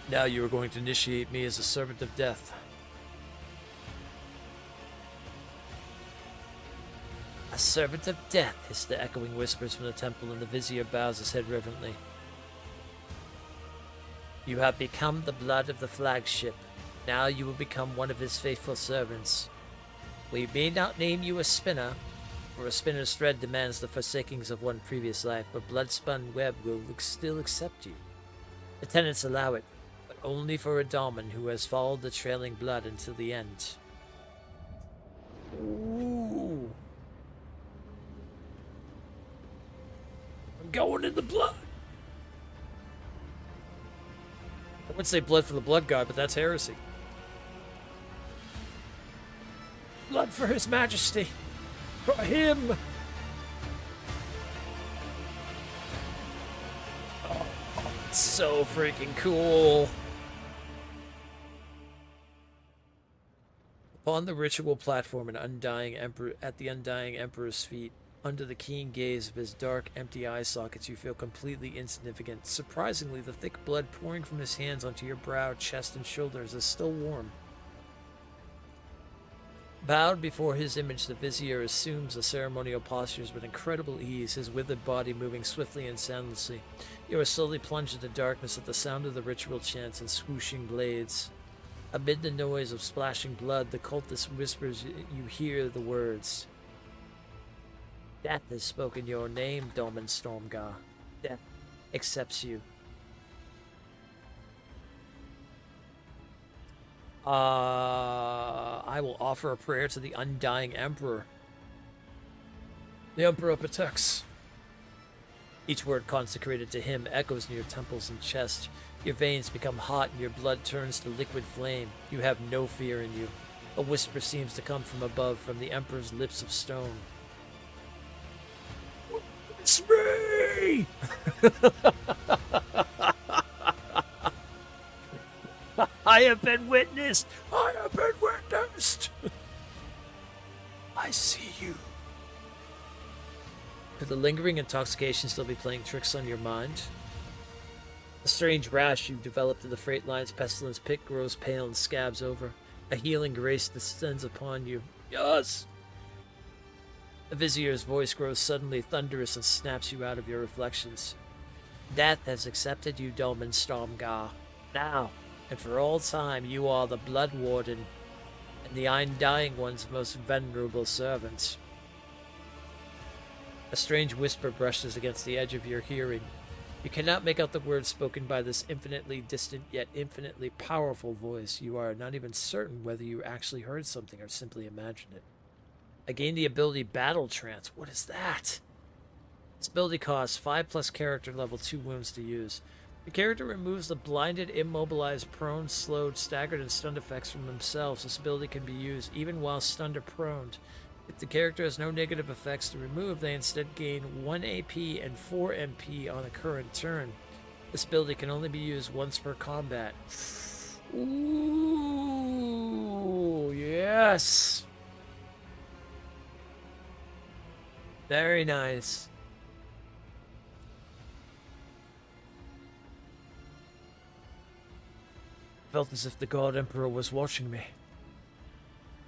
Now you are going to initiate me as a servant of death. A servant of death, hiss the echoing whispers from the temple, and the Vizier bows his head reverently. You have become the blood of the flagship. Now you will become one of his faithful servants. We may not name you a spinner, for a spinner's thread demands the forsakings of one previous life, but Bloodspun Web will still accept you. The tenants allow it, but only for a Daemon who has followed the trailing blood until the end. Ooh. I'm going in the blood. I would say blood for the blood god, but that's heresy. Blood for his majesty. For him. Oh, it's so freaking cool. Upon the ritual platform, at the Undying Emperor's feet, under the keen gaze of his dark, empty eye sockets, you feel completely insignificant. Surprisingly, the thick blood pouring from his hands onto your brow, chest, and shoulders is still warm. Bowed before his image, the Vizier assumes the ceremonial postures with incredible ease, his withered body moving swiftly and soundlessly. You are slowly plunged into darkness at the sound of the ritual chants and swooshing blades. Amid the noise of splashing blood, the cultist whispers, you hear the words. Death has spoken your name, Domin Stormgar. Death accepts you. I will offer a prayer to the Undying Emperor. The Emperor protects. Each word consecrated to him echoes in your temples and chest. Your veins become hot and your blood turns to liquid flame. You have no fear in you. A whisper seems to come from above, from the Emperor's lips of stone. It's me! I have been witnessed! I have been witnessed! I see you. Could the lingering intoxication still be playing tricks on your mind? A strange rash you've developed in the freight line's pestilence pit grows pale and scabs over. A healing grace descends upon you. Yes! The Vizier's voice grows suddenly thunderous and snaps you out of your reflections. Death has accepted you, Dolmen Stormgar. Now, and for all time, you are the Blood Warden and the Undying One's most venerable servant. A strange whisper brushes against the edge of your hearing. You cannot make out the words spoken by this infinitely distant yet infinitely powerful voice. You are not even certain whether you actually heard something or simply imagined it. I gained the ability Battle Trance. What is that? This ability costs 5+ character level 2 wounds to use. The character removes the blinded, immobilized, prone, slowed, staggered, and stunned effects from themselves. This ability can be used even while stunned or proned. If the character has no negative effects to remove, they instead gain 1 AP and 4 MP on a current turn. This ability can only be used once per combat. Ooh, yes! Very nice. Felt as if the God Emperor was watching me.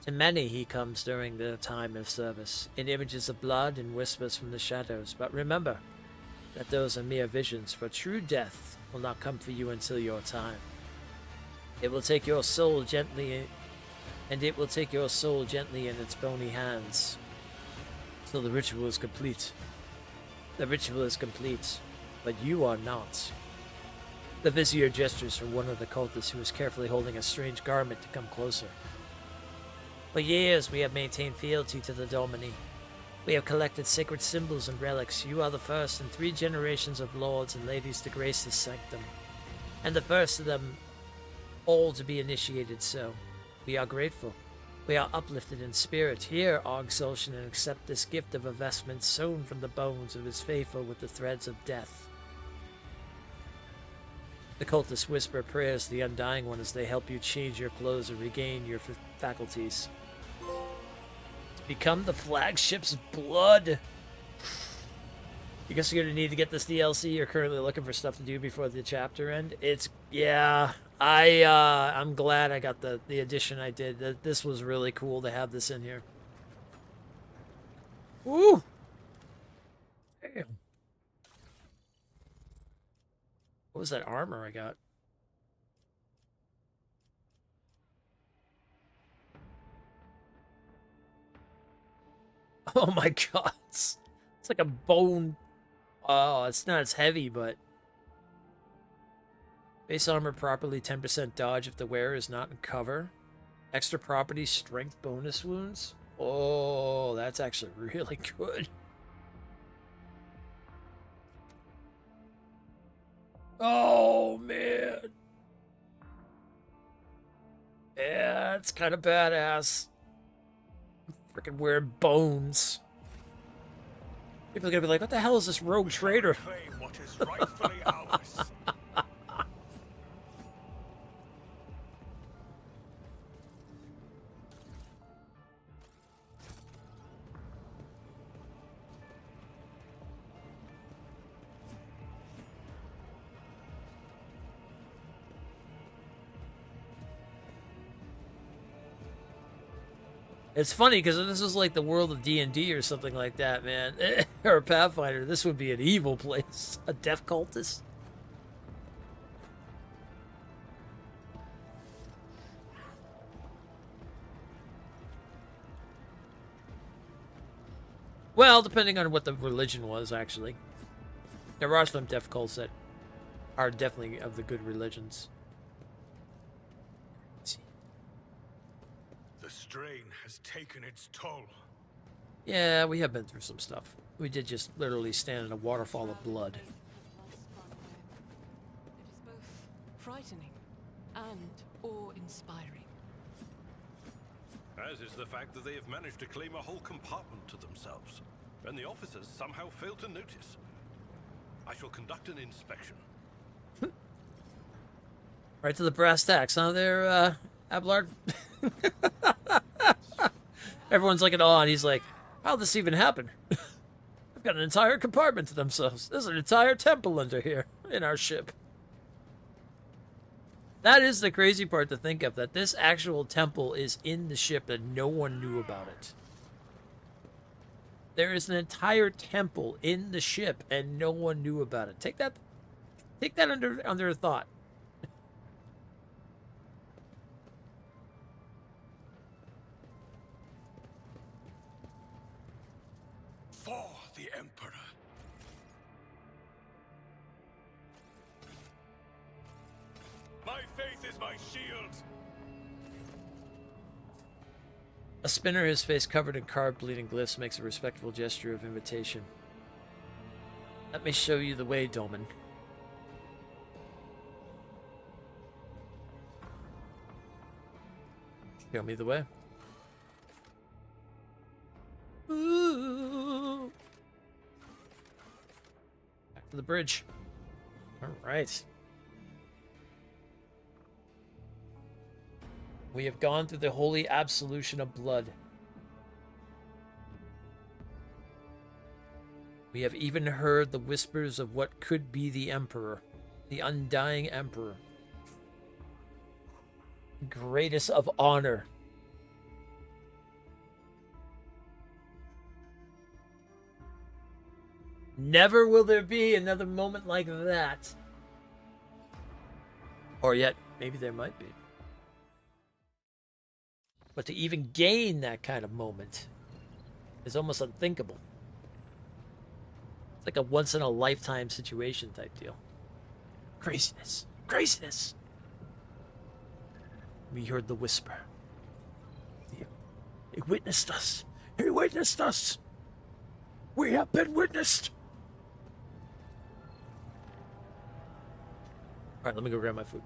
To many he comes during the time of service, in images of blood and whispers from the shadows. But remember that those are mere visions, for true death will not come for you until your time. It will take your soul gently, and it will take your soul gently in its bony hands. So the ritual is complete. The ritual is complete, but you are not. The Vizier gestures for one of the cultists who is carefully holding a strange garment to come closer. For years we have maintained fealty to the Domini. We have collected sacred symbols and relics. You are the first in 3 generations of lords and ladies to grace this sanctum, and the first of them all to be initiated so. We are grateful. We are uplifted in spirit. Here, Og Zulshin, and accept this gift of a vestment sewn from the bones of his faithful with the threads of death. The cultists whisper prayers to the Undying One as they help you change your clothes and regain your faculties. To become the flagship's blood. You guess you're gonna need to get this DLC. You're currently looking for stuff to do before the chapter end. I'm glad I got the edition I did. This was really cool to have this in here. Woo! Damn. What was that armor I got? Oh my god. It's like a bone. Oh, it's not as heavy, but base armor properly 10% dodge if the wearer is not in cover. Extra property strength bonus wounds. Oh, that's actually really good. Oh, man. Yeah, it's kind of badass. Freaking wearing bones. People are going to be like, what the hell is this rogue trader? Claim what is rightfully ours. It's funny because this is like the world of D&D or something like that, man. Or Pathfinder. This would be an evil place. A death cultist. Well, depending on what the religion was, actually. There are some death cults that are definitely of the good religions. The strain has taken its toll. Yeah, we have been through some stuff. We did just literally stand in a waterfall of blood. It is both frightening and awe-inspiring. As is the fact that they have managed to claim a whole compartment to themselves, and the officers somehow failed to notice. I shall conduct an inspection. Right to the brass tacks, huh there, Abelard? Everyone's like in awe, and he's like, how'd this even happen? They've got an entire compartment to themselves. There's an entire temple under here in our ship. That is the crazy part to think of, that this actual temple is in the ship and no one knew about it. There is an entire temple in the ship and no one knew about it. Take that under thought. For the Emperor. My faith is my shield. A spinner, his face covered in carved bleeding glyphs, makes a respectful gesture of invitation. Let me show you the way, Dolman. Show me the way. Ooh. Back to the bridge. All right. We have gone through the holy absolution of blood. We have even heard the whispers of what could be the Emperor, the undying Emperor. Greatest of honor. Never will there be another moment like that. Or yet, maybe there might be. But to even gain that kind of moment is almost unthinkable. It's like a once-in-a-lifetime situation type deal. Craziness. Craziness. We heard the whisper. He witnessed us. He witnessed us. We have been witnessed. All right, let me go grab my food.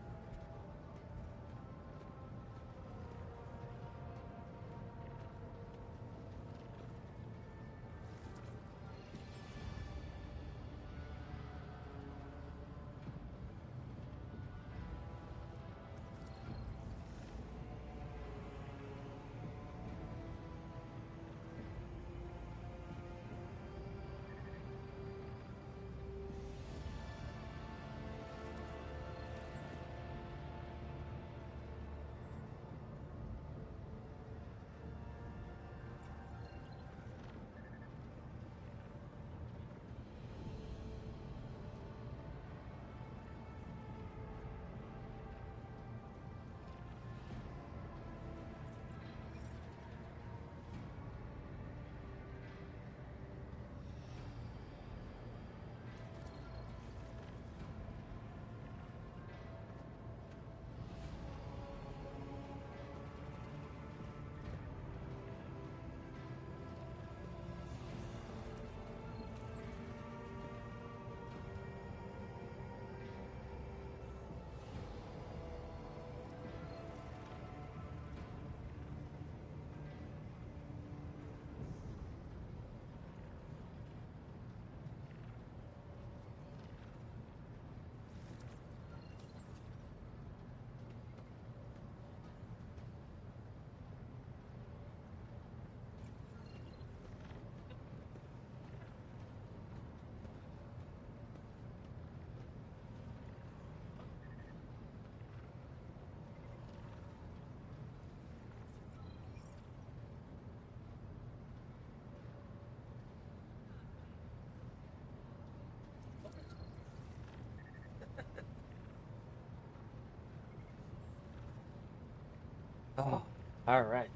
Oh, all right.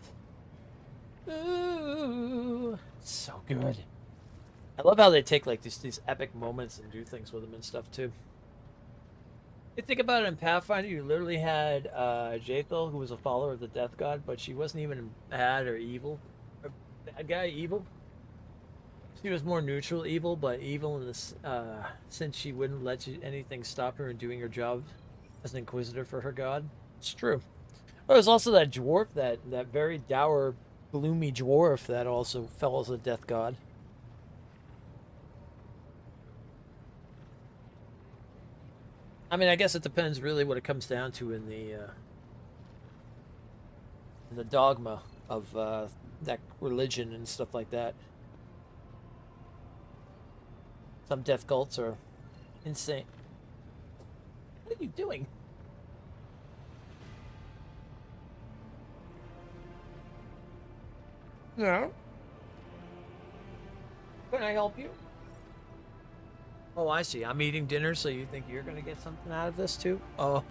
Ooh, so good. I love how they take like these epic moments and do things with them and stuff too. You think about it in Pathfinder, you literally had Jaethal, who was a follower of the Death God, but she wasn't even bad or evil. Or bad guy evil. She was more neutral evil, but evil in this since she wouldn't let anything stop her in doing her job as an inquisitor for her god. It's true. There was also that dwarf, that very dour, gloomy dwarf that also fell as a death god. I mean, I guess it depends really what it comes down to in the dogma of that religion and stuff like that. Some death cults are insane. What are you doing? No. Can I help you? Oh, I see. I'm eating dinner, so you think you're going to get something out of this, too? Oh.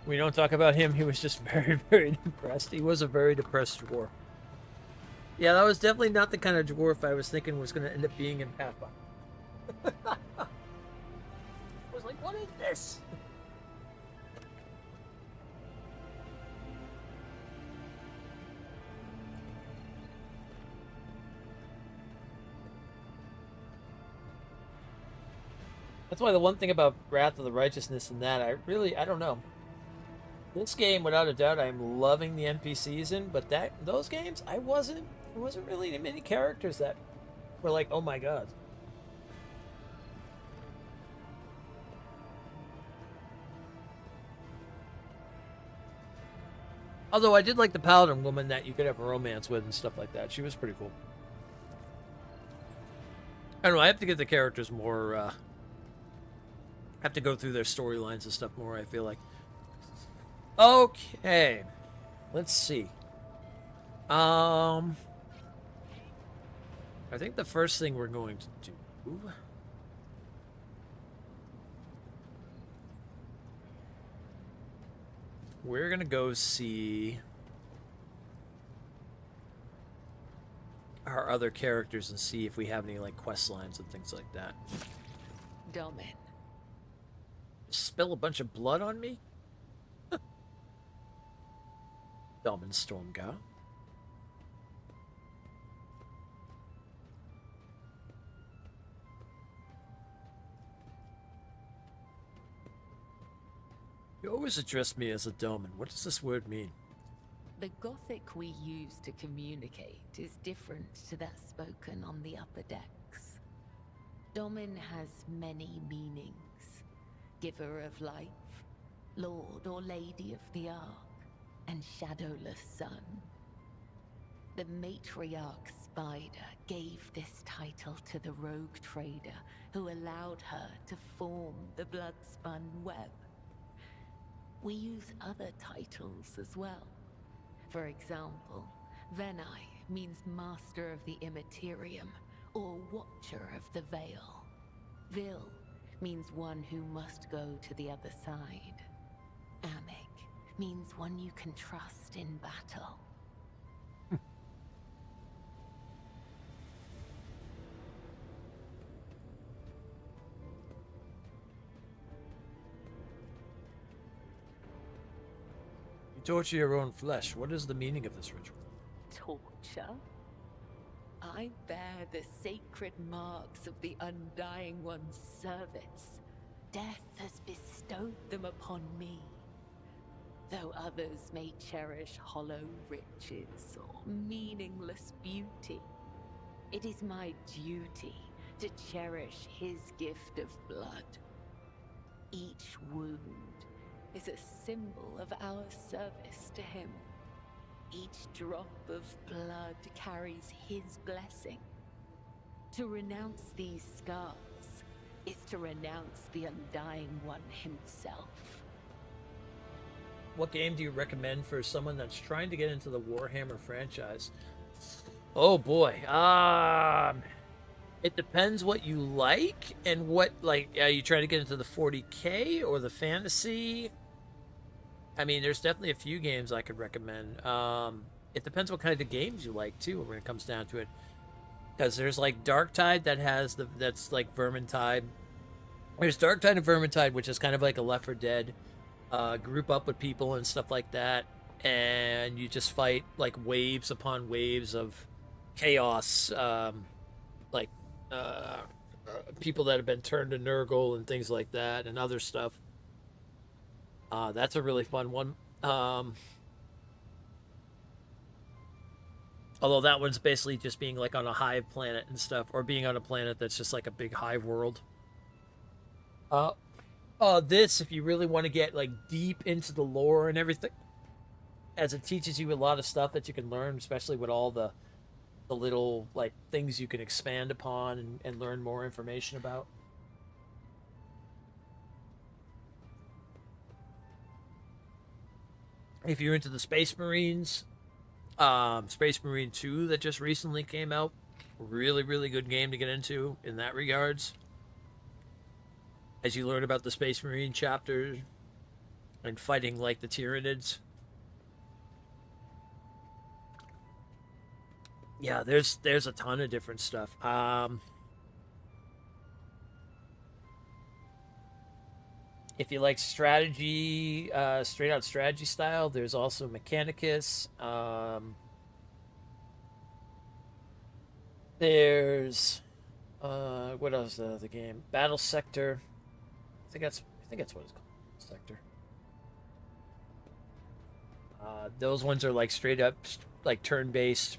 We don't talk about him. He was just very, very depressed. He was a very depressed dwarf. Yeah, that was definitely not the kind of dwarf I was thinking was going to end up being in Pathfinder. I was like, what is this? That's why the one thing about Wrath of the Righteousness and that, I don't know. This game, without a doubt, I'm loving the NPCs in, but those games, there wasn't really many characters that were like, oh my god. Although I did like the Paladin woman that you could have a romance with and stuff like that. She was pretty cool. I don't know, I have to get the characters more, have to go through their storylines and stuff more, I feel like. Okay. Let's see. I think the first thing we're going to do... We're going to go see our other characters and see if we have any, like, quest lines and things like that. Domin. Spill a bunch of blood on me? Domin Stormgau. You always address me as a Domin. What does this word mean? The Gothic we use to communicate is different to that spoken on the upper decks. Domin has many meanings. Giver of life, Lord or Lady of the Ark, and Shadowless Sun. The matriarch Spider gave this title to the rogue trader who allowed her to form the blood-spun web. We use other titles as well. For example, Venai means Master of the Immaterium, or Watcher of the Veil. Vil means one who must go to the other side. Amig means one you can trust in battle. You torture your own flesh. What is the meaning of this ritual? Torture? I bear the sacred marks of the Undying One's service. Death has bestowed them upon me. Though others may cherish hollow riches or meaningless beauty, it is my duty to cherish his gift of blood. Each wound is a symbol of our service to him. Each drop of blood carries his blessing. To renounce these scars is to renounce the Undying One himself. What game do you recommend for someone that's trying to get into the Warhammer franchise? Oh boy. It depends what you like and what, like, are you trying to get into the 40K or the fantasy? I mean, there's definitely a few games I could recommend. It depends what kind of games you like, too, when it comes down to it. Because there's, like, Darktide that's like Vermintide. There's Darktide and Vermintide, which is kind of like a Left 4 Dead. Group up with people and stuff like that. And you just fight, like, waves upon waves of chaos. People that have been turned to Nurgle and things like that and other stuff. That's a really fun one. Although that one's basically just being like on a hive planet and stuff, or being on a planet that's just like a big hive world. This, if you really want to get like deep into the lore and everything, as it teaches you a lot of stuff that you can learn, especially with all the the little like things you can expand upon and learn more information about. If you're into the Space Marines, Space Marine 2 that just recently came out, really, really good game to get into in that regards. As you learn about the Space Marine chapter and fighting like the Tyranids. Yeah, there's a ton of different stuff. If you like strategy, straight out strategy style, there's also Mechanicus. There's what else? The game Battle Sector. I think that's what it's called. Sector. Those ones are like straight up, like turn-based,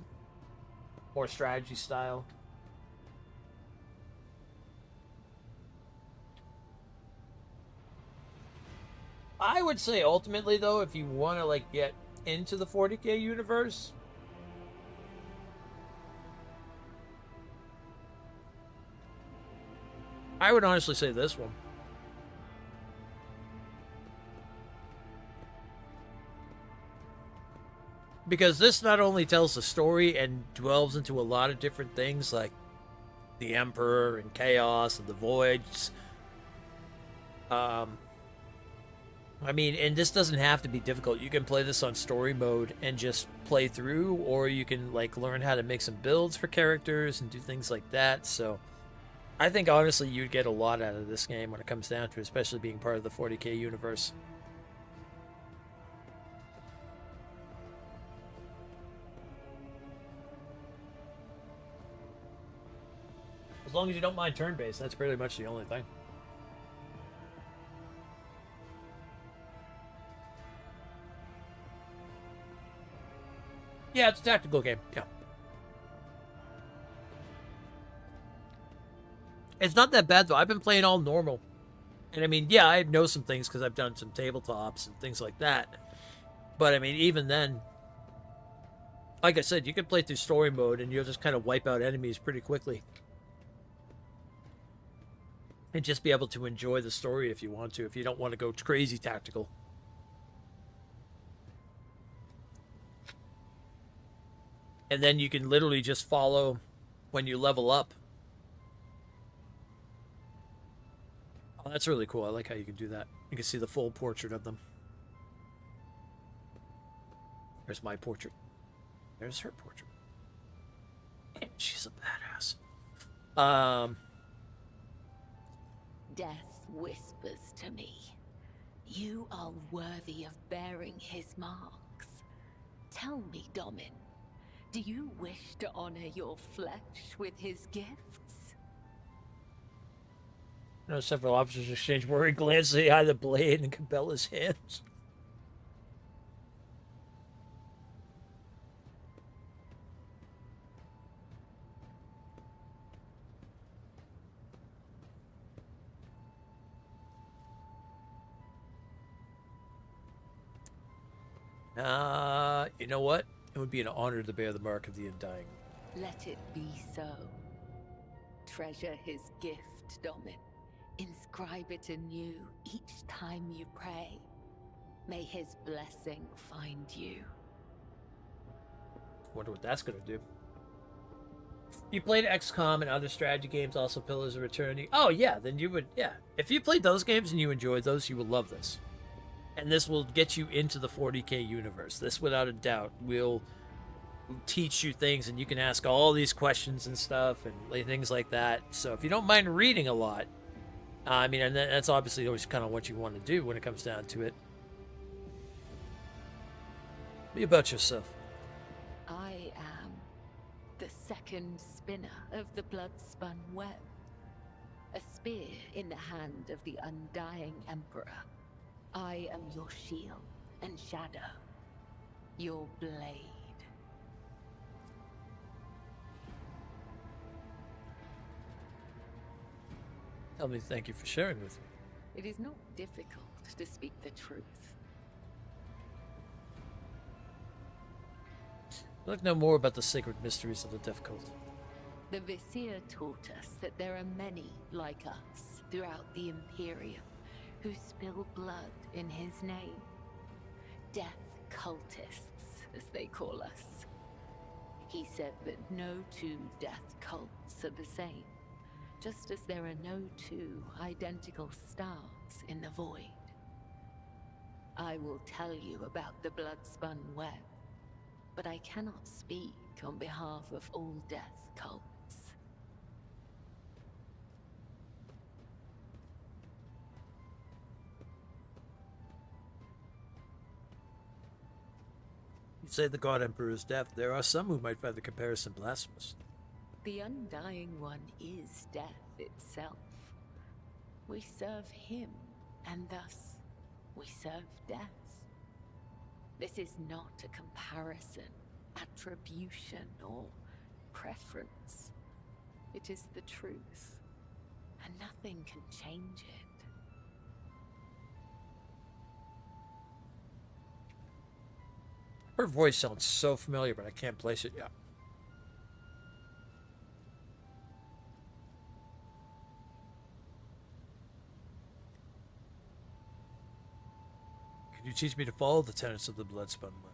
more strategy style. I would say ultimately though, if you want to like get into the 40K universe, I would honestly say this one. Because this not only tells the story and delves into a lot of different things like the Emperor and Chaos and the Voids. I mean, and this doesn't have to be difficult. You can play this on story mode and just play through, or you can like learn how to make some builds for characters and do things like that. So I think honestly you'd get a lot out of this game when it comes down to it, especially being part of the 40K universe. As long as you don't mind turn-based, that's pretty much the only thing. Yeah, it's a tactical game. Yeah. It's not that bad, though. I've been playing all normal. And, I mean, yeah, I know some things because I've done some tabletops and things like that. But, I mean, even then, like I said, you can play through story mode and you'll just kind of wipe out enemies pretty quickly. And just be able to enjoy the story if you want to, if you don't want to go crazy tactical. And then you can literally just follow when you level up. Oh, that's really cool. I like how you can do that. You can see the full portrait of them. There's my portrait. There's her portrait. And she's a badass. Death whispers to me, you are worthy of bearing his marks. Tell me, Domin, do you wish to honor your flesh with his gifts? Several officers exchange worried glances at the eye of the blade and Cabela's hands. You know what? It would be an honor to bear the mark of the Undying. Let it be so. Treasure his gift, Domin. Inscribe it anew each time you pray. May his blessing find you. Wonder what that's gonna do. You played XCOM and other strategy games, also Pillars of Eternity. Oh yeah, then you would, yeah. If you played those games and you enjoyed those, you would love this. And this will get you into the 40K universe. This, without a doubt, will teach you things, and you can ask all these questions and stuff, and things like that. So if you don't mind reading a lot, I mean, and that's obviously always kind of what you want to do when it comes down to it. Be about yourself. I am the second spinner of the blood-spun web. A spear in the hand of the undying Emperor. I am your shield and shadow, your blade. Tell me thank you for sharing with me. It is not difficult to speak the truth. I'd like to know more about the sacred mysteries of the Death Cult. The Vizier taught us that there are many like us throughout the Imperium who spill blood in his name. Death cultists, as they call us. He said that no two death cults are the same, just as there are no two identical stars in the void. I will tell you about the blood-spun web, but I cannot speak on behalf of all death cults. You say the God Emperor is deaf. There are some who might find the comparison blasphemous. The Undying One is death itself. We serve him, and thus we serve death. This is not a comparison, attribution, or preference. It is the truth, and nothing can change it. Her voice sounds so familiar, but I can't place it yet. Can you teach me to follow the tenets of the Bloodspun Web?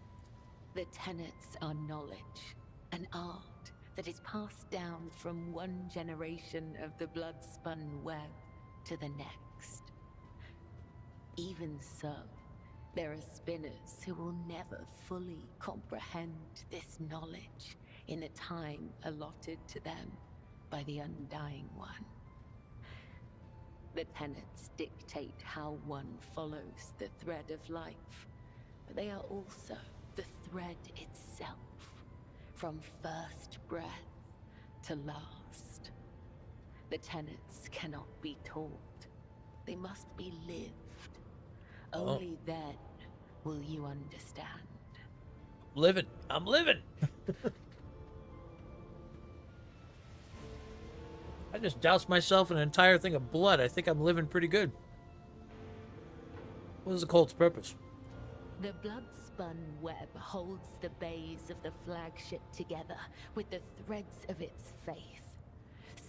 The tenets are knowledge, an art that is passed down from one generation of the blood-spun web to the next. Even so, there are spinners who will never fully comprehend this knowledge in the time allotted to them by the Undying One. The tenets dictate how one follows the thread of life, but they are also the thread itself, from first breath to last. The tenets cannot be taught, they must be lived. Only then will you understand. I'm living! I just doused myself in an entire thing of blood. I think I'm living pretty good. What is the cult's purpose? The blood-spun web holds the bays of the flagship together with the threads of its faith.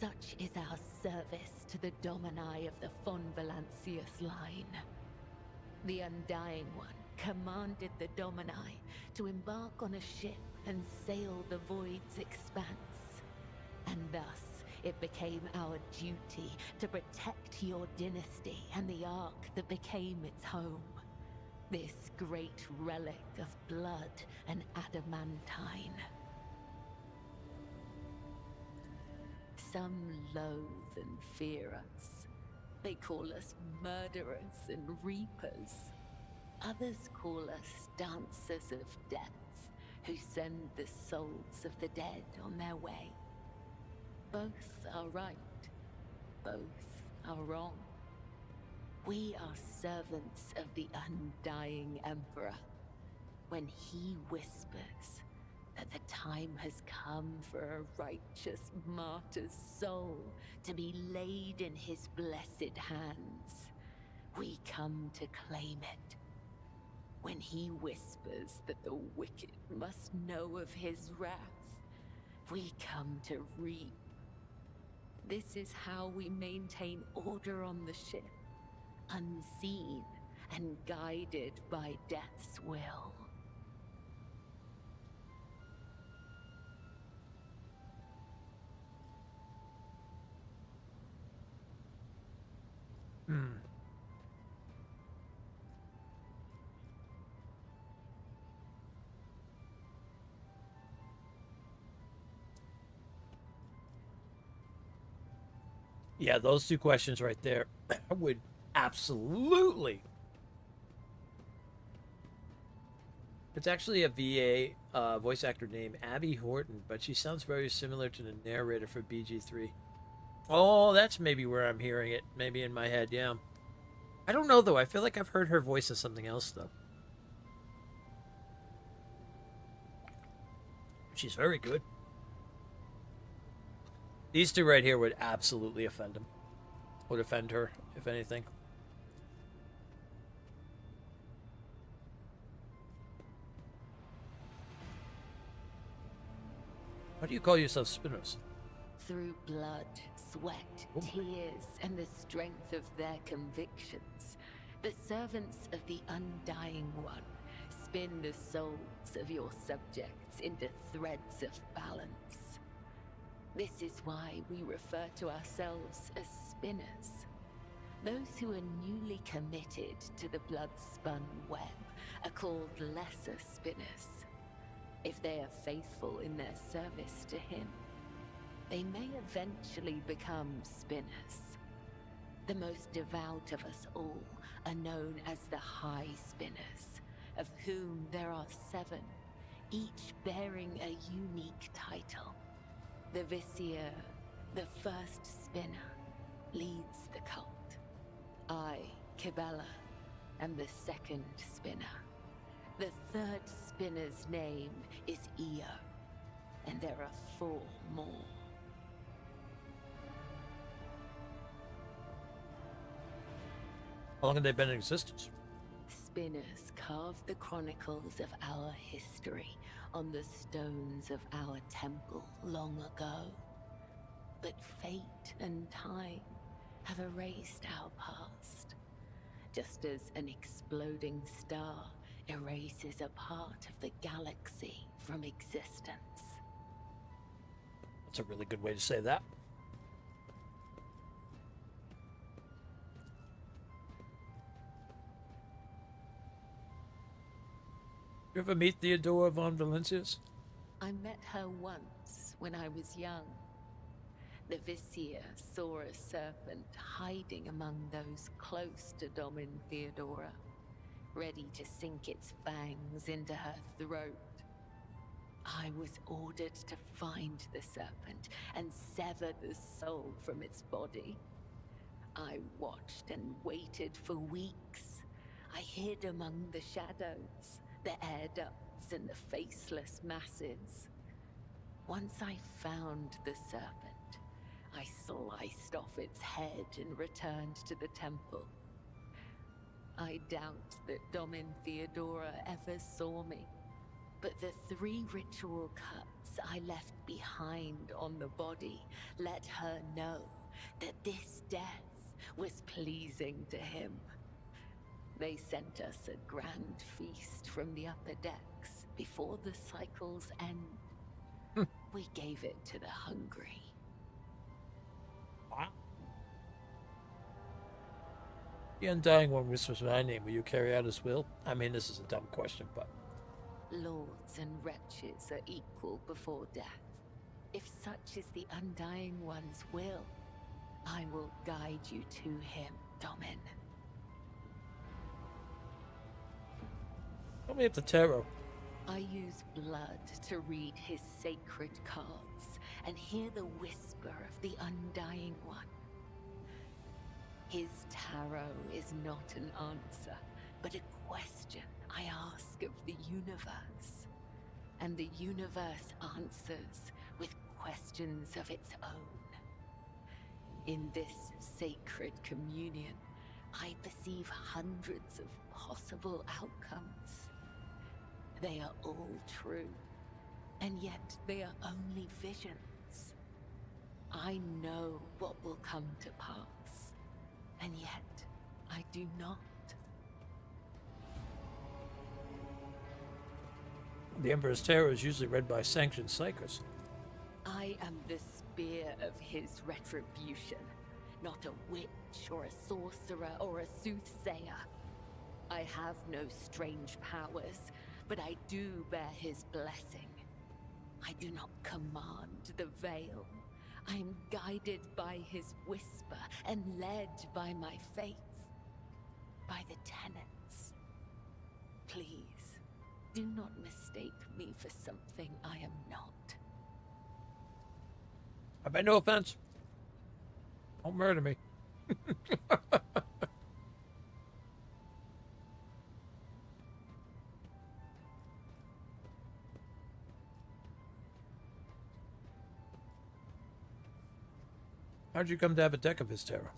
Such is our service to the Domini of the von Valancius line. The Undying One commanded the Domini to embark on a ship and sail the void's expanse. And thus, it became our duty to protect your dynasty and the Ark that became its home. This great relic of blood and adamantine. Some loathe and fear us. They call us murderers and reapers. Others call us dancers of death, who send the souls of the dead on their way. Both are right. Both are wrong. We are servants of the Undying Emperor. When he whispers that the time has come for a righteous martyr's soul to be laid in his blessed hands, we come to claim it. When he whispers that the wicked must know of his wrath, we come to reap. This is how we maintain order on the ship, unseen and guided by death's will. Yeah, those two questions right there would absolutely. It's actually a VA voice actor named Abby Horton, but she sounds very similar to the narrator for BG3. Oh, that's maybe where I'm hearing it. Maybe in my head, yeah. I don't know, though. I feel like I've heard her voice as something else, though. She's very good. These two right here would absolutely offend him. Would offend her, if anything. Why do you call yourself spinners? Through blood, sweat, tears, and the strength of their convictions, the servants of the Undying One spin the souls of your subjects into threads of balance. This is why we refer to ourselves as spinners. Those who are newly committed to the blood-spun web are called lesser spinners. If they are faithful in their service to him, they may eventually become spinners. The most devout of us all are known as the High Spinners, of whom there are 7, each bearing a unique title. The Vizier, the first spinner, leads the cult. I, Kibella, am the second spinner. The third spinner's name is Io, and there are 4 more. How long have they been in existence? Spinners carve the chronicles of our history on the stones of our temple long ago. But fate and time have erased our past, just as an exploding star erases a part of the galaxy from existence. That's a really good way to say that. You ever meet Theodora von Valencius? I met her once when I was young. The Vizier saw a serpent hiding among those close to Domin Theodora, ready to sink its fangs into her throat. I was ordered to find the serpent and sever the soul from its body. I watched and waited for weeks. I hid among the shadows, the air ducts and the faceless masses. Once I found the serpent, I sliced off its head and returned to the temple. I doubt that Domin Theodora ever saw me, but the 3 ritual cuts I left behind on the body let her know that this death was pleasing to him. They sent us a grand feast from the upper decks before the cycle's end. We gave it to the hungry. Wow. The Undying One whispers my name. Will you carry out his will? I mean, this is a dumb question, but... Lords and wretches are equal before death. If such is the Undying One's will, I will guide you to him, Domin. Tell me if the tarot. I use blood to read his sacred cards and hear the whisper of the Undying One. His tarot is not an answer, but a question I ask of the universe. And the universe answers with questions of its own. In this sacred communion, I perceive hundreds of possible outcomes. They are all true, and yet they are only visions. I know what will come to pass, and yet I do not. The Emperor's Tarot is usually read by sanctioned psychers. I am the spear of his retribution, not a witch or a sorcerer or a soothsayer. I have no strange powers, but I do bear his blessing. I do not command the veil. I am guided by his whisper and led by my faith, by the tenets. Please, do not mistake me for something I am not. I meant no offense. Don't murder me. How'd you come to have a deck of his tarot?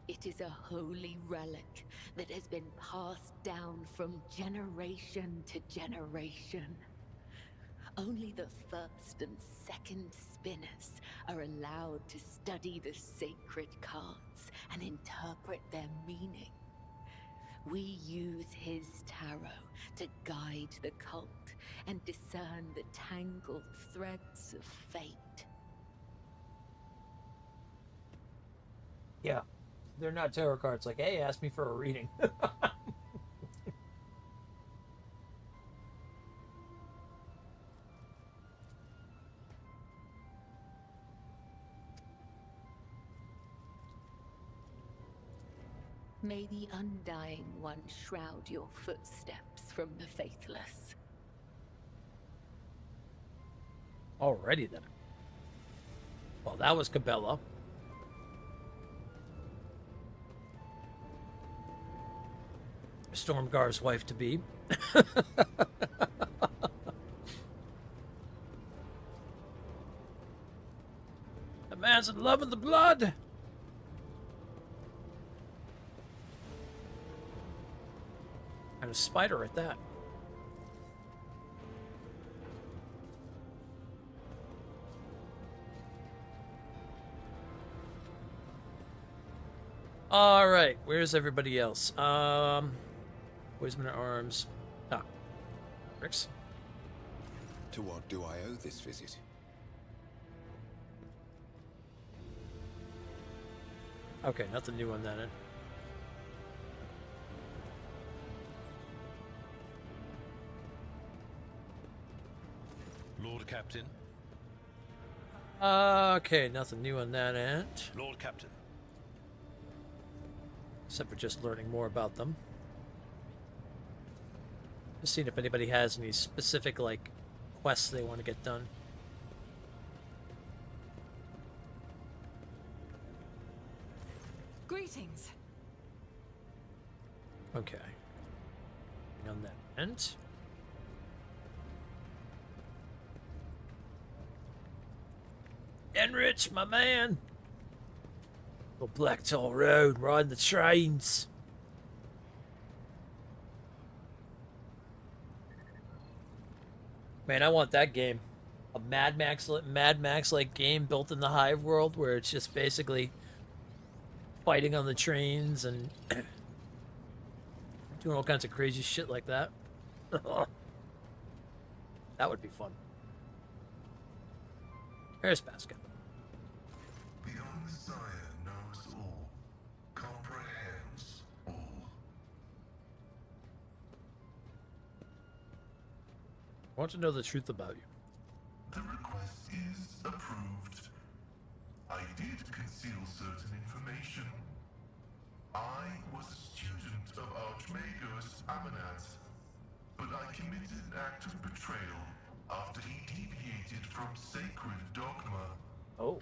It is a holy relic that has been passed down from generation to generation. Only the first and second spinners are allowed to study the sacred cards and interpret their meaning. We use his tarot to guide the cult and discern the tangled threads of fate. Yeah. They're not tarot cards like, hey, ask me for a reading. May the Undying One shroud your footsteps from the faithless. Alrighty then. Well, that was Cabela. Stormgar's wife to be. The man's in love with the blood. And a spider at that. All right, where's everybody else? Wisdom at Arms. Ah, Rix. To what do I owe this visit? Okay, nothing new on that end. Lord Captain. Okay, nothing new on that end. Lord Captain. Except for just learning more about them. Just seeing if anybody has any specific, like, quests they want to get done. Greetings. Okay. On that end. Enrich, my man! Go Blacktoll Road, riding the trains. Man, I want that game. A Mad Max-like game built in the Hive world where it's just basically fighting on the trains and doing all kinds of crazy shit like that. That would be fun. Here's Pascal. The Messiah knows all, comprehends all. I want to know the truth about you. The request is approved. I did conceal certain information. I was a student of Archmagos Amanat, but I committed an act of betrayal after he deviated from sacred dogma. Oh.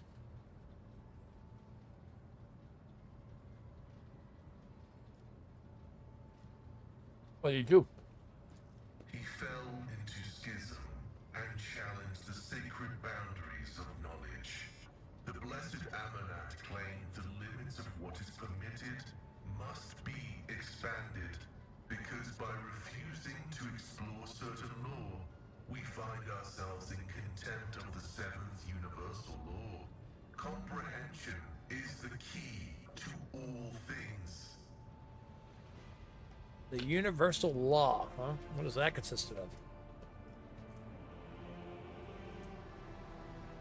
What do you do? He fell into schism and challenged the sacred boundaries of knowledge. The blessed Amanat claimed the limits of what is permitted must be expanded, because by refusing to explore certain law, we find ourselves in contempt of the seventh universal law. Comprehension is the key to all things. The universal law, huh? What does that consist of?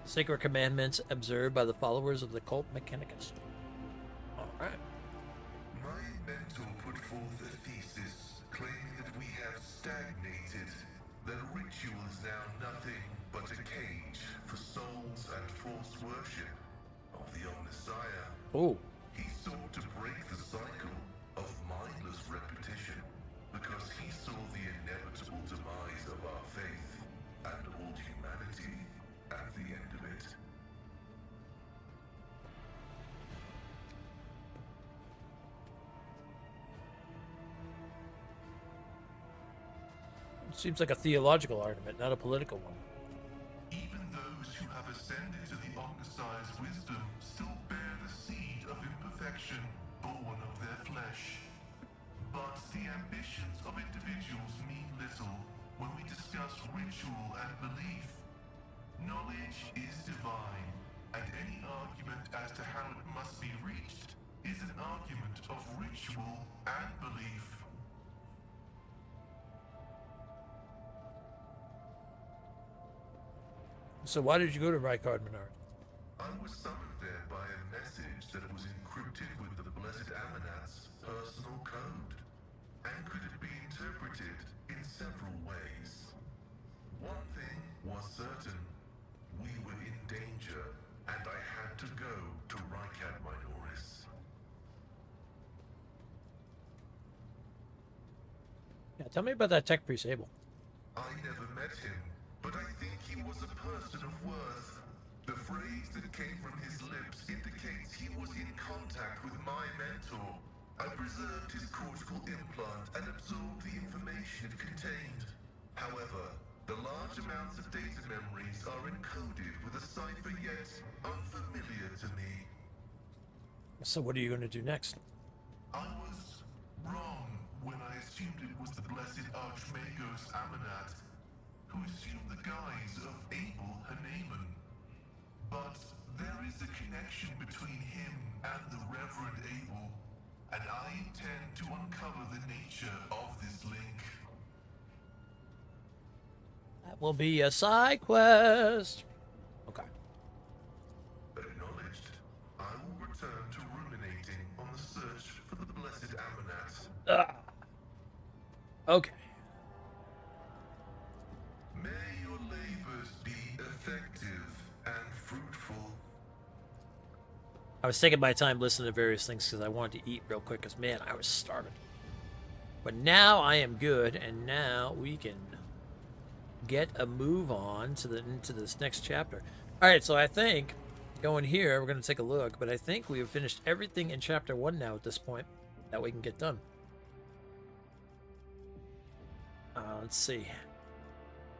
Sacred commandments observed by the followers of the cult Mechanicus. Alright. My mentor put forth a thesis claiming that we have stagnated, that ritual is now nothing but a cage for souls and false worship of the Omnissiah. Oh. He sought to break the cycle of mindless repetition because he saw the inevitable demise of our faith and all humanity at the end of it. Seems like a theological argument, not a political one. Even those who have ascended to the Omnissiah's wisdom still bear the seed of imperfection born of their flesh. But the ambitions of individuals mean little when we discuss ritual and belief. Knowledge is divine, and any argument as to how it must be reached is an argument of ritual and belief. So why did you go to Rykard Menard? I was summoned there by a message that was encrypted with the Blessed Amanat's personal code, and could be interpreted in several ways. One thing was certain. We were in danger, and I had to go to Rykard Minoris. Yeah, tell me about that tech priest Abel. I never met him, but I think he was a person of worth. The phrase that came from his lips indicates he was in contact with my mentor. I preserved his cortical implant and absorbed the information it contained. However, the large amounts of data memories are encoded with a cipher yet unfamiliar to me. So what are you going to do next? I was wrong when I assumed it was the Blessed Archmagos Amanat, who assumed the guise of Abel Haneman. But there is a connection between him and the Reverend Abel, and I intend to uncover the nature of this link. That will be a side quest. Okay. Acknowledged. I will return to ruminating on the search for the Blessed Amanat. Okay. May your labors be effective and fruitful. I was taking my time listening to various things because I wanted to eat real quick because, man, I was starving. But now I am good, and now we can get a move on to into this next chapter. All right, so I think going here, we're going to take a look, but I think we have finished everything in chapter 1 now at this point that we can get done. Let's see.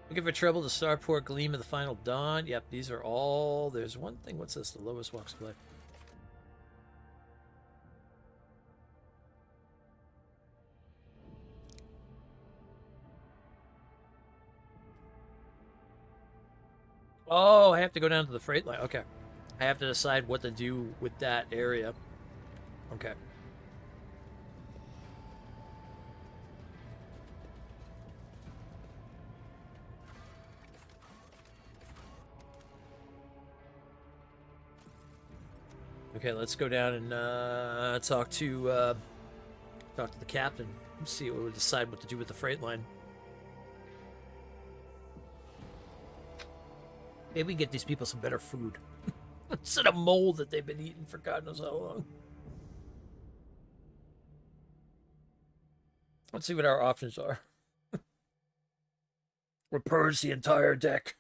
Looking for trouble, the Starport, Gleam of the Final Dawn. Yep, these are all... There's one thing. What's this? The Lowest Walks Play. Oh, I have to go down to the freight line. Okay. I have to decide what to do with that area. Okay. Okay, let's go down and talk to the captain. See what we'll decide what to do with the freight line. Maybe we can get these people some better food. Instead of mold that they've been eating for God knows how long. Let's see what our options are. We'll purge the entire deck.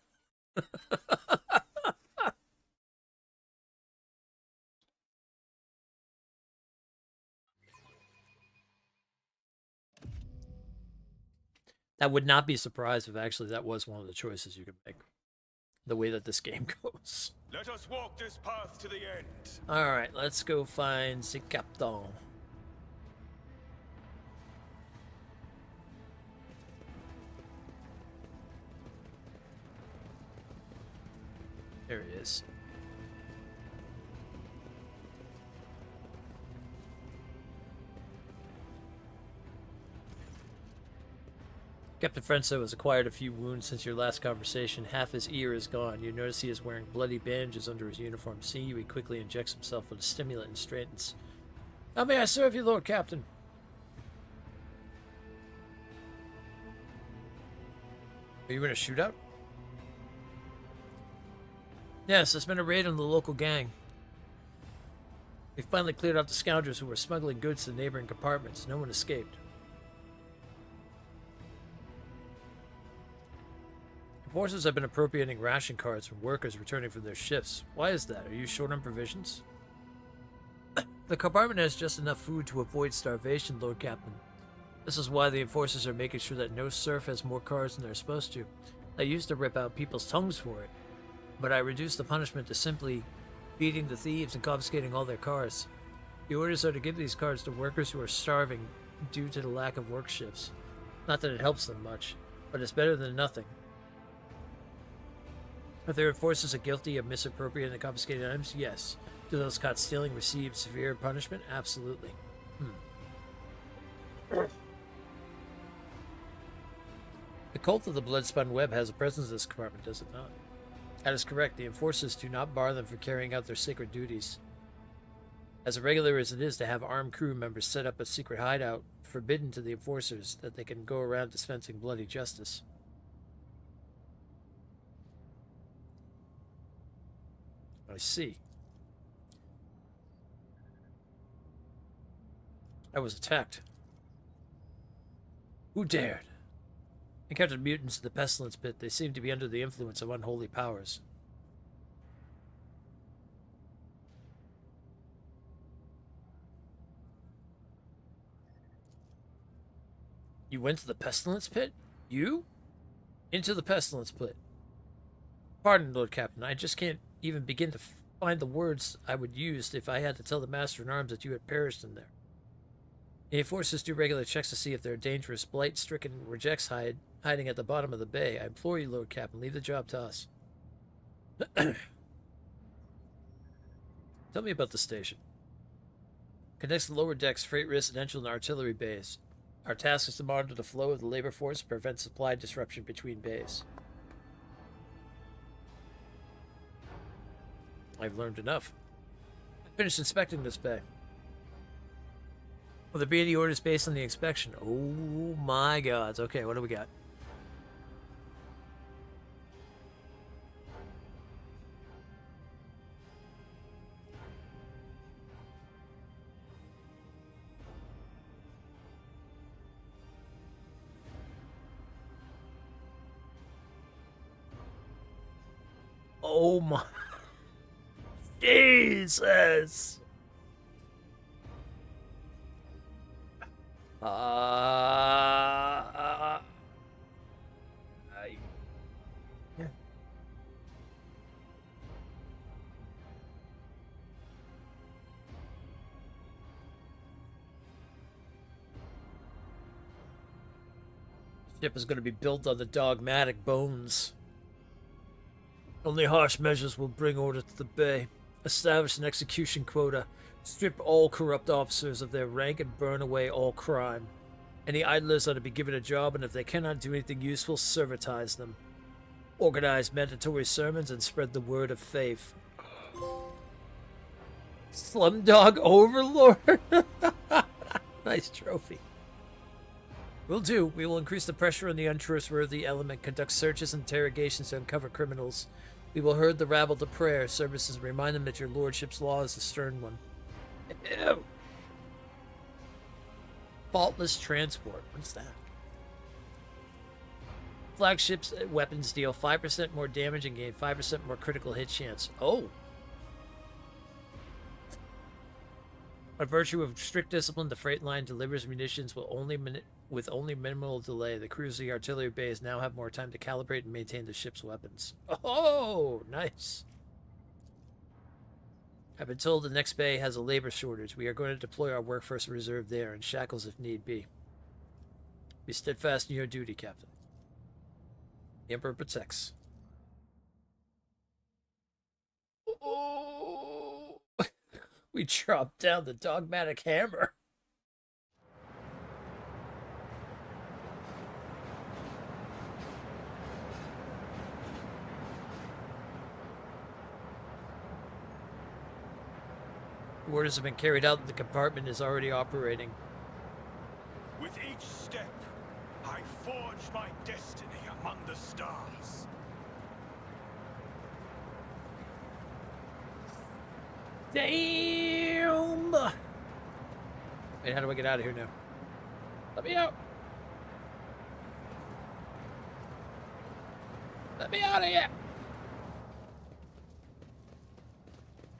I would not be surprised if actually that was one of the choices you could make. The way that this game goes. Let us walk this path to the end. Alright, let's go find the captain. There he is. Captain Frenzo has acquired a few wounds since your last conversation. Half his ear is gone. You notice he is wearing bloody bandages under his uniform. Seeing you, he quickly injects himself with a stimulant and straightens. How may I serve you, Lord Captain? Are you in a shootout? Yes, there's been a raid on the local gang. We've finally cleared out the scoundrels who were smuggling goods to the neighboring compartments. No one escaped. Forces have been appropriating ration cards from workers returning from their shifts. Why is that? Are you short on provisions? The compartment has just enough food to avoid starvation, Lord Captain. This is why the enforcers are making sure that no serf has more cards than they're supposed to. I used to rip out people's tongues for it, but I reduced the punishment to simply beating the thieves and confiscating all their cars. The orders are to give these cards to workers who are starving due to the lack of work shifts. Not that it helps them much. but it's better than nothing. Are their enforcers guilty of misappropriating and confiscating items? Yes. Do those caught stealing receive severe punishment? Absolutely. The cult of the Bloodspun Web has a presence in this compartment, does it not? That is correct. The enforcers do not bar them from carrying out their sacred duties. As irregular as it is to have armed crew members set up a secret hideout forbidden to the enforcers that they can go around dispensing bloody justice. I see. I was attacked. Who dared? Encountered mutants in the pestilence pit. They seem to be under the influence of unholy powers. You went to the pestilence pit? You? Into the pestilence pit. Pardon, Lord Captain. I just can't even begin to find the words I would use if I had to tell the Master-in-Arms that you had perished in there. The enforcers do regular checks to see if there are dangerous, blight-stricken rejects hiding at the bottom of the bay. I implore you, Lord Captain, leave the job to us. Tell me about the station. Connects the lower decks, freight residential, and artillery bays. Our task is to monitor the flow of the labor force and prevent supply disruption between bays. I've learned enough. I finished inspecting this bay. Will there be any orders based on the inspection? Oh my god. Okay, what do we got? Oh my... Jesus! Yeah. Ship is going to be built on the dogmatic bones. Only harsh measures will bring order to the bay. Establish an execution quota. Strip all corrupt officers of their rank and burn away all crime. Any idlers are to be given a job, and if they cannot do anything useful, servitize them. Organize mandatory sermons and spread the word of faith. Slumdog Overlord? Nice trophy. Will do. We will increase the pressure on the untrustworthy element, conduct searches and interrogations to uncover criminals. We will herd the rabble to prayer services and remind them that your lordship's law is a stern one. Ew. Faultless transport. What's that? Flagships weapons deal 5% more damage and gain 5% more critical hit chance. Oh. By virtue of strict discipline, the freight line delivers munitions with only minimal delay. The crews of the artillery bays now have more time to calibrate and maintain the ship's weapons. Oh, nice. I've been told the next bay has a labor shortage. We are going to deploy our workforce reserve there, and shackles if need be. Be steadfast in your duty, Captain. The Emperor protects. Oh, we dropped down the dogmatic hammer. Orders have been carried out and the compartment is already operating. With each step, I forge my destiny among the stars. Damn! Wait, how do I get out of here now? Let me out! Let me out of here!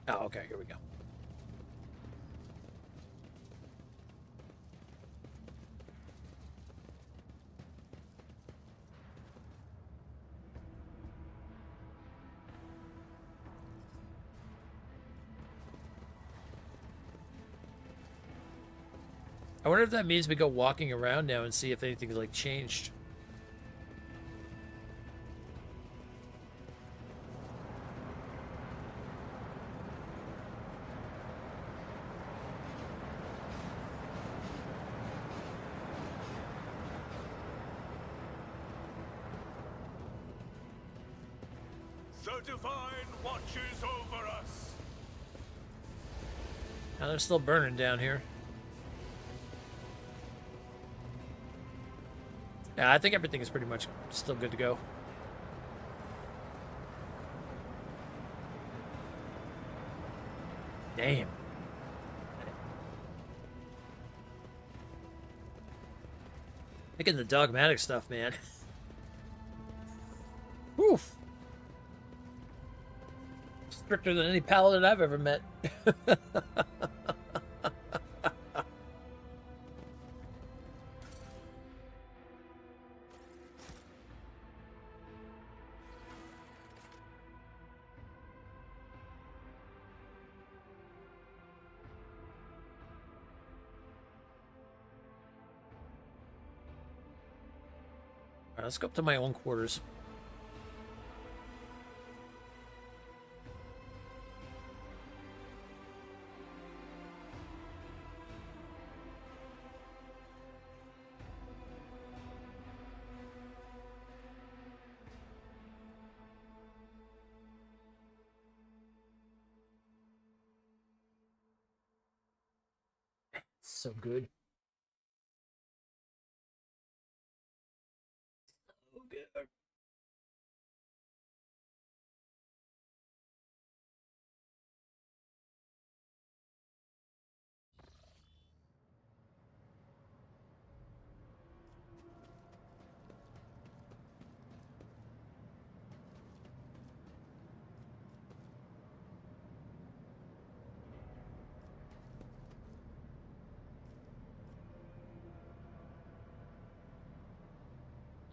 Oh, okay, here we go. I wonder if that means we go walking around now and see if anything's like changed. The divine watches over us. Now they're still burning down here. Yeah, I think everything is pretty much still good to go. Damn. Picking the dogmatic stuff, man. Woof. Stricter than any paladin I've ever met. Alright, let's go up to my own quarters. So good. So good.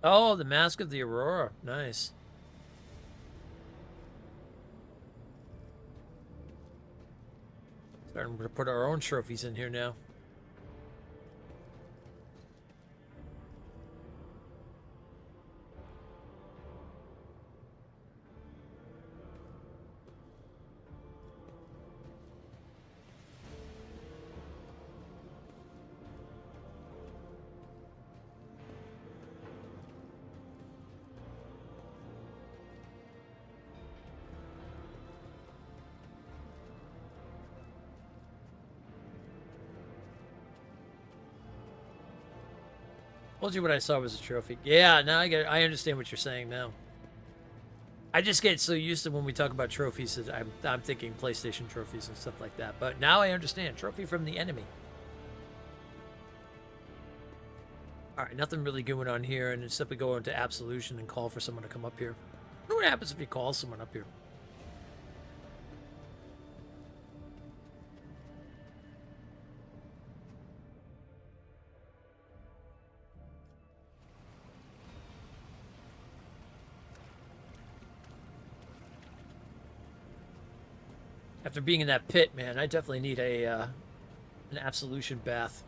Oh, the Mask of the Aurora. Nice. Starting to put our own trophies in here now. Told you what I saw was a trophy. Yeah, now I get it. I understand what you're saying now. I just get so used to when we talk about trophies that I'm thinking PlayStation trophies and stuff like that. But now I understand. Trophy from the enemy. Alright, nothing really going on here, and except we go into Absolution and call for someone to come up here. I wonder what happens if you call someone up here. After being in that pit, man, I definitely need a an absolution bath.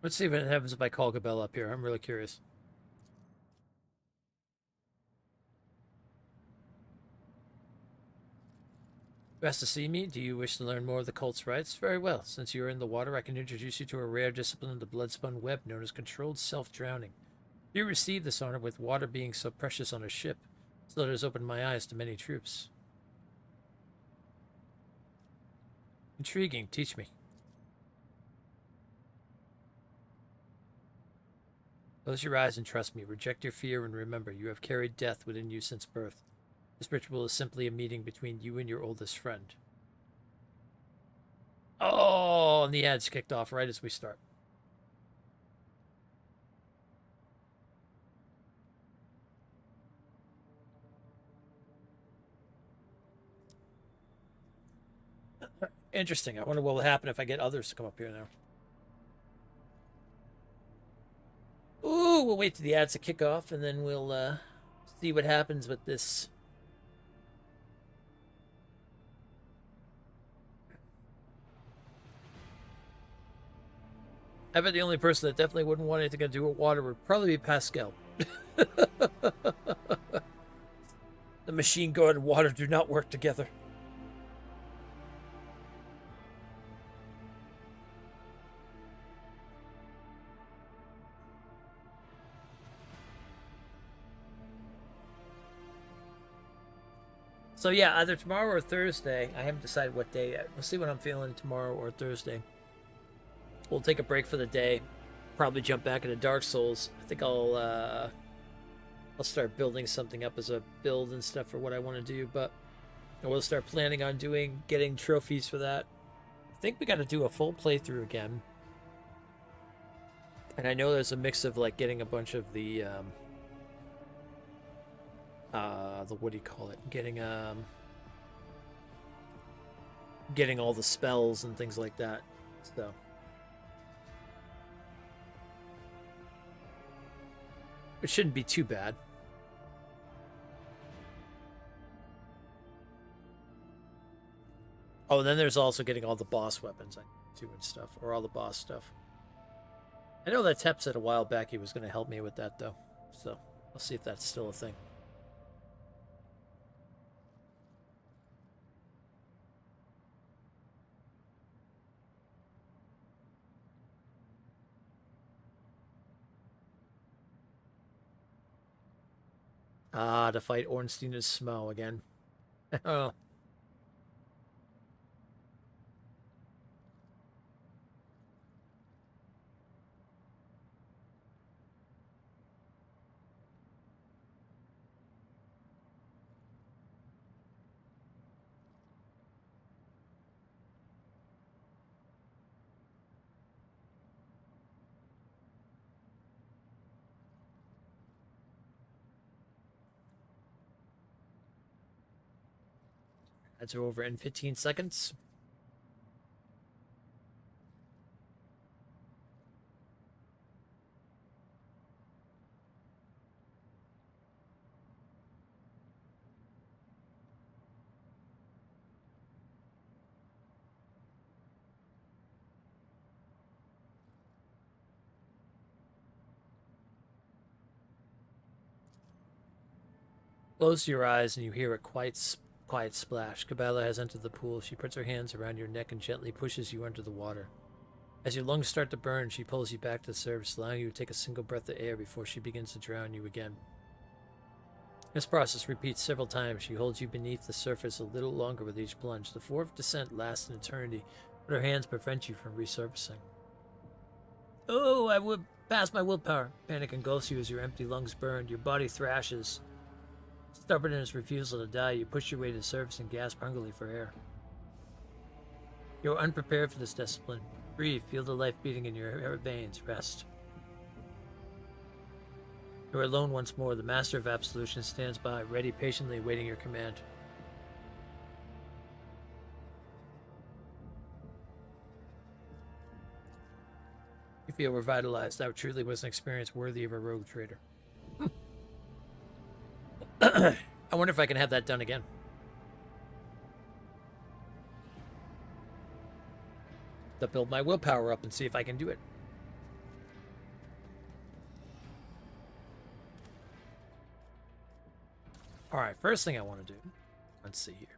Let's see what happens if I call Gabelle up here. I'm really curious. You asked to see me? Do you wish to learn more of the cult's rites? Very well. Since you are in the water, I can introduce you to a rare discipline of the bloodspun web known as controlled self-drowning. You receive this honor with water being so precious on a ship, so that it has opened my eyes to many troops. Intriguing. Teach me. Close your eyes and trust me. Reject your fear and remember, you have carried death within you since birth. This ritual is simply a meeting between you and your oldest friend. Oh, and the ads kicked off right as we start. Interesting. I wonder what will happen if I get others to come up here now. Ooh, we'll wait till the ads to kick off, and then we'll see what happens with this. I bet the only person that definitely wouldn't want anything to do with water would probably be Pascal. The machine gun and water do not work together. So yeah, either tomorrow or Thursday. I haven't decided what day yet. We'll see what I'm feeling tomorrow or Thursday. We'll take a break for the day. Probably jump back into Dark Souls. I think I'll start building something up as a build and stuff for what I want to do, but I will start planning on getting trophies for that. I think we got to do a full playthrough again. And I know there's a mix of like getting a bunch of the what do you call it? Getting all the spells and things like that. So it shouldn't be too bad. Oh, and then there's also getting all the boss weapons too and stuff, or all the boss stuff. I know that Tep said a while back he was going to help me with that, though. So, I'll see if that's still a thing. Ah, to fight Ornstein and Smo again. Oh. Ads are over in 15 seconds. Close your eyes and you hear a quiet splash. Kabbalah has entered the pool. She puts her hands around your neck and gently pushes you under the water. As your lungs start to burn, she pulls you back to the surface, allowing you to take a single breath of air before she begins to drown you again. This process repeats several times. She holds you beneath the surface a little longer with each plunge. The fourth descent lasts an eternity, but her hands prevent you from resurfacing. Oh, I would pass my willpower. Panic engulfs you as your empty lungs burn. Your body thrashes. Stubborn in its refusal to die, you push your way to the surface and gasp hungrily for air. You're unprepared for this discipline. Breathe, feel the life beating in your veins. Rest. You're alone once more. The Master of Absolution stands by, ready, patiently awaiting your command. You feel revitalized. That truly was an experience worthy of a rogue trader. I wonder if I can have that done again. To build my willpower up and see if I can do it. Alright, first thing I want to do. Let's see here.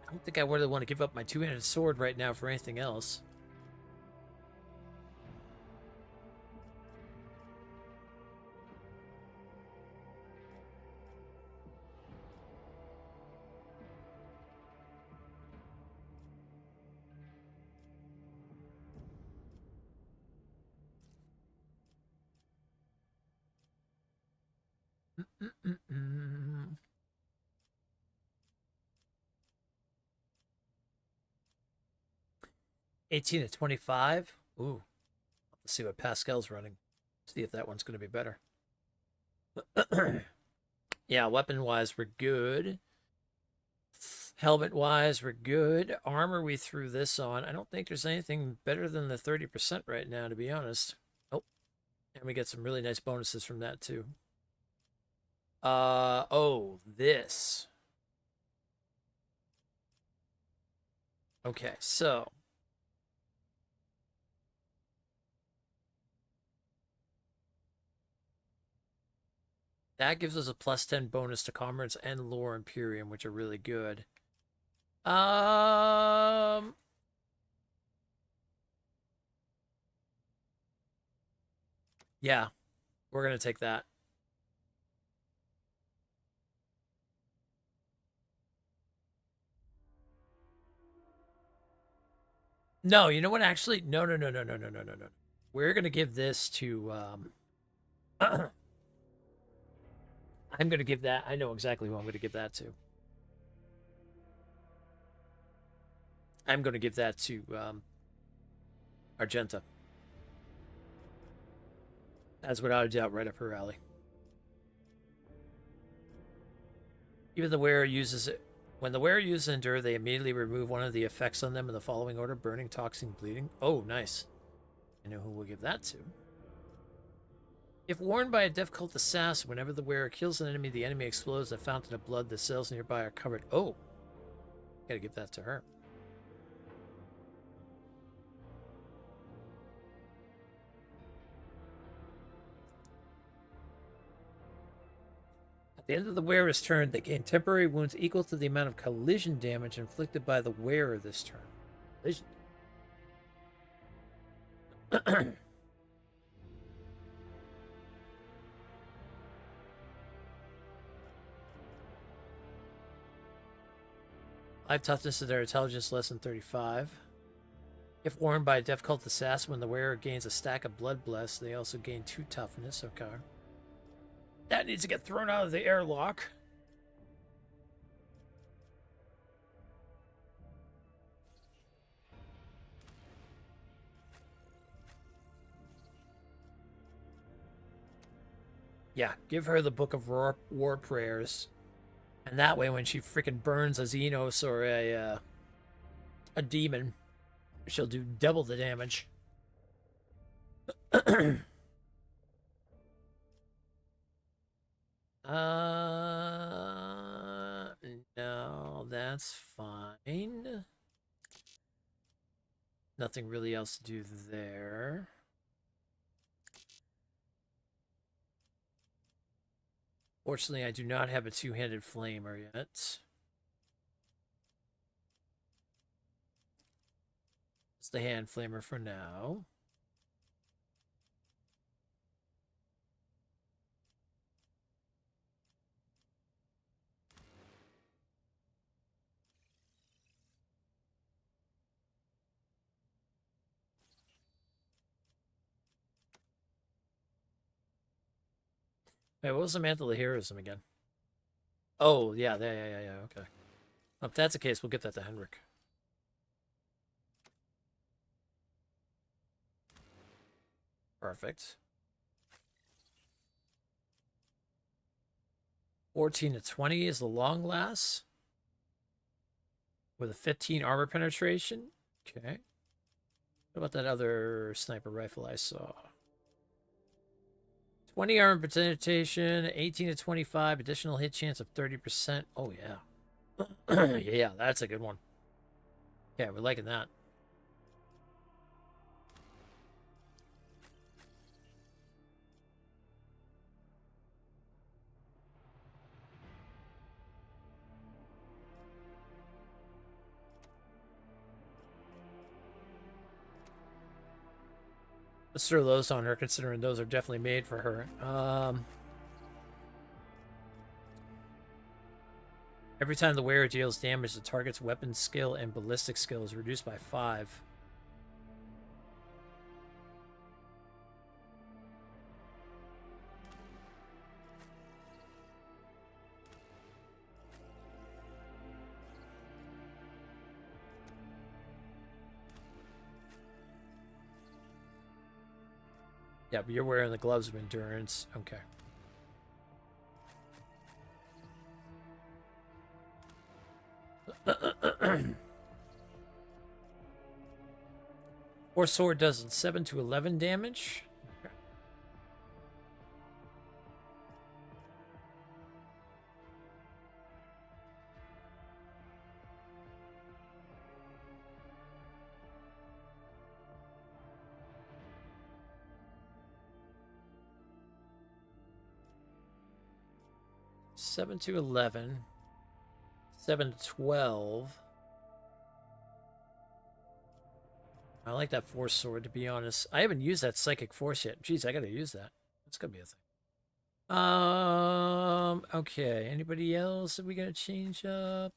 I don't think I really want to give up my two-handed sword right now for anything else. Mm-mm-mm. 18 to 25. Ooh. Let's see what Pascal's running. See if that one's going to be better. Yeah, weapon-wise, we're good. Helmet-wise, we're good. Armor, we threw this on. I don't think there's anything better than the 30% right now, to be honest. Oh, and we get some really nice bonuses from that, too. Oh, this. Okay, so That gives us a +10 bonus to Commerce and Lore Imperium, which are really good. Yeah, we're gonna take that. No, you know what? Actually, no. We're gonna give this to. I'm gonna give that. I know exactly who I'm gonna give that to. I'm gonna give that to Argenta. That's without a doubt right up her alley. Even the wearer uses it. When the wearer uses Endure, they immediately remove one of the effects on them in the following order: burning, toxin, bleeding. Oh, nice. I know who we'll give that to. If worn by a difficult assassin, whenever the wearer kills an enemy, the enemy explodes in a fountain of blood. The cells nearby are covered. Oh, gotta give that to her. At the end of the wearer's turn, they gain temporary wounds equal to the amount of collision damage inflicted by the wearer this turn. Collision. 5 toughness to their intelligence less than 35. If worn by a difficult assassin, when the wearer gains a stack of blood blessed, they also gain 2 toughness. Okay. That needs to get thrown out of the airlock. Yeah, give her the Book of War Prayers. And that way, when she freaking burns a Xenos or a demon, she'll do double the damage. No, that's fine. Nothing really else to do there. Fortunately, I do not have a two-handed flamer yet. It's the hand flamer for now. Wait, what was the Mantle of Heroism again? Oh, yeah, okay. If that's the case, we'll get that to Henrik. Perfect. 14 to 20 is the long last. With a 15 armor penetration. Okay. What about that other sniper rifle I saw? 20 armor penetration, 18 to 25, additional hit chance of 30%. Oh, yeah. Yeah, that's a good one. Yeah, we're liking that. Let's throw those on her, considering those are definitely made for her. Every time the wearer deals damage, the target's weapon skill and ballistic skill is reduced by 5. Yeah, but you're wearing the gloves of endurance. Okay. Force Sword does 7 to 11 damage. Okay. 7 to 11. 7 to 12. I like that force sword, to be honest. I haven't used that psychic force yet. Jeez, I gotta use that. That's gonna be a thing. Okay. Anybody else that we gotta change up?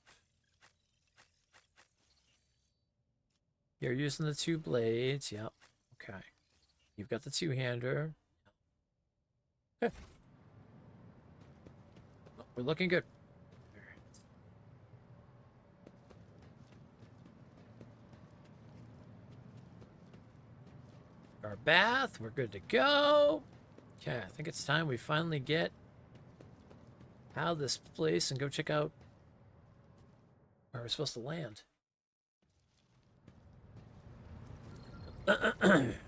You're using the 2 blades. Yep. Okay. You've got the 2-hander. Okay. Well, we're looking good. Our bath, we're good to go. Okay, I think it's time we finally get out of this place and go check out where we're supposed to land.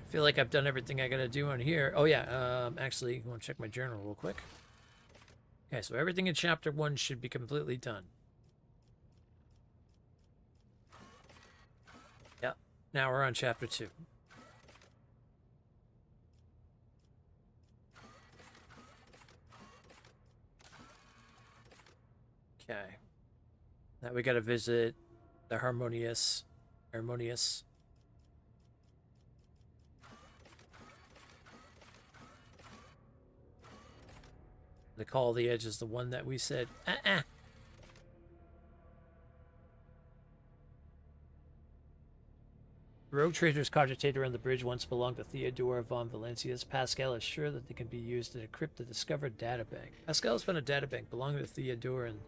Feel like I've done everything I gotta do on here. Oh yeah, actually, I want to check my journal real quick. Okay, so everything in chapter 1 should be completely done. Yep, now we're on chapter 2. Okay. Now we gotta visit the Harmonious. The Call of the Edge is the one that we said, Rogue Trader's cogitator on the bridge once belonged to Theodora von Valencius. Pascal is sure that they can be used to decrypt the discovered databank. Pascal has found a databank belonging to Theodora, and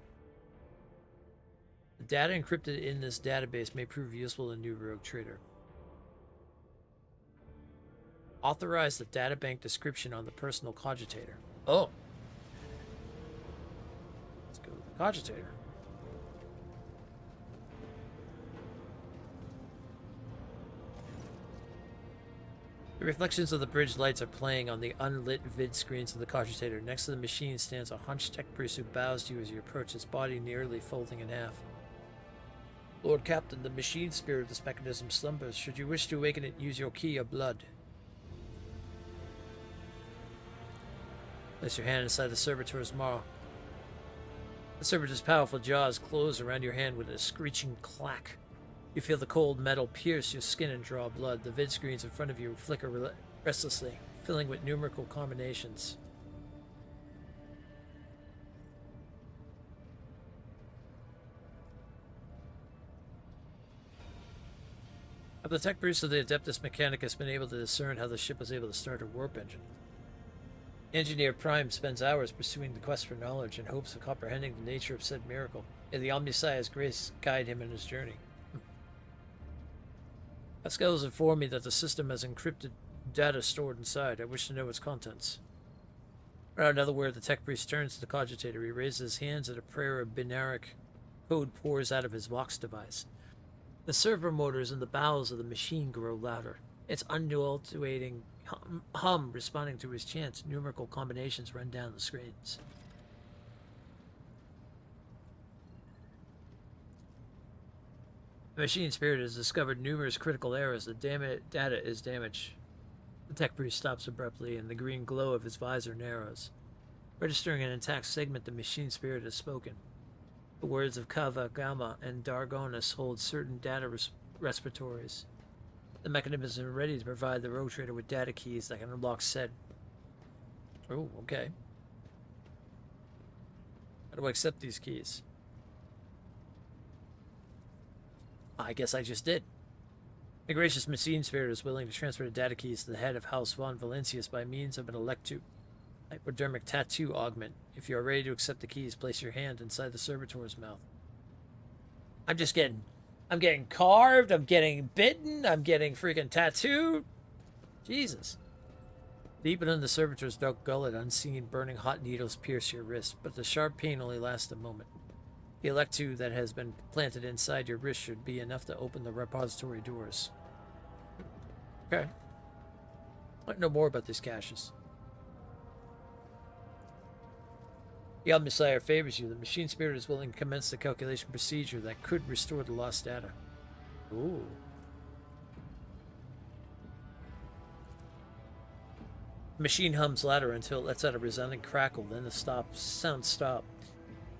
the data encrypted in this database may prove useful to new Rogue Trader. Authorize the databank description on the personal cogitator. Oh. Let's go with the cogitator. The reflections of the bridge lights are playing on the unlit vid screens of the cogitator. Next to the machine stands a hunched tech priest who bows to you as you approach, his body nearly folding in half. Lord Captain, the machine spirit of this mechanism slumbers. Should you wish to awaken it, use your key of blood. Place your hand inside the servitor's maw. The servitor's powerful jaws close around your hand with a screeching clack. You feel the cold metal pierce your skin and draw blood. The vid screens in front of you flicker restlessly, filling with numerical combinations. The tech priest of the Adeptus Mechanicus has been able to discern how the ship was able to start a warp engine. Engineer Prime spends hours pursuing the quest for knowledge in hopes of comprehending the nature of said miracle. May the Omnissiah's grace guide him in his journey. Pascal has informed me that the system has encrypted data stored inside. I wish to know its contents. Without another word, the tech priest turns to the cogitator. He raises his hands and a prayer of binaric code pours out of his Vox device. The servo motors in the bowels of the machine grow louder. Its undulating hum responding to his chants. Numerical combinations run down the screens. The machine spirit has discovered numerous critical errors. The data is damaged. The tech priest stops abruptly, and the green glow of his visor narrows. Registering an intact segment, the machine spirit has spoken. The words of Kava, Gamma, and Dargonis hold certain data repositories. The mechanism is ready to provide the Rogue Trader with data keys that can unlock said. Oh, okay. How do I accept these keys? I guess I just did. The gracious machine spirit is willing to transfer the data keys to the head of House von Valencius by means of an hypodermic tattoo augment. If you are ready to accept the keys, place your hand inside the servitor's mouth. I'm getting carved, I'm getting bitten, I'm getting freaking tattooed. Jesus. Deep within the servitor's dark gullet, unseen burning hot needles pierce your wrist, but the sharp pain only lasts a moment. The electro that has been planted inside your wrist should be enough to open the repository doors. Okay. I want to know more about these caches. The Omnissiah favors you. The machine spirit is willing to commence the calculation procedure that could restore the lost data. Ooh. The machine hums louder until it lets out a resounding crackle, then the sound stops.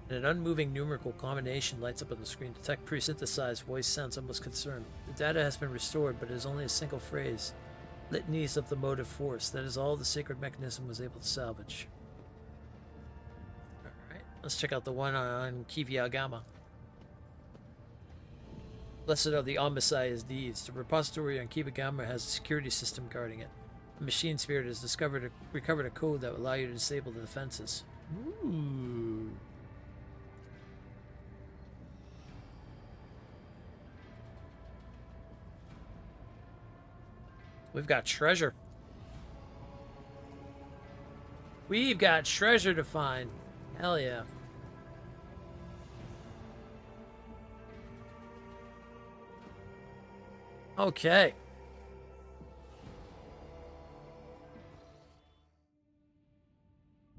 And an unmoving numerical combination lights up on the screen. Detect pre-synthesized voice sounds almost concerned. The data has been restored, but it is only a single phrase. Litanies of the motive force. That is all the sacred mechanism was able to salvage. Alright, let's check out the one on Kivyagama. Blessed are the Messiah's deeds. The repository on Kibagama has a security system guarding it. The machine spirit has recovered a code that will allow you to disable the defenses. Ooh. We've got treasure. We've got treasure to find. Hell yeah. Okay.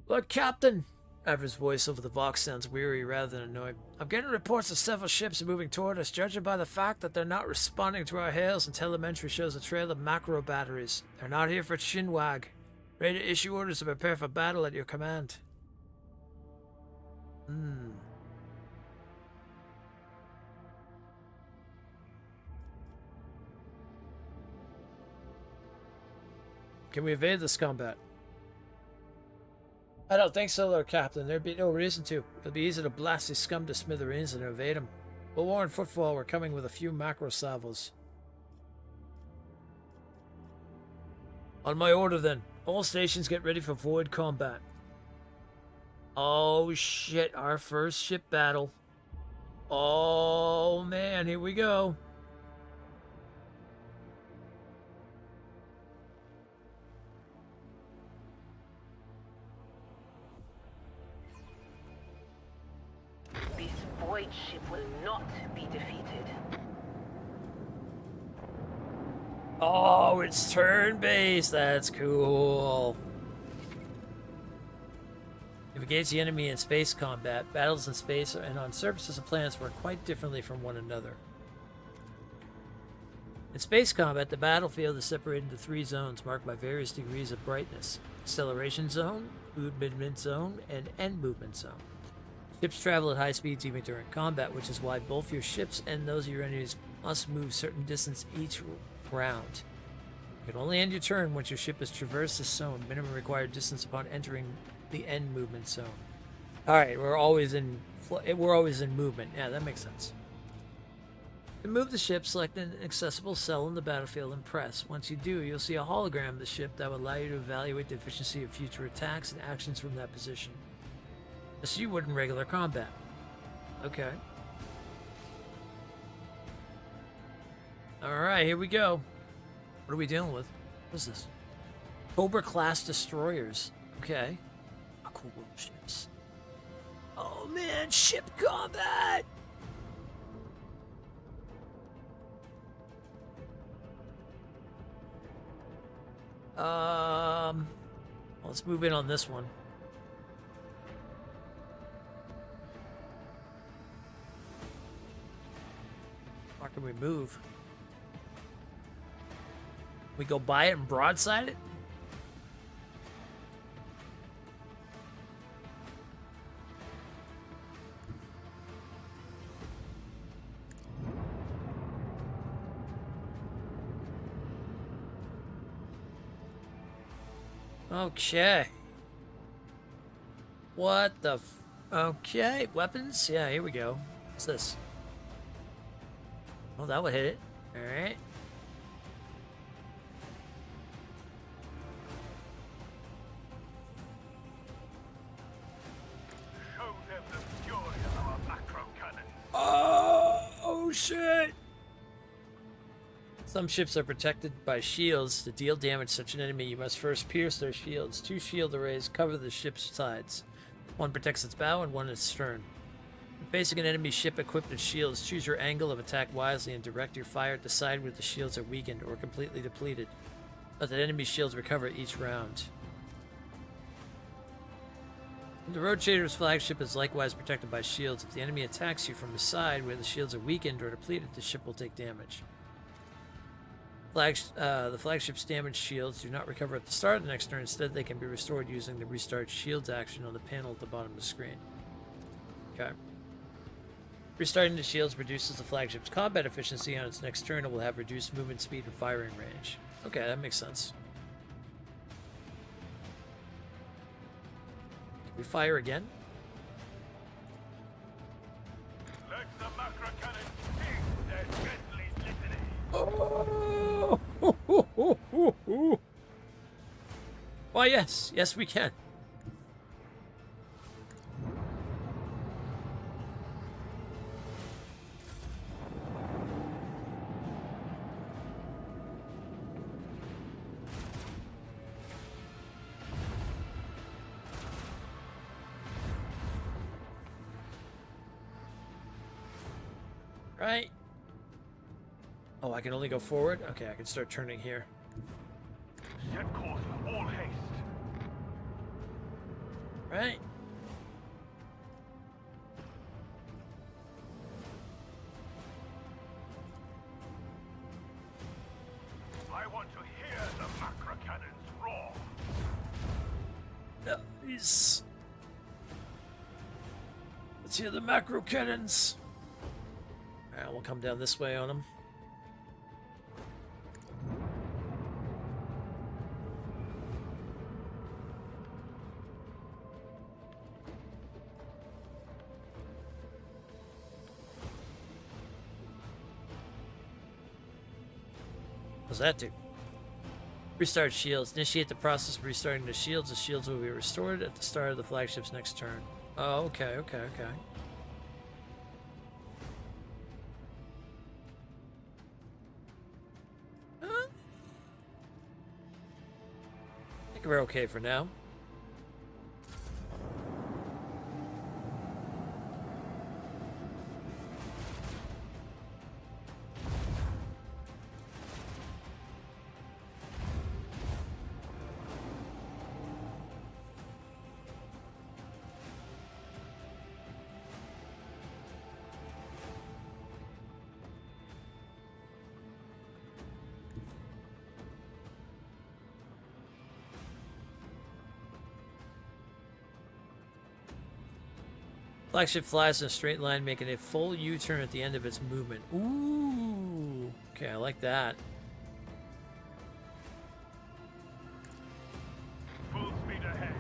Lord Captain! Aver's voice over the Vox sounds weary rather than annoyed. I'm getting reports of several ships moving toward us, judging by the fact that they're not responding to our hails and telemetry shows a trail of macro batteries. They're not here for Shinwag. Ready to issue orders to prepare for battle at your command. Can we evade this combat? I don't think so, Lord Captain. There'd be no reason to. It'll be easy to blast these scum to smithereens and evade them. We'll warn footfall we're coming with a few macro salvos. On my order, then. All stations get ready for void combat. Oh, shit. Our first ship battle. Oh, man. Here we go. This void ship will not be defeated. Oh, it's turn-based. That's cool. Navigates the enemy in space combat. Battles in space and on surfaces of planets work quite differently from one another. In space combat, the battlefield is separated into 3 zones marked by various degrees of brightness. Acceleration zone, movement zone, and end movement zone. Ships travel at high speeds even during combat, which is why both your ships and those of your enemies must move certain distance each round. You can only end your turn once your ship has traversed this zone, minimum required distance upon entering the end movement zone. Alright, we're always in movement. Yeah, that makes sense. To move the ship, select an accessible cell in the battlefield and press. Once you do, you'll see a hologram of the ship that will allow you to evaluate the efficiency of future attacks and actions from that position. As you would in regular combat. Okay. Alright, here we go. What are we dealing with? What's this? Cobra-class destroyers. Okay. Oh, cool ships. Oh man, ship combat! Let's move in on this one. How can we move? We go by it and broadside it? Okay. What the okay, weapons? Yeah, here we go. What's this? Oh, that would hit it. Alright. Show them the fury of our macro cannon. Oh shit! Some ships are protected by shields. To deal damage to such an enemy, you must first pierce their shields. 2 shield arrays cover the ship's sides. One protects its bow and one its stern. When facing an enemy ship equipped with shields, choose your angle of attack wisely and direct your fire at the side where the shields are weakened or completely depleted. Let the enemy shields recover each round. The Road Trader's flagship is likewise protected by shields. If the enemy attacks you from the side where the shields are weakened or depleted, the ship will take damage. The flagship's damage shields do not recover at the start of the next turn. Instead, they can be restored using the restart shields action on the panel at the bottom of the screen. Okay. Restarting the shields reduces the flagship's combat efficiency on its next turn and will have reduced movement speed and firing range. Okay, that makes sense. Can we fire again? Let the macro cannon sting their deadly litany. Oh! Why, yes. Yes, we can. Right. Oh, I can only go forward? Okay, I can start turning here. Set course with all haste. Right. I want to hear the macro cannons roar. Nice. Let's hear the macro cannons. Alright, we'll come down this way on them. What's that do? Restart shields. Initiate the process of restarting the shields. The shields will be restored at the start of the flagship's next turn. Oh, okay. I think we're okay for now. Flagship flies in a straight line, making a full U-turn at the end of its movement. Ooh. Okay, I like that. Full speed ahead.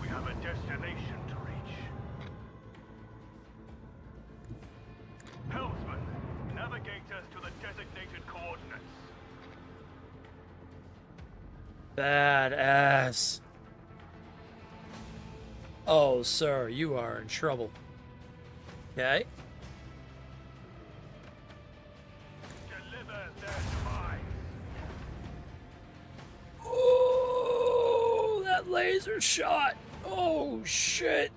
We have a destination to reach. Helmsman, navigate us to the designated coordinates. Badass. Oh, sir, you are in trouble. Okay. Deliver their demise. Oh, that laser shot. Oh, shit.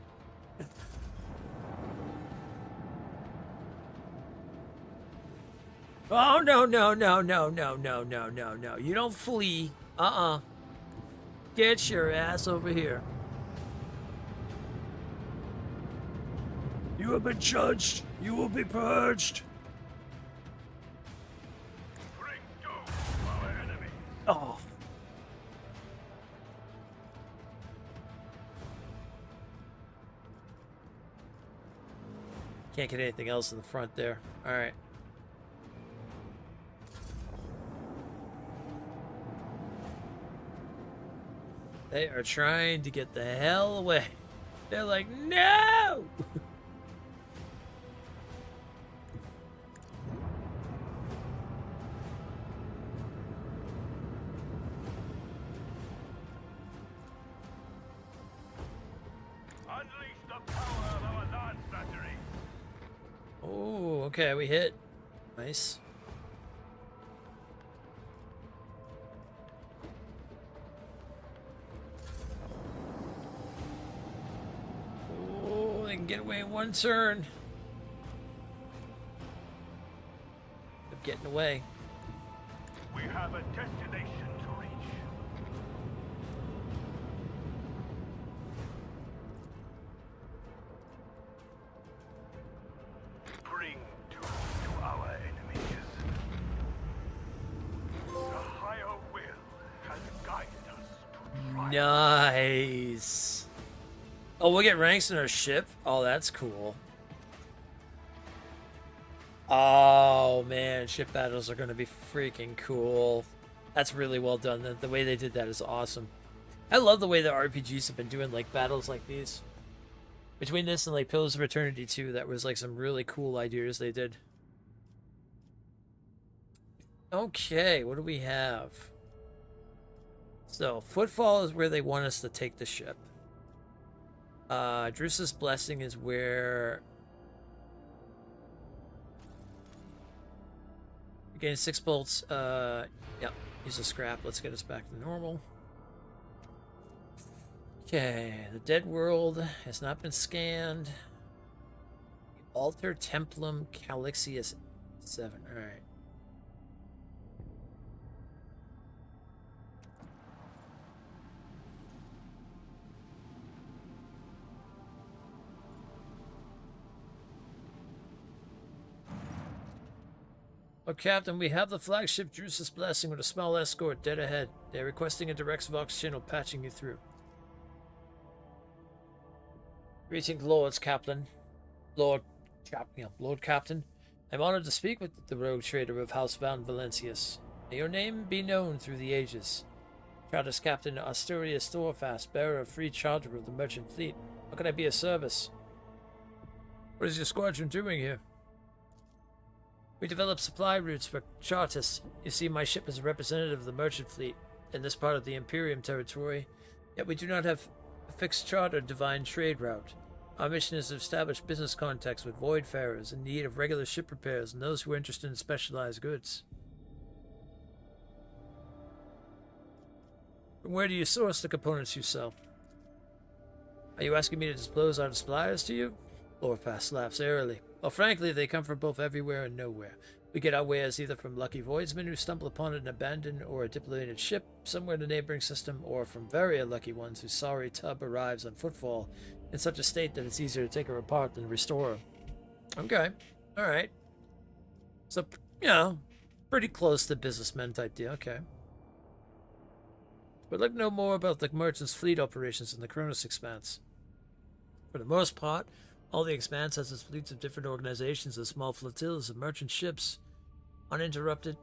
Oh, no. You don't flee. Get your ass over here. You have been judged. You will be purged. Bring doom to our enemies. Oh. Can't get anything else in the front there. All right. They are trying to get the hell away. They're like, no! Unleash the power of our lance battery. Oh, okay, we hit. Nice. Oh, they can get away in one turn. They're getting away. We have a destination to reach. Bring doom to our enemies. The higher will has guided us to Nice. Oh, we'll get ranks in our ship? Oh, that's cool. Oh, man. Ship battles are going to be freaking cool. That's really well done. The way they did that is awesome. I love the way the RPGs have been doing, like, battles like these. Between this and, like, Pillars of Eternity 2, that was, like, some really cool ideas they did. Okay, what do we have? So, Footfall is where they want us to take the ship. Drusa's Blessing is where... Again, 6 bolts. Yep, use a scrap. Let's get us back to normal. Okay, the Dead World has not been scanned. The Altar Templum Calixius 7. Alright. Oh, Captain, we have the flagship Drusa's Blessing with a small escort dead ahead. They're requesting a direct Vox channel patching you through. Greetings, Lords, Captain. Lord Captain. I'm honored to speak with the rogue trader of House Van Valencius. May your name be known through the ages. Trader's Captain Asturias Storefast, bearer of free charter of the merchant fleet. How can I be of service? What is your squadron doing here? We develop supply routes for Chartists. You see, my ship is a representative of the merchant fleet in this part of the Imperium territory, yet we do not have a fixed charter divine trade route. Our mission is to establish business contacts with voidfarers in need of regular ship repairs and those who are interested in specialized goods. From where do you source the components you sell? Are you asking me to disclose our suppliers to you? Lorfast laughs airily. Well, frankly, they come from both everywhere and nowhere. We get our wares either from lucky voidsmen who stumble upon an abandoned or a depleted ship somewhere in the neighboring system, or from very unlucky ones whose sorry tub arrives on footfall in such a state that it's easier to take her apart than restore her. Okay. Alright. So, you know, pretty close to businessmen type deal. Okay. We'd like to know more about the merchant's fleet operations in the Cronus Expanse. For the most part, all the Expanse has its fleets of different organizations and small flotillas of merchant ships. Uninterrupted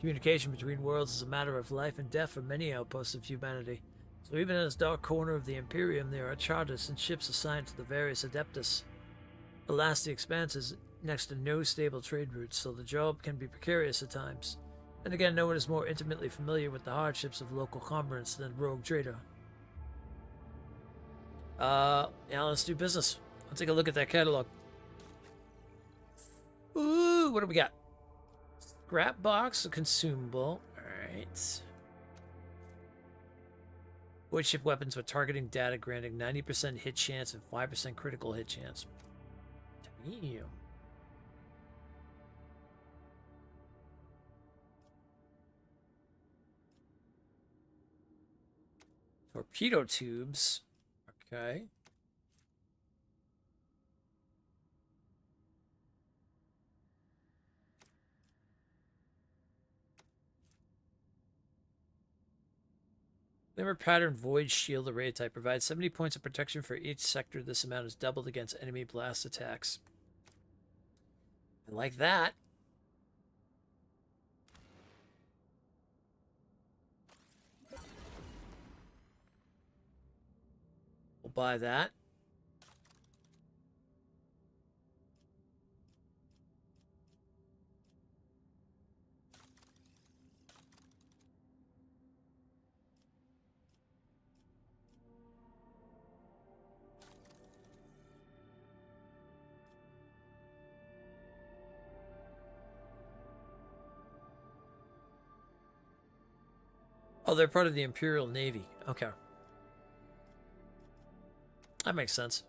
communication between worlds is a matter of life and death for many outposts of humanity. So even in this dark corner of the Imperium, there are charters and ships assigned to the various Adeptus. Alas, the Expanse is next to no stable trade routes, so the job can be precarious at times. And again, no one is more intimately familiar with the hardships of local commerce than Rogue Trader. Yeah, let's do business. Let's take a look at that catalog. Ooh, what do we got? Scrap box, a consumable. Alright. Void ship weapons with targeting data granting 90% hit chance and 5% critical hit chance. Damn. Torpedo tubes. Okay. Glimmer Pattern Void Shield Array type provides 70 points of protection for each sector. This amount is doubled against enemy blast attacks. I like that. We'll buy that. Oh, they're part of the Imperial Navy. Okay. That makes sense.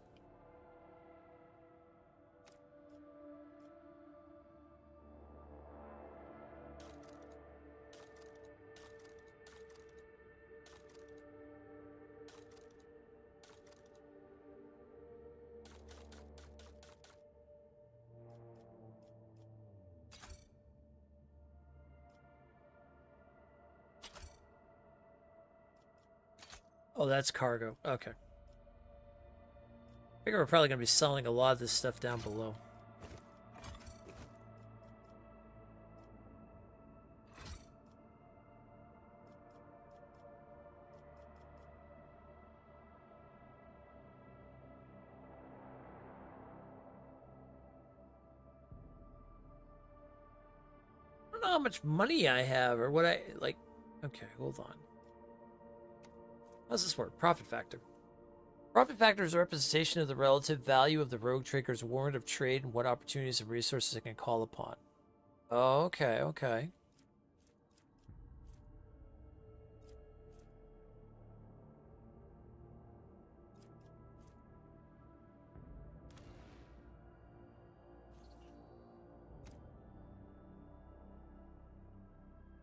Oh, that's cargo. Okay. I figure we're probably going to be selling a lot of this stuff down below. I don't know how much money I have or what I like. Okay, hold on. How's this work? Profit factor. Profit factor is a representation of the relative value of the rogue trader's warrant of trade and what opportunities and resources it can call upon. Okay, okay.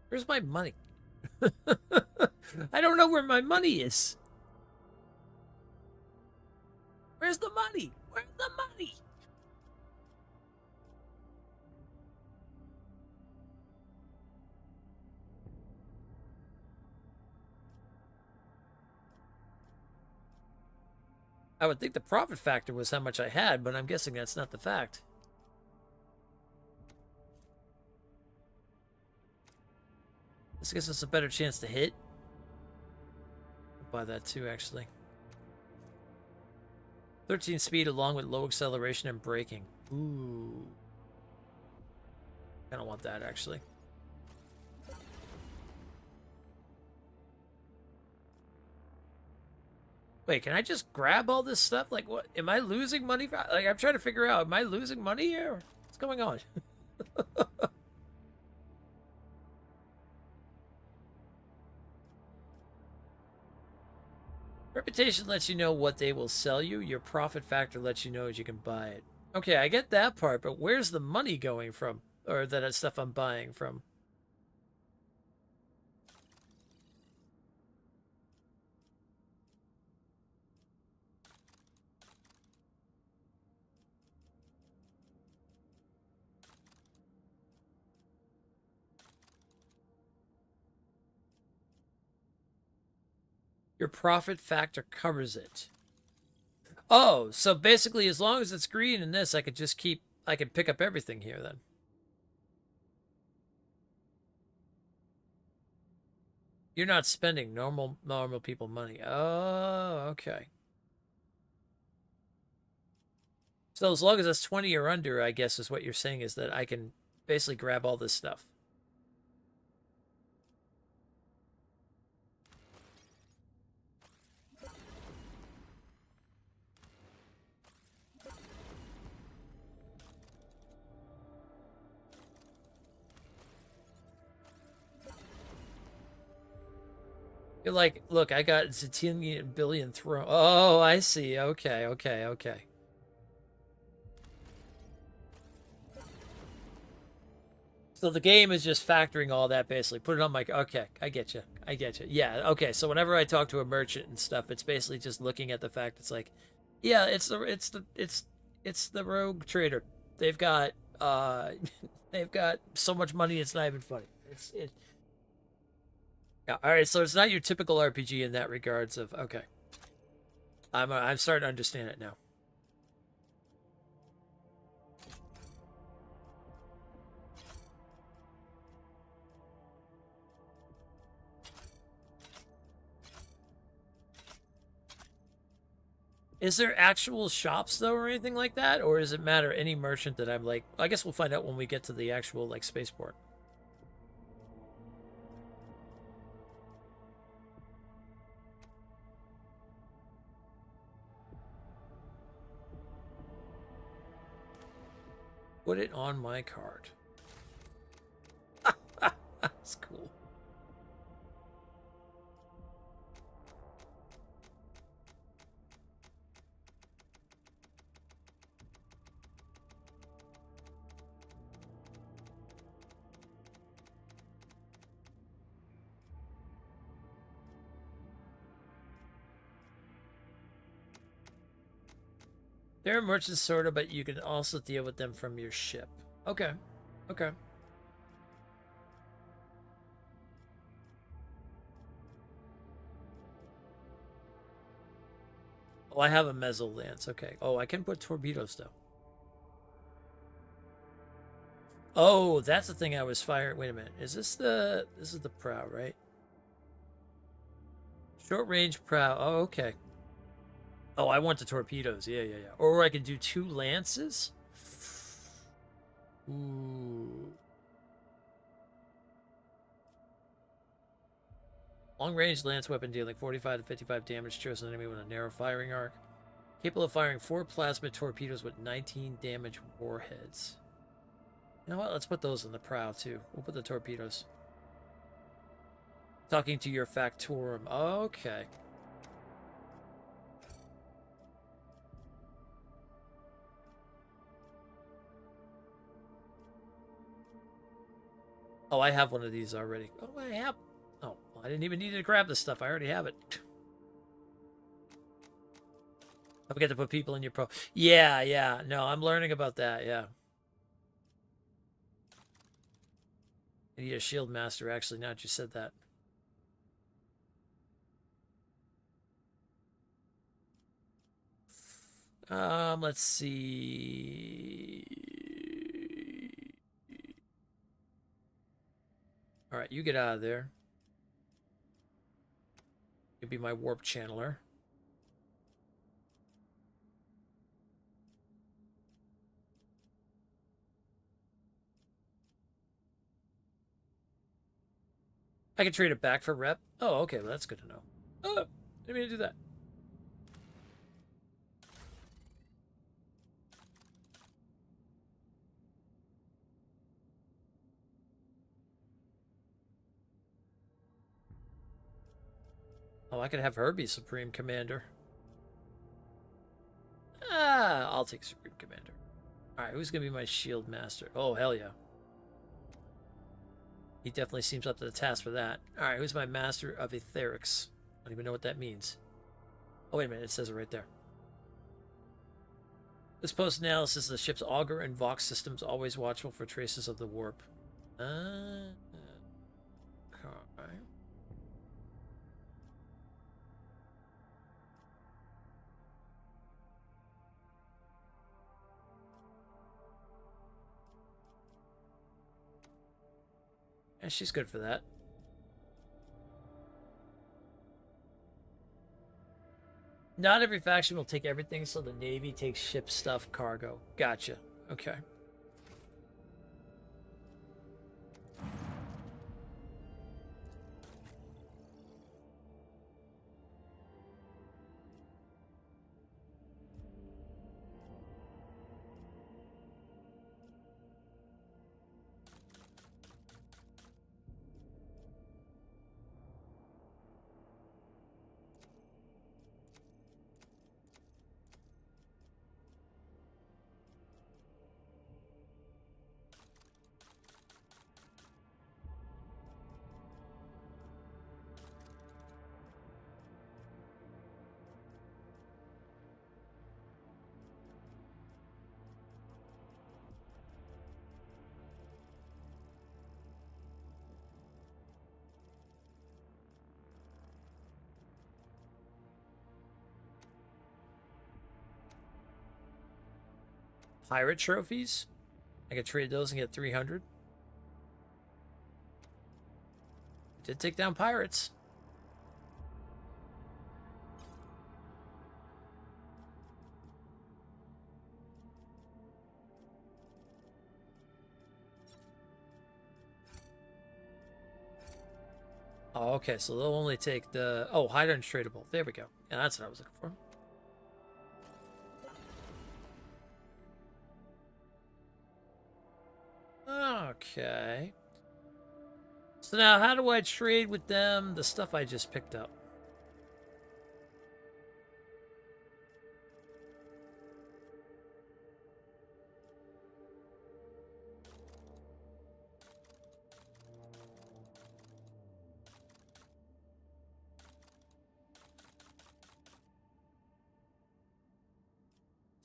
Where's my money? I don't know where my money is. Where's the money? Where's the money? I would think the profit factor was how much I had, but I'm guessing that's not the fact. This gives us a better chance to hit. I'll buy that too, actually. 13 speed along with low acceleration and braking. Ooh. I don't want that, actually. Wait, can I just grab all this stuff? Like, what? Am I losing money? Like, I'm trying to figure out, am I losing money here? What's going on? Reputation lets you know what they will sell you. Your profit factor lets you know as you can buy it. Okay, I get that part, but where's the money going from? Or that stuff I'm buying from? Your profit factor covers it. Oh, so basically as long as it's green in this, I could just keep, I can pick up everything here then. You're not spending normal people money. Oh, okay. So as long as it's 20 or under, I guess is what you're saying is that I can basically grab all this stuff. You're like, look, I got Zetillion billion thrown. Oh, I see. Okay, okay, okay. So the game is just factoring all that basically. Put it on my, okay, I get you. I get you. Yeah, okay. So whenever I talk to a merchant and stuff, it's basically just looking at the fact it's like, yeah, it's the rogue trader. They've got they've got so much money it's not even funny. Yeah, all right, so it's not your typical RPG in that regards of okay. I'm starting to understand it now. Is there actual shops though or anything like that, or does it matter any merchant that I'm like? I guess we'll find out when we get to the actual like spaceport. Put it on my card. That's cool. There are merchants, sort of, but you can also deal with them from your ship. Okay. Okay. Oh, I have a mezzo lance. Okay. Oh, I can put torpedoes though. Oh, that's the thing I was firing. Wait a minute. Is this the... This is the prow, right? Short range prow. Oh, okay. Oh, I want the torpedoes. Yeah. Or I could do 2 lances. Ooh. Long range lance weapon dealing 45 to 55 damage to an enemy with a narrow firing arc. Capable of firing 4 plasma torpedoes with 19 damage warheads. You know what? Let's put those in the prow too. We'll put the torpedoes. Talking to your factorum. Okay. Oh, I have one of these already. Oh, I have. Oh, I didn't even need to grab this stuff. I already have it. I forget to put people in your pro. Yeah. No, I'm learning about that. Yeah. I need a shield master, actually, now that you said that. Let's see. All right, you get out of there. You'll be my warp channeler. I can trade it back for rep. Oh, okay, well, that's good to know. Oh, didn't mean to do that. Oh, I could have her be Supreme Commander. Ah, I'll take Supreme Commander. All right, who's going to be my Shield Master? Oh, hell yeah. He definitely seems up to the task for that. All right, who's my Master of Etherics? I don't even know what that means. Oh, wait a minute. It says it right there. This post-analysis of the ship's auger and Vox systems always watchful for traces of the warp. Okay. Yeah, she's good for that. Not every faction will take everything, so the Navy takes ship stuff, cargo. Gotcha. Okay. Pirate trophies? I could trade those and get 300. Did take down pirates. Oh, okay, so they'll only take the... Oh, hide untradable. There we go. Yeah, that's what I was looking for. Okay. So now, how do I trade with them the stuff I just picked up?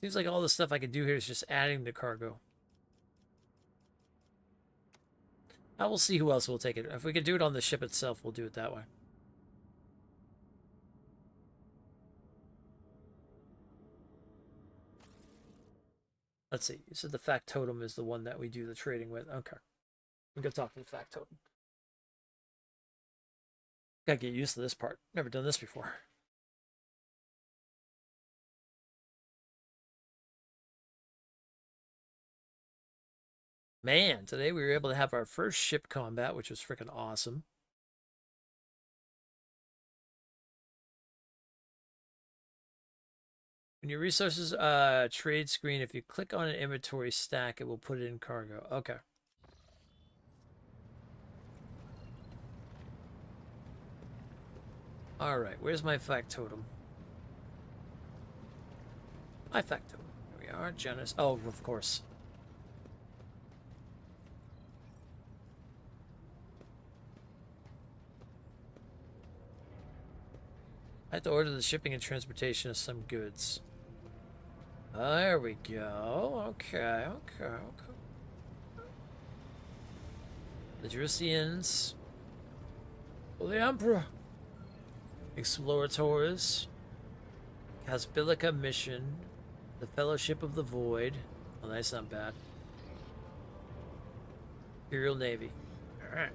Seems like all the stuff I can do here is just adding to cargo. I will see who else will take it. If we can do it on the ship itself, we'll do it that way. Let's see. You said the factotum is the one that we do the trading with. Okay. We go talk to the factotum. Gotta get used to this part. Never done this before. Man, today we were able to have our first ship combat, which was freaking awesome. When your resources trade screen, if you click on an inventory stack, it will put it in cargo. Okay. All right, where's my factotum? My factotum. Here we are, Genesis. Oh, of course. I have to order the shipping and transportation of some goods. There we go. Okay. The Drusians. Oh, the Emperor. Explorators. Casbilica mission. The Fellowship of the Void. Oh, that's not bad. Imperial Navy. Alright.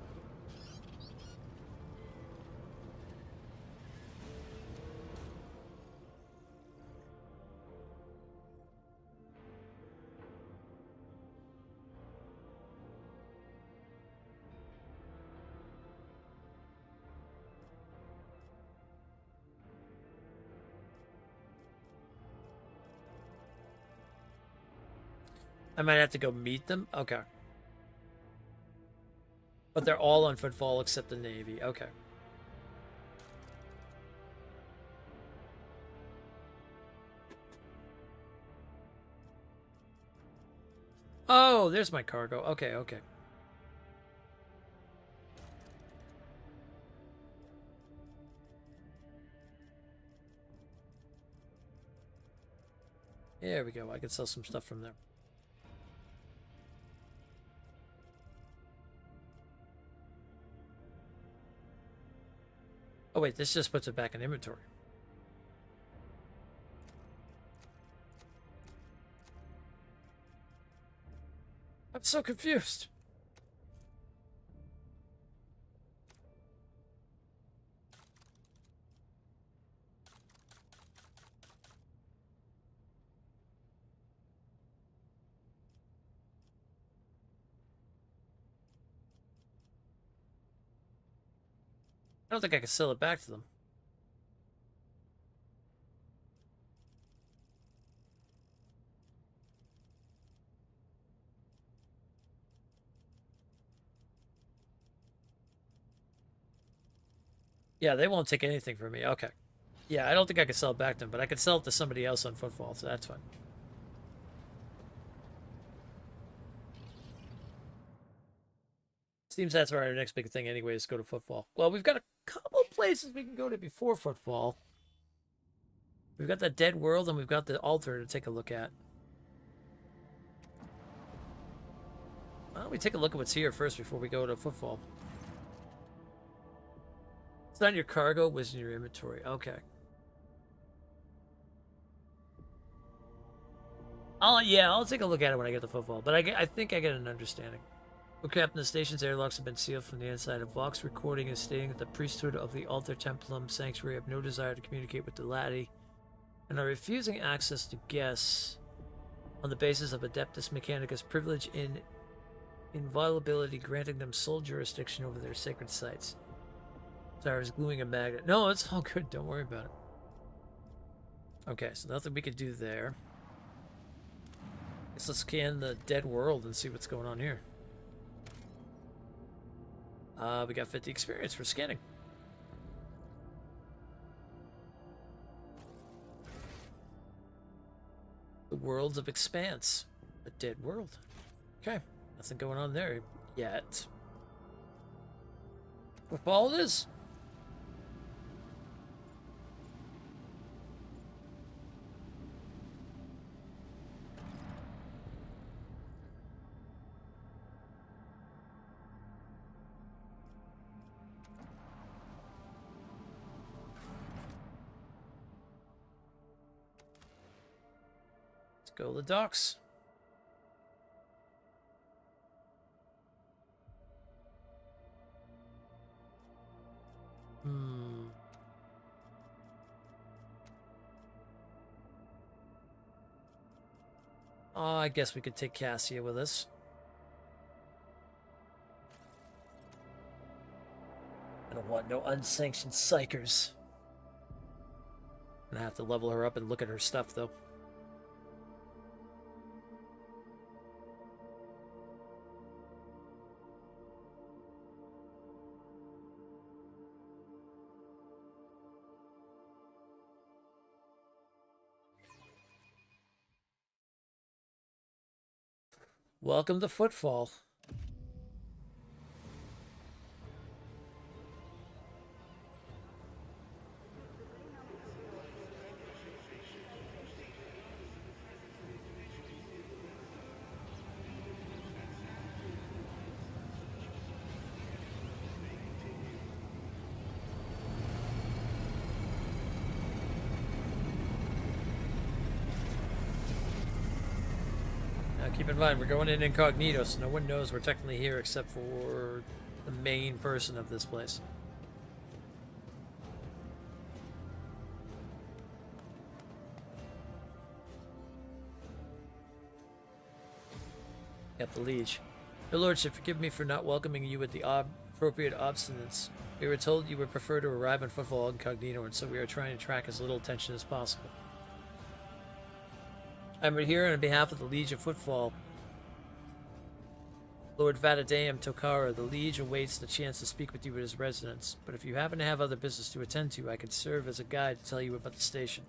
I might have to go meet them? Okay. But they're all on footfall except the Navy. Okay. Oh, there's my cargo. Okay. There we go. I can sell some stuff from there. Oh, wait. This just puts it back in inventory. I'm so confused. I don't think I can sell it back to them. Yeah, they won't take anything from me. Okay. Yeah, I don't think I can sell it back to them, but I can sell it to somebody else on footfall, so that's fine. Seems that's our next big thing anyway, is go to footfall. Well, we've got a couple places we can go to before footfall. We've got the Dead World and we've got the altar to take a look at. Why don't we take a look at what's here first before we go to footfall? It's not in your cargo, it was in your inventory. Okay. I'll take a look at it when I get to footfall, but I think I get an understanding. Oh, Captain, the station's airlocks have been sealed from the inside. A Vox recording is stating that the priesthood of the Altar Templum Sanctuary have no desire to communicate with the laddie and are refusing access to guests on the basis of Adeptus Mechanicus privilege in inviolability, granting them sole jurisdiction over their sacred sites. Sorry, I was gluing a magnet. No, it's all good. Don't worry about it. Okay, so nothing we could do there. Guess let's scan the Dead World and see what's going on here. We got 50 experience for scanning. The Worlds of Expanse. The Dead World. Okay. Nothing going on there yet. Football it is. Go to the docks. I guess we could take Cassia with us. I don't want no unsanctioned psychers. I'm gonna have to level her up and look at her stuff, though. Welcome to Footfall. Keep in mind, we're going in incognito, so no one knows we're technically here except for the main person of this place. Yep, the liege. Your lordship, forgive me for not welcoming you with the appropriate obstinance. We were told you would prefer to arrive on Footfall incognito, and so we are trying to track as little attention as possible. I'm here on behalf of the Liege of Footfall. Lord Vadadeum Tokara, the Liege awaits the chance to speak with you at his residence, but if you happen to have other business to attend to, I could serve as a guide to tell you about the station.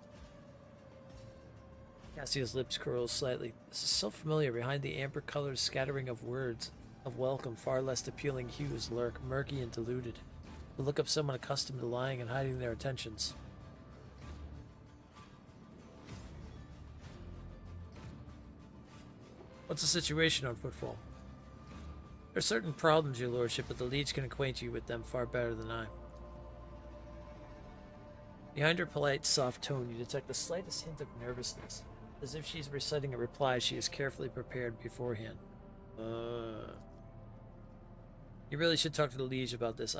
Cassia's lips curl slightly. This is so familiar. Behind the amber-colored scattering of words of welcome, far less appealing hues lurk, murky and diluted. The look of someone accustomed to lying and hiding their intentions. What's the situation on Footfall? There are certain problems, your lordship, but the Liege can acquaint you with them far better than I. Behind her polite, soft tone, you detect the slightest hint of nervousness. As if she's reciting a reply she has carefully prepared beforehand. You really should talk to the Liege about this.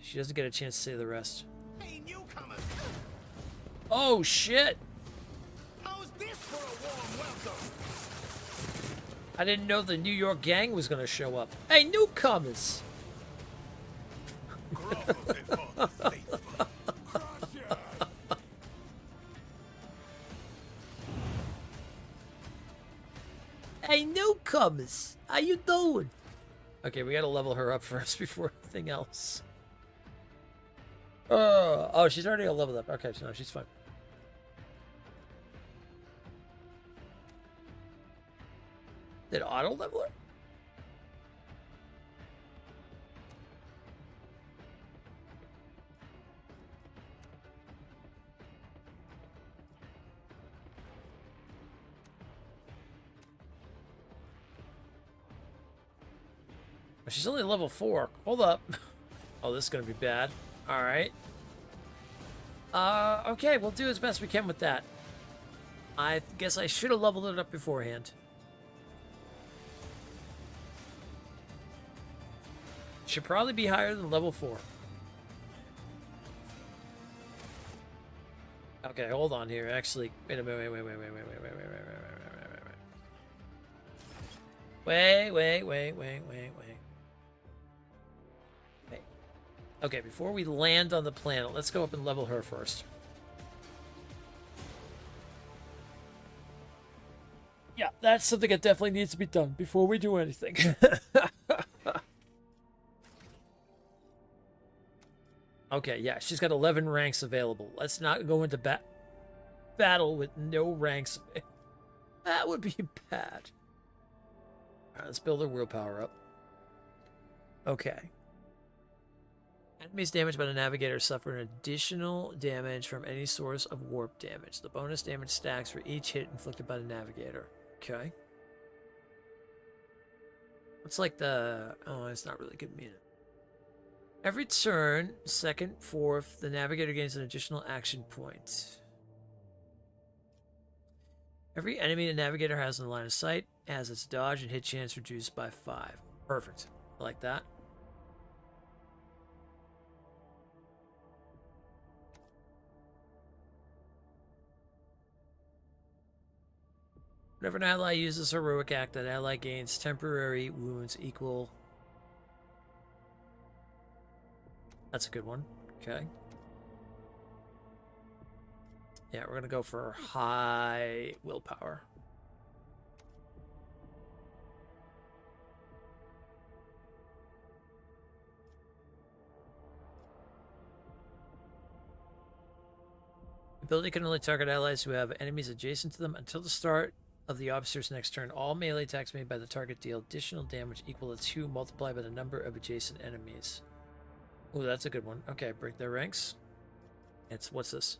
She doesn't get a chance to say the rest. Hey, newcomers! Oh, shit! How's this for a warm welcome? I didn't know the New York gang was gonna show up. Hey, newcomers! Grovel before the faithful. Hey, newcomers! How you doing? Okay, we gotta level her up first before anything else. Oh, she's already leveled up. Okay, so no, she's fine. Did auto level her? She's only level 4. Hold up. Oh, this is gonna be bad. Alright. Okay, we'll do as best we can with that. I guess I should have leveled it up beforehand. Should probably be higher than level 4. Okay, hold on here. Actually, wait a minute. Wait. Okay, before we land on the planet, let's go up and level her first. Yeah, that's something that definitely needs to be done before we do anything. Okay, yeah, she's got 11 ranks available. Let's not go into battle with no ranks. That would be bad. All right, let's build her willpower up. Okay. Enemies damaged by the Navigator suffer an additional damage from any source of warp damage. The bonus damage stacks for each hit inflicted by the Navigator. Okay. It's like the... Oh, it's not really good meaning. Every turn, second, fourth, the Navigator gains an additional action point. Every enemy the Navigator has in the line of sight has its dodge and hit chance reduced by 5. Perfect. I like that. Whenever an ally uses a heroic act, that ally gains temporary wounds equal. That's a good one. Okay. Yeah, we're gonna go for high willpower. Ability can only target allies who have enemies adjacent to them until the start of the officer's next turn. All melee attacks made by the target deal additional damage equal to 2 multiplied by the number of adjacent enemies. Oh, that's a good one. Okay, break their ranks. What's this?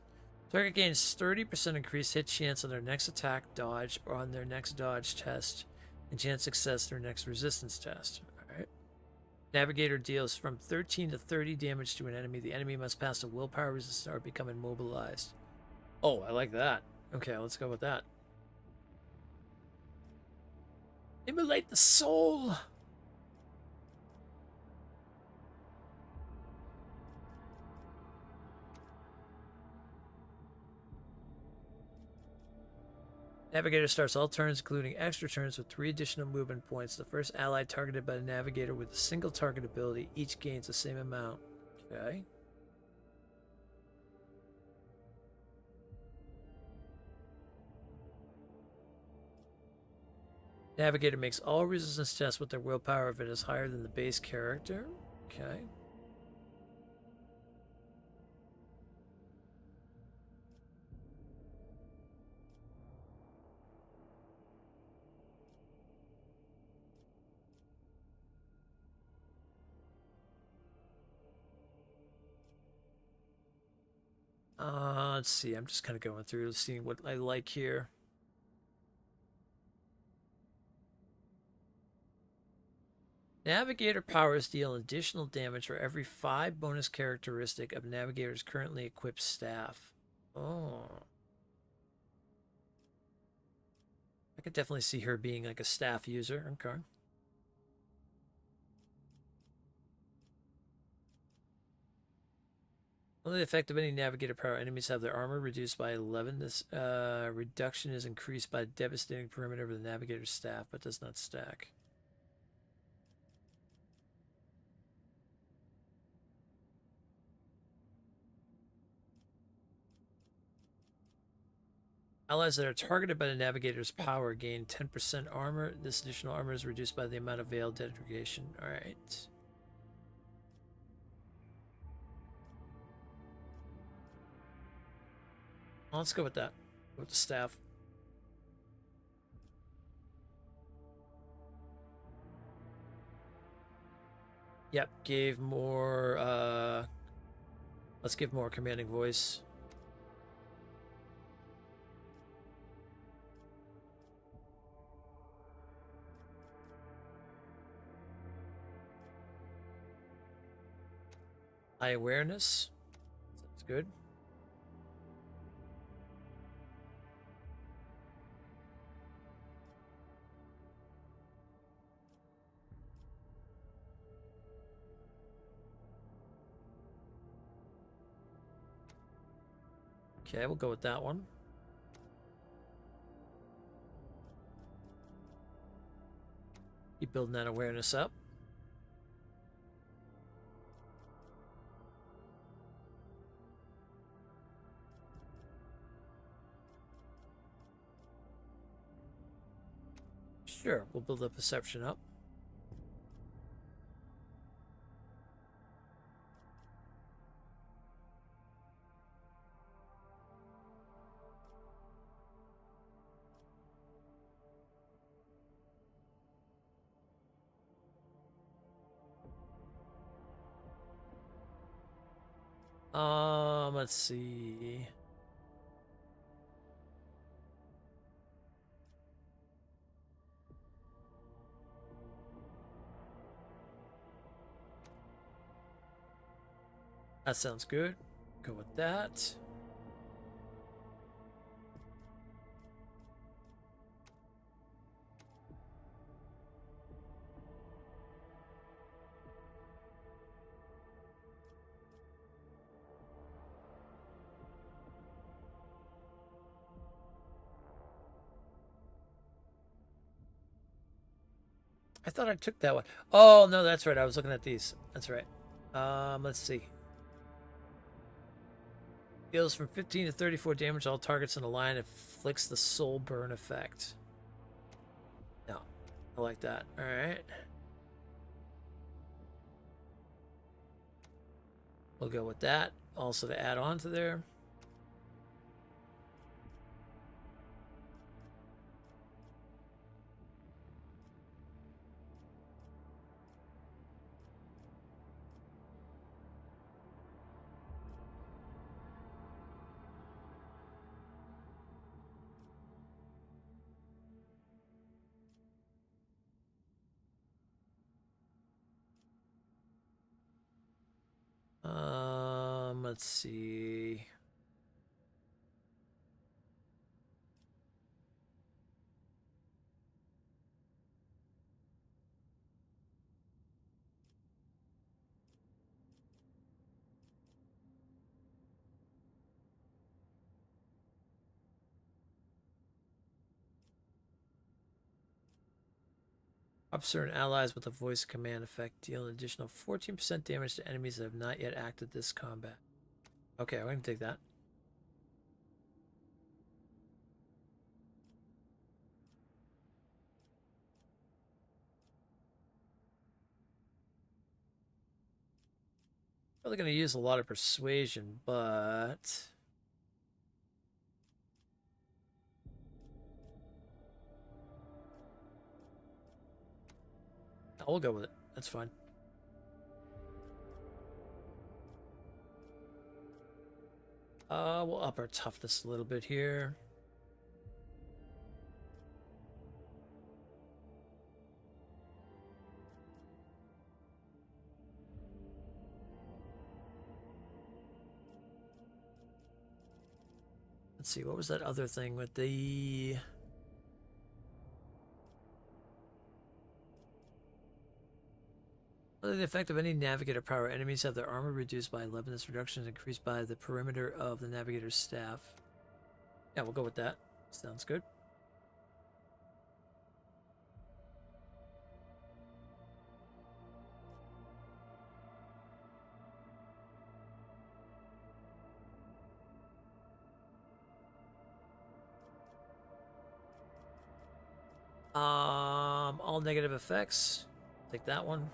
Target gains 30% increased hit chance on their next attack, dodge, or on their next dodge test, and chance success their next resistance test. Alright. Navigator deals from 13 to 30 damage to an enemy. The enemy must pass a willpower resistance or become immobilized. Oh, I like that. Okay, let's go with that. Immolate the soul! Navigator starts all turns, including extra turns, with 3 additional movement points. The first ally targeted by the Navigator with a single target ability each gains the same amount. Okay. Navigator makes all resistance tests with their willpower if it is higher than the base character. Okay. Let's see. I'm just kind of going through, seeing what I like here. Navigator powers deal additional damage for every 5 bonus characteristic of Navigator's currently equipped staff. Oh. I could definitely see her being like a staff user. Okay. Only the effect of any Navigator power, enemies have their armor reduced by 11. This reduction is increased by devastating perimeter of the Navigator's staff, but does not stack. Allies that are targeted by the Navigator's power gain 10% armor. This additional armor is reduced by the amount of veil degradation. Alright. Let's go with that. Go with the staff. Yep, gave more, let's give more commanding voice. High awareness. That's good. Okay, we'll go with that one. Keep building that awareness up. Sure, we'll build the perception up. Let's see. That sounds good. Go with that. I thought I took that one. Oh, no, that's right. I was looking at these. That's right. Let's see. Deals from 15 to 34 damage to all targets in a line. Inflicts the soul burn effect. No. I like that. Alright. We'll go with that. Also to add on to there. Let's see. Officer and allies with a voice command effect deal an additional 14% damage to enemies that have not yet acted this combat. Okay, I'm going to take that. Probably going to use a lot of persuasion, but we'll go with it. That's fine. We'll up our toughness a little bit here. Let's see, what was that other thing with the... The effect of any navigator power, enemies have their armor reduced by 11. This reduction is increased by the perimeter of the navigator's staff. Yeah, we'll go with that. Sounds good. All negative effects. Take that one.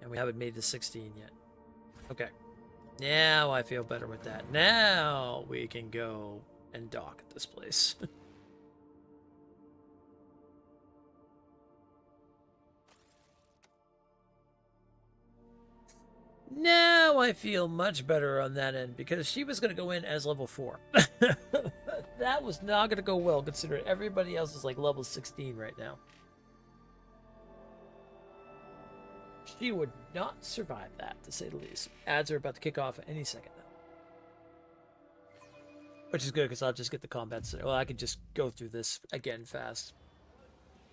And we haven't made the 16 yet. Okay. Now I feel better with that. Now we can go and dock at this place. Now I feel much better on that end because she was going to go in as level 4. That was not going to go well considering everybody else is like level 16 right now. She would not survive that, to say the least. Ads are about to kick off any second now. Which is good because I'll just get the combat. Well, I can just go through this again fast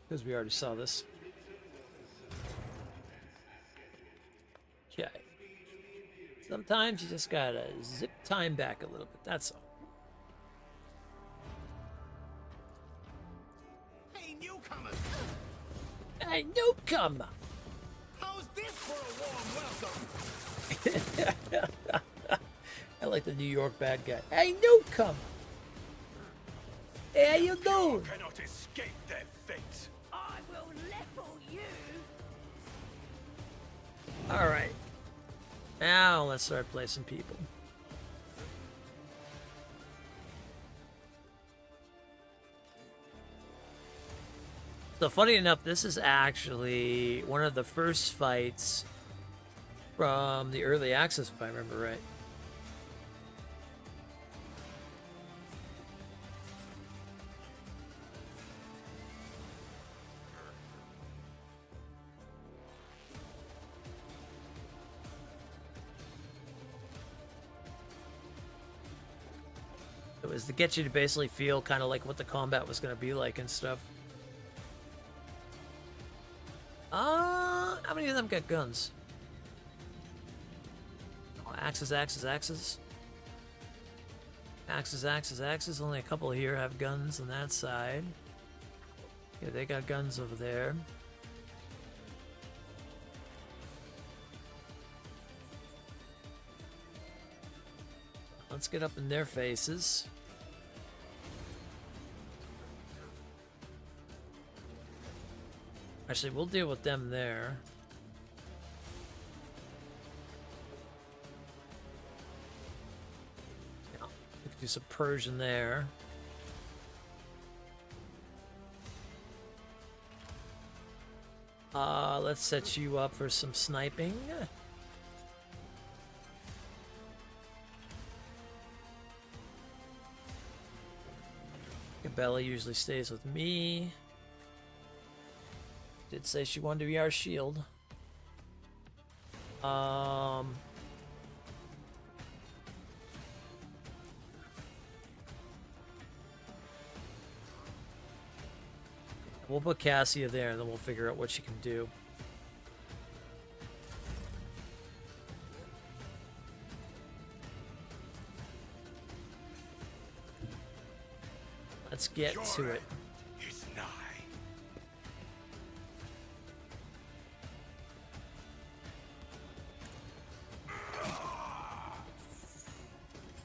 because we already saw this. Okay. Sometimes you just gotta zip time back a little bit, that's all. Hey, newcomers! Hey, newcomer! How's this for a warm welcome? I like the New York bad guy. Hey, newcomer! Hey, how you doing? Cannot escape their fate. I will level you. Alright. Now let's start placing people. So funny enough, this is actually one of the first fights from the early access, if I remember right. It was to get you to basically feel kind of like what the combat was going to be like and stuff. How many of them got guns? Oh, axes, axes, axes. Axes, axes, axes. Only a couple here have guns on that side. Yeah, they got guns over there. Let's get up in their faces. Actually, we'll deal with them there. Yeah, we can do some Persian there. Let's set you up for some sniping. Bella usually stays with me. Did say she wanted to be our shield. We'll put Cassia there and then we'll figure out what she can do. Let's get to it. It's nigh.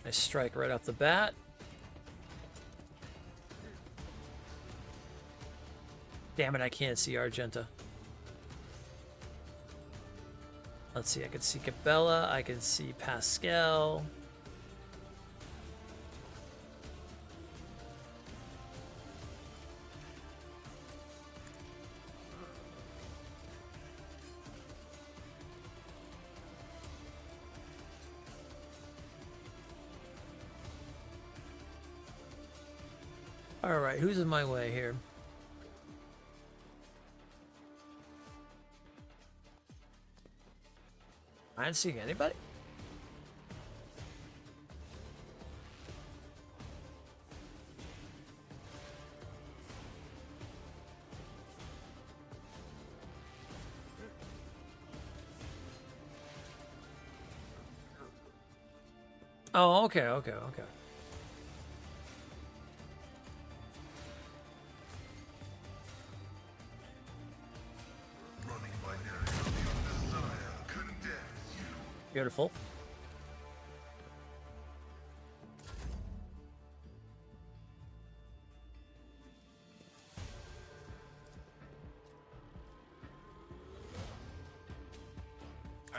Nice strike right off the bat. Damn it, I can't see Argenta. Let's see, I can see Cabela, I can see Pascal. Alright, who's in my way here? I ain't seeing anybody. Oh, okay. Beautiful.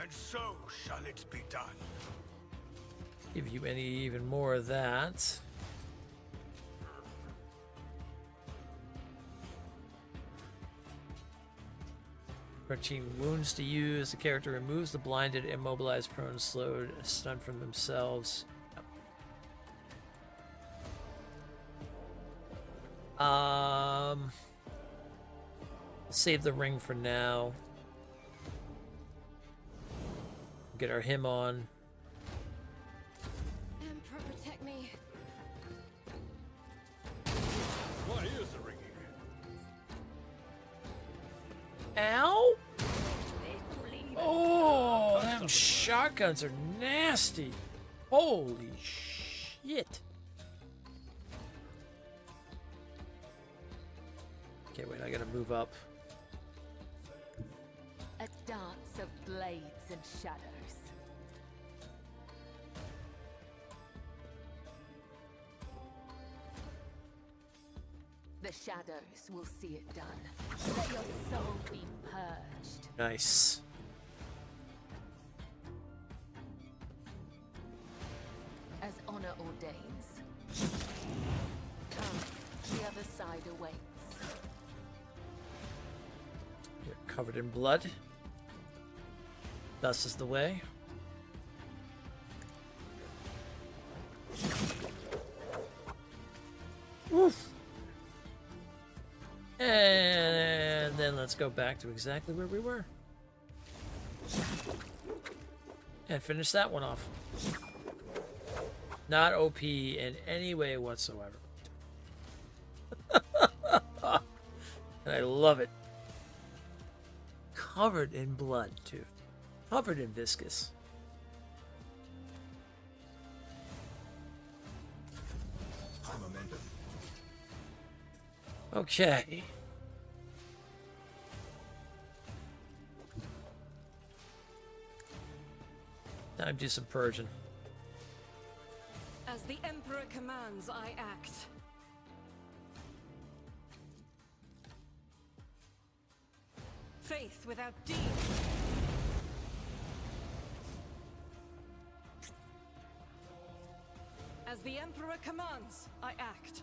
And so shall it be done. Give you any even more of that. 13 wounds to use. The character removes the blinded, immobilized, prone, slowed, stunned from themselves. Save the ring for now. Get our hymn on. Emperor, protect me. My ears are ringing. Ow! Oh, them shotguns are nasty. Holy shit. Okay, wait, I gotta move up. A dance of blades and shadows. The shadows will see it done. Let your soul be purged. Nice. As honor ordains. Come, the other side awaits. You're covered in blood. Thus is the way. Woof. And then let's go back to exactly where we were. And finish that one off. Not OP in any way whatsoever. And I love it. Covered in blood, too. Covered in viscous. Okay. Time to do some purging. As the Emperor commands, I act. Faith without deeds. As the Emperor commands, I act.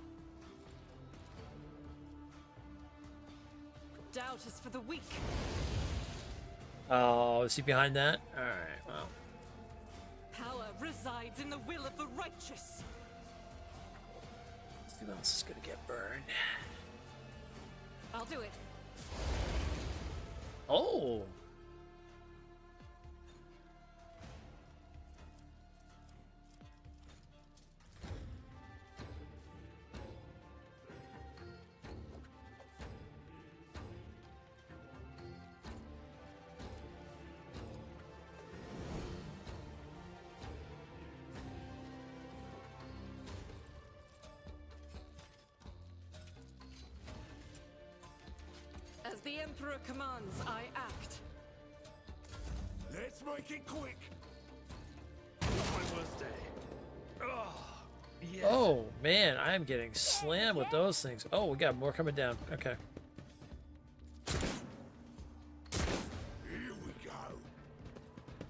Doubt is for the weak. Oh, is he behind that? Alright, well. Power resides in the will of the righteous. Let's see who else is gonna get burned. I'll do it. Oh! As the Emperor commands, I act. Let's make it quick. Not my worst day. Oh, yes. Oh, man, I am getting slammed with those things. Oh, we got more coming down. Okay. Here we go.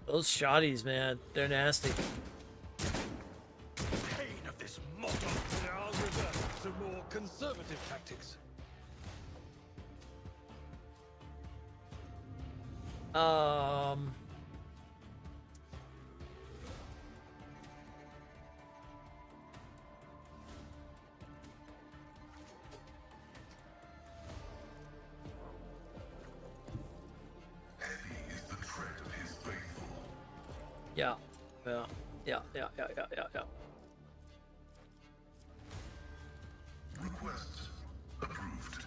Those shotties, man, they're nasty. Pain of this model. I'll revert to more conservative tactics. Heavy is the tread of his faithful. Yeah. Yeah. Request approved.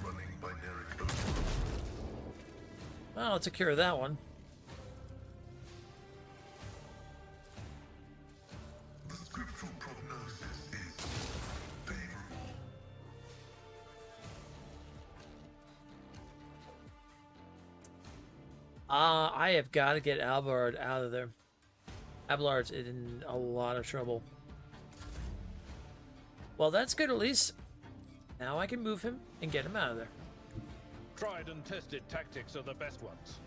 Running binaric overload. Well, I took care of that one. The scriptural prognosis is favorable. I have got to get Abelard out of there. Abelard's in a lot of trouble. Well, that's good at least. Now I can move him and get him out of there. Tried and tested tactics are the best ones.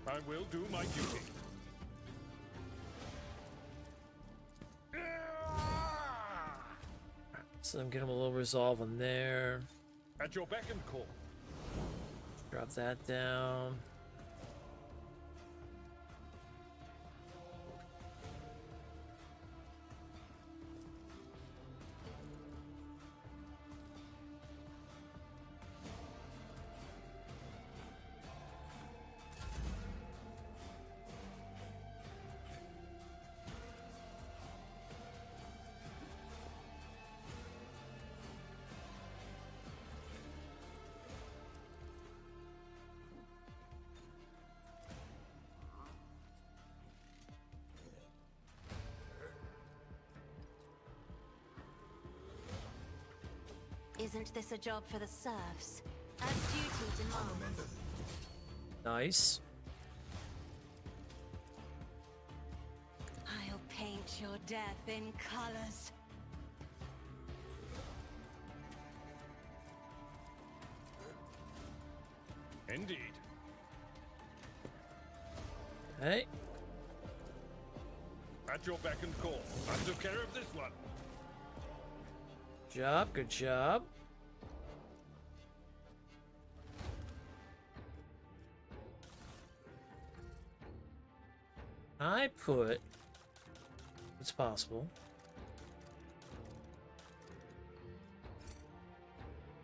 I will do my duty. So I'm getting a little resolve on there. At your beck and call. Drop that down. Isn't this a job for the serfs? As duty demands. Nice. I'll paint your death in colors. Indeed. Hey. At your beck and call. I took care of this one. Good job. I put, it's possible.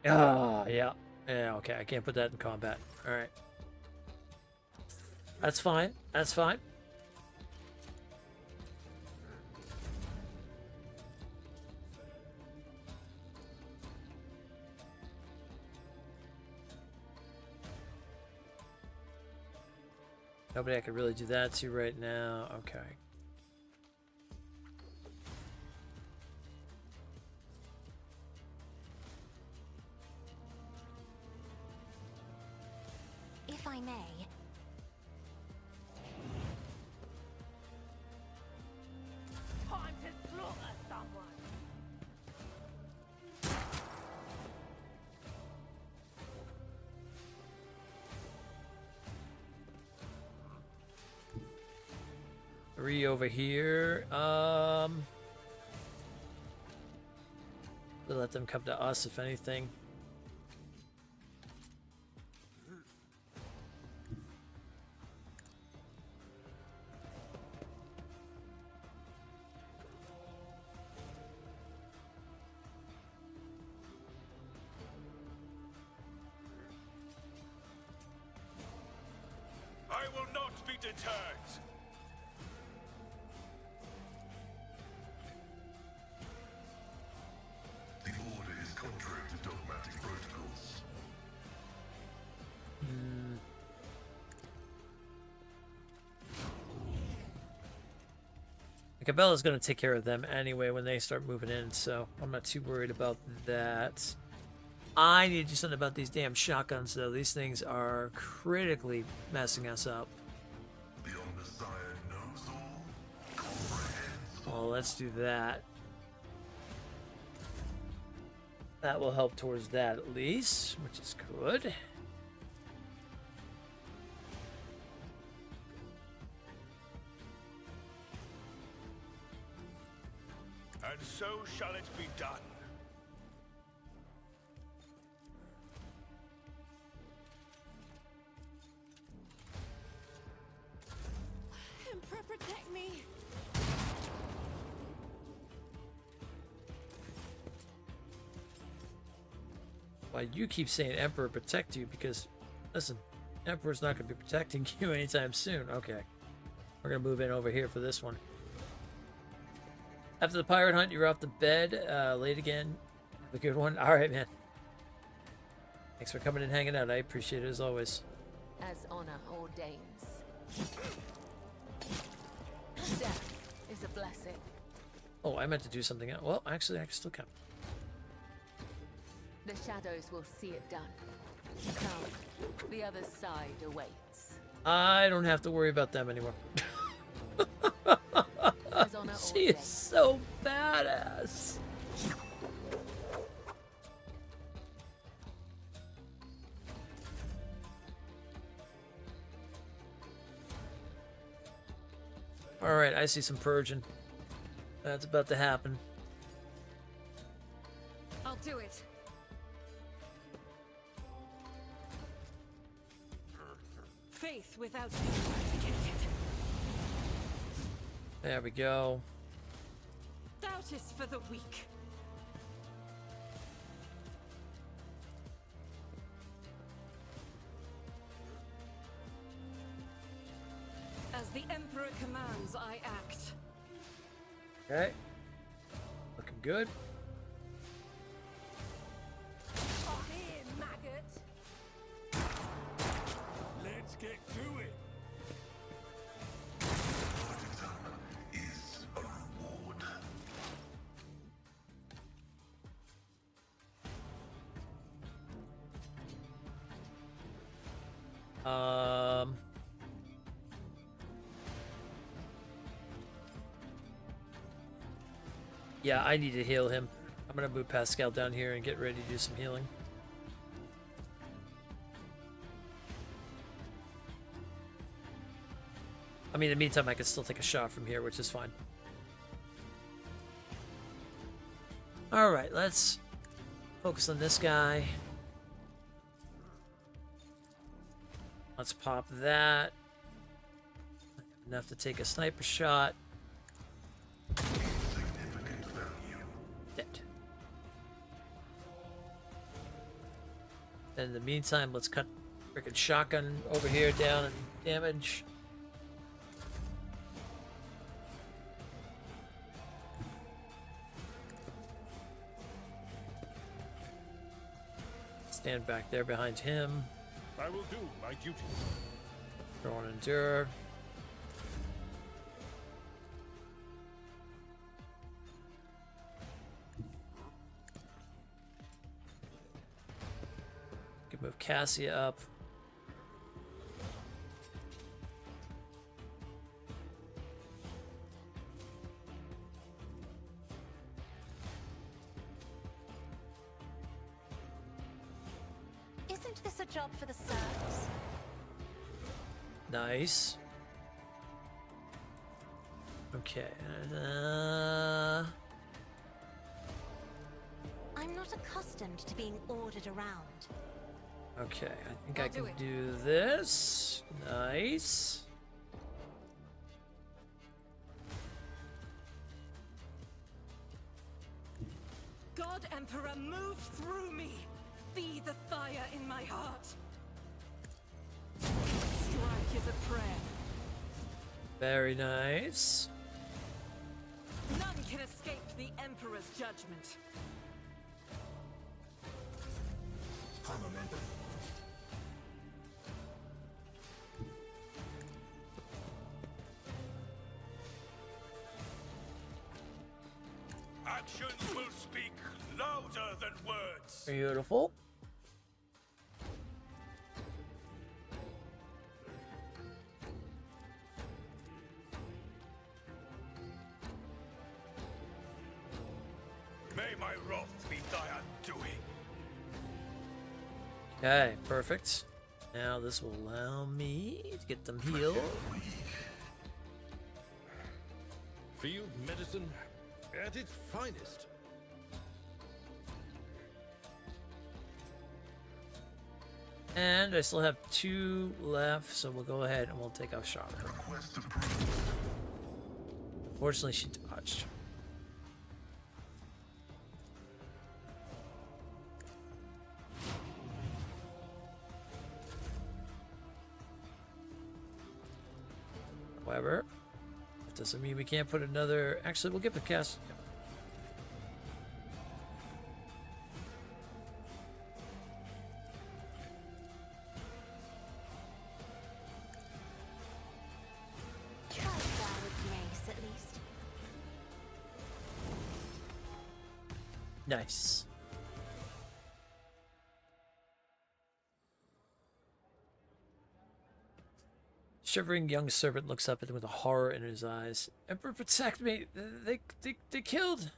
Ah, yeah. Yeah, okay, I can't put that in combat. Alright. That's fine. That's fine. Nobody I could really do that to right now. Okay. If I may. Time to slaughter someone. Three over here. We'll let them come to us if anything. I will not be deterred. The order is contrary to dogmatic protocols. Cabella's going to take care of them anyway when they start moving in, so I'm not too worried about that. I need to do something about these damn shotguns, though. These things are critically messing us up. The Omnissiah knows all, comprehends all. Well, let's do that. That will help towards that at least, which is good. And so shall it be done. Emperor, protect me! Why you keep saying Emperor protect you? Because, listen, Emperor's not going to be protecting you anytime soon. Okay. We're going to move in over here for this one. After the pirate hunt, you're off the bed. Late again. Have a good one. All right, man. Thanks for coming and hanging out. I appreciate it as always. As honor ordains. Death is a blessing. Oh, I meant to do something else. Well, actually, I can still come. The shadows will see it done. Come, the other side awaits. I don't have to worry about them anymore. As honor She is ordains. so badass. All right, I see some purging. That's about to happen. I'll do it. Faith without eradicated. There we go. Doubt is for the weak. As the Emperor commands, I act. Okay. Looking good. Come here, maggot. Let's get to it. Is a reward. Yeah, I need to heal him. I'm gonna move Pascal down here and get ready to do some healing. I mean, in the meantime, I can still take a shot from here, which is fine. All right, let's focus on this guy. Let's pop that. Enough to take a sniper shot. Significant value. Dead. In the meantime, let's cut frickin' shotgun over here down and damage. Stand back there behind him. I will do my duty. Throw and endure. Can move Cassia up. Isn't this a job for the serfs? Nice. Okay. I'm not accustomed to being ordered around. Okay, I think I can do this. Nice. God Emperor, move through me. Be the fire in my heart. Strike is a prayer. Very nice. None can escape the Emperor's judgment. Actions will speak louder than words. Beautiful. May my wrath be thy undoing. Okay, perfect. Now this will allow me to get them healed. Field medicine at its finest. And I still have 2 left, so we'll go ahead and we'll take a shot at her. Unfortunately, she dodged. However, that doesn't mean we can't put another... Actually, we'll give the cast... Try that with grace, at least. Nice. Shivering young servant looks up at him with a horror in his eyes. Emperor, protect me! They killed!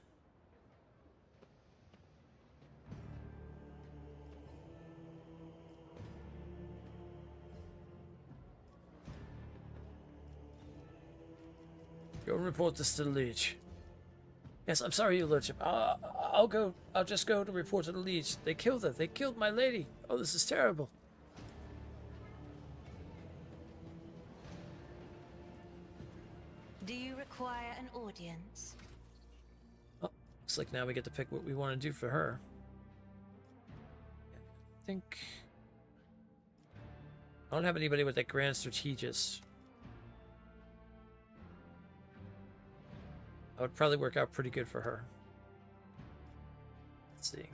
Go and report this to the Liege. Yes, I'm sorry, Your Lordship. I'll just go to report to the Liege. They killed her. They killed my lady. Oh, this is terrible. Do you require an audience? Oh, looks like now we get to pick what we want to do for her. I think... I don't have anybody with that Grand Strategist. That would probably work out pretty good for her. Let's see.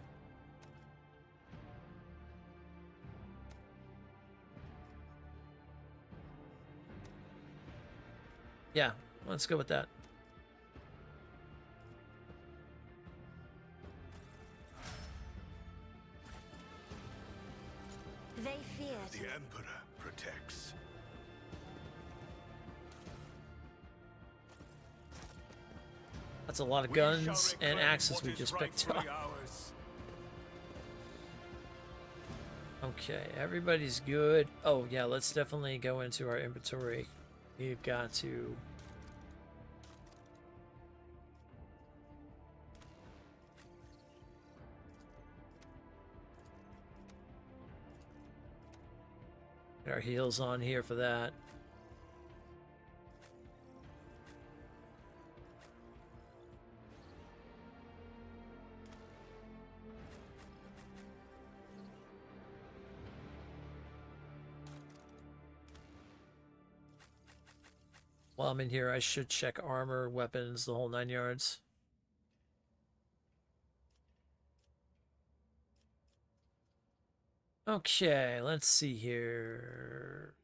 Yeah, let's go with that. They fear The Emperor protects. That's a lot of guns and axes we just picked up. Okay, everybody's good. Oh yeah, let's definitely go into our inventory. We've got to... get our heals on here for that. While I'm in here, I should check armor, weapons, the whole 9 yards. Okay, let's see here.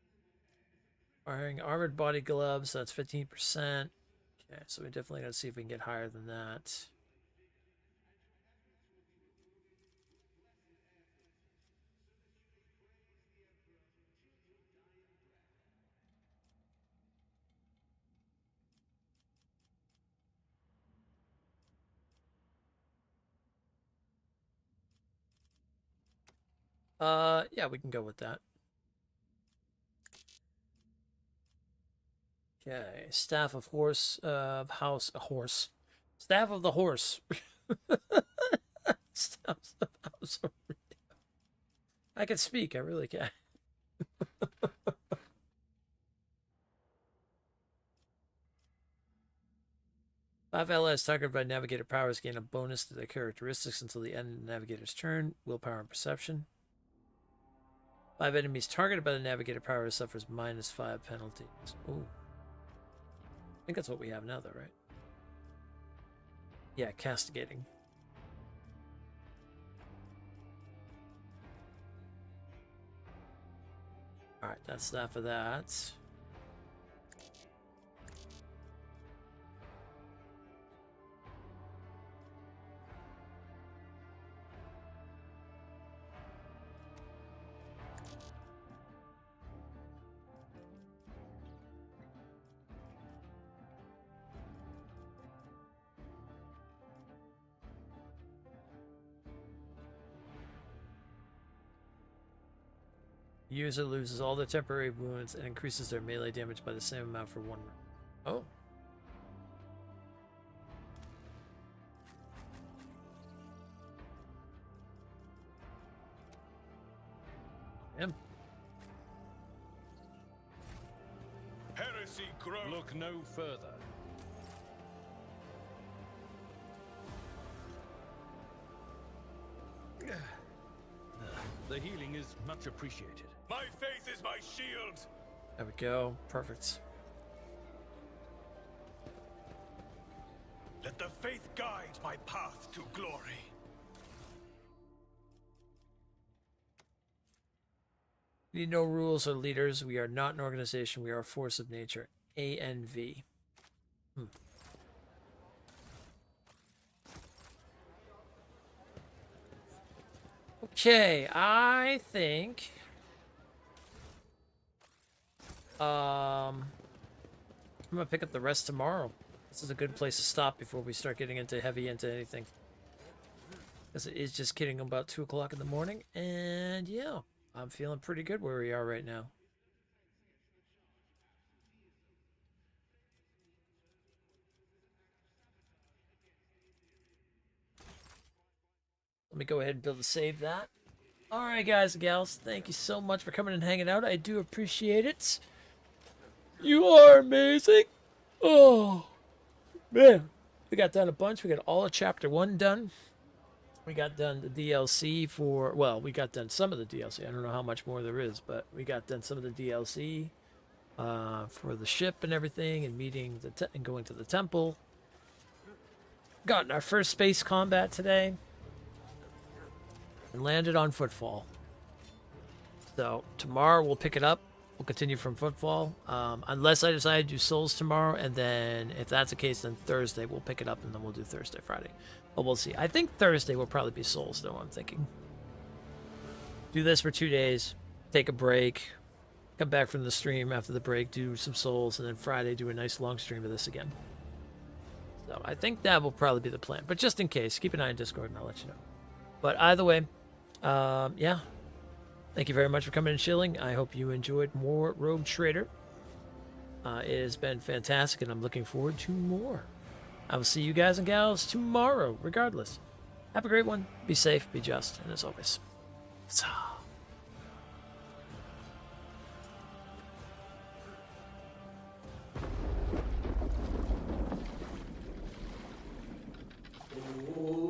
Wearing armored body gloves, that's 15%. Okay, so we definitely gotta see if we can get higher than that. Yeah, we can go with that. Okay, staff of horse, house, horse. Staff of the horse. Staff of house. I can speak, I really can. 5 allies targeted by navigator powers gain a bonus to their characteristics until the end of the navigator's turn. Willpower and perception. 5 enemies targeted by the navigator power suffers -5 penalties. Ooh. I think that's what we have now, though, right? Yeah, castigating. Alright, that's that for that. User loses all their temporary wounds and increases their melee damage by the same amount for 1 round. Oh. Him. Heresy grows. Look no further. The healing is much appreciated. My faith is my shield. There we go. Perfect. Let the faith guide my path to glory. Need no rules or leaders. We are not an organization. We are a force of nature. ANV. Okay, I think I'm gonna pick up the rest tomorrow. This is a good place to stop before we start getting into anything. Because it is just getting about 2 o'clock in the morning, and yeah, I'm feeling pretty good where we are right now. Let me go ahead and build a save that. Alright, guys and gals, thank you so much for coming and hanging out. I do appreciate it. You are amazing. Oh, man. We got done a bunch. We got all of Chapter 1 done. We got done the DLC for, well, we got done some of the DLC. I don't know how much more there is, but we got done some of the DLC for the ship and everything, and meeting and going to the temple. Gotten our first space combat today. And landed on Footfall. So tomorrow we'll pick it up. We'll continue from Footfall. Unless I decide to do Souls tomorrow, and then if that's the case, then Thursday we'll pick it up, and then we'll do Thursday, Friday. But we'll see. I think Thursday will probably be Souls, though, I'm thinking. Do this for 2 days, take a break, come back from the stream after the break, do some Souls, and then Friday do a nice long stream of this again. So I think that will probably be the plan. But just in case, keep an eye on Discord, and I'll let you know. But either way, yeah. Thank you very much for coming and chilling. I hope you enjoyed more Rogue Trader. It has been fantastic, and I'm looking forward to more. I will see you guys and gals tomorrow, regardless. Have a great one. Be safe, be just, and as always, huzzah.